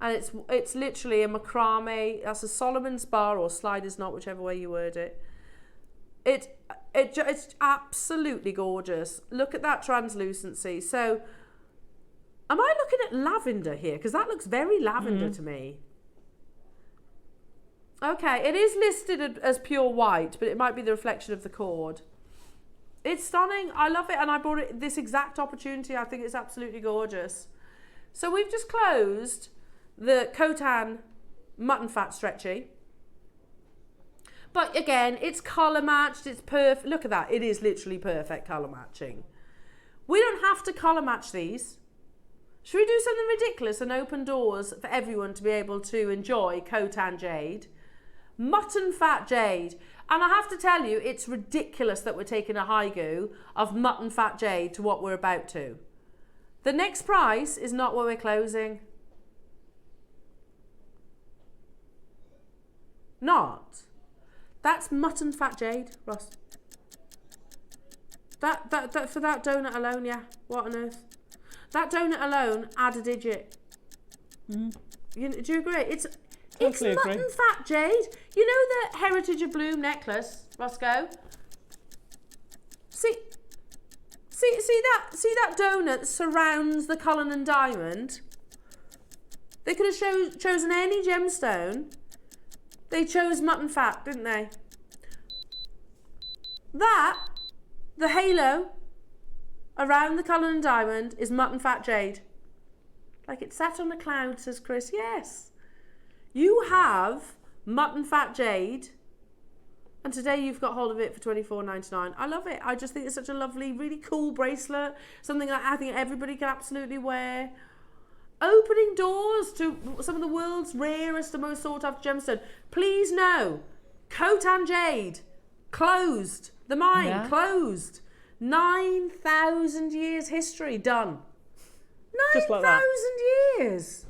And it's literally a macrame. That's a Solomon's bar or slider's knot, whichever way you word it. It's absolutely gorgeous. Look at that translucency. So, am I looking at lavender here? Because that looks very lavender to me. Okay, it is listed as pure white, but it might be the reflection of the cord. It's stunning. I love it, and I bought it this exact opportunity. I think it's absolutely gorgeous. So we've just closed the Khotan mutton fat stretchy. But again, it's colour matched, it's perfect. Look at that, it is literally perfect colour matching. We don't have to colour match these. Should we do something ridiculous and open doors for everyone to be able to enjoy Khotan jade? Mutton fat jade. And I have to tell you, it's ridiculous that we're taking a haigu of mutton fat jade to what we're about to. The next price is not where we're closing. Not. That's mutton fat jade, Ross. That for that donut alone, yeah. What on earth? That donut alone, add a digit. Do you agree? It's mutton fat jade. You know the Heritage of Bloom necklace, Roscoe? See that donut that surrounds the Cullinan diamond? They could have chosen any gemstone. They chose mutton fat, didn't they? The halo around the Cullinan diamond is mutton fat jade. Like it sat on a cloud, says Chris. Yes. You have mutton fat jade, and today you've got hold of it for $24.99. I love it. I just think it's such a lovely, really cool bracelet. Something that I think everybody can absolutely wear. Opening doors to some of the world's rarest and most sought after gemstone. Please know, Khotan jade closed. The mine closed. 9,000 years history done. 9,000 years.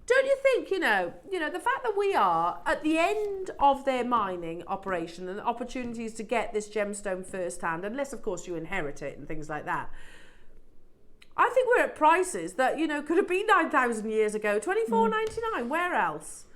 Don't you think, you know, the fact that we are at the end of their mining operation and the opportunities to get this gemstone firsthand, unless of course you inherit it and things like that. I think we're at prices that, could have been 9,000 years ago, $24.99. Where else?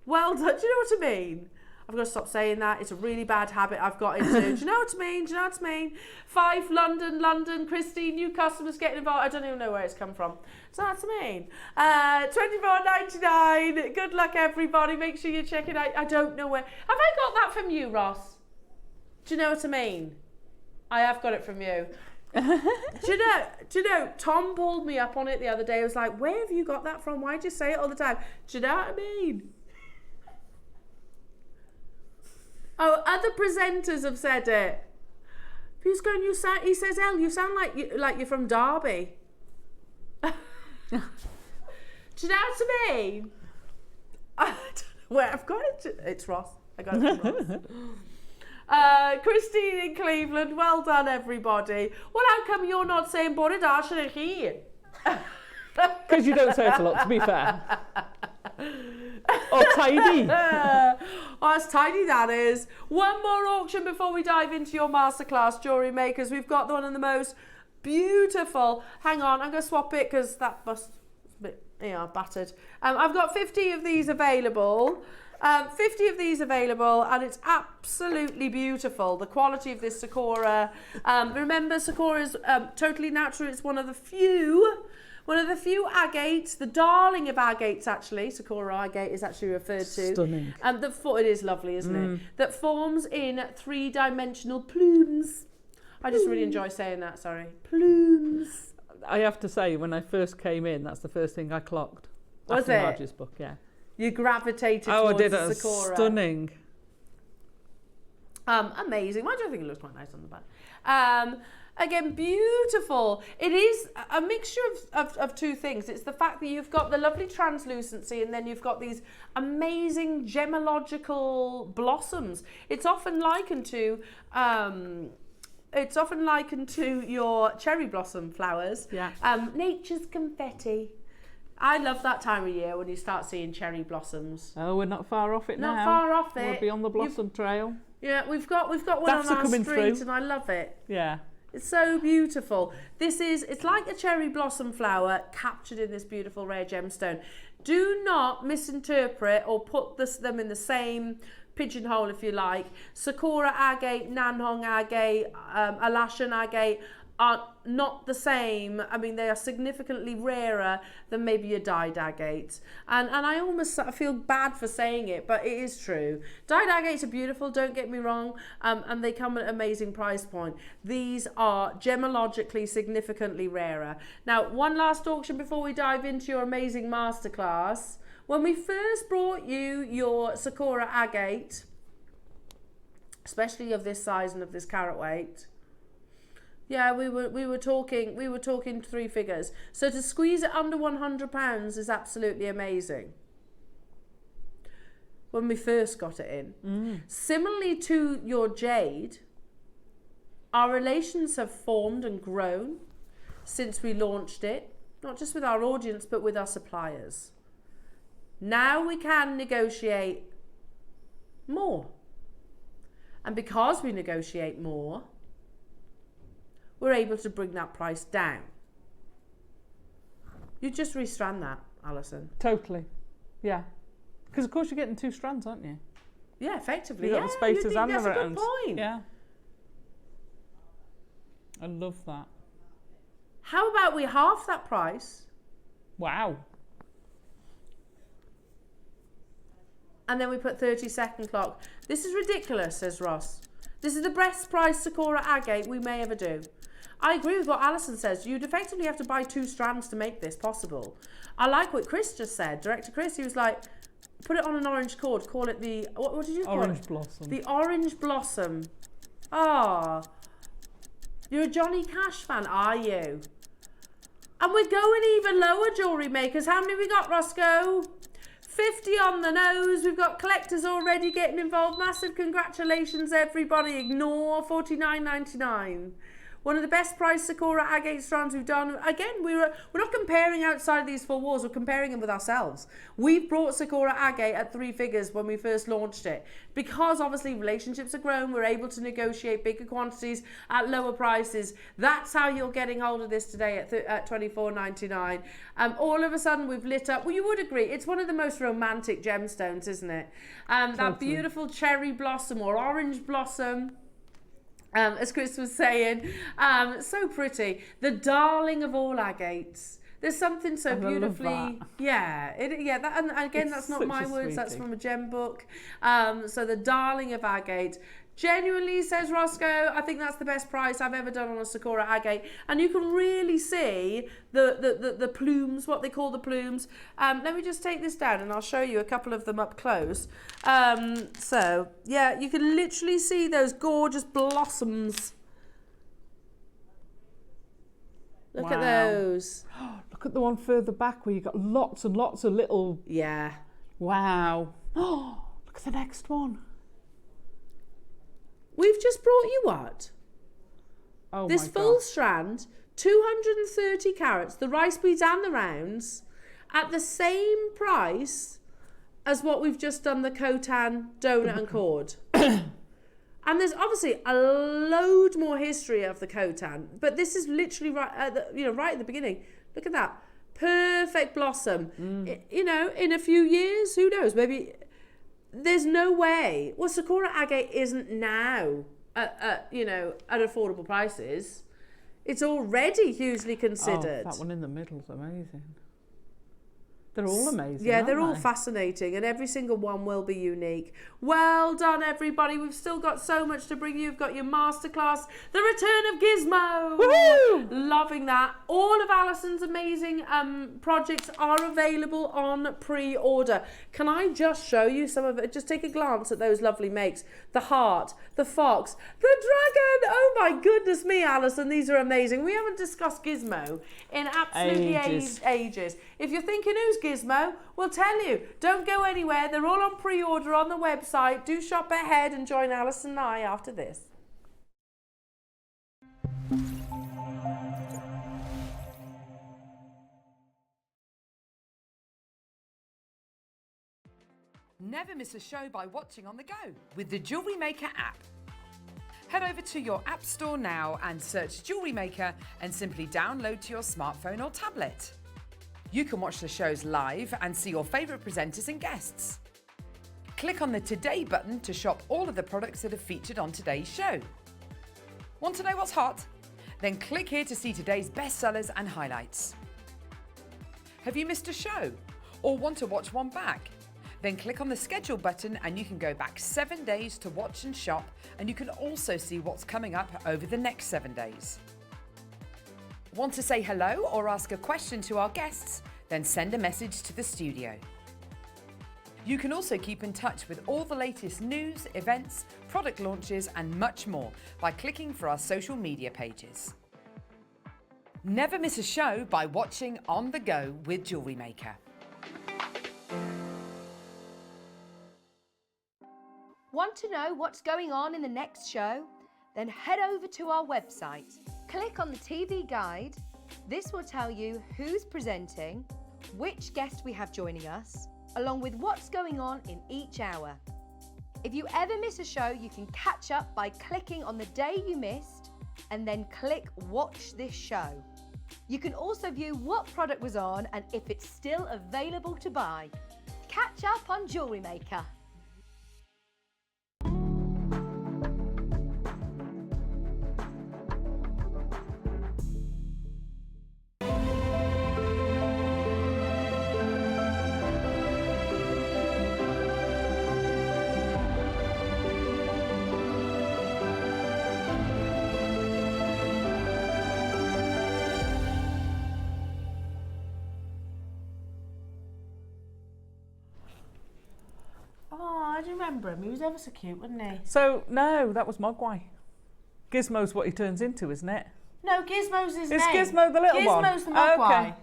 Well done. Do you know what I mean? I've got to stop saying that. It's a really bad habit I've got into. Do you know what I mean? Do you know what I mean? 5 London, Christine, new customers getting involved. I don't even know where it's come from. So that's what I mean. $24.99. Good luck, everybody. Make sure you check it out. I don't know where. Have I got that from you, Ross? Do you know what I mean? I have got it from you. do you know, Tom pulled me up on it the other day. I was like, where have you got that from? Why do you say it all the time? Do you know what I mean? Oh, other presenters have said it. Who's going, he says, Elle, you sound like you're from Derby. Do you know what I mean? I don't know where I've got it. It's Ross. I got it from Ross. Christine in Cleveland, well done everybody. Well, how come you're not saying Bore Darshan here? Because you don't say it a lot, to be fair. Or tidy. Oh, it's tidy, that is. One more auction before we dive into your masterclass, Jewellery Makers. We've got one of the most beautiful. Hang on, I'm going to swap it because that bust is a bit, battered. I've got 50 of these available. 50 of these available, and it's absolutely beautiful. The quality of this Sakura. Remember, Sakura is totally natural. It's one of the few agates, the darling of agates actually. Sakura agate is actually referred to. Stunning. And it is lovely, isn't it? That forms in 3-dimensional plumes. I just really enjoy saying that. Sorry, plumes. I have to say, when I first came in, that's the first thing I clocked. Was after it? Nadja's book, yeah. You gravitated towards towards I did. Sakura. Stunning. Amazing. Why do I think it looks quite nice on the back? Again, beautiful. It is a mixture of two things. It's the fact that you've got the lovely translucency and then you've got these amazing gemological blossoms. It's often likened to your cherry blossom flowers. Yeah. Nature's confetti. I love that time of year when you start seeing cherry blossoms. Oh, we're not far off it now. Not far off it. We'll be on the blossom trail. Yeah, we've got one Daffs on are our coming street through. and I love it. Yeah. It's so beautiful. It's like a cherry blossom flower captured in this beautiful rare gemstone. Do not misinterpret or put them in the same pigeonhole, if you like. Sakura agate, Nanhong agate, Alashan agate are not the same. I mean, they are significantly rarer than maybe a dyed agate. And I almost feel bad for saying it, but it is true. Dyed agates are beautiful, don't get me wrong, and they come at an amazing price point. These are gemologically significantly rarer. Now, one last auction before we dive into your amazing masterclass. When we first brought you your Sakura agate, especially of this size and of this carat weight, yeah, we were talking 3 figures. So to squeeze it under £100 is absolutely amazing. When we first got it in. Similarly to your jade, our relations have formed and grown since we launched it, not just with our audience, but with our suppliers. Now we can negotiate more. And because we negotiate more, we're able to bring that price down. You just restrand that, Alison. Totally. Yeah. Because of course you're getting 2 strands, aren't you? Yeah, effectively. You've got the spaces and the that's a good rounds. point. Yeah. I love that. How about we half that price? Wow. And then we put 30-second clock. This is ridiculous, says Ross. This is the best price Sakura agate we may ever do. I agree with what Alison says. You'd effectively have to buy 2 strands to make this possible. I like what Chris just said. Director Chris, he was like, put it on an orange cord. Call it the, what did you call it? Orange blossom. The orange blossom. Ah. You're a Johnny Cash fan, are you? And we're going even lower, Jewellery Makers. How many we got, Roscoe? 50 on the nose. We've got collectors already getting involved. Massive congratulations, everybody. Ignore $49.99. One of the best priced Sakura agate strands we've done. Again, we're not comparing outside these four walls, we're comparing them with ourselves. We brought Sakura agate at 3 figures when we first launched it. Because obviously relationships have grown, we're able to negotiate bigger quantities at lower prices. That's how you're getting hold of this today at $24.99. All of a sudden we've lit up, well, you would agree, it's one of the most romantic gemstones, isn't it? That beautiful cherry blossom or orange blossom. As Chris was saying, so pretty. The darling of all agates. There's something so beautifully, and again, that's not my words, that's from a gem book. So the darling of agate. Genuinely, says Roscoe, I think that's the best price I've ever done on a Sakura agate. And you can really see the plumes, what they call the plumes. Let me just take this down and I'll show you a couple of them up close. So, yeah, you can literally see those gorgeous blossoms. Look at those. Look at the one further back where you've got lots and lots of little... Yeah. Wow. Oh, look at the next one. We've just brought you what? Oh, this full strand, 230 carats, the rice beads and the rounds, at the same price as what we've just done the Khotan donut and cord. And there's obviously a load more history of the Khotan, but this is literally right at the beginning. Look at that. Perfect blossom. In a few years, who knows, maybe... There's no way. Well, Sakura agate isn't now at affordable prices. It's already hugely considered. Oh, that one in the middle is amazing. They're all amazing. Yeah, they're all fascinating, and every single one will be unique. Well done, everybody. We've still got so much to bring you. You've got your masterclass, the return of Gizmo. Woohoo! Loving that. All of Alison's amazing projects are available on pre-order. Can I just show you some of it? Just take a glance at those lovely makes. The heart, the fox, the dragon. Oh my goodness me, Alison. These are amazing. We haven't discussed Gizmo in absolutely ages. If you're thinking, who's Gizmo? We'll tell you. Don't go anywhere. They're all on pre-order on the website. Do shop ahead and join Alison and I after this. Never miss a show by watching on the go with the Jewellery Maker app. Head over to your app store now and search Jewellery Maker and simply download to your smartphone or tablet. You can watch the shows live and see your favourite presenters and guests. Click on the Today button to shop all of the products that are featured on today's show. Want to know what's hot? Then click here to see today's bestsellers and highlights. Have you missed a show or want to watch one back? Then click on the schedule button and you can go back 7 days to watch and shop, and you can also see what's coming up over the next 7 days. Want to say hello or ask a question to our guests? Then send a message to the studio. You can also keep in touch with all the latest news, events, product launches and much more by clicking for our social media pages. Never miss a show by watching on the go with Jewellery Maker. Want to know what's going on in the next show? Then head over to our website. Click on the TV guide. This will tell you who's presenting, which guest we have joining us, along with what's going on in each hour. If you ever miss a show, you can catch up by clicking on the day you missed and then click Watch This Show. You can also view what product was on and if it's still available to buy. Catch up on Jewellery Maker. I do remember him. He was ever so cute, wasn't he? So, no, that was Mogwai. Gizmo's what he turns into, isn't it? No, Gizmo's his name. Is Gizmo the little one? Gizmo's the Mogwai. Okay.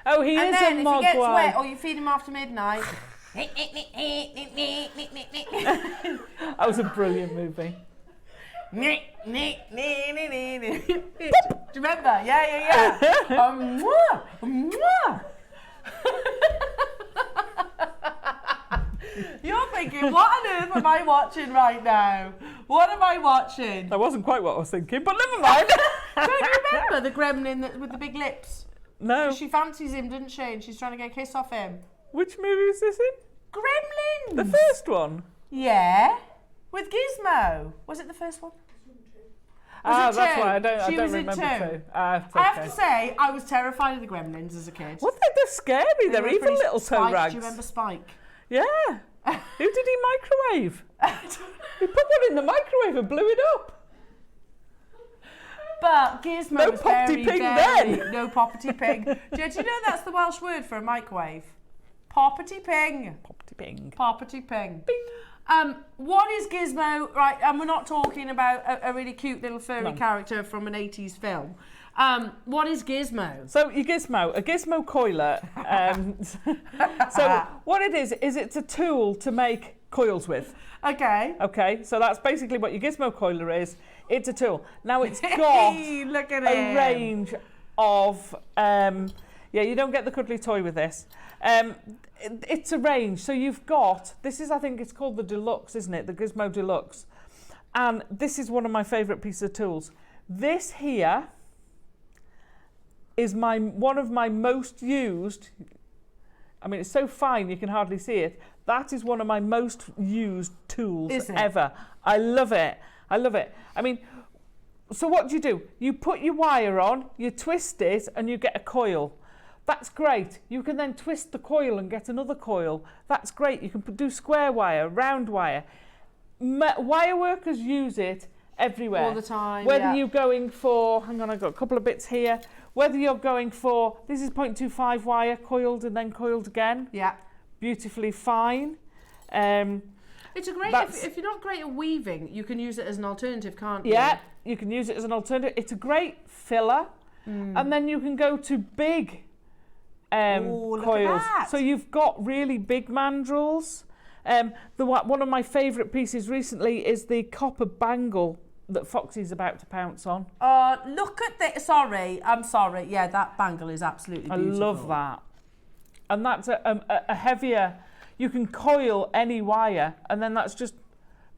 Oh, he is a Mogwai. And then if he gets wet or you feed him after midnight... That was a brilliant movie. Do you remember? Yeah. You're thinking, what on earth am I watching right now? What am I watching? That wasn't quite what I was thinking, but never mind. Don't you remember the gremlin with the big lips? No. She fancies him, didn't she? And she's trying to get a kiss off him. Which movie is this in? Gremlins! The first one? Yeah. With Gizmo. Was it the first one? That's two? why I don't She was remember in two. two. I have to say, I was terrified of the Gremlins as a kid. What? They're scary. They're were evil pretty- little toe Spike, rags. do you remember Spike? Yeah. Who did he microwave? He put one in the microwave and blew it up. But Gizmo No was poppity very, pig very... then. No poppity pig. Do you know that's the Welsh word for a microwave? Poppity ping. Poppity ping. Poppity ping. What is Gizmo? Right, and we're not talking about a really cute little furry character from an 80s film. What is Gizmo? So your Gizmo, a Gizmo coiler. So what it is it's a tool to make coils with. Okay. Okay, so that's basically what your Gizmo coiler is. It's a tool. Now it's got Look at a range of, you don't get the cuddly toy with this. It's a range. So you've got, this is, I think it's called the Deluxe, isn't it? The Gizmo Deluxe. And this is one of my favourite pieces of tools. This here is one of my most used, I mean, it's so fine you can hardly see it. That is one of my most used tools ever. I love it. I love it. I mean, so what do? You put your wire on, you twist it, and you get a coil. That's great. You can then twist the coil and get another coil. That's great. You can do square wire, round wire. Wire workers use it everywhere. All the time, Whether you're going for, hang on, I've got a couple of bits here. Whether you're going for, this is 0.25 wire, coiled and then coiled again. Yeah. Beautifully fine. It's a great, if you're not great at weaving, you can use it as an alternative, can't you? Yeah, you can use it as an alternative. It's a great filler. And then you can go to big coils. So you've got really big mandrels. One of my favourite pieces recently is the copper bangle that Foxy's about to pounce on. Look at this. I'm sorry. Yeah, that bangle is absolutely beautiful. I love that. And that's a heavier, you can coil any wire and then that's just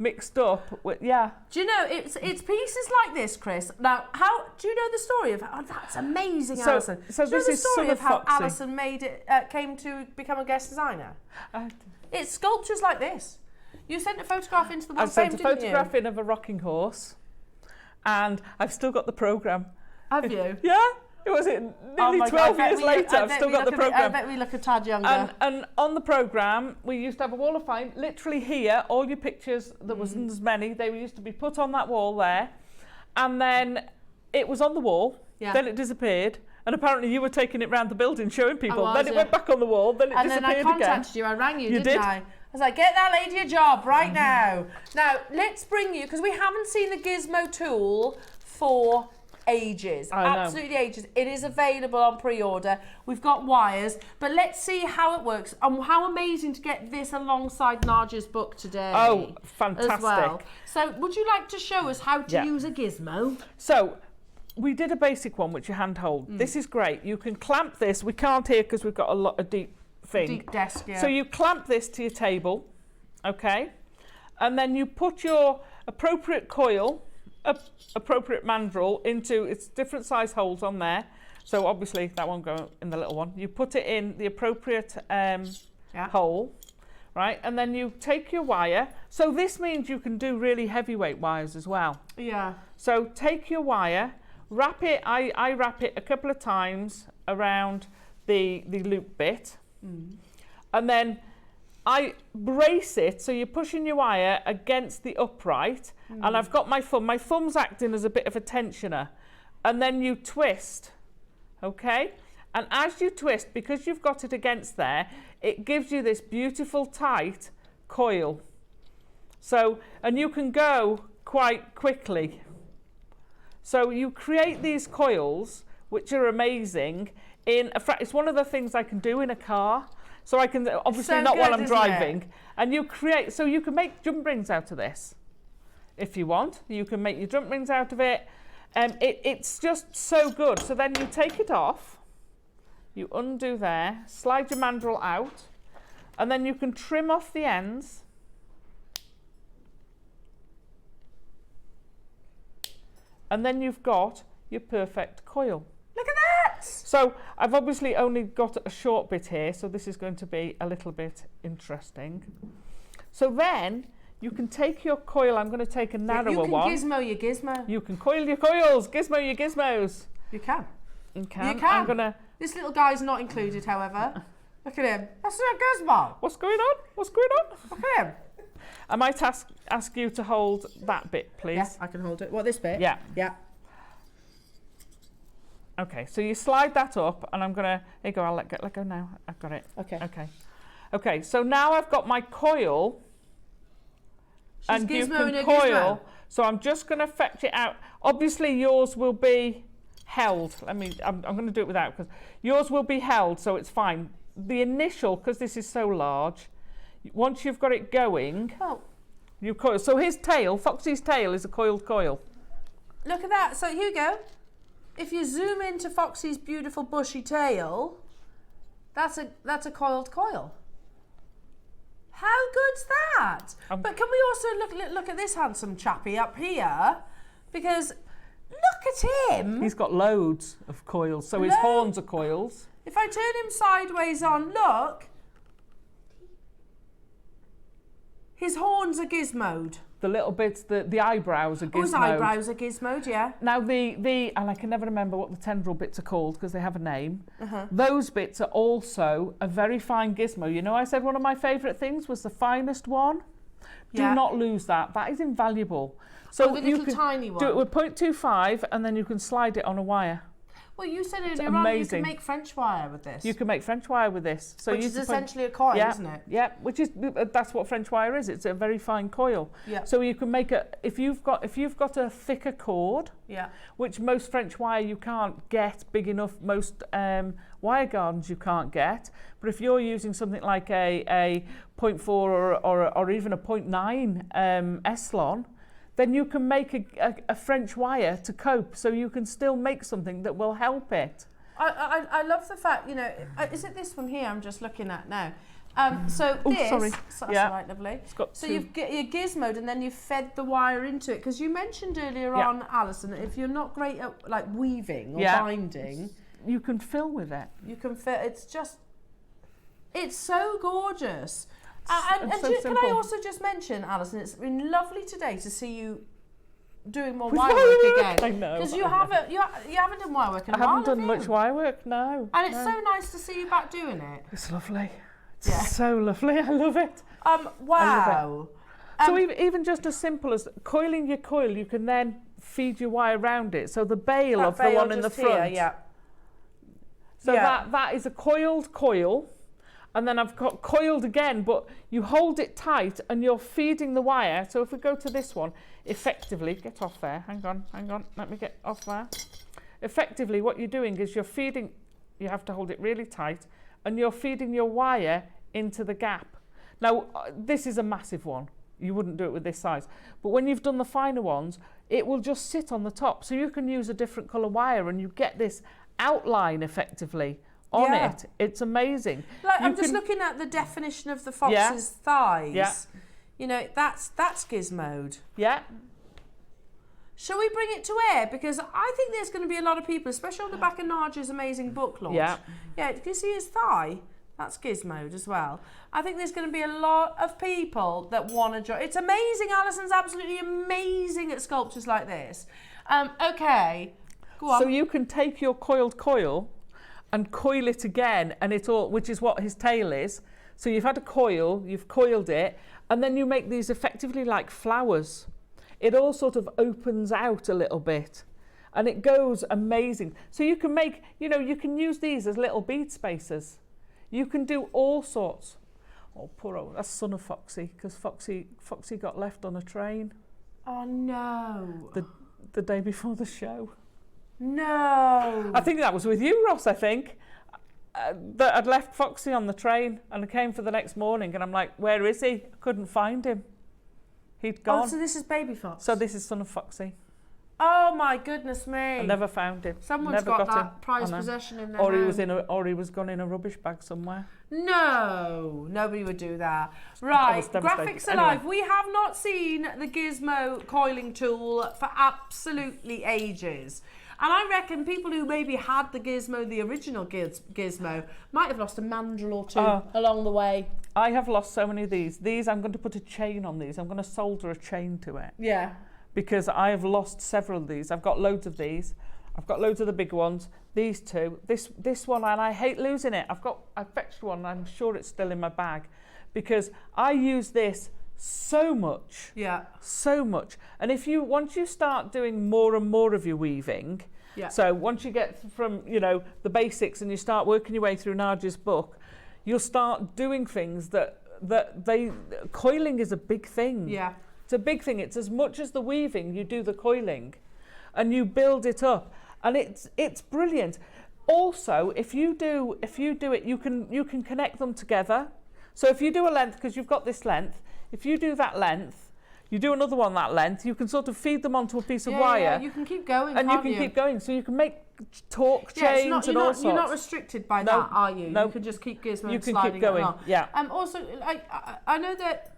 mixed up with, Do you know, it's pieces like this, Chris. Now, how do you know the story of, that's amazing, Alison. So this is story some of how Foxy. Alison came to become a guest designer? It's sculptures like this. You sent a photograph into the I one frame, sent a didn't photograph in of a rocking horse and I've still got the programme. Have you? Yeah. It was nearly 12 years later. I've still got the programme. I bet we look a tad younger. And on the programme, we used to have a wall of fame. Literally here, all your pictures, there wasn't as many. They used to be put on that wall there. And then it was on the wall. Yeah. Then it disappeared. And apparently you were taking it around the building, showing people. Was, then it went back on the wall. Then it disappeared again. And then I contacted you. I rang you, didn't I? I was like, get that lady a job right now. Now, let's bring you, because we haven't seen the Gizmo tool for ages, absolutely ages. It is available on pre-order. We've got wires, but let's see how it works and how amazing to get this alongside Nadja's book today. Oh, fantastic. As well. So would you like to show us how to use a Gizmo? So we did a basic one which you hand hold. This is great. You can clamp this. We can't hear because we've got a lot of deep thing. Deep desk, yeah. So you clamp this to your table, okay? And then you put your appropriate coil, appropriate mandrel into its different size holes on there. So obviously that won't go in the little one. You put it in the appropriate hole, right? And then you take your wire. So this means you can do really heavyweight wires as well. Yeah. So take your wire, wrap it, I wrap it a couple of times around the loop bit. And then I brace it, so you're pushing your wire against the upright, and I've got my thumb. My thumb's acting as a bit of a tensioner. And then you twist, okay? And as you twist, because you've got it against there, it gives you this beautiful tight coil. So, and you can go quite quickly. So you create these coils, which are amazing. It's one of the things I can do in a car. So I can, obviously not while I'm driving. And you create, so you can make jump rings out of this. if you want. You can make your jump rings out of it. It's just so good. So then you take it off, you undo there, slide your mandrel out, and then you can trim off the ends. And then you've got your perfect coil. Look at that! So I've obviously only got a short bit here, so this is going to be a little bit interesting. So then you can take your coil. I'm going to take a narrower one. You can gizmo your gizmo. You can coil your coils, gizmo your gizmos. You can. You can. You can. I'm gonna. This little guy's not included, however. Look at him. That's a gizmo. What's going on? What's going on? Look at him. I might ask you to hold that bit, please. Yeah, I can hold it. What, this bit? Yeah. Yeah. Okay, so you slide that up, and I'm gonna. Here you go. I'll let go now. I've got it. Okay. Okay. Okay. So now I've got my coil. And you can coil. So I'm just going to fetch it out. Obviously, yours will be held. I'm going to do it without, because yours will be held, so it's fine. The initial, because this is so large, once you've got it going, you coil. So his tail, Foxy's tail, is a coiled coil. Look at that. So here you go. If you zoom into Foxy's beautiful bushy tail, that's a coiled coil. How good's that? But can we also look at this handsome chappy up here? Because look at him. He's got loads of coils, so his horns are coils. If I turn him sideways on, look. His horns are gizmoed. The little bits, the eyebrows are gizmoed. Oh, his eyebrows are gizmoed, yeah. Now and I can never remember what the tendril bits are called because they have a name. Those bits are also a very fine gizmo. You know, I said one of my favourite things was the finest one. Yeah. Do not lose that. That is invaluable. So the you little can tiny one. do it with 0.25 and then you can slide it on a wire. Well, you said earlier on you can make French wire with this. You can make French wire with this. So which is essentially a coil, isn't it? Yeah, that's what French wire is. It's a very fine coil. Yeah. So you can make if you've got a thicker cord, yeah, which most French wire you can't get big enough. Most wire gardens you can't get. But if you're using something like a 0.4 or even a 0.9 Eslon, then you can make a French wire to cope, so you can still make something that will help it. I love the fact, you know, is it this one here I'm just looking at now? So that's right, lovely. So you've your gizmoed and then you've fed the wire into it, because you mentioned earlier on, Alison, that if you're not great at like weaving or binding, you can fill with it. You can fill. It's so gorgeous. And can I also just mention, Alison, it's been lovely today to see you doing more wire work again. I know. Because you haven't done wire work in a while. I haven't done much wire work, no. And it's so nice to see you back doing it. It's lovely. It's so lovely. I love it. Wow. So even just as simple as coiling your coil, you can then feed your wire around it. So the bail of the one in the front. So that is a coiled coil. And then I've got coiled again, but you hold it tight and you're feeding the wire. So if we go to this one, effectively, get off there, hang on, let me get off there. Effectively, what you're doing is you're feeding, you have to hold it really tight, and you're feeding your wire into the gap. Now, this is a massive one. You wouldn't do it with this size. But when you've done the finer ones, it will just sit on the top. So you can use a different colour wire and you get this outline effectively on it. It's amazing. Like, I'm just looking at the definition of the fox's thighs. Yeah. You know, that's gizmoed. Yeah. Shall we bring it to air? Because I think there's going to be a lot of people, especially on the back of Nadja's amazing book launch. Yeah. Yeah, you can see his thigh. That's gizmoed as well. I think there's going to be a lot of people that want to join. It's amazing. Alison's absolutely amazing at sculptures like this. Okay, go on. So you can take your coiled coil and coil it again, and it all, which is what his tail is. So you've had a coil, you've coiled it, and then you make these effectively like flowers. It all sort of opens out a little bit, and it goes amazing. So you can make, you know, you can use these as little bead spacers. You can do all sorts. Oh, poor old, that's son of Foxy, because Foxy got left on a train. Oh no. The day before the show. No. I think that was with you, Ross, I think. That I'd left Foxy on the train and I came for the next morning and I'm like, where is he? I couldn't find him. He'd gone. Oh, so this is Baby Fox. So this is Son of Foxy. Oh my goodness me! I never found him. Someone's never got that him. prized possession in their Or he home. was or he was gone in a rubbish bag somewhere. No, nobody would do that. Right, Graphics Alive. Anyway. We have not seen the Gizmo coiling tool for absolutely ages. And I reckon people who maybe had the Gizmo, the original Gizmo, might have lost a mandrel or two along the way. I have lost so many of these. These, I'm going to put a chain on these. I'm going to solder a chain to it. Yeah. Because I have lost several of these. I've got loads of these. I've got loads of the big ones. These two. This one, and I hate losing it. I fetched one, and I'm sure it's still in my bag. Because I use this so much. Yeah. So much. And once you start doing more and more of your weaving, so once you get from, the basics and you start working your way through Nadja's book, you'll start doing things that coiling is a big thing. Yeah. It's a big thing. It's as much as the weaving, you do the coiling and you build it up, and it's brilliant. Also, if you do it, you can connect them together. So if you do a length, because you've got this length, if you do that length, you do another one that length, you can sort of feed them onto a piece of wire. Yeah, you can keep going, and you can keep going. So you can make torque chains and all sorts. You're not restricted by that, are you? No. You can just keep Gizmo You can sliding keep going. along. Yeah. Also, I know that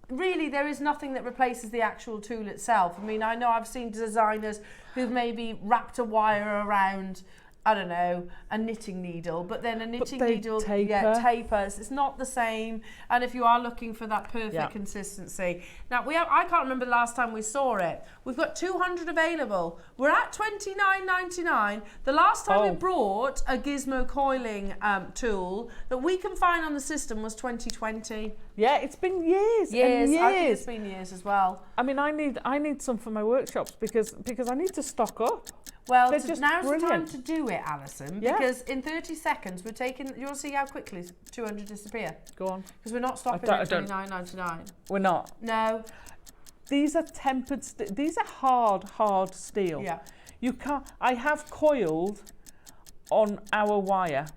really there is nothing that replaces the actual tool itself. I mean, I know I've seen designers who've maybe wrapped a wire around, I don't know, a knitting needle, but then a knitting needle tapers. It's not the same. And if you are looking for that perfect consistency, now I can't remember the last time we saw it. We've got 200 available. We're at $29.99. The last time we brought a Gizmo coiling tool that we can find on the system was 2020. Yeah, it's been years. Years. And years. I think it's been years as well. I mean, I need some for my workshops because I need to stock up. Well, now's the time to do it, Alison, because in 30 seconds we're taking. You want to see how quickly 200 disappear? Go on. Because we're not stopping at $29.99. We're not. No. These are tempered. These are hard steel. Yeah. You can't. I have coiled on our wire,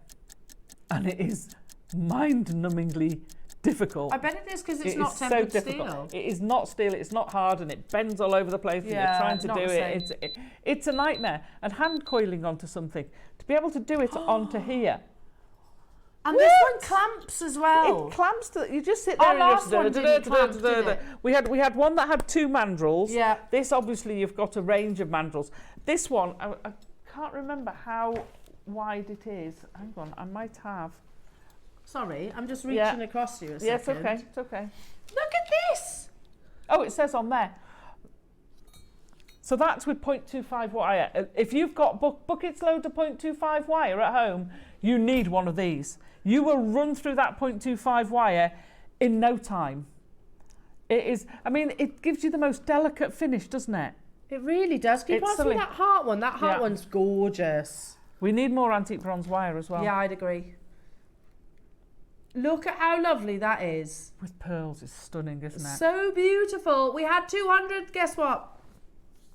and it is mind-numbingly difficult. I bet it is because it's not tempered steel. It is not steel. It's not hard, and it bends all over the place. And you're trying to do it. It's a nightmare. And hand coiling onto something, to be able to do it onto here. And this one clamps as well. It clamps to. You just sit there and just. We had one that had 2 mandrels. Yeah. This obviously you've got a range of mandrels. This one I can't remember how wide it is. Hang on, I might have. Sorry, I'm just reaching across you a second. Yeah, it's okay. It's okay. Look at this. Oh, it says on there. So that's with 0.25 wire. If you've got buckets load of 0.25 wire at home, you need one of these. You will run through that 0.25 wire in no time. It is. I mean, it gives you the most delicate finish, doesn't it? It really does. Keep on that heart one. That heart one's gorgeous. We need more antique bronze wire as well. Yeah, I'd agree. Look at how lovely that is. With pearls, it's stunning, isn't it? So beautiful. We had 200. Guess what?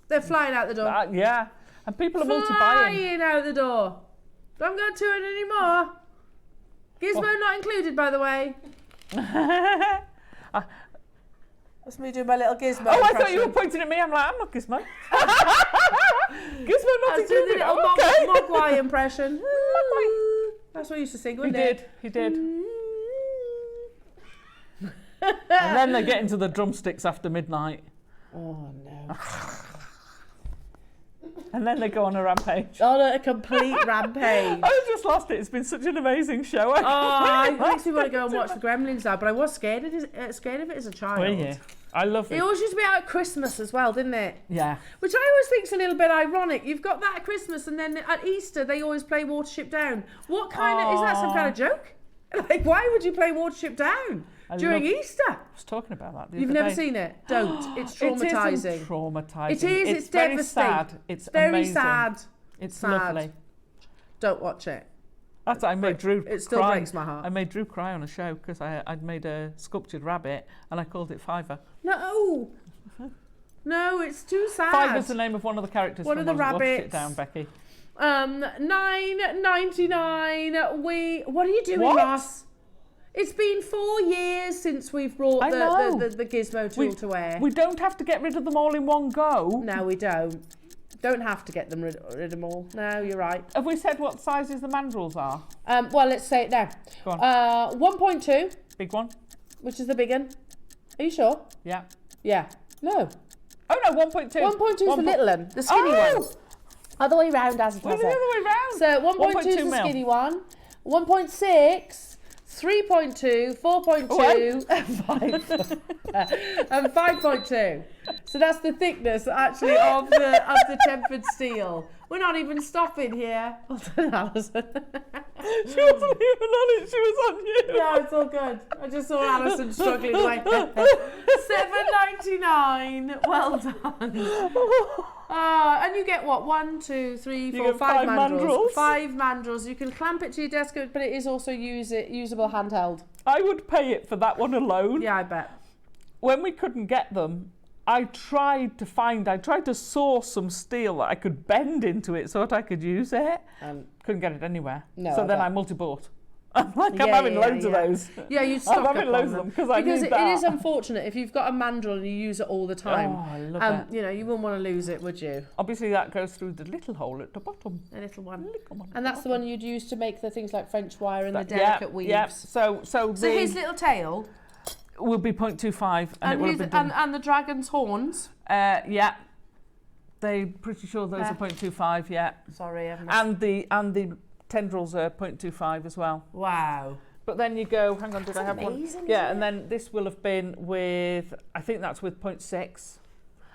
They're flying out the door. Yeah, and people are multi-buying. Flying out the door. Don't go 200 anymore. Gizmo not included, by the way. That's me doing my little Gizmo Oh, I impression. thought you were pointing at me. I'm like, I'm not Gizmo. Gizmo not included. A little Okay. Mogwai impression. That's what I used to sing, wasn't it? He did. And then they get into the drumsticks after midnight. Oh, no. And then they go on a rampage. On a complete rampage. I've just lost it. It's been such an amazing show. It makes me want to go and watch the Gremlins now, but I was scared of it as a child. Were you? I love it. It always used to be out at Christmas as well, didn't it? Yeah. Which I always think is a little bit ironic. You've got that at Christmas, and then at Easter they always play Watership Down. What kind of, is that some kind of joke? Like, why would you play Watership Down during Easter? I was talking about that the You've other never day. seen it? Don't. It's traumatising. It isn't traumatising. It is. It's very devastating. sad. It's very amazing. sad. It's sad. lovely. Don't watch it. That's I made Drew It still cry. breaks my heart. I made Drew cry on a show because I'd made a sculptured rabbit and I called it Fiver. No. No, it's too sad. Fiver's the name of one of the characters One from of the Watership rabbits. Down, Becky. $9.99. What are you doing, What? Ross? It's been 4 years since we've brought the Gizmo tool to wear. We don't have to get rid of them all in one go. No, we don't. Don't have to get them rid of them all. No, you're right. Have we said what sizes the mandrels are? Well, let's say it now. Go on. 1.2. Big one. Which is the big one. Are you sure? Yeah. Yeah. No. Oh no, 1.2. 1.2 is the little one, the skinny one. Other way round, as it What's the other way round? So 1.2 is the skinny one. 1.6, 3.2, 4.2, and 5.2. So that's the thickness actually of the tempered steel. We're not even stopping here. Well done, Alison. She wasn't even on it, she was on you. No, it's all good. I just saw Alison struggling away. $7.99. Well done. And you get what? 1, 2, 3, 4, 5 mandrels. 5 mandrels. You can clamp it to your desk, but it is also usable handheld. I would pay it for that one alone. Yeah, I bet. When we couldn't get them, I tried to source some steel that I could bend into it so that I could use it. Couldn't get it anywhere. No, so then I multi-bought. I'm having loads of those. Yeah, you stock I'm having loads of them because I need that. It is unfortunate if you've got a mandrel and you use it all the time. Oh, I love it. You know, you wouldn't want to lose it, would you? Obviously, that goes through the little hole at the bottom. A little one. And that's the one you'd use to make the things like French wire and the delicate weaves. Yeah. So his little tail will be 0.25, and it will have been done. And the dragon's horns. Yeah. They're pretty sure those are 0.25. Yeah. Sorry, I've and the tendrils are 0.25 as well. Wow. But then you go, hang on, did I have amazing, one? Yeah, and then this will have been with, I think that's with 0.6.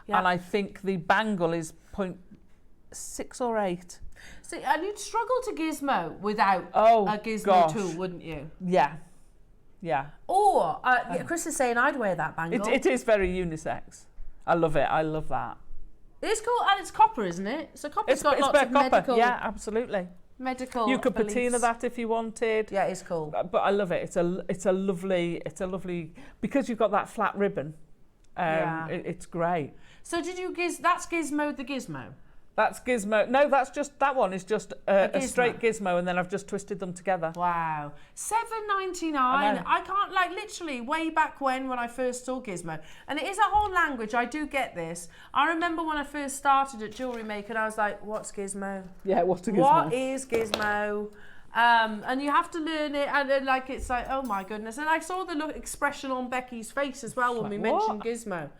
Yeah. And I think the bangle is 0.6 or 8. See, and you'd struggle to Gizmo without a Gizmo tool, wouldn't you? Yeah. Yeah. Or, Chris is saying I'd wear that bangle. It is very unisex. I love it. I love that. It's cool, and it's copper, isn't it? So copper's got lots of copper. medical... Yeah, absolutely. Medical. You could beliefs. patina that if you wanted. Yeah, it's cool. But I love it. It's a lovely because you've got that flat ribbon. It's great. So did you that's Gizmo the Gizmo? That's Gizmo. No, that one is just a straight Gizmo, and then I've just twisted them together. Wow. $7.99. I can't, like, literally way back when I first saw Gizmo. And it is a whole language. I do get this. I remember when I first started at Jewellery Maker, and I was like, what's Gizmo? Yeah, what's a Gizmo? What is Gizmo? And you have to learn it, and then, like, it's like, oh my goodness. And I saw the expression on Becky's face as well when we mentioned Gizmo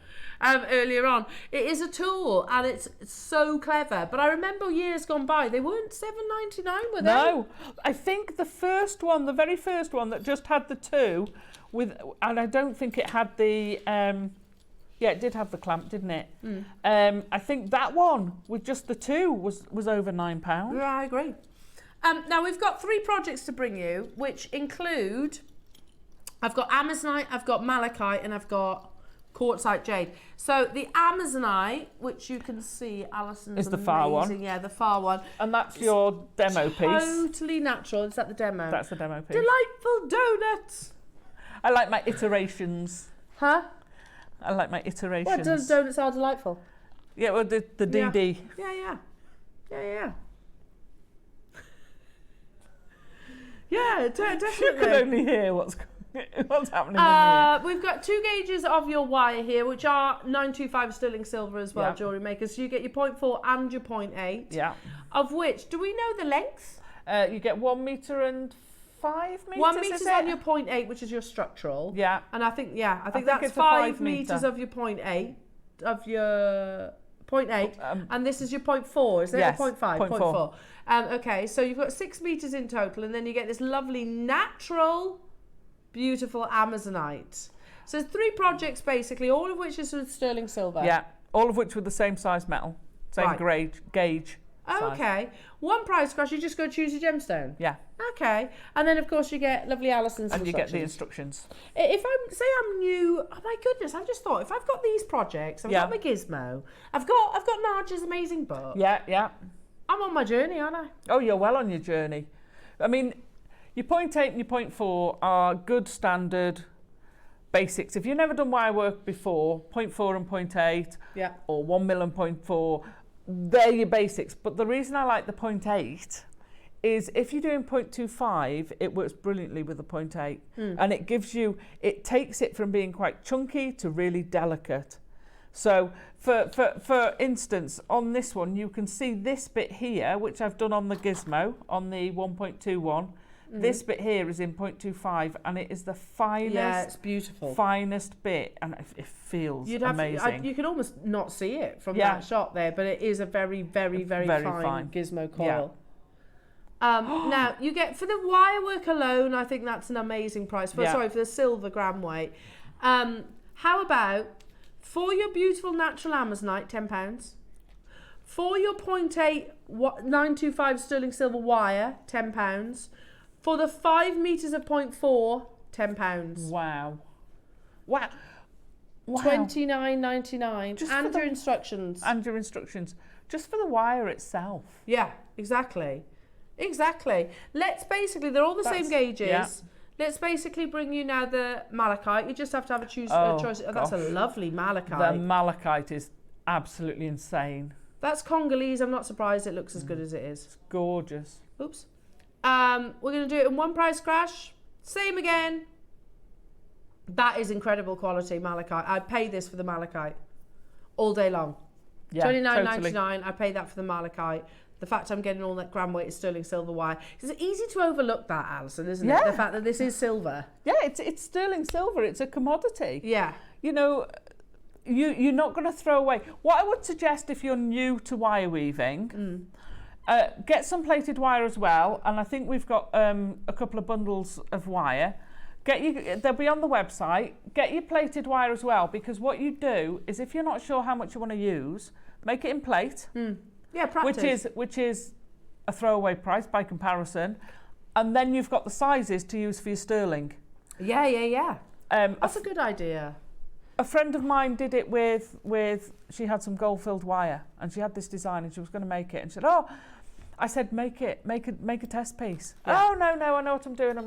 earlier on. It is a tool, and it's so clever. But I remember years gone by, they weren't $7.99, were they? No, I think the very first one that just had the two, and I don't think it had the. Yeah, it did have the clamp, didn't it? I think that one with just the two was over £9. Yeah, I agree. Now, we've got 3 projects to bring you, which include, I've got Amazonite, I've got Malachite, and I've got Quartzite Jade. So the Amazonite, which you can see, Alison's is the far one. Yeah, the far one. And that's your demo piece. Totally natural. Is that the demo? That's the demo piece. Delightful donuts. I like my iterations. Huh? I like my iterations. What, donuts are delightful? Yeah, well, the DD. Yeah. Yeah, definitely. You can only hear what's happening in here. We've got 2 gauges of your wire here, which are 925 sterling silver as well, Jewellery Maker. So you get your 0.4 and your 0.8. Yeah. Of which, do we know the length? You get 1 metre and 5 metres. 1 metre is on your 0.8, which is your structural. Yeah. And I think that's 5 metres of your 0.8 of your 0.8, and this is your 0.4, is it? Yes, or 0.5? 0.4. Okay, so you've got 6 metres in total, and then you get this lovely, natural, beautiful Amazonite. So 3 projects, basically, all of which is with sterling silver. Yeah, all of which with the same size metal, same gauge. Okay. One price crash, you just go choose your gemstone? Yeah. Okay. And then, of course, you get lovely Alison's and instructions. you get the instructions. If I'm new, oh my goodness, I've just thought, if I've got these projects, I've got my Gizmo, I've got Nadja's amazing book. Yeah. I'm on my journey, aren't I? Oh, you're well on your journey. I mean, your 0.8 and your 0.4 are good standard basics. If you've never done wire work before, 0.4 and 0.8, or 1 mil and 0.4, they're your basics. But the reason I like the 0.8 is if you're doing 0.25, it works brilliantly with the 0.8. And it gives you, it takes it from being quite chunky to really delicate. So for instance, on this one, you can see this bit here, which I've done on the Gizmo, on the 1.21. This bit here is in 0.25, and it is the finest, it's beautiful, finest bit, and it feels amazing. You can almost not see it from that shot there, but it is a very, very, very fine Gizmo coil. Now you get, for the wire work alone, I think that's an amazing price. For the silver gram weight. How about for your beautiful natural Amazonite, £10. For your 0.8 925 sterling silver wire, £10. For the 5 meters of 0.4, £10. Wow. $29.99. And your instructions. And your instructions. Just for the wire itself. Yeah, exactly. Let's basically, they're all the same gauges. Yeah. Let's basically bring you now the malachite. You just have to have a choice. That's a lovely malachite. The malachite is absolutely insane. That's Congolese. I'm not surprised it looks as good as it is. It's gorgeous. Oops. We're going to do it in one price crash. Same again. That is incredible quality malachite. I'd pay this for the malachite all day long. Yeah, $29.99. I pay that for the malachite. The fact I'm getting all that gram weight of sterling silver wire. It's easy to overlook that, Alison, isn't it? The fact that this is silver. Yeah, it's sterling silver. It's a commodity. Yeah. You know, you're not going to throw away. What I would suggest if you're new to wire weaving, get some plated wire as well, and I think we've got a couple of bundles of wire. They'll be on the website. Get your plated wire as well, because what you do is, if you're not sure how much you want to use, make it in plate. Yeah, practice. Which is a throwaway price by comparison, and then you've got the sizes to use for your sterling. Yeah. That's a good idea. A friend of mine did it with she had some gold-filled wire, and she had this design, and she was going to make it, and she said, I said, make a test piece. Yeah. Oh, no, I know what I'm doing.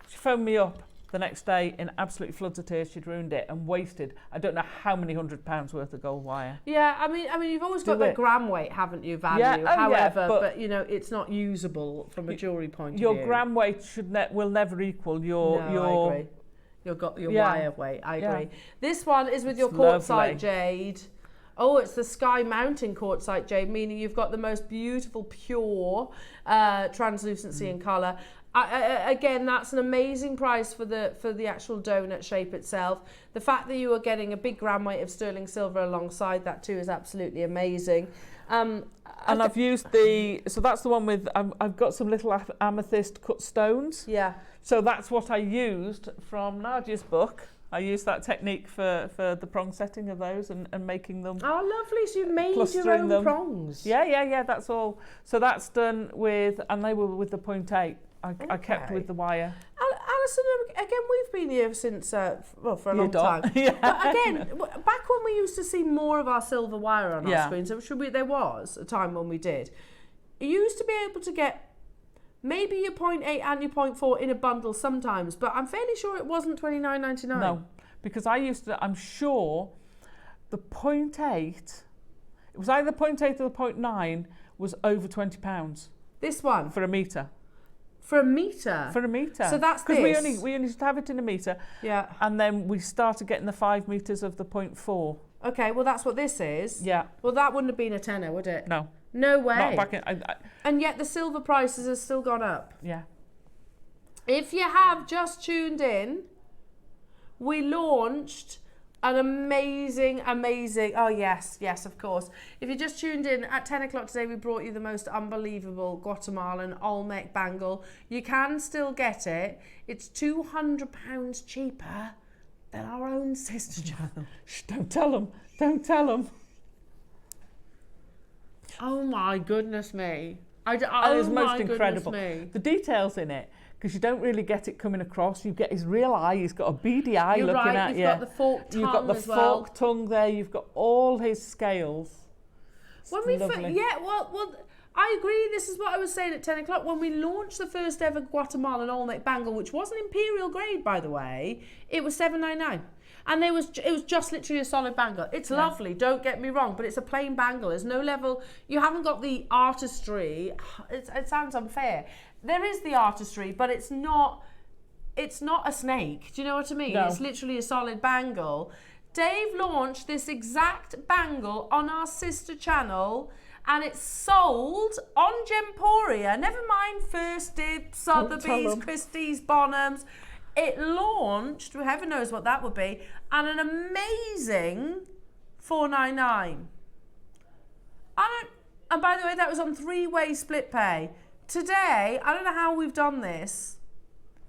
She phoned me up the next day in absolute floods of tears. She'd ruined it and wasted, I don't know how many £100 worth of gold wire. Yeah, I mean, you've always got the gram weight, haven't you, value? Yeah. However, but you know, it's not usable from a jewellery point of view. Your gram weight will never equal your. I agree. Your wire weight. I agree. This one is with your quartzite jade. Oh, it's the Sky Mountain quartzite jade, meaning you've got the most beautiful, pure translucency and colour. Again, that's an amazing price for the actual donut shape itself. The fact that you are getting a big gram weight of sterling silver alongside that too is absolutely amazing. And I've used so that's the one with, I've got some little amethyst cut stones. Yeah. So that's what I used from Nadja's book. I used that technique for the prong setting of those and making them. Oh, lovely. So you've made your own prongs. Yeah, that's all. So that's done with, and they were with the 0.8. I kept with the wire. Alison, again, we've been here since, for a long time. Yeah. But again, back when we used to see more of our silver wire on our screen, so there was a time when we did. You used to be able to get maybe your 0.8 and your 0.4 in a bundle sometimes, but I'm fairly sure it wasn't $29.99. No, because I'm sure the 0.8, it was either the 0.8 or the 0.9 was over £20. This one? For a metre. For a metre? For a metre. So that's this? Because we only used to have it in a metre. Yeah. And then we started getting the 5 metres of the 0.4. Okay, well that's what this is. Yeah. Well, that wouldn't have been a tenner, would it? No. No way. Not back in, and yet the silver prices have still gone up. Yeah. If you have just tuned in, we launched an amazing, oh yes, of course. If you just tuned in, at 10 o'clock today, we brought you the most unbelievable Guatemalan Olmec bangle. You can still get it. It's £200 cheaper than our own sister channel. Shh, don't tell them. Oh my goodness me. It's most incredible. The details in it, because you don't really get it coming across. You get his real eye. He's got a beady eye looking at you. You've got the forked tongue. You've got the forked tongue there. You've got all his scales. When we well, I agree. This is what I was saying at 10 o'clock when we launched the first ever Guatemalan all-neck bangle, which wasn't imperial grade, by the way. It was $7.99. And it was just literally a solid bangle. It's lovely, don't get me wrong, but it's a plain bangle. There's no level. You haven't got the artistry. It sounds unfair. There is the artistry, but it's not a snake. Do you know what I mean? No. It's literally a solid bangle. Dave launched this exact bangle on our sister channel, and it's sold on Gemporia. Never mind First Dibs, Sotheby's, Christie's, Bonhams. It launched, heaven knows what that would be, and an amazing $4.99. And by the way, that was on 3-way split pay. Today, I don't know how we've done this.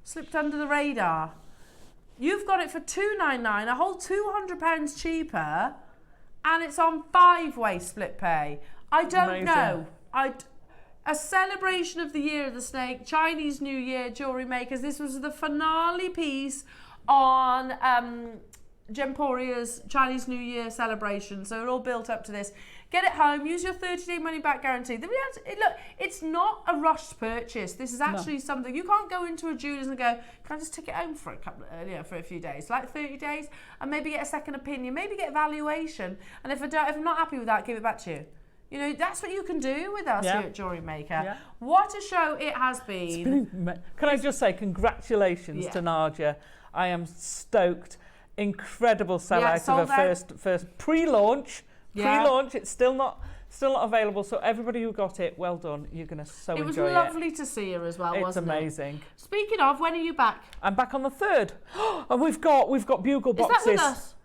Slipped under the radar. You've got it for $2.99, a whole £200 cheaper, and it's on 5-way split pay. I don't know. A celebration of the Year of the Snake, Chinese New Year, Jewellery Makers. This was the finale piece on Gemporia's Chinese New Year celebration. So it all built up to this. Get it home, use your 30-day money-back guarantee. The reality, look, it's not a rushed purchase. This is actually something, you can't go into a jeweller's and go, can I just take it home for for a few days, like 30 days, and maybe get a second opinion, maybe get a valuation, and if I'm not happy with that, give it back to you. You know, that's what you can do with us here at Jewellery Maker. Yeah. What a show it has been. Can I just say congratulations to Nadja. I am stoked. Incredible sellout of her first pre-launch. Pre-launch, it's still not available. So everybody who got it, well done. You're going to enjoy it. It was lovely to see her as well, wasn't it? It's amazing. Speaking of, when are you back? I'm back on the 3rd. And we've got bugle boxes. Is that with us?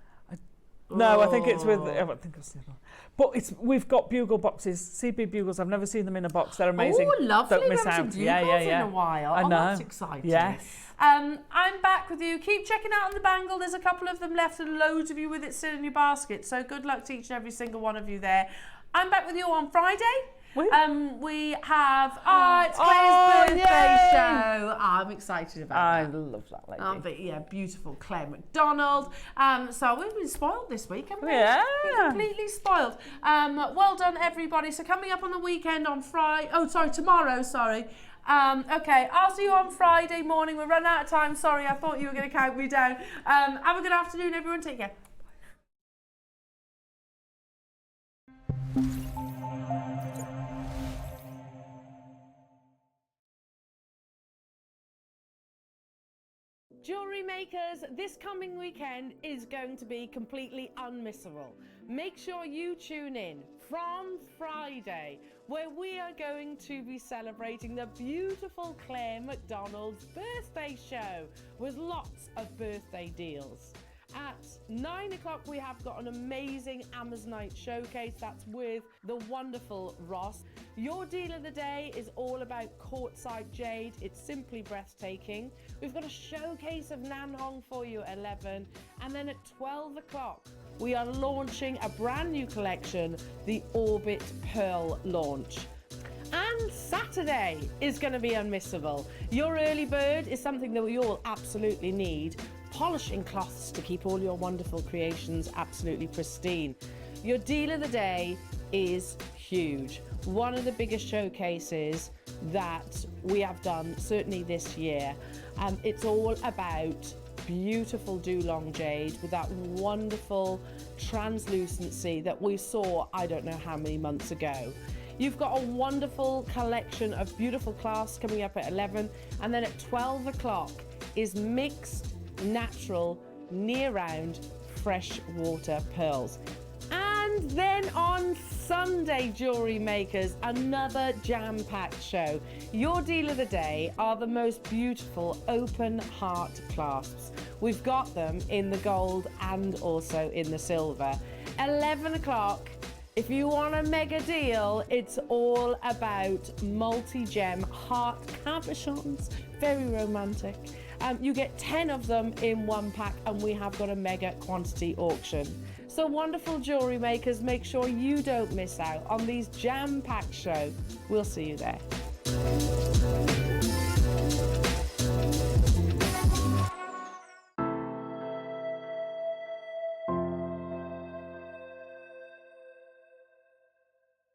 No, I think it's with. I think it's the other one. But we've got bugle boxes, CB bugles. I've never seen them in a box. They're amazing. Oh, lovely. Don't miss out. Bugles in a while. I know. That's exciting. Yes. I'm back with you. Keep checking out on the bangle. There's a couple of them left and loads of you with it still in your basket. So good luck to each and every single one of you there. I'm back with you on Friday. We have it's Claire's birthday show. I'm excited about that. I love that lady. Beautiful Claire McDonald. So we've been spoiled this week, haven't we? Yeah. We're completely spoiled. Well done, everybody. So coming up on the weekend on tomorrow. Okay, I'll see you on Friday morning. We're running out of time. Sorry, I thought you were going to count me down. Have a good afternoon, everyone. Take care. Jewellery Makers, this coming weekend is going to be completely unmissable. Make sure you tune in from Friday, where we are going to be celebrating the beautiful Claire McDonald's birthday show with lots of birthday deals. At 9 o'clock, we have got an amazing Amazonite showcase. That's with the wonderful Ross. Your deal of the day is all about courtside jade. It's simply breathtaking. We've got a showcase of Nanhong for you at 11. And then at 12 o'clock, we are launching a brand new collection, the Orbit Pearl launch. And Saturday is going to be unmissable. Your early bird is something that we all absolutely need. Polishing cloths to keep all your wonderful creations absolutely pristine. Your deal of the day is huge. One of the biggest showcases that we have done, certainly this year. It's all about beautiful Dulong jade with that wonderful translucency that we saw, I don't know how many months ago. You've got a wonderful collection of beautiful clasps coming up at 11, and then at 12 o'clock is mixed natural near-round freshwater pearls. And then on Sunday, Jewellery Makers, another jam-packed show. Your deal of the day are the most beautiful open heart clasps. We've got them in the gold and also in the silver. 11 o'clock, if you want a mega deal, it's all about multi-gem heart cabochons. Very romantic. You get 10 of them in one pack, and we have got a mega quantity auction. So wonderful Jewellery Makers, make sure you don't miss out on these jam-packed shows. We'll see you there.